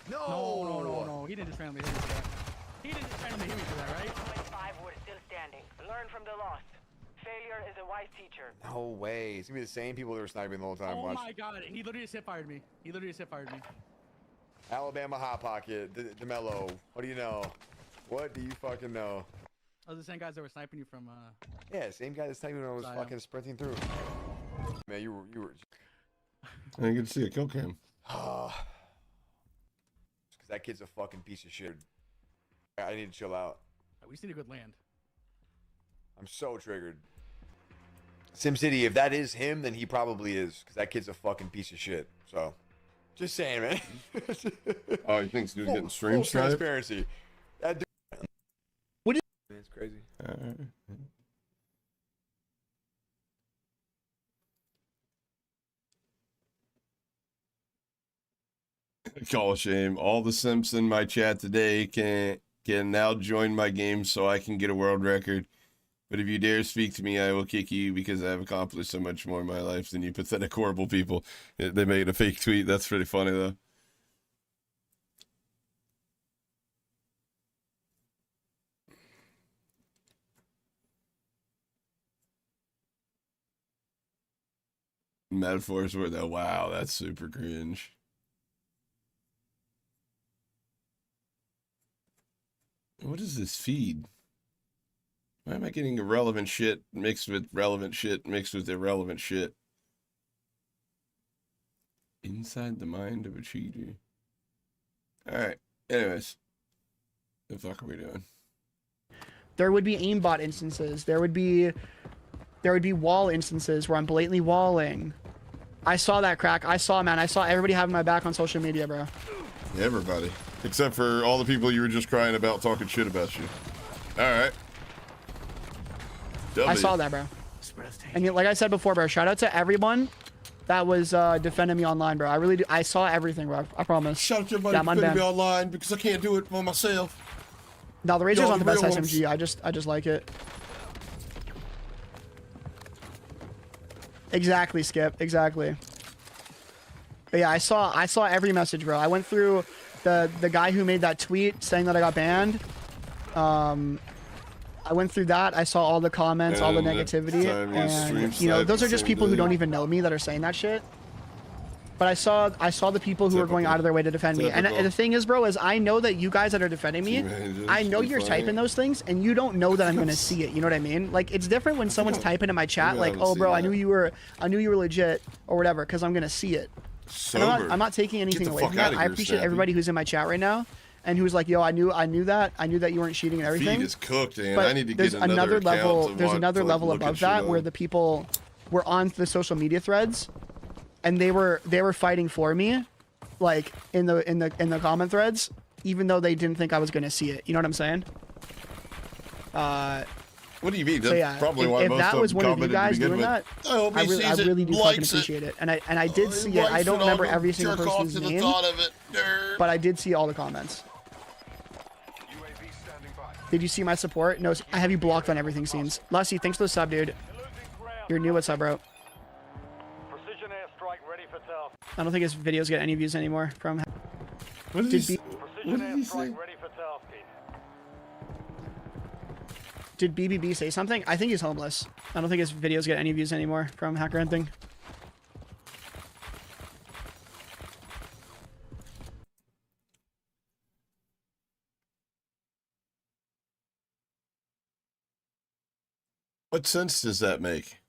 No. He didn't just randomly hit me for that. He didn't just randomly hit me for that, right? Only 5 were still standing. Learn from the loss. Failure is a wise teacher. No way. It's gonna be the same people that were sniping the whole time. Oh Watch. my god, he literally just hit fired me. Alabama Hot Pocket, DeMello. What do you know? What do you fucking know? Those are the same guys that were sniping you from, Yeah, same guy that's sniping when I was Zion. fucking sprinting through. Man, you were. I didn't get to see a kill cam. Because that kid's a fucking piece of shit. I need to chill out. we just need a good land. I'm so triggered. SimCity, if that is him, then he probably is. Because that kid's a fucking piece of shit. So, just saying, man. Oh, he thinks dude's getting Full stream sniped? transparency. That dude. What is- Man, it's crazy. Call of shame. All the simps in my chat today can now join my game so I can get a world record. But if you dare speak to me, I will kick you because I have accomplished so much more in my life than you pathetic, horrible people. They made a fake tweet. That's pretty funny, though. Metaphors were that. Wow, that's super cringe. What is this feed? Why am I getting irrelevant shit mixed with relevant shit mixed with irrelevant shit? Inside the mind of a cheater. Alright, anyways. The fuck are we doing? There would be aimbot instances. There would be wall instances where I'm blatantly walling. I saw that crack. I saw everybody having my back on social media, bro. Everybody. Except for all the people you were just crying about talking shit about you. Alright. I saw that, bro. And like I said before, bro, shout out to everyone that was defending me online, bro. I really do. I saw everything, bro. I promise. Shout out to everybody defending me online because I can't do it for myself. No, the Razor's not the best real SMG. I just like it. Exactly, Skip. Exactly. But yeah, I saw every message, bro. I went through the guy who made that tweet saying that I got banned. I went through that. I saw all the comments, all the negativity, and you know, those are just people who don't even know me that are saying that shit. But I saw the people who are going out of their way to defend me. And the thing is, bro, is I know that you guys that are defending me, I know you're typing those things, and you don't know that I'm gonna see it. You know what I mean? Like, it's different when someone's typing in my chat, like, "Oh, bro, I knew you were legit," or whatever, because I'm gonna see it. I'm not taking anything away from that. I appreciate everybody who's in my chat right now, and who's like, "Yo, I knew that you weren't cheating and everything." Feed is cooked, and but I need to there's get another level. account There's another level above that where the people were on the social media threads, and they were fighting for me, like in the comment threads, even though they didn't think I was gonna see it. You know what I'm saying? What do you mean? That's So yeah, probably why if most that of was them one of you commented to guys begin doing with. that, I hope he I sees it, really do fucking likes it. appreciate it. And I did see it. I don't remember every single jerk off person's to the name, thought of it. Durr. but I did see all the comments. Did you see my support? No, I have you blocked on everything, Scenes. Lusty, thanks for the sub, dude. You're new. What's up, bro? Precision airstrike ready for task. I don't think his videos get any views anymore from. What did he say? Precision airstrike ready for tasking. Did BBB say something? I think he's homeless. I don't think his videos get any views anymore from Hacker Hunting. What sense does that make?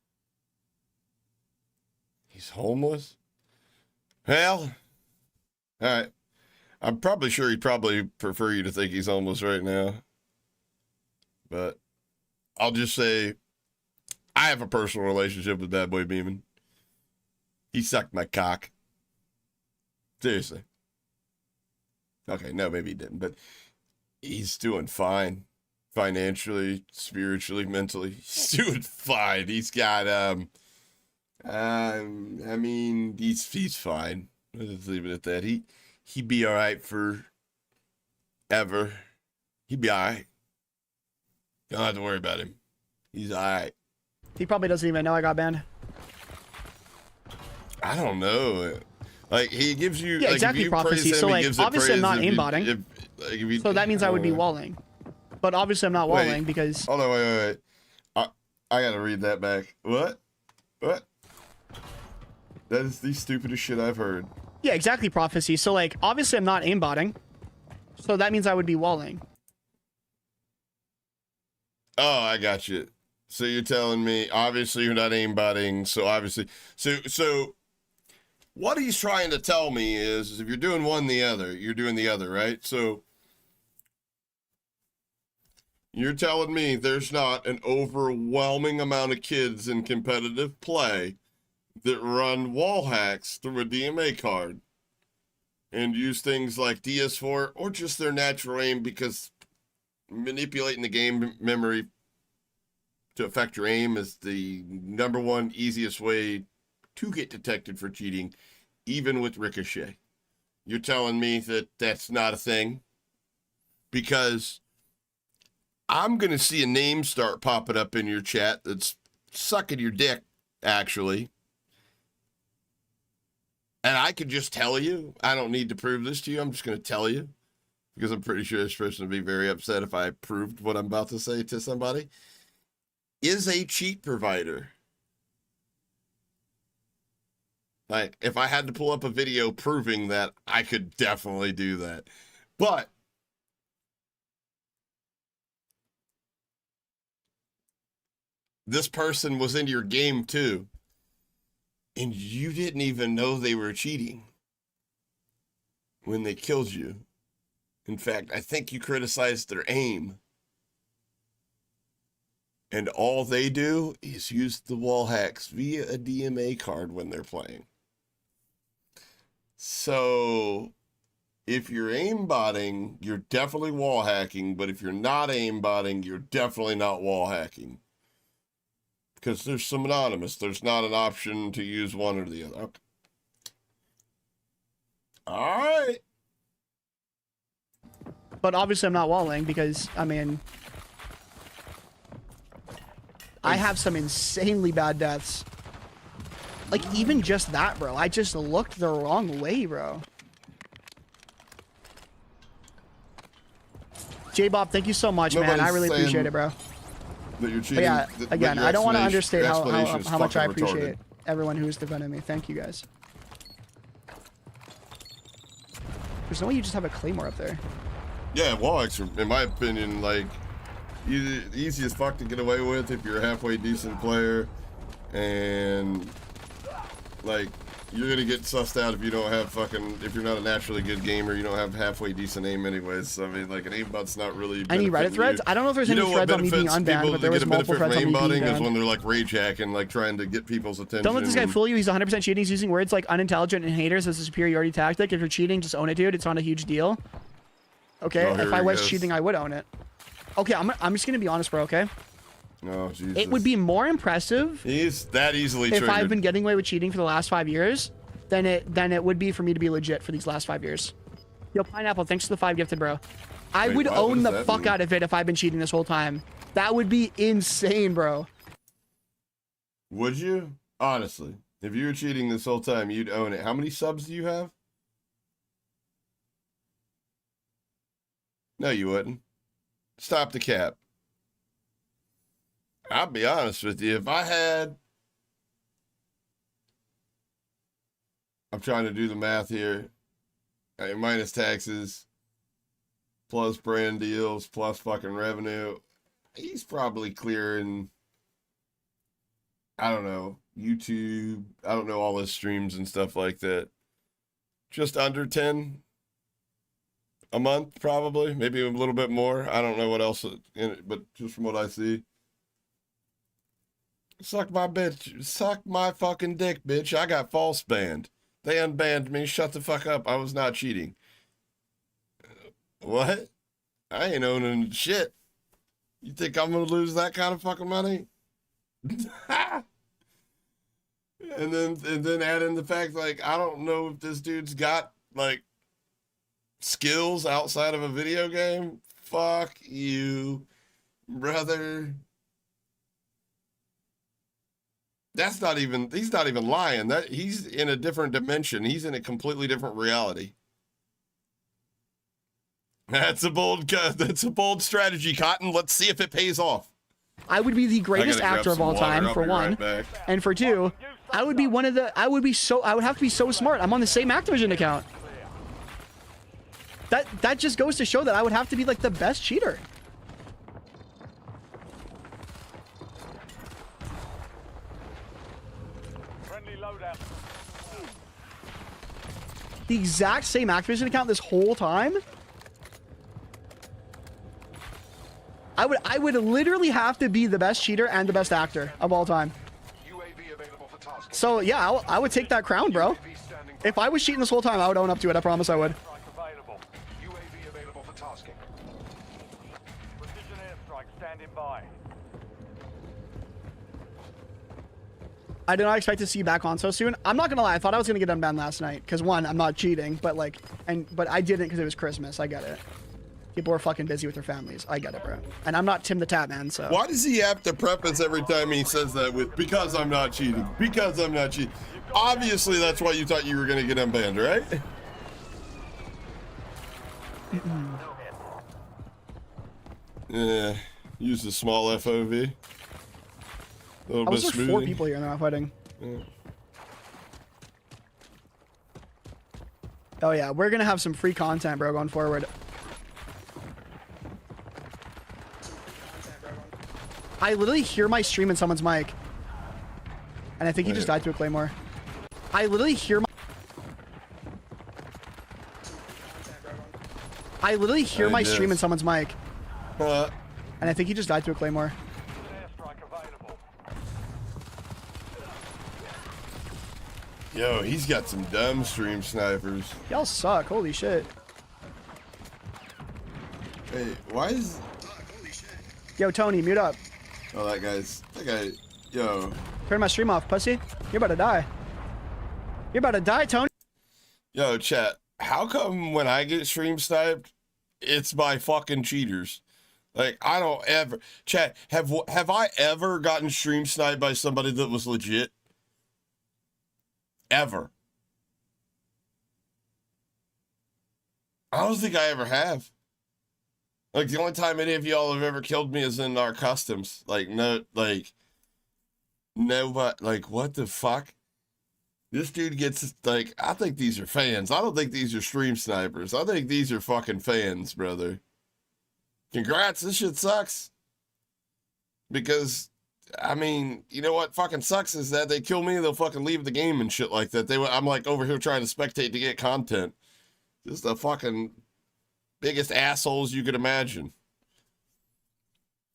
He's homeless? Well, all right. I'm probably sure he'd probably prefer you to think he's homeless right now. But I'll just say I have a personal relationship with Bad Boy Beeman. He sucked my cock. Seriously. Okay, no, maybe he didn't, but he's doing fine. Financially, spiritually, mentally. He's doing fine. He's got I mean, he's fine. Let's leave it at that. He'd be all right for ever. He'd be all right. Don't have to worry about him. He's all right. He probably doesn't even know I got banned. I don't know. Like, he gives you... Yeah, like, exactly, if you prophecy. praise So, him, he like, gives it obviously I'm praise. not aimbotting. So that means I would be walling. But obviously I'm not walling because... Hold on, wait. I gotta read that back. What? That is the stupidest shit I've heard. Yeah, exactly, prophecy. So, like, obviously I'm not aimbotting. So that means I would be walling. Oh, I got you. So you're telling me, obviously you're not aimbotting, so obviously... So what he's trying to tell me is if you're doing one, the other, you're doing the other, right? So you're telling me there's not an overwhelming amount of kids in competitive play that run wall hacks through a DMA card and use things like DS4 or just their natural aim, because manipulating the game memory to affect your aim is the number one easiest way to get detected for cheating, even with Ricochet. You're telling me that that's not a thing? Because I'm going to see a name start popping up in your chat that's sucking your dick, actually. And I could just tell you. I don't need to prove this to you. I'm just going to tell you. Because I'm pretty sure this person would be very upset if I proved what I'm about to say to somebody. Is a cheat provider. Like, if I had to pull up a video proving that, I could definitely do that. But this person was in your game too, and you didn't even know they were cheating when they killed you. In fact, I think you criticized their aim. And all they do is use the wall hacks via a DMA card when they're playing. So if you're aimbotting, you're definitely wall hacking. But if you're not aimbotting, you're definitely not wall hacking. Because there's some anonymous. There's not an option to use one or the other. Okay. All right. But obviously I'm not walling because, I mean, I have some insanely bad deaths. Like, even just that, bro. I just looked the wrong way, bro. J-Bob, thank you so much, man. I really appreciate it, bro. That you're cheating. But yeah, again, I don't want to understate how much I fucking appreciate retarded. everyone who's defending me. Thank you, guys. There's no way you just have a claymore up there. Yeah, wall hacks are, in my opinion, like, the easiest fuck to get away with if you're a halfway decent player, and like, you're gonna get sussed out if you don't have fucking, if you're not a naturally good gamer, you don't have halfway decent aim anyways. So I mean, like, an aimbot's not really any Reddit threads? I don't know if there's any threads on me being unbanned, but there was multiple threads on me being aimbotting is banned. when they're like rage hacking, like trying to get people's attention. Don't let this guy fool you. He's 100% cheating. He's using words like unintelligent and haters as a superiority tactic. If you're cheating, just own it, dude. It's not a huge deal. Okay, Oh, if I was cheating, I would own it. Okay, I'm just gonna be honest, bro. Okay. Oh Jesus. It would be more impressive. He's that easily if triggered. I've been getting away with cheating for the last 5 years, than it would be for me to be legit for these last 5 years. Yo, Pineapple, thanks for the 5 gifted, bro. I would own the fuck out of it if I've been cheating this whole time. That would be insane, bro. Would you? Honestly, if you were cheating this whole time, you'd own it. How many subs do you have? No, you wouldn't. Stop the cap. I'll be honest with you. If I had... I'm trying to do the math here. Minus taxes, plus brand deals, plus fucking revenue. He's probably clearing, I don't know, YouTube. I don't know all his streams and stuff like that. Just under 10 a month, probably. Maybe a little bit more. I don't know what else in it, but just from what I see. Suck my bitch. Suck my fucking dick, bitch. I got false banned. They unbanned me. Shut the fuck up. I was not cheating. What? I ain't owning shit. You think I'm gonna lose that kind of fucking money? and then add in the fact, like, I don't know if this dude's got like skills outside of a video game. Fuck you, brother. That's not even, he's not even lying. That he's in a different dimension. He's in a completely different reality. That's a bold strategy, Cotton. Let's see if it pays off. I would be the greatest actor of all time, for one. And for two, I would be I would have to be so smart. I'm on the same Activision account. That just goes to show that I would have to be like the best cheater. The exact same Activision account this whole time? I would literally have to be the best cheater and the best actor of all time. So yeah, I would take that crown, bro. If I was cheating this whole time, I would own up to it. I promise I would. UAV available for tasking. Precision airstrike standing by. I did not expect to see you back on so soon. I'm not gonna lie, I thought I was gonna get unbanned last night. Cause one, I'm not cheating, but like, but I didn't because it was Christmas. I get it. People are fucking busy with their families. I get it, bro. And I'm not Tim the Tap Man, so. Why does he have to preface every time he says that with, because I'm not cheating, because I'm not cheating? Obviously, that's why you thought you were gonna get unbanned, right? Yeah, use the small FOV. A little I bit was smoothing. 4 people here and they're not fighting. Yeah. Oh yeah, we're gonna have some free content, bro, going forward. I literally hear my stream in someone's mic. And I think he just died to a claymore. I literally hear my... stream in someone's mic. And I think he just died to a claymore. Airstrike available. Yo, he's got some dumb stream snipers. Y'all suck. Holy shit. Hey, why is... Yo, Tony, mute up. Oh, that guy, yo. Turn my stream off, pussy. You're about to die. You're about to die, Tony. Yo, chat, how come when I get stream sniped, it's by fucking cheaters? Like, I don't ever... Chat, have I ever gotten stream sniped by somebody that was legit? Ever. I don't think I ever have. Like, the only time any of y'all have ever killed me is in our customs. Like, no, like... Nobody... Like, what the fuck? This dude gets, like... I think these are fans. I don't think these are stream snipers. I think these are fucking fans, brother. Congrats, this shit sucks. Because... I mean, you know what fucking sucks is that they kill me, they'll fucking leave the game and shit like that. I'm like over here trying to spectate to get content. Just the fucking biggest assholes you could imagine.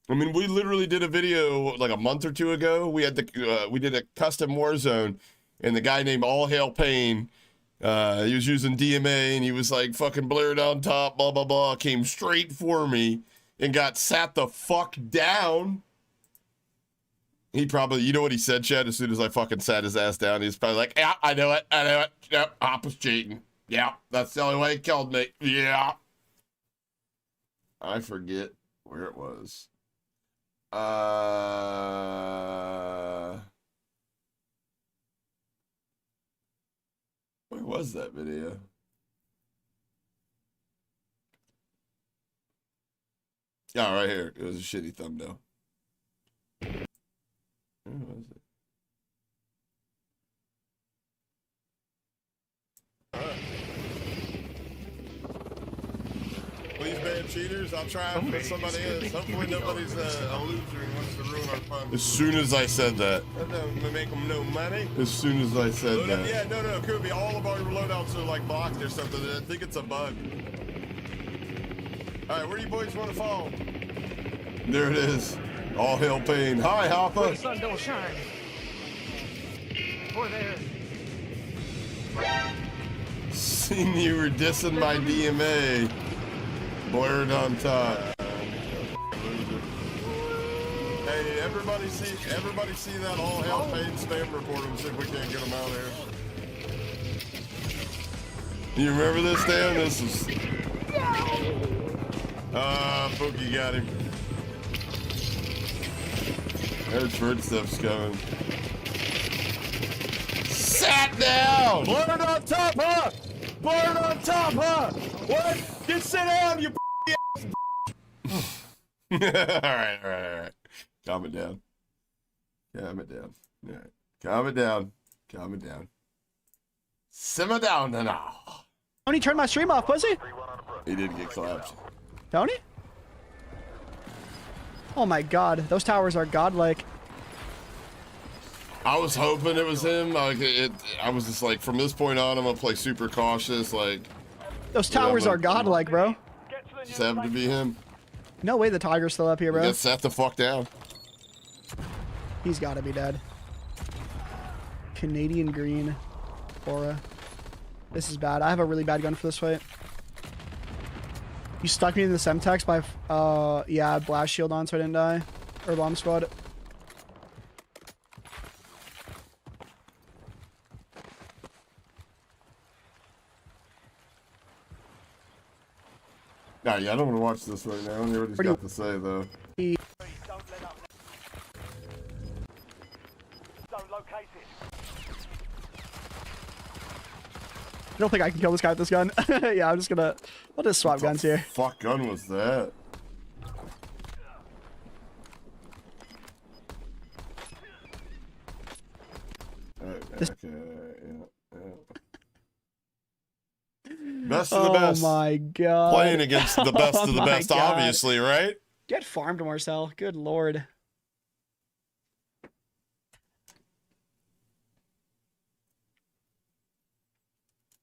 I mean, we literally did a video like a month or two ago. We had we did a custom Warzone, and the guy named All Hail Pain, he was using DMA, and he was like fucking blurred on top, blah blah blah. Came straight for me and got sat the fuck down. He probably, you know what he said, Chad, as soon as I fucking sat his ass down? He was probably like, yeah, I know it. Yep, Hop was cheating. Yeah, that's the only way he killed me. Yeah. I forget where it was. Where was that video? Yeah, right here. It was a shitty thumbnail. Where was it? Please ban cheaters. I'll try and put somebody is. Hopefully nobody's a loser and wants to ruin our fun. As soon as I said that. Make them no money. As soon as I said that. Yeah, no, it could be. All of our loadouts are like blocked or something. I think it's a bug. All right, where do you boys want to fall? There it is. All Hail Pain. Hi, Hoppa. The sun don't shine. Over there. Seen you were dissing my DMA. Blurred on top. Hey, everybody see that All Hail Pain spam report and see if we can't get them out of here. You remember this, Dan? This is... Pookie got him. There's footsteps coming. Sat down! Blurred on top, huh? Blurred on top, huh? What? Just sit down, you Alright. Calm it down. Alright. Calm it down. Simmer down now. Tony, turn my stream off, pussy. He did get clapped. Tony? Oh my god, those towers are godlike. I was hoping it was him. I was just like, from this point on, I'm gonna play super cautious. Like, those towers are godlike, bro. Just happened to be him. No way the tiger's still up here, bro. Get sat the fuck down. He's gotta be dead. Canadian green aura. This is bad. I have a really bad gun for this fight. You stuck me in the Semtex by, yeah, blast shield on so I didn't die. Or bomb squad. Nah, yeah, I don't want to watch this right now. I don't hear what he's got to say, though. I don't think I can kill this guy with this gun. Yeah, I'm just gonna... I'll just swap guns here. Fuck gun was that? Okay, yeah. Best of the best. Oh my god. Playing against the best Oh of the my best, God. obviously, right? Get farmed, Marcel. Good lord.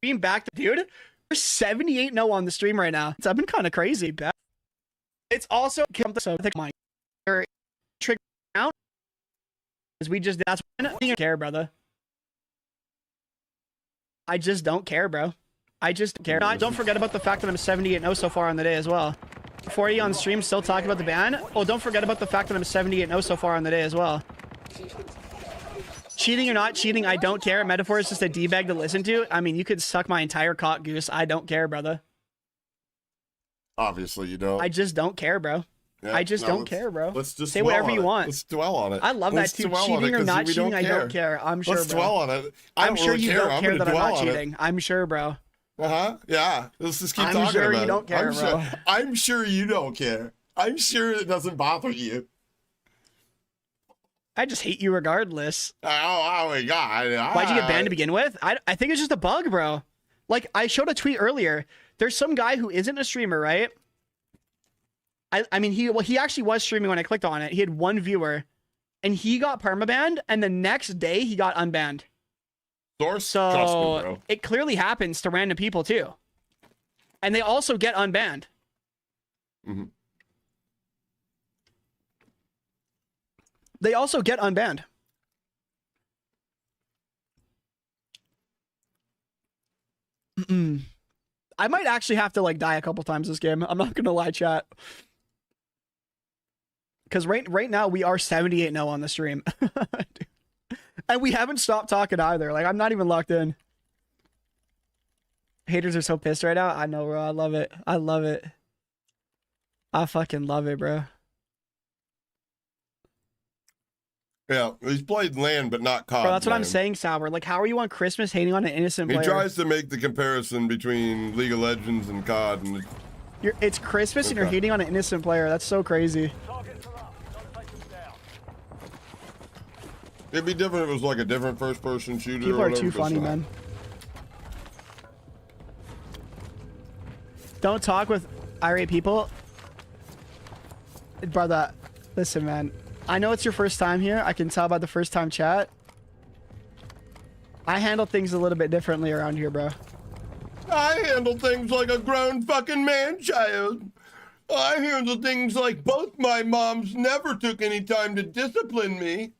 Being back to dude, we're 78-0 on the stream right now. It's been kind of crazy. It's also so my trigger out because we just that's I don't care, brother. I just don't care, bro. I just don't care. Don't forget about the fact that I'm 78-0 so far on the day as well. 40 on stream, still talking about the ban. Oh, don't forget about the fact that I'm 78-0 so far on the day as well. Cheating or not cheating, I don't care. Metaphor is just a D-bag to listen to. I mean, you could suck my entire cock, Goose. I don't care, brother. Obviously, you don't. I just don't care, bro. Yeah, I just no, don't let's- care, bro. Let's just say dwell whatever on you it. want. Let's dwell on it. I love Let's that too. dwell on Cheating it, or 'cause not we cheating, I don't care. I'm sure, Let's bro. dwell on it. I'm sure you don't I'm care gonna that I'm dwell not on it. cheating. I'm sure, bro. Yeah. Let's just keep I'm talking sure about you it. don't care, bro. I'm sure you don't care. I'm sure it doesn't bother you. I just hate you regardless. Oh my god. Why'd you get banned to begin with? I think it's just a bug, bro. Like, I showed a tweet earlier. There's some guy who isn't a streamer, right? I mean, he actually was streaming when I clicked on it. He had one viewer, and he got permabanned, and the next day he got unbanned. Source, trust me, So bro. it clearly happens to random people too. And they also get unbanned. Mm-hmm. They also get unbanned. I might actually have to like die a couple times this game. I'm not gonna lie, chat. Because right now we are 78-0 on the stream. And we haven't stopped talking either. Like, I'm not even locked in. Haters are so pissed right now. I know, bro. I love it. I love it. I fucking love it, bro. Yeah, he's played land, but not COD. Bro, that's what I'm land. saying, Sour. Like, how are you on Christmas hating on an innocent He player? tries to make the comparison between League of Legends and COD, and It's Christmas and you're Okay. hating on an innocent player. That's so crazy. Targets are up. Gotta take them down. it'd be different if it was like a different first-person shooter. People or are whatever, too but it's funny, not. man. Don't talk with irate people. Brother, listen, man. I know it's your first time here. I can tell by the first time chat. I handle things a little bit differently around here, bro. I handle things like a grown fucking man-child. I handle things like both my moms never took any time to discipline me.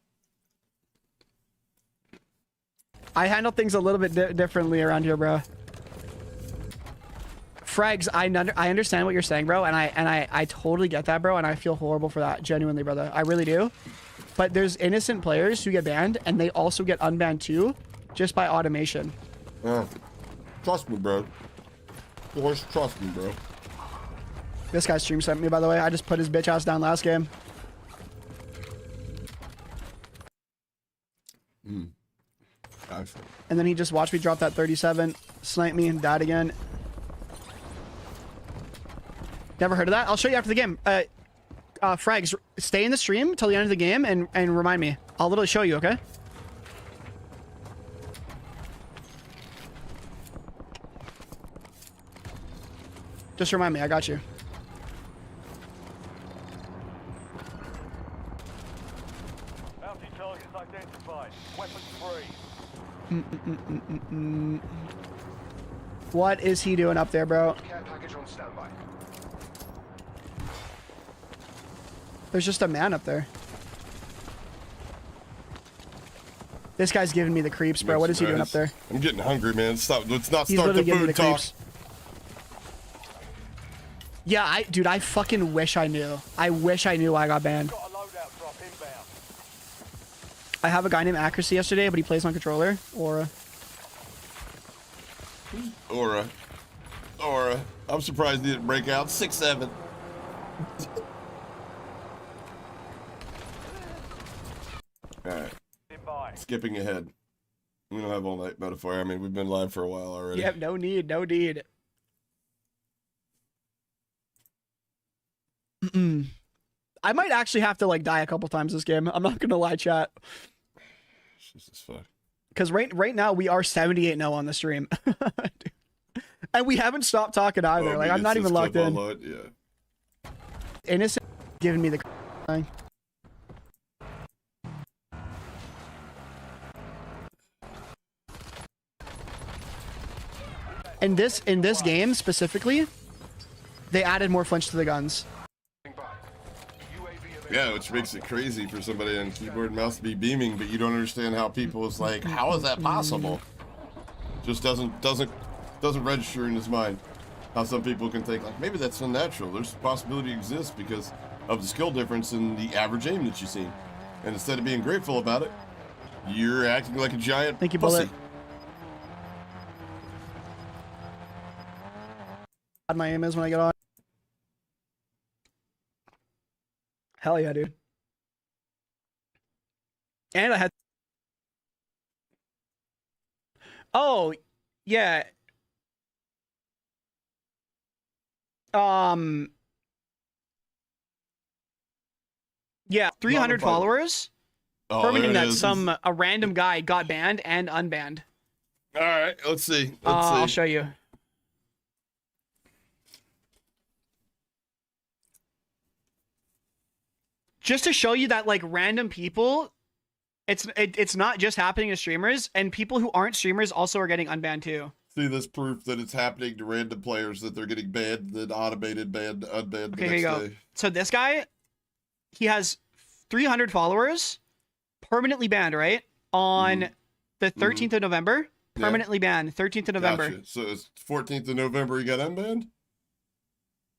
I handle things a little bit differently around here, bro. Frags, I understand what you're saying, bro, and I totally get that, bro, and I feel horrible for that, genuinely, brother. I really do. But there's innocent players who get banned, and they also get unbanned too, just by automation. Trust me, bro. Of course, trust me, bro. This guy stream sent me, by the way. I just put his bitch ass down last game. Nice. And then he just watched me drop that 37, snipe me, and died again. Never heard of that? I'll show you after the game. Frags, stay in the stream till the end of the game and remind me. I'll literally show you, okay? Just remind me, I got you. Bounty targets identified. Weapons free. What is he doing up there, bro? Care package on standby. There's just a man up there. This guy's giving me the creeps, bro. What is he doing up there? I'm getting hungry, man. Let's not He's start the literally giving me food the talk. creeps. Yeah, dude, I fucking wish I knew. I wish I knew I got banned. Got a loadout drop inbound. I have a guy named Accuracy yesterday, but he plays on controller. Aura. Aura. I'm surprised he didn't break out. 6'7". Alright. Inbound. Skipping ahead. We don't have all night metaphor. I mean, we've been live for a while already. Yep, no need, no need. I might actually have to like die a couple times this game. I'm not gonna lie, chat. Jesus fuck. Because right now we are 78-0 on the stream. And we haven't stopped talking either. Oh, Like, I'm not even locked in. Yeah. Innocent giving me the thing. In this game specifically, they added more flinch to the guns. Yeah, which makes it crazy for somebody on keyboard and mouse to be beaming, but you don't understand how people is like, how is that possible? Just doesn't register in his mind. How some people can think like, maybe that's unnatural. There's a possibility exists because of the skill difference in the average aim that you see. And instead of being grateful about it, you're acting like a giant Thank you, pussy. Bullet. My aim is when I get on. Hell yeah, dude. And I had. Oh, yeah. Yeah, 300 followers. Oh, Permitting there it that is. a random guy got banned and unbanned. All right, let's see. I'll show you. Just to show you that like random people, it's not just happening to streamers, and people who aren't streamers also are getting unbanned too. See this proof that it's happening to random players, that they're getting banned, then automated banned, unbanned. Okay, here you go. So this guy, he has 300 followers, permanently banned, right? On the 13th of November, permanently banned, 13th of November. Gotcha. So it's 14th of November he got unbanned?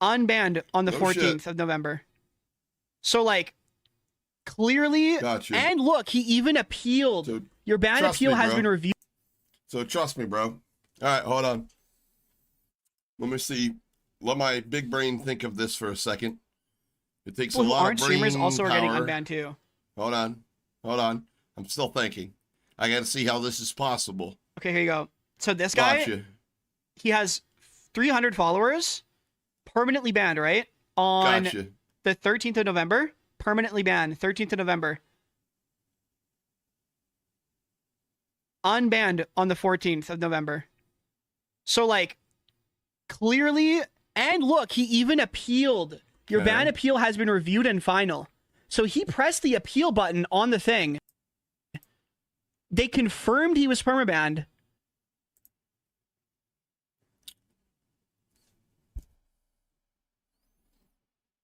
Unbanned on the No 14th of November. So like, clearly, Gotcha. and look, he even appealed. So, Your ban trust appeal me, has bro. been reviewed. So trust me, bro. All right, hold on. Let me see. Let my big brain think of this for a second. It takes People a who lot aren't of brain streamers also are getting power. unbanned too. Hold on. Hold on. I'm still thinking. I got to see how this is possible. Okay, here you go. So this guy, Gotcha. he has 300 followers, permanently banned, right? On Gotcha. the 13th of November, permanently banned, 13th of November. Unbanned on the 14th of November. So like, clearly, and look, he even appealed. Your Okay. ban appeal has been reviewed and final. So he pressed the appeal button on the thing. They confirmed he was permabanned.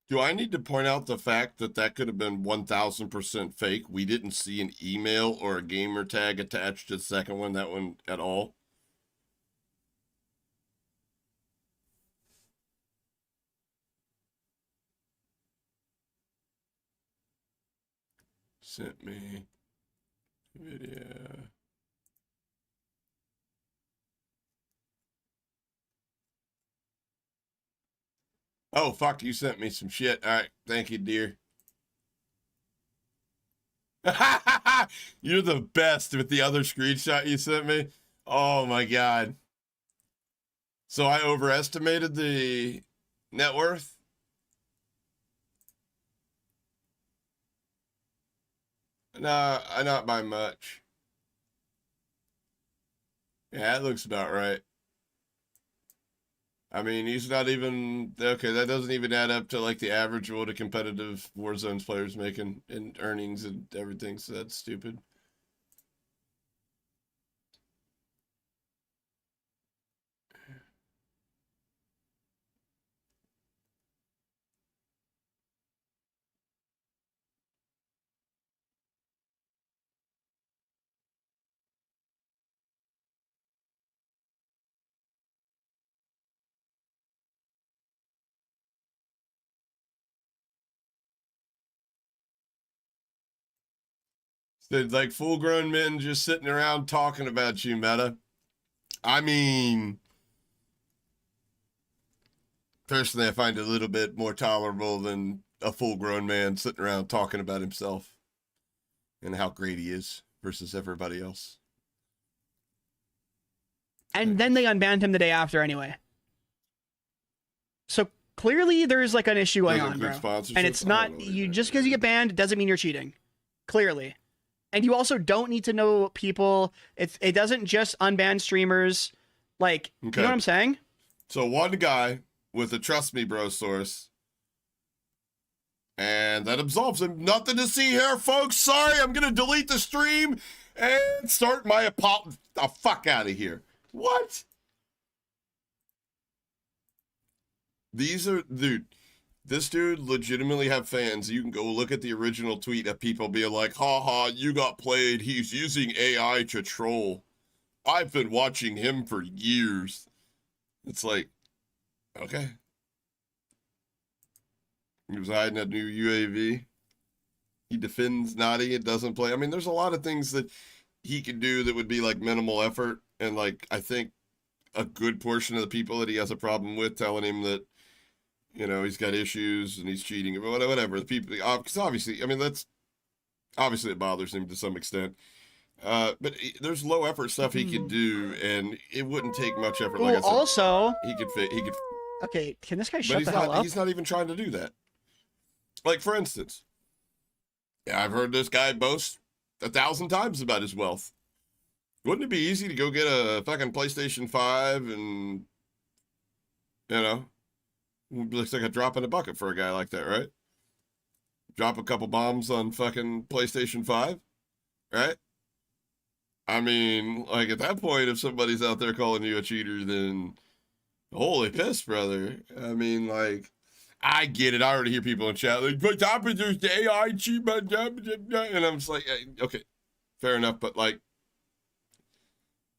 Do I need to point out the fact that that could have been 1000% fake? We didn't see an email or a gamer tag attached to the second one, that one at all. Sent me video. Oh, fuck, you sent me some shit. All right, thank you, dear. You're the best with the other screenshot you sent me. Oh, my God. So I overestimated the net worth? No, not by much. Yeah, that looks about right. I mean, he's not even okay. That doesn't even add up to like the average what a competitive Warzone's players making in earnings and everything. So that's stupid. Said like full grown men just sitting around talking about you, Meta. I mean, personally, I find it a little bit more tolerable than a full grown man sitting around talking about himself and how great he is versus everybody else. And then they unbanned him the day after anyway. So clearly there's like an issue going Doesn't on, include bro. sponsorships? And it's I not, don't know you either. just because you get banned doesn't mean you're cheating. Clearly. And you also don't need to know people. It doesn't just unban streamers. Like, you Okay. know what I'm saying? So one guy with a trust me bro source, and that absolves him. Nothing to see here, folks. Sorry, I'm gonna delete the stream and start my apology. The fuck out of here. What? These are, dude. This dude legitimately have fans. You can go look at the original tweet of people being like, haha, you got played. He's using AI to troll. I've been watching him for years. It's like, okay. He was hiding a new UAV. He defends Naughty. It doesn't play. I mean, there's a lot of things that he could do that would be like minimal effort. And like, I think a good portion of the people that he has a problem with telling him that, you know, he's got issues and he's cheating, whatever. The people, because obviously, I mean, that's obviously it bothers him to some extent. But there's low effort stuff he could do, and it wouldn't take much effort. Like I said, also, he could. Okay, can this guy But shut the hell up? he's not even trying to do that. Like for instance, yeah, I've heard this guy boast 1,000 times about his wealth. Wouldn't it be easy to go get a fucking PlayStation 5 and, you know, looks like a drop in a bucket for a guy like that, right? Drop a couple bombs on fucking PlayStation 5, right? I mean, like at that point, if somebody's out there calling you a cheater, then holy piss, brother. I mean, like, I get it. I already hear people in chat like, "What's happened? There's the AI cheat," and I'm just like, okay, fair enough, but like,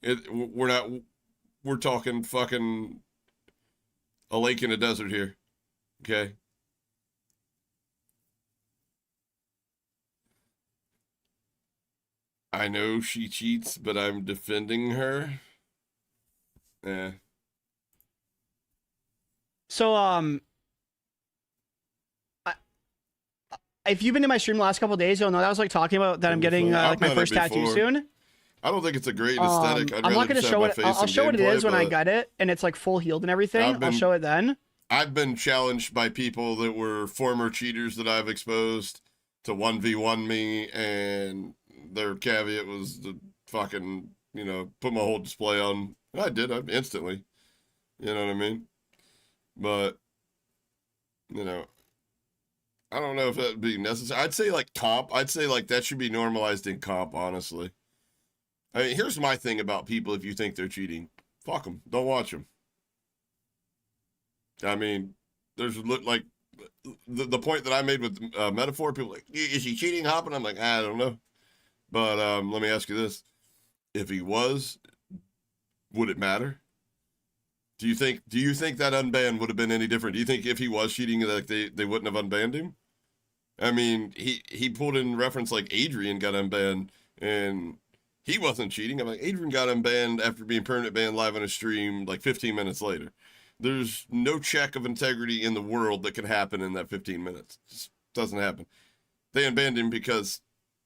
we're talking fucking a lake in a desert here, okay? I know she cheats, but I'm defending her. Yeah. So, if you've been in my stream the last couple of days, you'll know that I was like talking about that I'm getting like my first tattoo soon. I don't think it's a great aesthetic. I'm not going to show it. I'll show what it is when I get it, and it's like full healed and everything. I'll show it then. I've been challenged by people that were former cheaters that I've exposed to 1v1 me, and their caveat was to fucking, you know, put my whole display on. And I did, instantly. You know what I mean? But, you know, I don't know if that would be necessary. I'd say like comp. I'd say like that should be normalized in comp, honestly. I mean, here's my thing about people if you think they're cheating. Fuck them. Don't watch them. I mean, there's like the point that I made with metaphor. People are like, is he cheating, hopping? I'm like, I don't know. But let me ask you this: if he was, would it matter? Do you think that unban would have been any different? Do you think if he was cheating, like they wouldn't have unbanned him? I mean, he pulled in reference like Adrian got unbanned and he wasn't cheating. I'm like, Adrian got unbanned after being permanent banned live on a stream like 15 minutes later. There's no check of integrity in the world that can happen in that 15 minutes. It just doesn't happen. They unbanned him because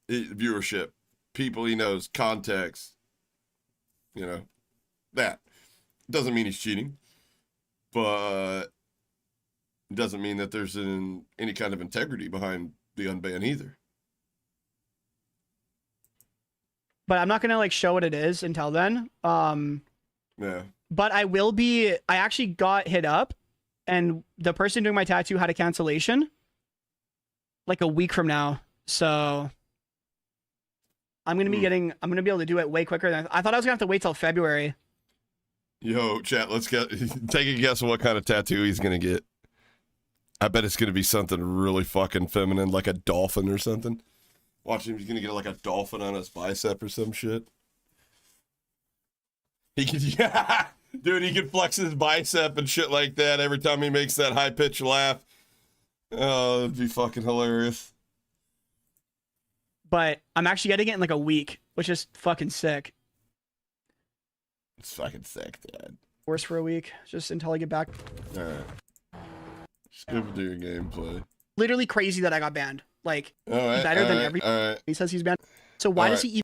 viewership, people he knows, contacts, you know, that. Doesn't mean he's cheating, but it doesn't mean that there's any kind of integrity behind the unban either. But I'm not gonna like show what it is until then. Yeah. But I will be. I actually got hit up, and the person doing my tattoo had a cancellation like a week from now. So I'm gonna be getting. I'm gonna be able to do it way quicker than I thought. I was gonna have to wait till February. Yo, chat, let's take a guess on what kind of tattoo he's gonna get. I bet it's gonna be something really fucking feminine, like a dolphin or something. Watch him, he's gonna get like a dolphin on his bicep or some shit. He could, yeah, dude, he could flex his bicep and shit like that every time he makes that high-pitched laugh. Oh, that'd be fucking hilarious. But I'm actually getting it in like a week, which is fucking sick. It's fucking sick, Dad. Worse for a week, just until I get back. All right. Just go do your gameplay. Literally crazy that I got banned. Like, right, better than right, every. All right. He says he's banned. So why does he even?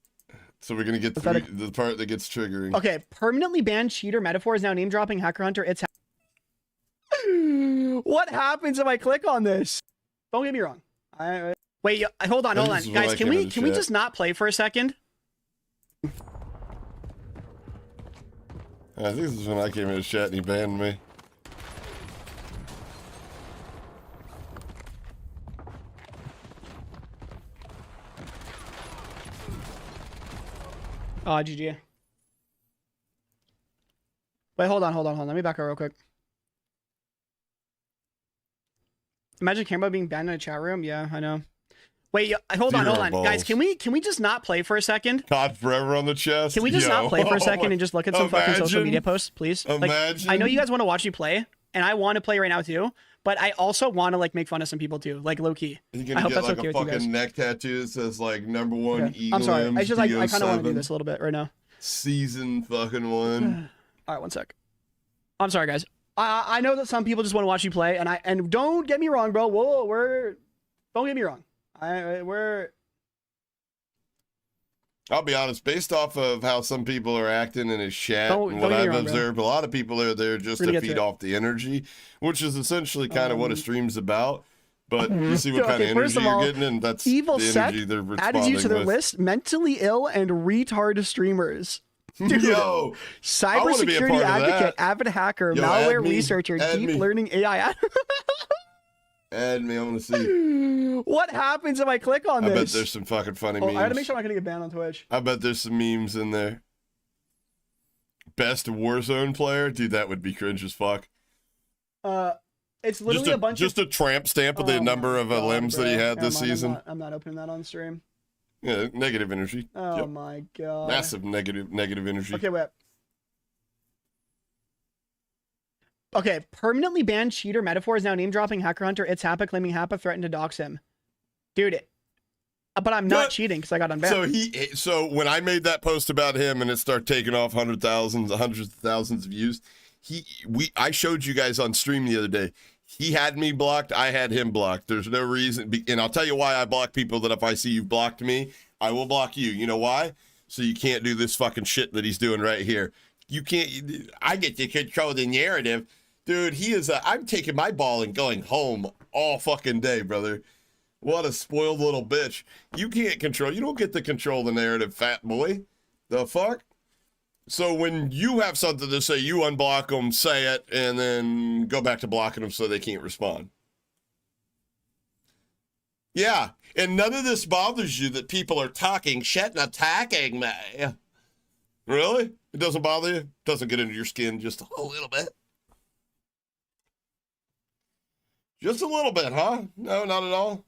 So we're gonna get through the part that gets triggering. Okay, permanently banned cheater metaphor is now name dropping hacker hunter. It's. What happens if I click on this? Don't get me wrong. Wait, hold on, guys. Can we just not play for a second? I think this is when I came in the chat and he banned me. Oh, GG. Wait, hold on. Let me back up real quick. Imagine Cambo being banned in a chat room. Yeah, I know. Wait, hold on. Guys, can we just not play for a second? COD forever on the chest. Can we just not play for a second and just look at some fucking social media posts, please? Like, I know you guys want to watch me play, and I want to play right now too, but I also want to like make fun of some people too, like low key. You're gonna get that's like okay a with you guys. fucking neck tattoo that says like #1 Eagle. I'm sorry. I just like I kind of want to do DO7, this a little bit right now. Season fucking 1. All right, one sec. I'm sorry, guys. I know that some people just want to watch you play, and don't get me wrong, bro. Don't get me wrong. I'll be honest, based off of how some people are acting in his chat Don't and what get me I've wrong, bro. observed, a lot of people are there just We're gonna to get feed to it. off the energy, which is essentially kind of what a stream's about. But you see what kind of Okay, first energy of all, you're getting, and that's Evil the Sec energy they're added you to their responding with. list. Mentally ill and retard streamers. Dude, Yo, I wanna be a cybersecurity part of advocate, that. avid hacker, Yo, malware add me, researcher, add deep me. learning AI. Add me, I want to see. What happens if I click on I this? bet there's some fucking funny Oh, memes. I gotta make sure I'm not gonna get banned on Twitch. I bet there's some memes in there. Best Warzone player? Dude, that would be cringe as fuck. It's literally a bunch just of a tramp stamp of the Oh number my of God, limbs that he bro. had this Never mind, season. I'm not opening that on stream. Yeah, negative energy. Oh Yep. my god. Massive negative energy. Okay, wait. Okay, permanently banned cheater metaphor is now name dropping Hacker Hunter. It's Happa claiming Happa threatened to dox him. Dude, but I'm not What? cheating because I got unbanned. So when I made that post about him and it started taking off hundreds of thousands of views, I showed you guys on stream the other day. He had me blocked. I had him blocked. There's no reason, and I'll tell you why I block people. That if I see you've blocked me, I will block you. You know why? So you can't do this fucking shit that he's doing right here. You can't. I get to control the narrative, dude. I'm taking my ball and going home all fucking day, brother. What a spoiled little bitch. You can't control. You don't get to control the narrative, fat boy. The fuck? So when you have something to say, you unblock them, say it, and then go back to blocking them so they can't respond. Yeah, and none of this bothers you that people are talking shit and attacking me. Really? It doesn't bother you? It doesn't get into your skin just a little bit? Just a little bit, huh? No, not at all.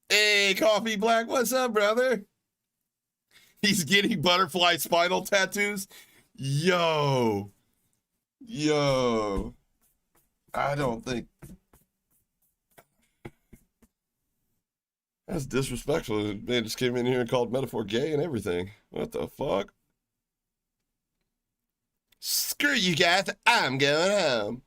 Hey, Coffee Black, what's up, brother? He's getting butterfly spinal tattoos. Yo. I don't think. That's disrespectful. Man just came in here and called Metaphor gay and everything. What the fuck? Screw you guys. I'm going home.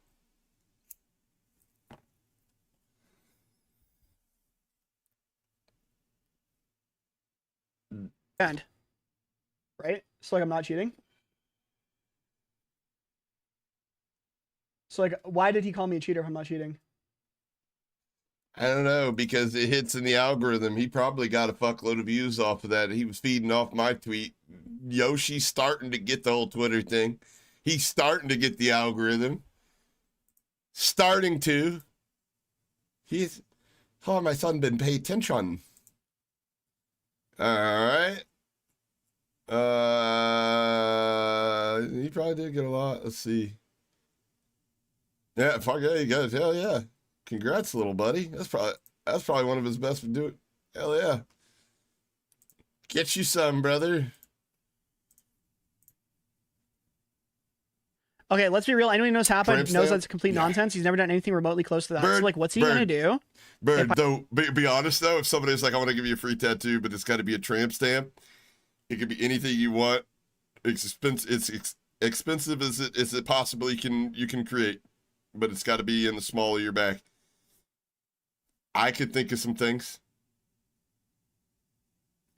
Banned. Right? So like I'm not cheating. So like why did he call me a cheater if I'm not cheating? I don't know, because it hits in the algorithm. He probably got a fuckload of views off of that. He was feeding off my tweet. Yoshi's starting to get the whole Twitter thing. He's starting to get the algorithm. Starting to. Oh, my son been paying attention. All right. He probably did get a lot. Let's see. Yeah, fuck yeah, he got it. Hell yeah. Congrats, little buddy. That's probably one of his best to do it. Hell yeah. Get you some, brother. Okay, let's be real. Anyone who knows Happa Tramp knows stamp? that's complete Yeah. nonsense. He's never done anything remotely close to that. Bird, So like what's he Bird. gonna do? Bird, though, be honest though, if somebody's like, I want to give you a free tattoo, but it's got to be a tramp stamp, it could be anything you want. It's expensive as it possibly you can create, but it's got to be in the small of your back. I could think of some things.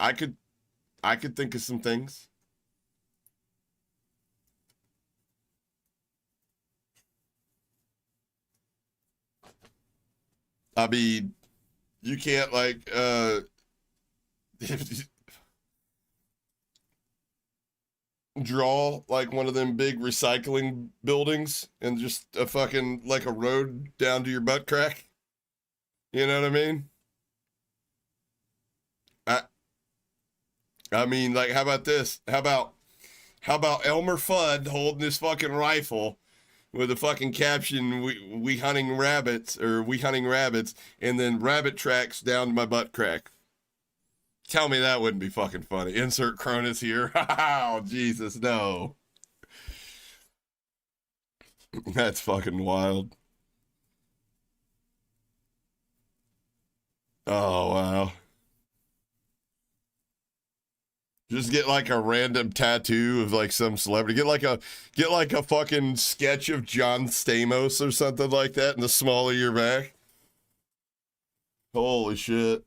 I could think of some things. I mean, you can't like draw like one of them big recycling buildings and just a fucking like a road down to your butt crack. You know what I mean? I mean, like, how about this? How about Elmer Fudd holding his fucking rifle with a fucking caption, we hunting rabbits, and then rabbit tracks down to my butt crack. Tell me that wouldn't be fucking funny. Insert Cronus here. Oh, Jesus, no. That's fucking wild. Oh, wow. Just get like a random tattoo of like some celebrity. Get like a fucking sketch of John Stamos or something like that in the small of your back. Holy shit.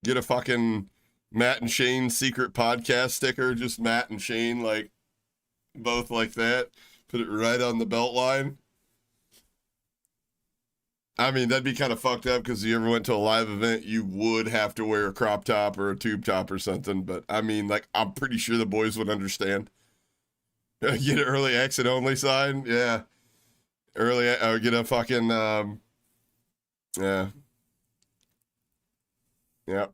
Get a fucking Matt and Shane secret podcast sticker, just Matt and Shane, like, both like that. Put it right on the belt line. I mean, that'd be kind of fucked up because if you ever went to a live event, you would have to wear a crop top or a tube top or something. But, I mean, like, I'm pretty sure the boys would understand. Get an early exit only sign? Yeah. Get a fucking, yeah. Yep.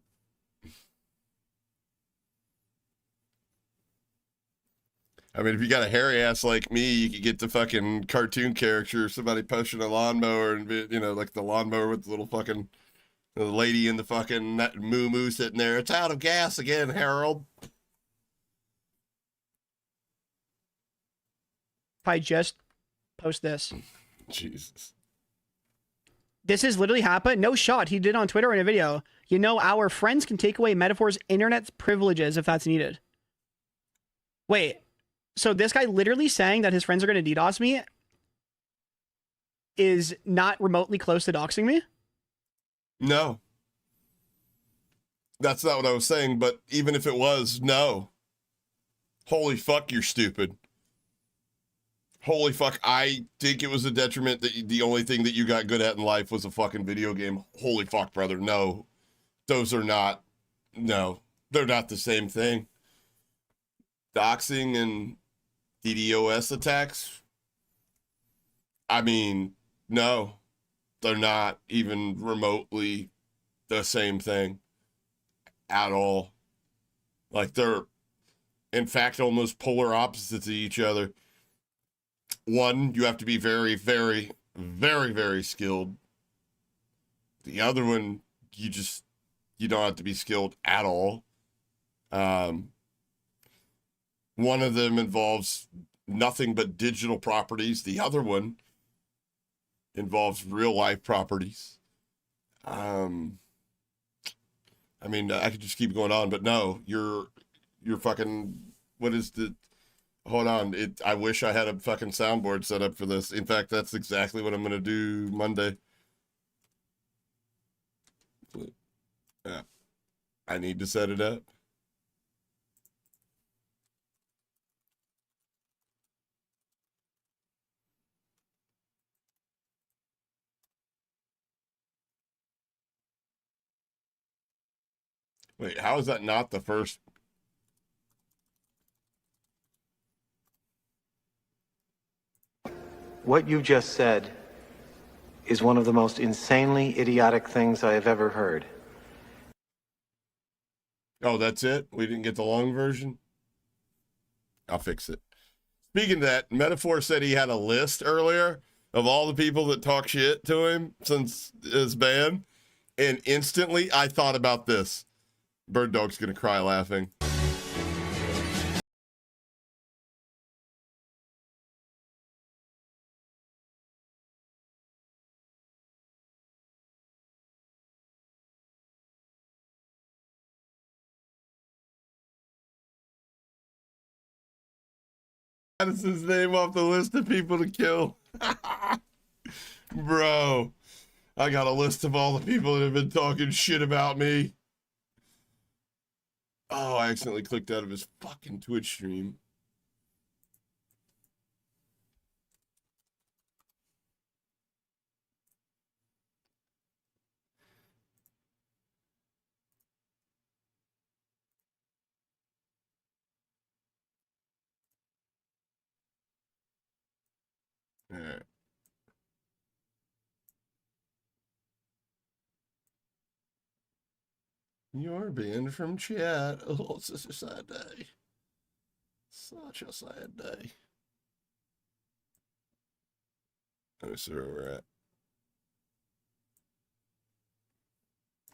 I mean, if you got a hairy ass like me, you could get the fucking cartoon character, somebody pushing a lawnmower and, you know, like the lawnmower with the little fucking the lady in the fucking moo sitting there. It's out of gas again, Harold. If I just post this. Jesus. This has literally happened. No shot. He did on Twitter in a video. You know, our friends can take away Metaphor's internet's privileges if that's needed. Wait. So this guy literally saying that his friends are going to DDoS me is not remotely close to doxing me? No. That's not what I was saying, but even if it was, no. Holy fuck, you're stupid. Holy fuck, I think it was a detriment that the only thing that you got good at in life was a fucking video game. Holy fuck, brother, no. Those are not, no. They're not the same thing. Doxing and DDoS attacks? I mean, no. They're not even remotely the same thing at all. Like, they're, in fact, almost polar opposites of each other. One, you have to be very, very, very, very skilled. The other one, you don't have to be skilled at all. One of them involves nothing but digital properties. The other one involves real life properties. I mean, I could just keep going on, but no, you're fucking, what is the, hold on. I wish I had a fucking soundboard set up for this. In fact, that's exactly what I'm going to do Monday. Yeah. I need to set it up. Wait, how is that not the first? What you just said is one of the most insanely idiotic things I have ever heard. Oh, that's it? We didn't get the long version? I'll fix it. Speaking of that, Metaphor said he had a list earlier of all the people that talk shit to him since his ban, and instantly I thought about this. Bird Dog's gonna cry laughing. That's his name off the list of people to kill. Bro, I got a list of all the people that have been talking shit about me. Oh, I accidentally clicked out of his fucking Twitch stream. Alright. You're banned from chat. Oh, it's such a sad day. Such a sad day. Let me see where we're at.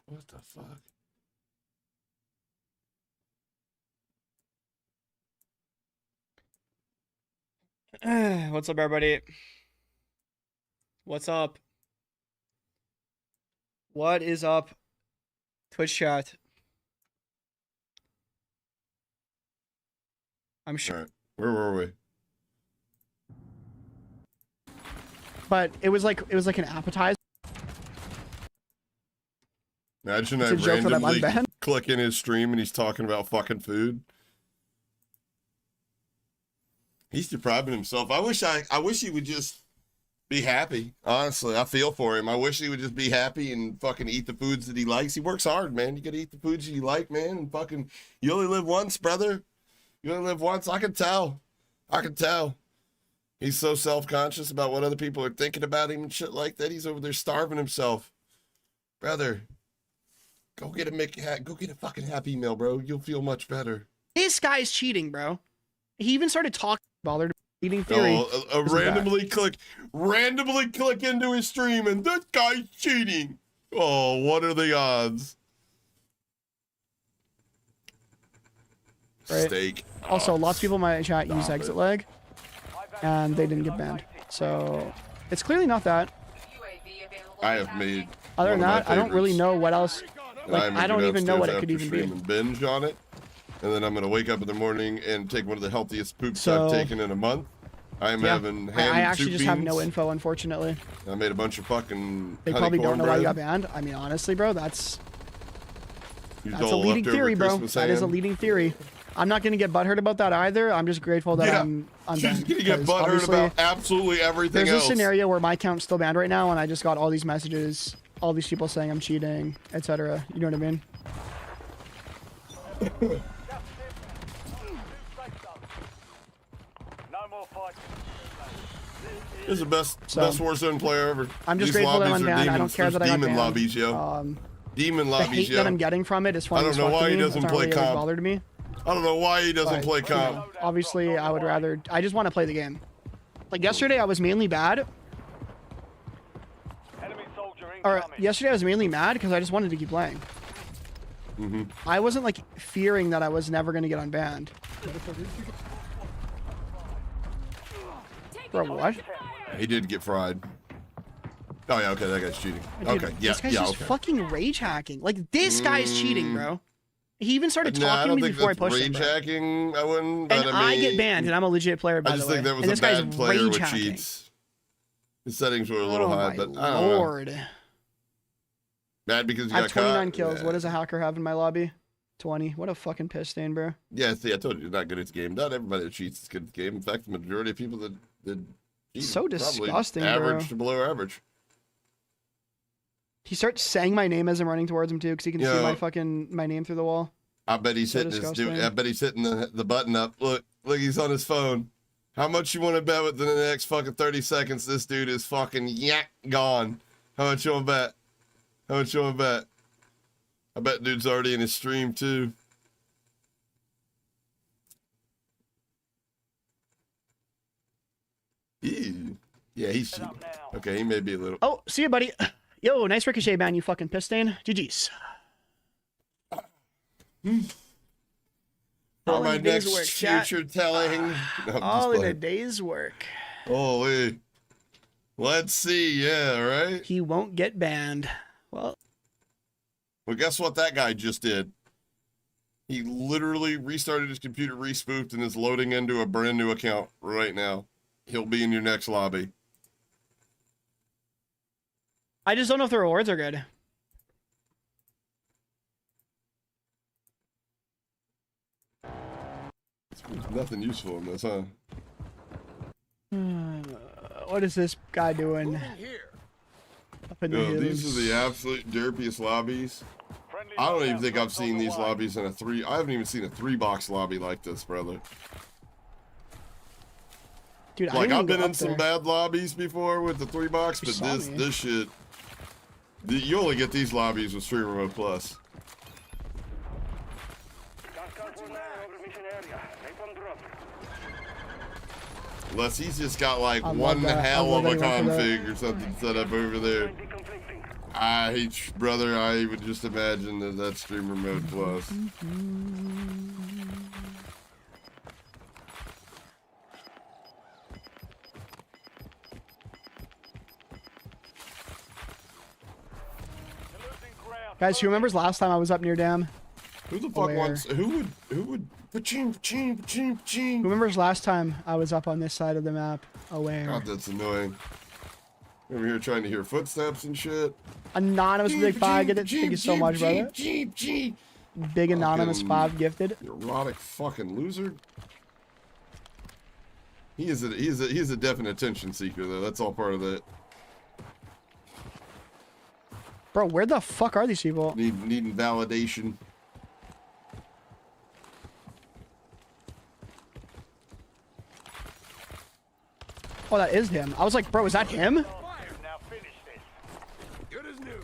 What the fuck? What's up, everybody? What's up? What is up? Twitch chat. I'm sure. Alright, where were we? But it was like an appetizer. Imagine It's I a joke that I'm randomly unbanned. click in his stream and he's talking about fucking food. He's depriving himself. I wish he would just be happy. Honestly, I feel for him. I wish he would just be happy and fucking eat the foods that he likes. He works hard, man. You gotta eat the foods that you like, man. And fucking, you only live once, brother. You only live once. I can tell. I can tell. He's so self-conscious about what other people are thinking about him and shit like that. He's over there starving himself. Brother, go get a fucking Happy Meal, bro. You'll feel much better. This guy's cheating, bro. He even started talking about eating theory. Oh, randomly click into his stream and this guy's cheating. Oh, what are the odds? Right. Steak. Also, lots of people in my chat use exit lag, and they didn't get banned. So it's clearly not that. I have made. Other than that, I don't really know what else. Like, I don't even know what it could even be. And binge on it, and then I'm gonna wake up in the morning and take one of the healthiest poops So- I've taken in a month. I'm having ham I actually soup just have beans. no info, unfortunately. I made a bunch of fucking. They honey probably don't know why you got cornbread. banned. I mean, honestly, bro, that's Used a all leading leftover theory, bro. Christmas That is a ham. leading theory. I'm not gonna get butthurt about that either. I'm just grateful that Yeah. I'm She's unbanned. gonna get because butthurt obviously, about absolutely everything there's else. a scenario where my account's still banned right now, and I just got all these messages, all these people saying I'm cheating, etc. You know what I mean? No more fights. This is the best So, Warzone player ever. I'm just These grateful that I'm lobbies are unbanned. I don't demons. care that I There's got demon banned. lobbies, yo. Demon The lobbies, hate yo. that I'm getting from it is funny. I don't as know fuck to why he me. doesn't It's not play really, like, comp. bothered me. I don't know why he doesn't But, play you comp. know, obviously, I would rather. I just want to play the game. Like yesterday, I was mainly bad. Enemy soldier Or incoming. yesterday, I was mainly mad because I just wanted to keep playing. I wasn't like fearing that I was never gonna get unbanned. Bro, what? He did get fried. Oh yeah, okay, that guy's cheating. Dude, Okay, yeah, this guy's yeah, just okay. fucking rage hacking. Like this guy's cheating, bro. He even started Nah, I talking to don't me think before I that's pushed him. rage Bro. hacking. I wouldn't. But And I I mean, get banned, and I'm a legit player, by I the just way. think that was And a this guy's bad player rage with hacking. cheats. His settings were a little Oh high, my but I don't know. lord. Bad because you I got have 29 caught. kills. Yeah. What does a hacker have in my lobby? 20. What a fucking piss stain, bro. Yeah, see, I told you, you're not good at the game. Not everybody that cheats is good at the game. In fact, the majority of people that cheat So are probably disgusting, bro. average to below average. He starts saying my name as I'm running towards him too, because he can see Yo. my name through the wall. I bet he's So hitting this dude. disgusting. I bet he's hitting the button up. Look, he's on his phone. How much you want to bet within the next fucking 30 seconds this dude is fucking gone? How much you want to bet? How much you want to bet? I bet dude's already in his stream too. Ew. Yeah, he's cheating. Okay, he may be a little. Oh, see you, buddy. Yo, nice Ricochet ban, you fucking piss stain. GG's. For All in my a day's next work, chat. future telling. No, I'm All just in a playing. day's work. Holy. Let's see. Yeah, right? He won't get banned. Well, Guess what that guy just did? He literally restarted his computer, respoofed, and is loading into a brand new account right now. He'll be in your next lobby. I just don't know if the rewards are good. There's nothing useful in this, huh? What is this guy doing? Up in the Yo, hills. these are the absolute derpiest lobbies. I don't even think I've seen these lobbies in a three. I haven't even seen a 3-box lobby like this, brother. Dude, I Like, didn't I've even been go in up some there. bad lobbies before with the 3-box, You but saw this me. this shit, you only get these lobbies with Streamer Mode Plus. Unless he's just got like I love one that. I hell love of a anyone for that. config or something set up over there. Brother, I would just imagine that that's Streamer Mode Plus. Guys, who remembers last time I was up near Dam? Who the fuck Aware. wants? Who would? Who remembers last time I was up on this side of the map? Aware. God, that's annoying. Over here trying to hear footsteps and shit. Anonymous Big 5, get it? Thank you so much, brother. Big Anonymous Fucking 5 gifted. Erotic fucking loser. He's a definite attention seeker though. That's all part of that. Bro, where the fuck are these people? Needing validation. Oh, that is him. I was like, bro, is that him? Now finish this. Good as new.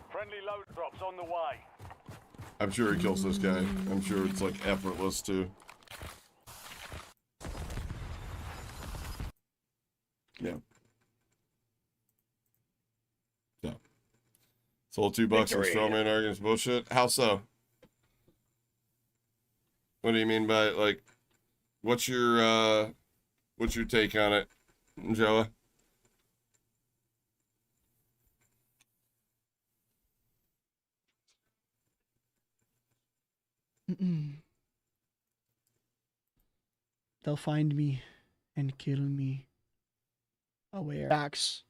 Friendly load drops on the way. I'm sure he kills this guy. I'm sure it's like effortless too. Yeah. Yeah. Sold $2 for strawman arguments bullshit. How so? What do you mean by like? What's your take on it, Joa? They'll find me and kill me. Aware. Facts.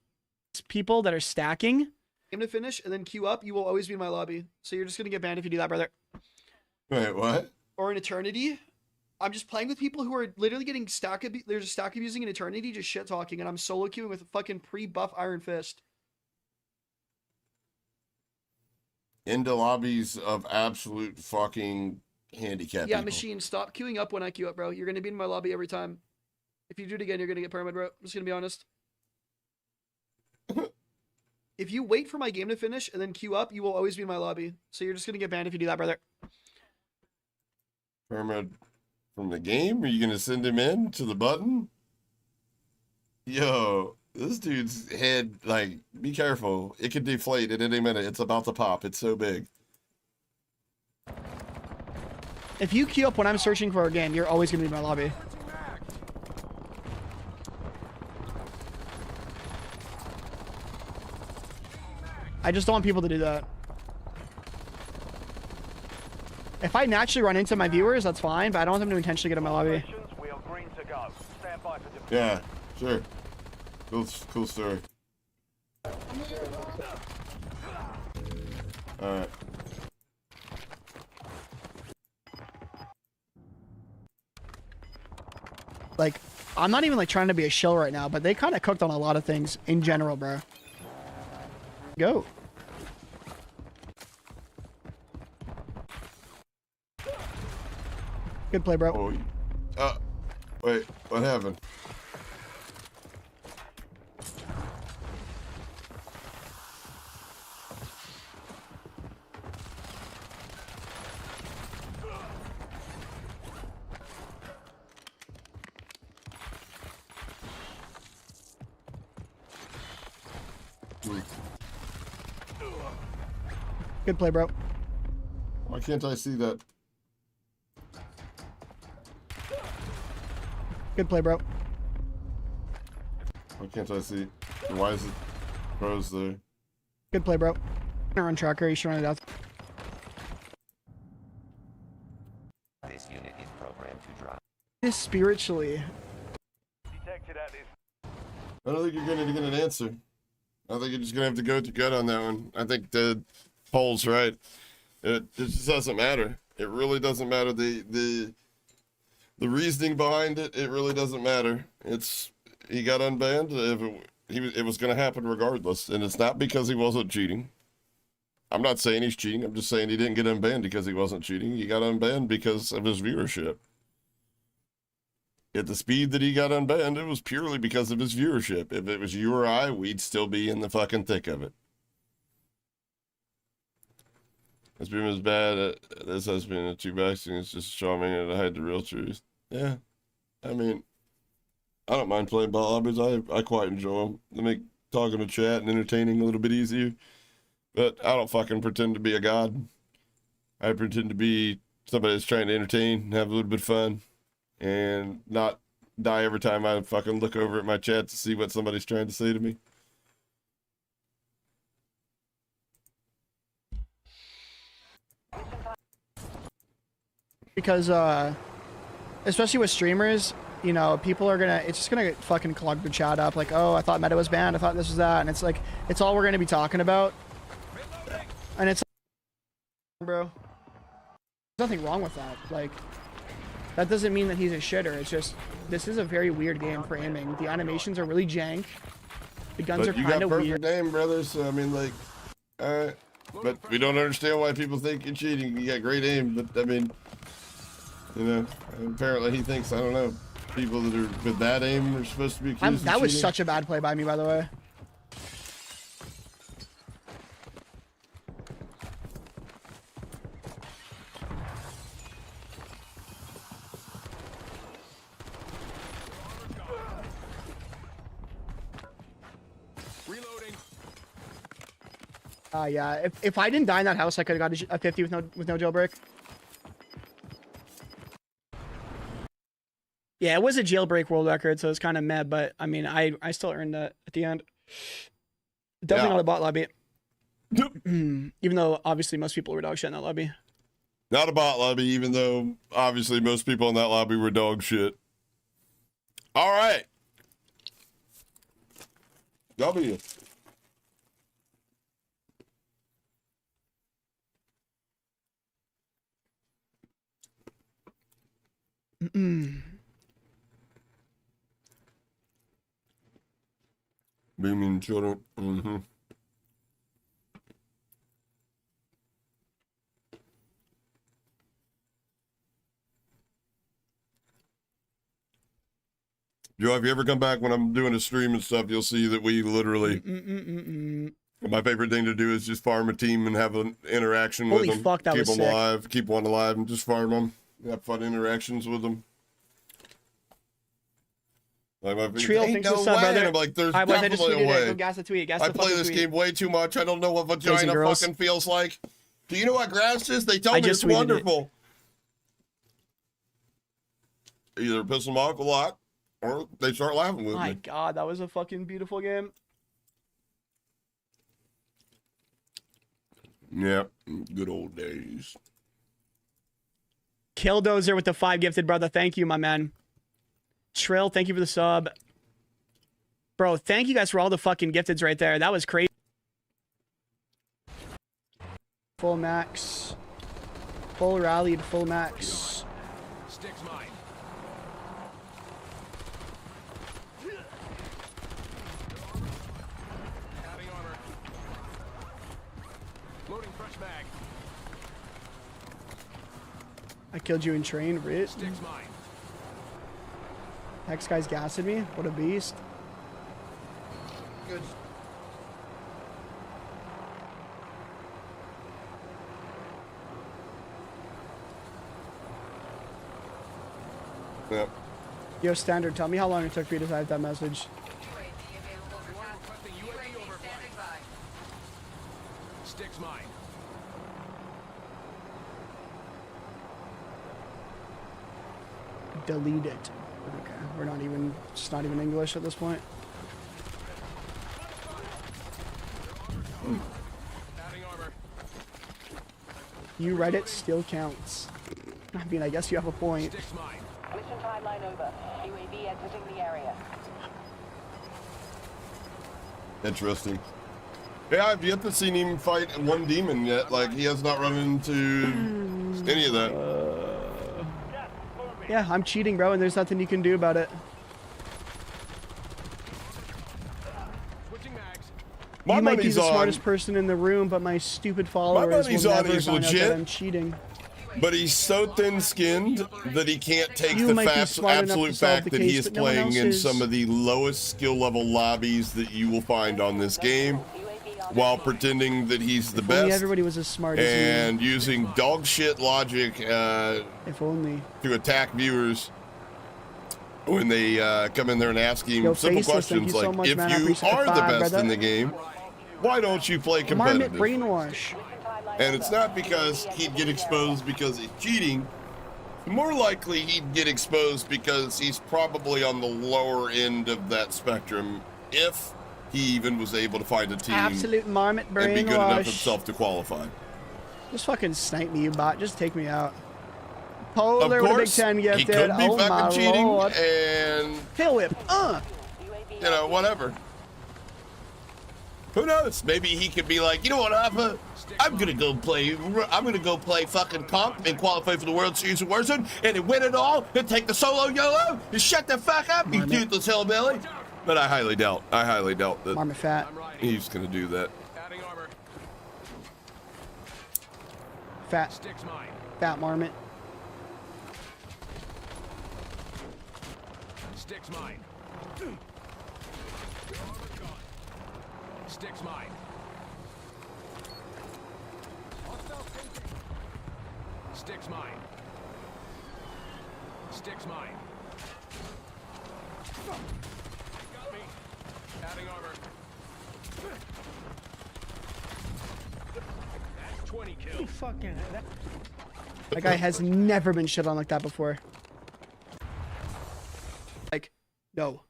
It's people that are stacking. Game to finish and then queue up. You will always be in my lobby. So you're just gonna get banned if you do that, brother. Wait, what? Or an eternity. I'm just playing with people who are literally getting there's a stack abusing an eternity, just shit talking, and I'm solo queuing with a fucking pre-buff Iron Fist. Into lobbies of absolute fucking handicap. Yeah, people. machine, stop queuing up when I queue up, bro. You're gonna be in my lobby every time. If you do it again, you're gonna get permit, bro. I'm just gonna be honest. If you wait for my game to finish and then queue up, you will always be in my lobby. So you're just gonna get banned if you do that, brother. Permit from the game? Are you gonna send him in to the button? Yo, this dude's head, like, be careful. It could deflate at any minute. It's about to pop. It's so big. If you queue up when I'm searching for a game, you're always gonna be in my lobby. I just don't want people to do that. If I naturally run into my viewers, that's fine, but I don't want them to intentionally get in my lobby. We are green to go. Stand by for deployment. Yeah, sure. Cool story. Alright. Like, I'm not even like trying to be a shill right now, but they kind of cooked on a lot of things in general, bro. Go. Good play, bro. Oh, wait, what happened? Good play, bro. Why can't I see that? Good play, bro. Why can't I see? Why is it pros there? Good play, bro. Run tracker, you should run it out. This unit is programmed to drop. This spiritually. Detected at this. I don't think you're gonna get an answer. I think you're just gonna have to go with your gut on that one. I think the poll's right. It just doesn't matter. It really doesn't matter. The reasoning behind it, it really doesn't matter. He got unbanned. It was gonna happen regardless, and it's not because he wasn't cheating. I'm not saying he's cheating. I'm just saying he didn't get unbanned because he wasn't cheating. He got unbanned because of his viewership. At the speed that he got unbanned, it was purely because of his viewership. If it was you or I, we'd still be in the fucking thick of it. This beam is bad. This has been a 2 boxing. It's just charming and I hide the real truth. Yeah. I mean, I don't mind playing bot lobbies. I quite enjoy them. They make talking to chat and entertaining a little bit easier. But I don't fucking pretend to be a god. I pretend to be somebody that's trying to entertain and have a little bit of fun. And not die every time I fucking look over at my chat to see what somebody's trying to say to me. Because especially with streamers, you know, people are gonna, it's just gonna fucking clog the chat up, like, oh, I thought meta was banned, I thought this was that, and it's like, it's all we're gonna be talking about. And it's like, bro, there's nothing wrong with that. Like, that doesn't mean that he's a shitter. It's just, this is a very weird game for aiming. The animations are really jank. The guns are kind of weird. You got perfect aim, brother, so I mean, like, alright. But we don't understand why people think you're cheating. You got great aim, but I mean, you know, apparently he thinks, I don't know, people that are with bad aim are supposed to be accused of That was cheating. such a bad play by me, by the way. Yeah, if I didn't die in that house, I could have got a 50 with no jailbreak. Yeah, it was a jailbreak world record, so it's kind of meh, but I mean, I still earned that at the end. Definitely not a bot lobby. Even though obviously most people were dog shit in that lobby. Not a bot lobby, even though obviously most people in that lobby were dog shit. All right. W. Booming children. Mm-hmm. Joe, if you ever come back when I'm doing a stream and stuff, you'll see that we literally. My favorite thing to do is just farm a team and have an interaction with them. Holy fuck, that keep was them sick. alive, keep one alive, and just farm them. Have fun interactions with them. Like my Trill, ain't thanks no for the sub, way. brother. And I'm like, there's Alright, boys, I just definitely a tweeted it. way. Go gas the tweet. Gas I the play fucking this tweet. game way too much. I don't know what Boys and vagina girls. fucking feels like. Do you know what grass is? They tell I me just it's tweeted it. wonderful. Either piss them off a lot, or they start laughing with My me. God, that was a fucking beautiful game. Yeah, good old days. Killdozer with the 5 gifted, brother. Thank you, my man. Trill, thank you for the sub. Bro, thank you guys for all the fucking gifteds right there. That was crazy. Full max. Full rallied, full max. Sticks mine. Having armor. Loading fresh mag. I killed you in train, Rit. Sticks mine. Next guy's gassing me. What a beast. Good. Yep. Yo, Standard, tell me how long it took for you to type that message. Requesting UAV overflight. Sticks mine. Delete it. Okay, we're not even, it's not even English at this point. Having armor. You read it still counts. I mean, I guess you have a point. Sticks mine. Mission timeline over. UAV exiting the area. Interesting. Yeah, I've yet to see him fight one demon yet. Like, he has not run into any of that. Yeah, I'm cheating, bro, and there's nothing you can do about it. Switching mags. My You might be money's the on, smartest person in the room, but my stupid followers money's will on never he's find out legit. that I'm cheating. but he's so thin-skinned that he can't take You the might be smart enough absolute to solve fact the that he case, is but no one playing else in is. some of the lowest skill level lobbies that you will find on this game, while pretending that he's the If only best everybody was as smart as and using dog shit logic you. If only. to attack viewers when they come in there and ask him Yo, simple Faceless, thank questions you so like, much, if man. I you appreciate the are the five, best brother. in the game, why don't you play Marmot competitive? brainwash. And it's not because he'd get exposed because he's cheating. More likely he'd get exposed because he's probably on the lower end of that spectrum, if he even was able to find a team Absolute marmot and be good enough brainwash. himself to qualify. Just fucking snipe me, you bot. Just take me out. Of Polar with a big course, 10 he gifted. could be Oh my fucking cheating lord. and, Tail whip. you know, whatever. Who knows? Maybe he could be like, you know what, Alpha? I'm gonna go play fucking comp and qualify for the World Series of Warzone and then win it all and take the solo YOLO and shut the fuck up, you toothless hillbilly. But I highly doubt that Marmot fat. he's gonna do that. Fat. Fat marmot. Sticks mine. Sticks mine. Sticks mine. Sticks mine. Got me. Adding armor. That's 20 kills. Fucking. That guy has never been shit on like that before. Like, no.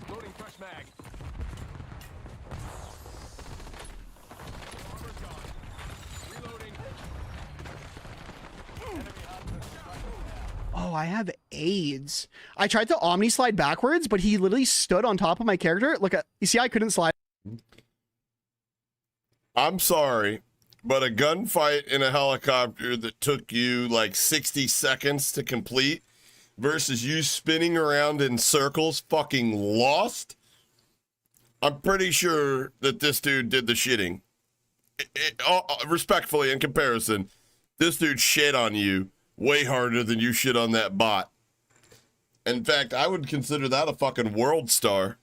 Loading fresh mag. Armor's gone. Reloading. Oh, I have AIDS. I tried to Omni slide backwards, but he literally stood on top of my character. Look at, you see, I couldn't slide. I'm sorry, but a gunfight in a helicopter that took you like 60 seconds to complete versus you spinning around in circles fucking lost, I'm pretty sure that this dude did the shitting. Respectfully, in comparison, this dude shit on you way harder than you shit on that bot. In fact, I would consider that a fucking world star.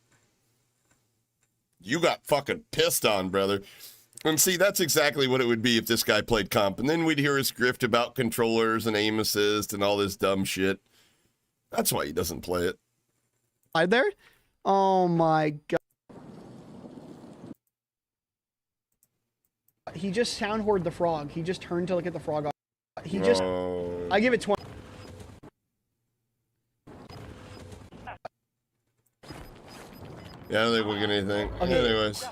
You got fucking pissed on, brother. And see, that's exactly what it would be if this guy played comp. And then we'd hear his grift about controllers and aim assist and all this dumb shit. That's why he doesn't play it. Slide there? Oh my god. He just sound hoard the frog. He just turned to look at the frog. He just, I give it 20. Yeah, I don't think we'll get anything. Okay. Anyways.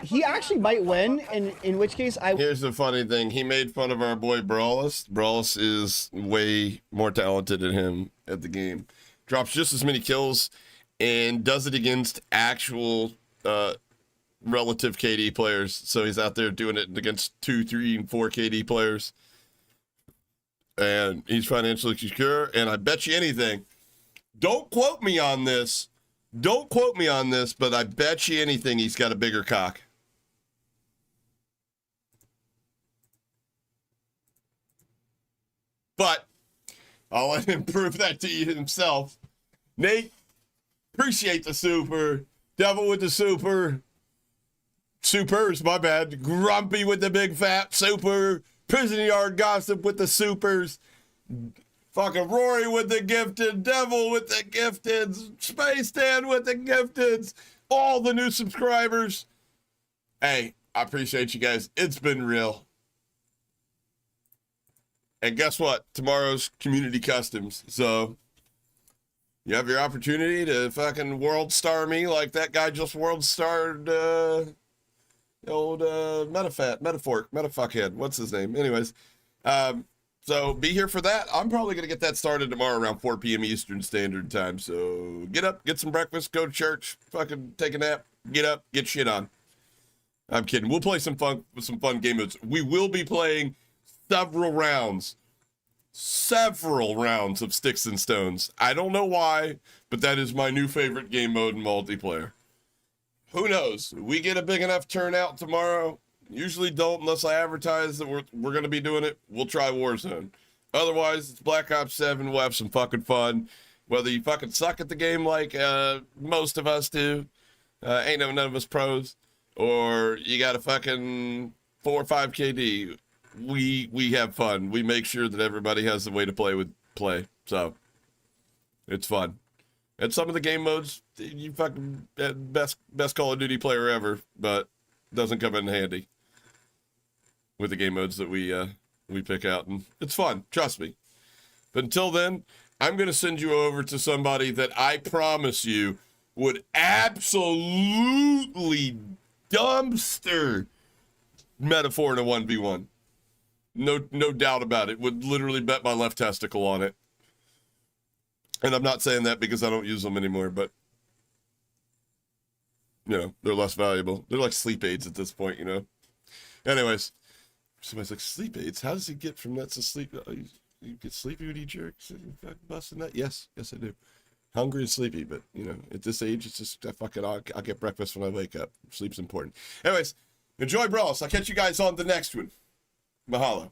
He actually might win, and in which case I. Here's the funny thing. He made fun of our boy Brawlus. Brawlus is way more talented than him at the game. Drops just as many kills and does it against actual relative KD players. So he's out there doing it against 2, 3, and 4 KD players. And he's financially secure. And I bet you anything. Don't quote me on this. Don't quote me on this, but I bet you anything he's got a bigger cock. But I'll let him prove that to you himself. Nate, appreciate the super. Devil with the super. Supers, my bad. Grumpy with the big fat super. Prison Yard Gossip with the supers. Fucking Rory with the gifted, Devil with the gifted, Space Dan with the gifted, all the new subscribers. Hey, I appreciate you guys. It's been real. And guess what? Tomorrow's community customs. So you have your opportunity to fucking world star me like that guy just world starred the old metafuckhead. What's his name? Anyways, so be here for that. I'm probably going to get that started tomorrow around 4 p.m. Eastern Standard Time. So get up, get some breakfast, go to church, fucking take a nap, get up, get shit on. I'm kidding. We'll play some fun game modes. We will be playing several rounds several rounds of Sticks and Stones. I don't know why, but that is my new favorite game mode in multiplayer. Who knows? We get a big enough turnout tomorrow. Usually don't unless I advertise that we're going to be doing it. We'll try Warzone. Otherwise, it's Black Ops 7. We'll have some fucking fun. Whether you fucking suck at the game like most of us do, ain't none of us pros, or you got a fucking 4 or 5 KD, we have fun. We make sure that everybody has the way to play. So it's fun. And some of the game modes, you fucking best Call of Duty player ever, but doesn't come in handy with the game modes that we pick out, and it's fun. Trust me. But until then, I'm gonna send you over to somebody that I promise you would absolutely dumpster metaphor in a 1v1. No doubt about it. Would literally bet my left testicle on it. And I'm not saying that because I don't use them anymore, but you know, they're less valuable. They're like sleep aids at this point, you know. Anyways, somebody's like, sleep aids? How does he get from that to sleep? You get sleepy when you jerk? Busting that? Yes, I do. Hungry and sleepy, but you know, at this age, it's just I'll get breakfast when I wake up. Sleep's important. Anyways, enjoy Brawls. I'll catch you guys on the next one. Mahalo.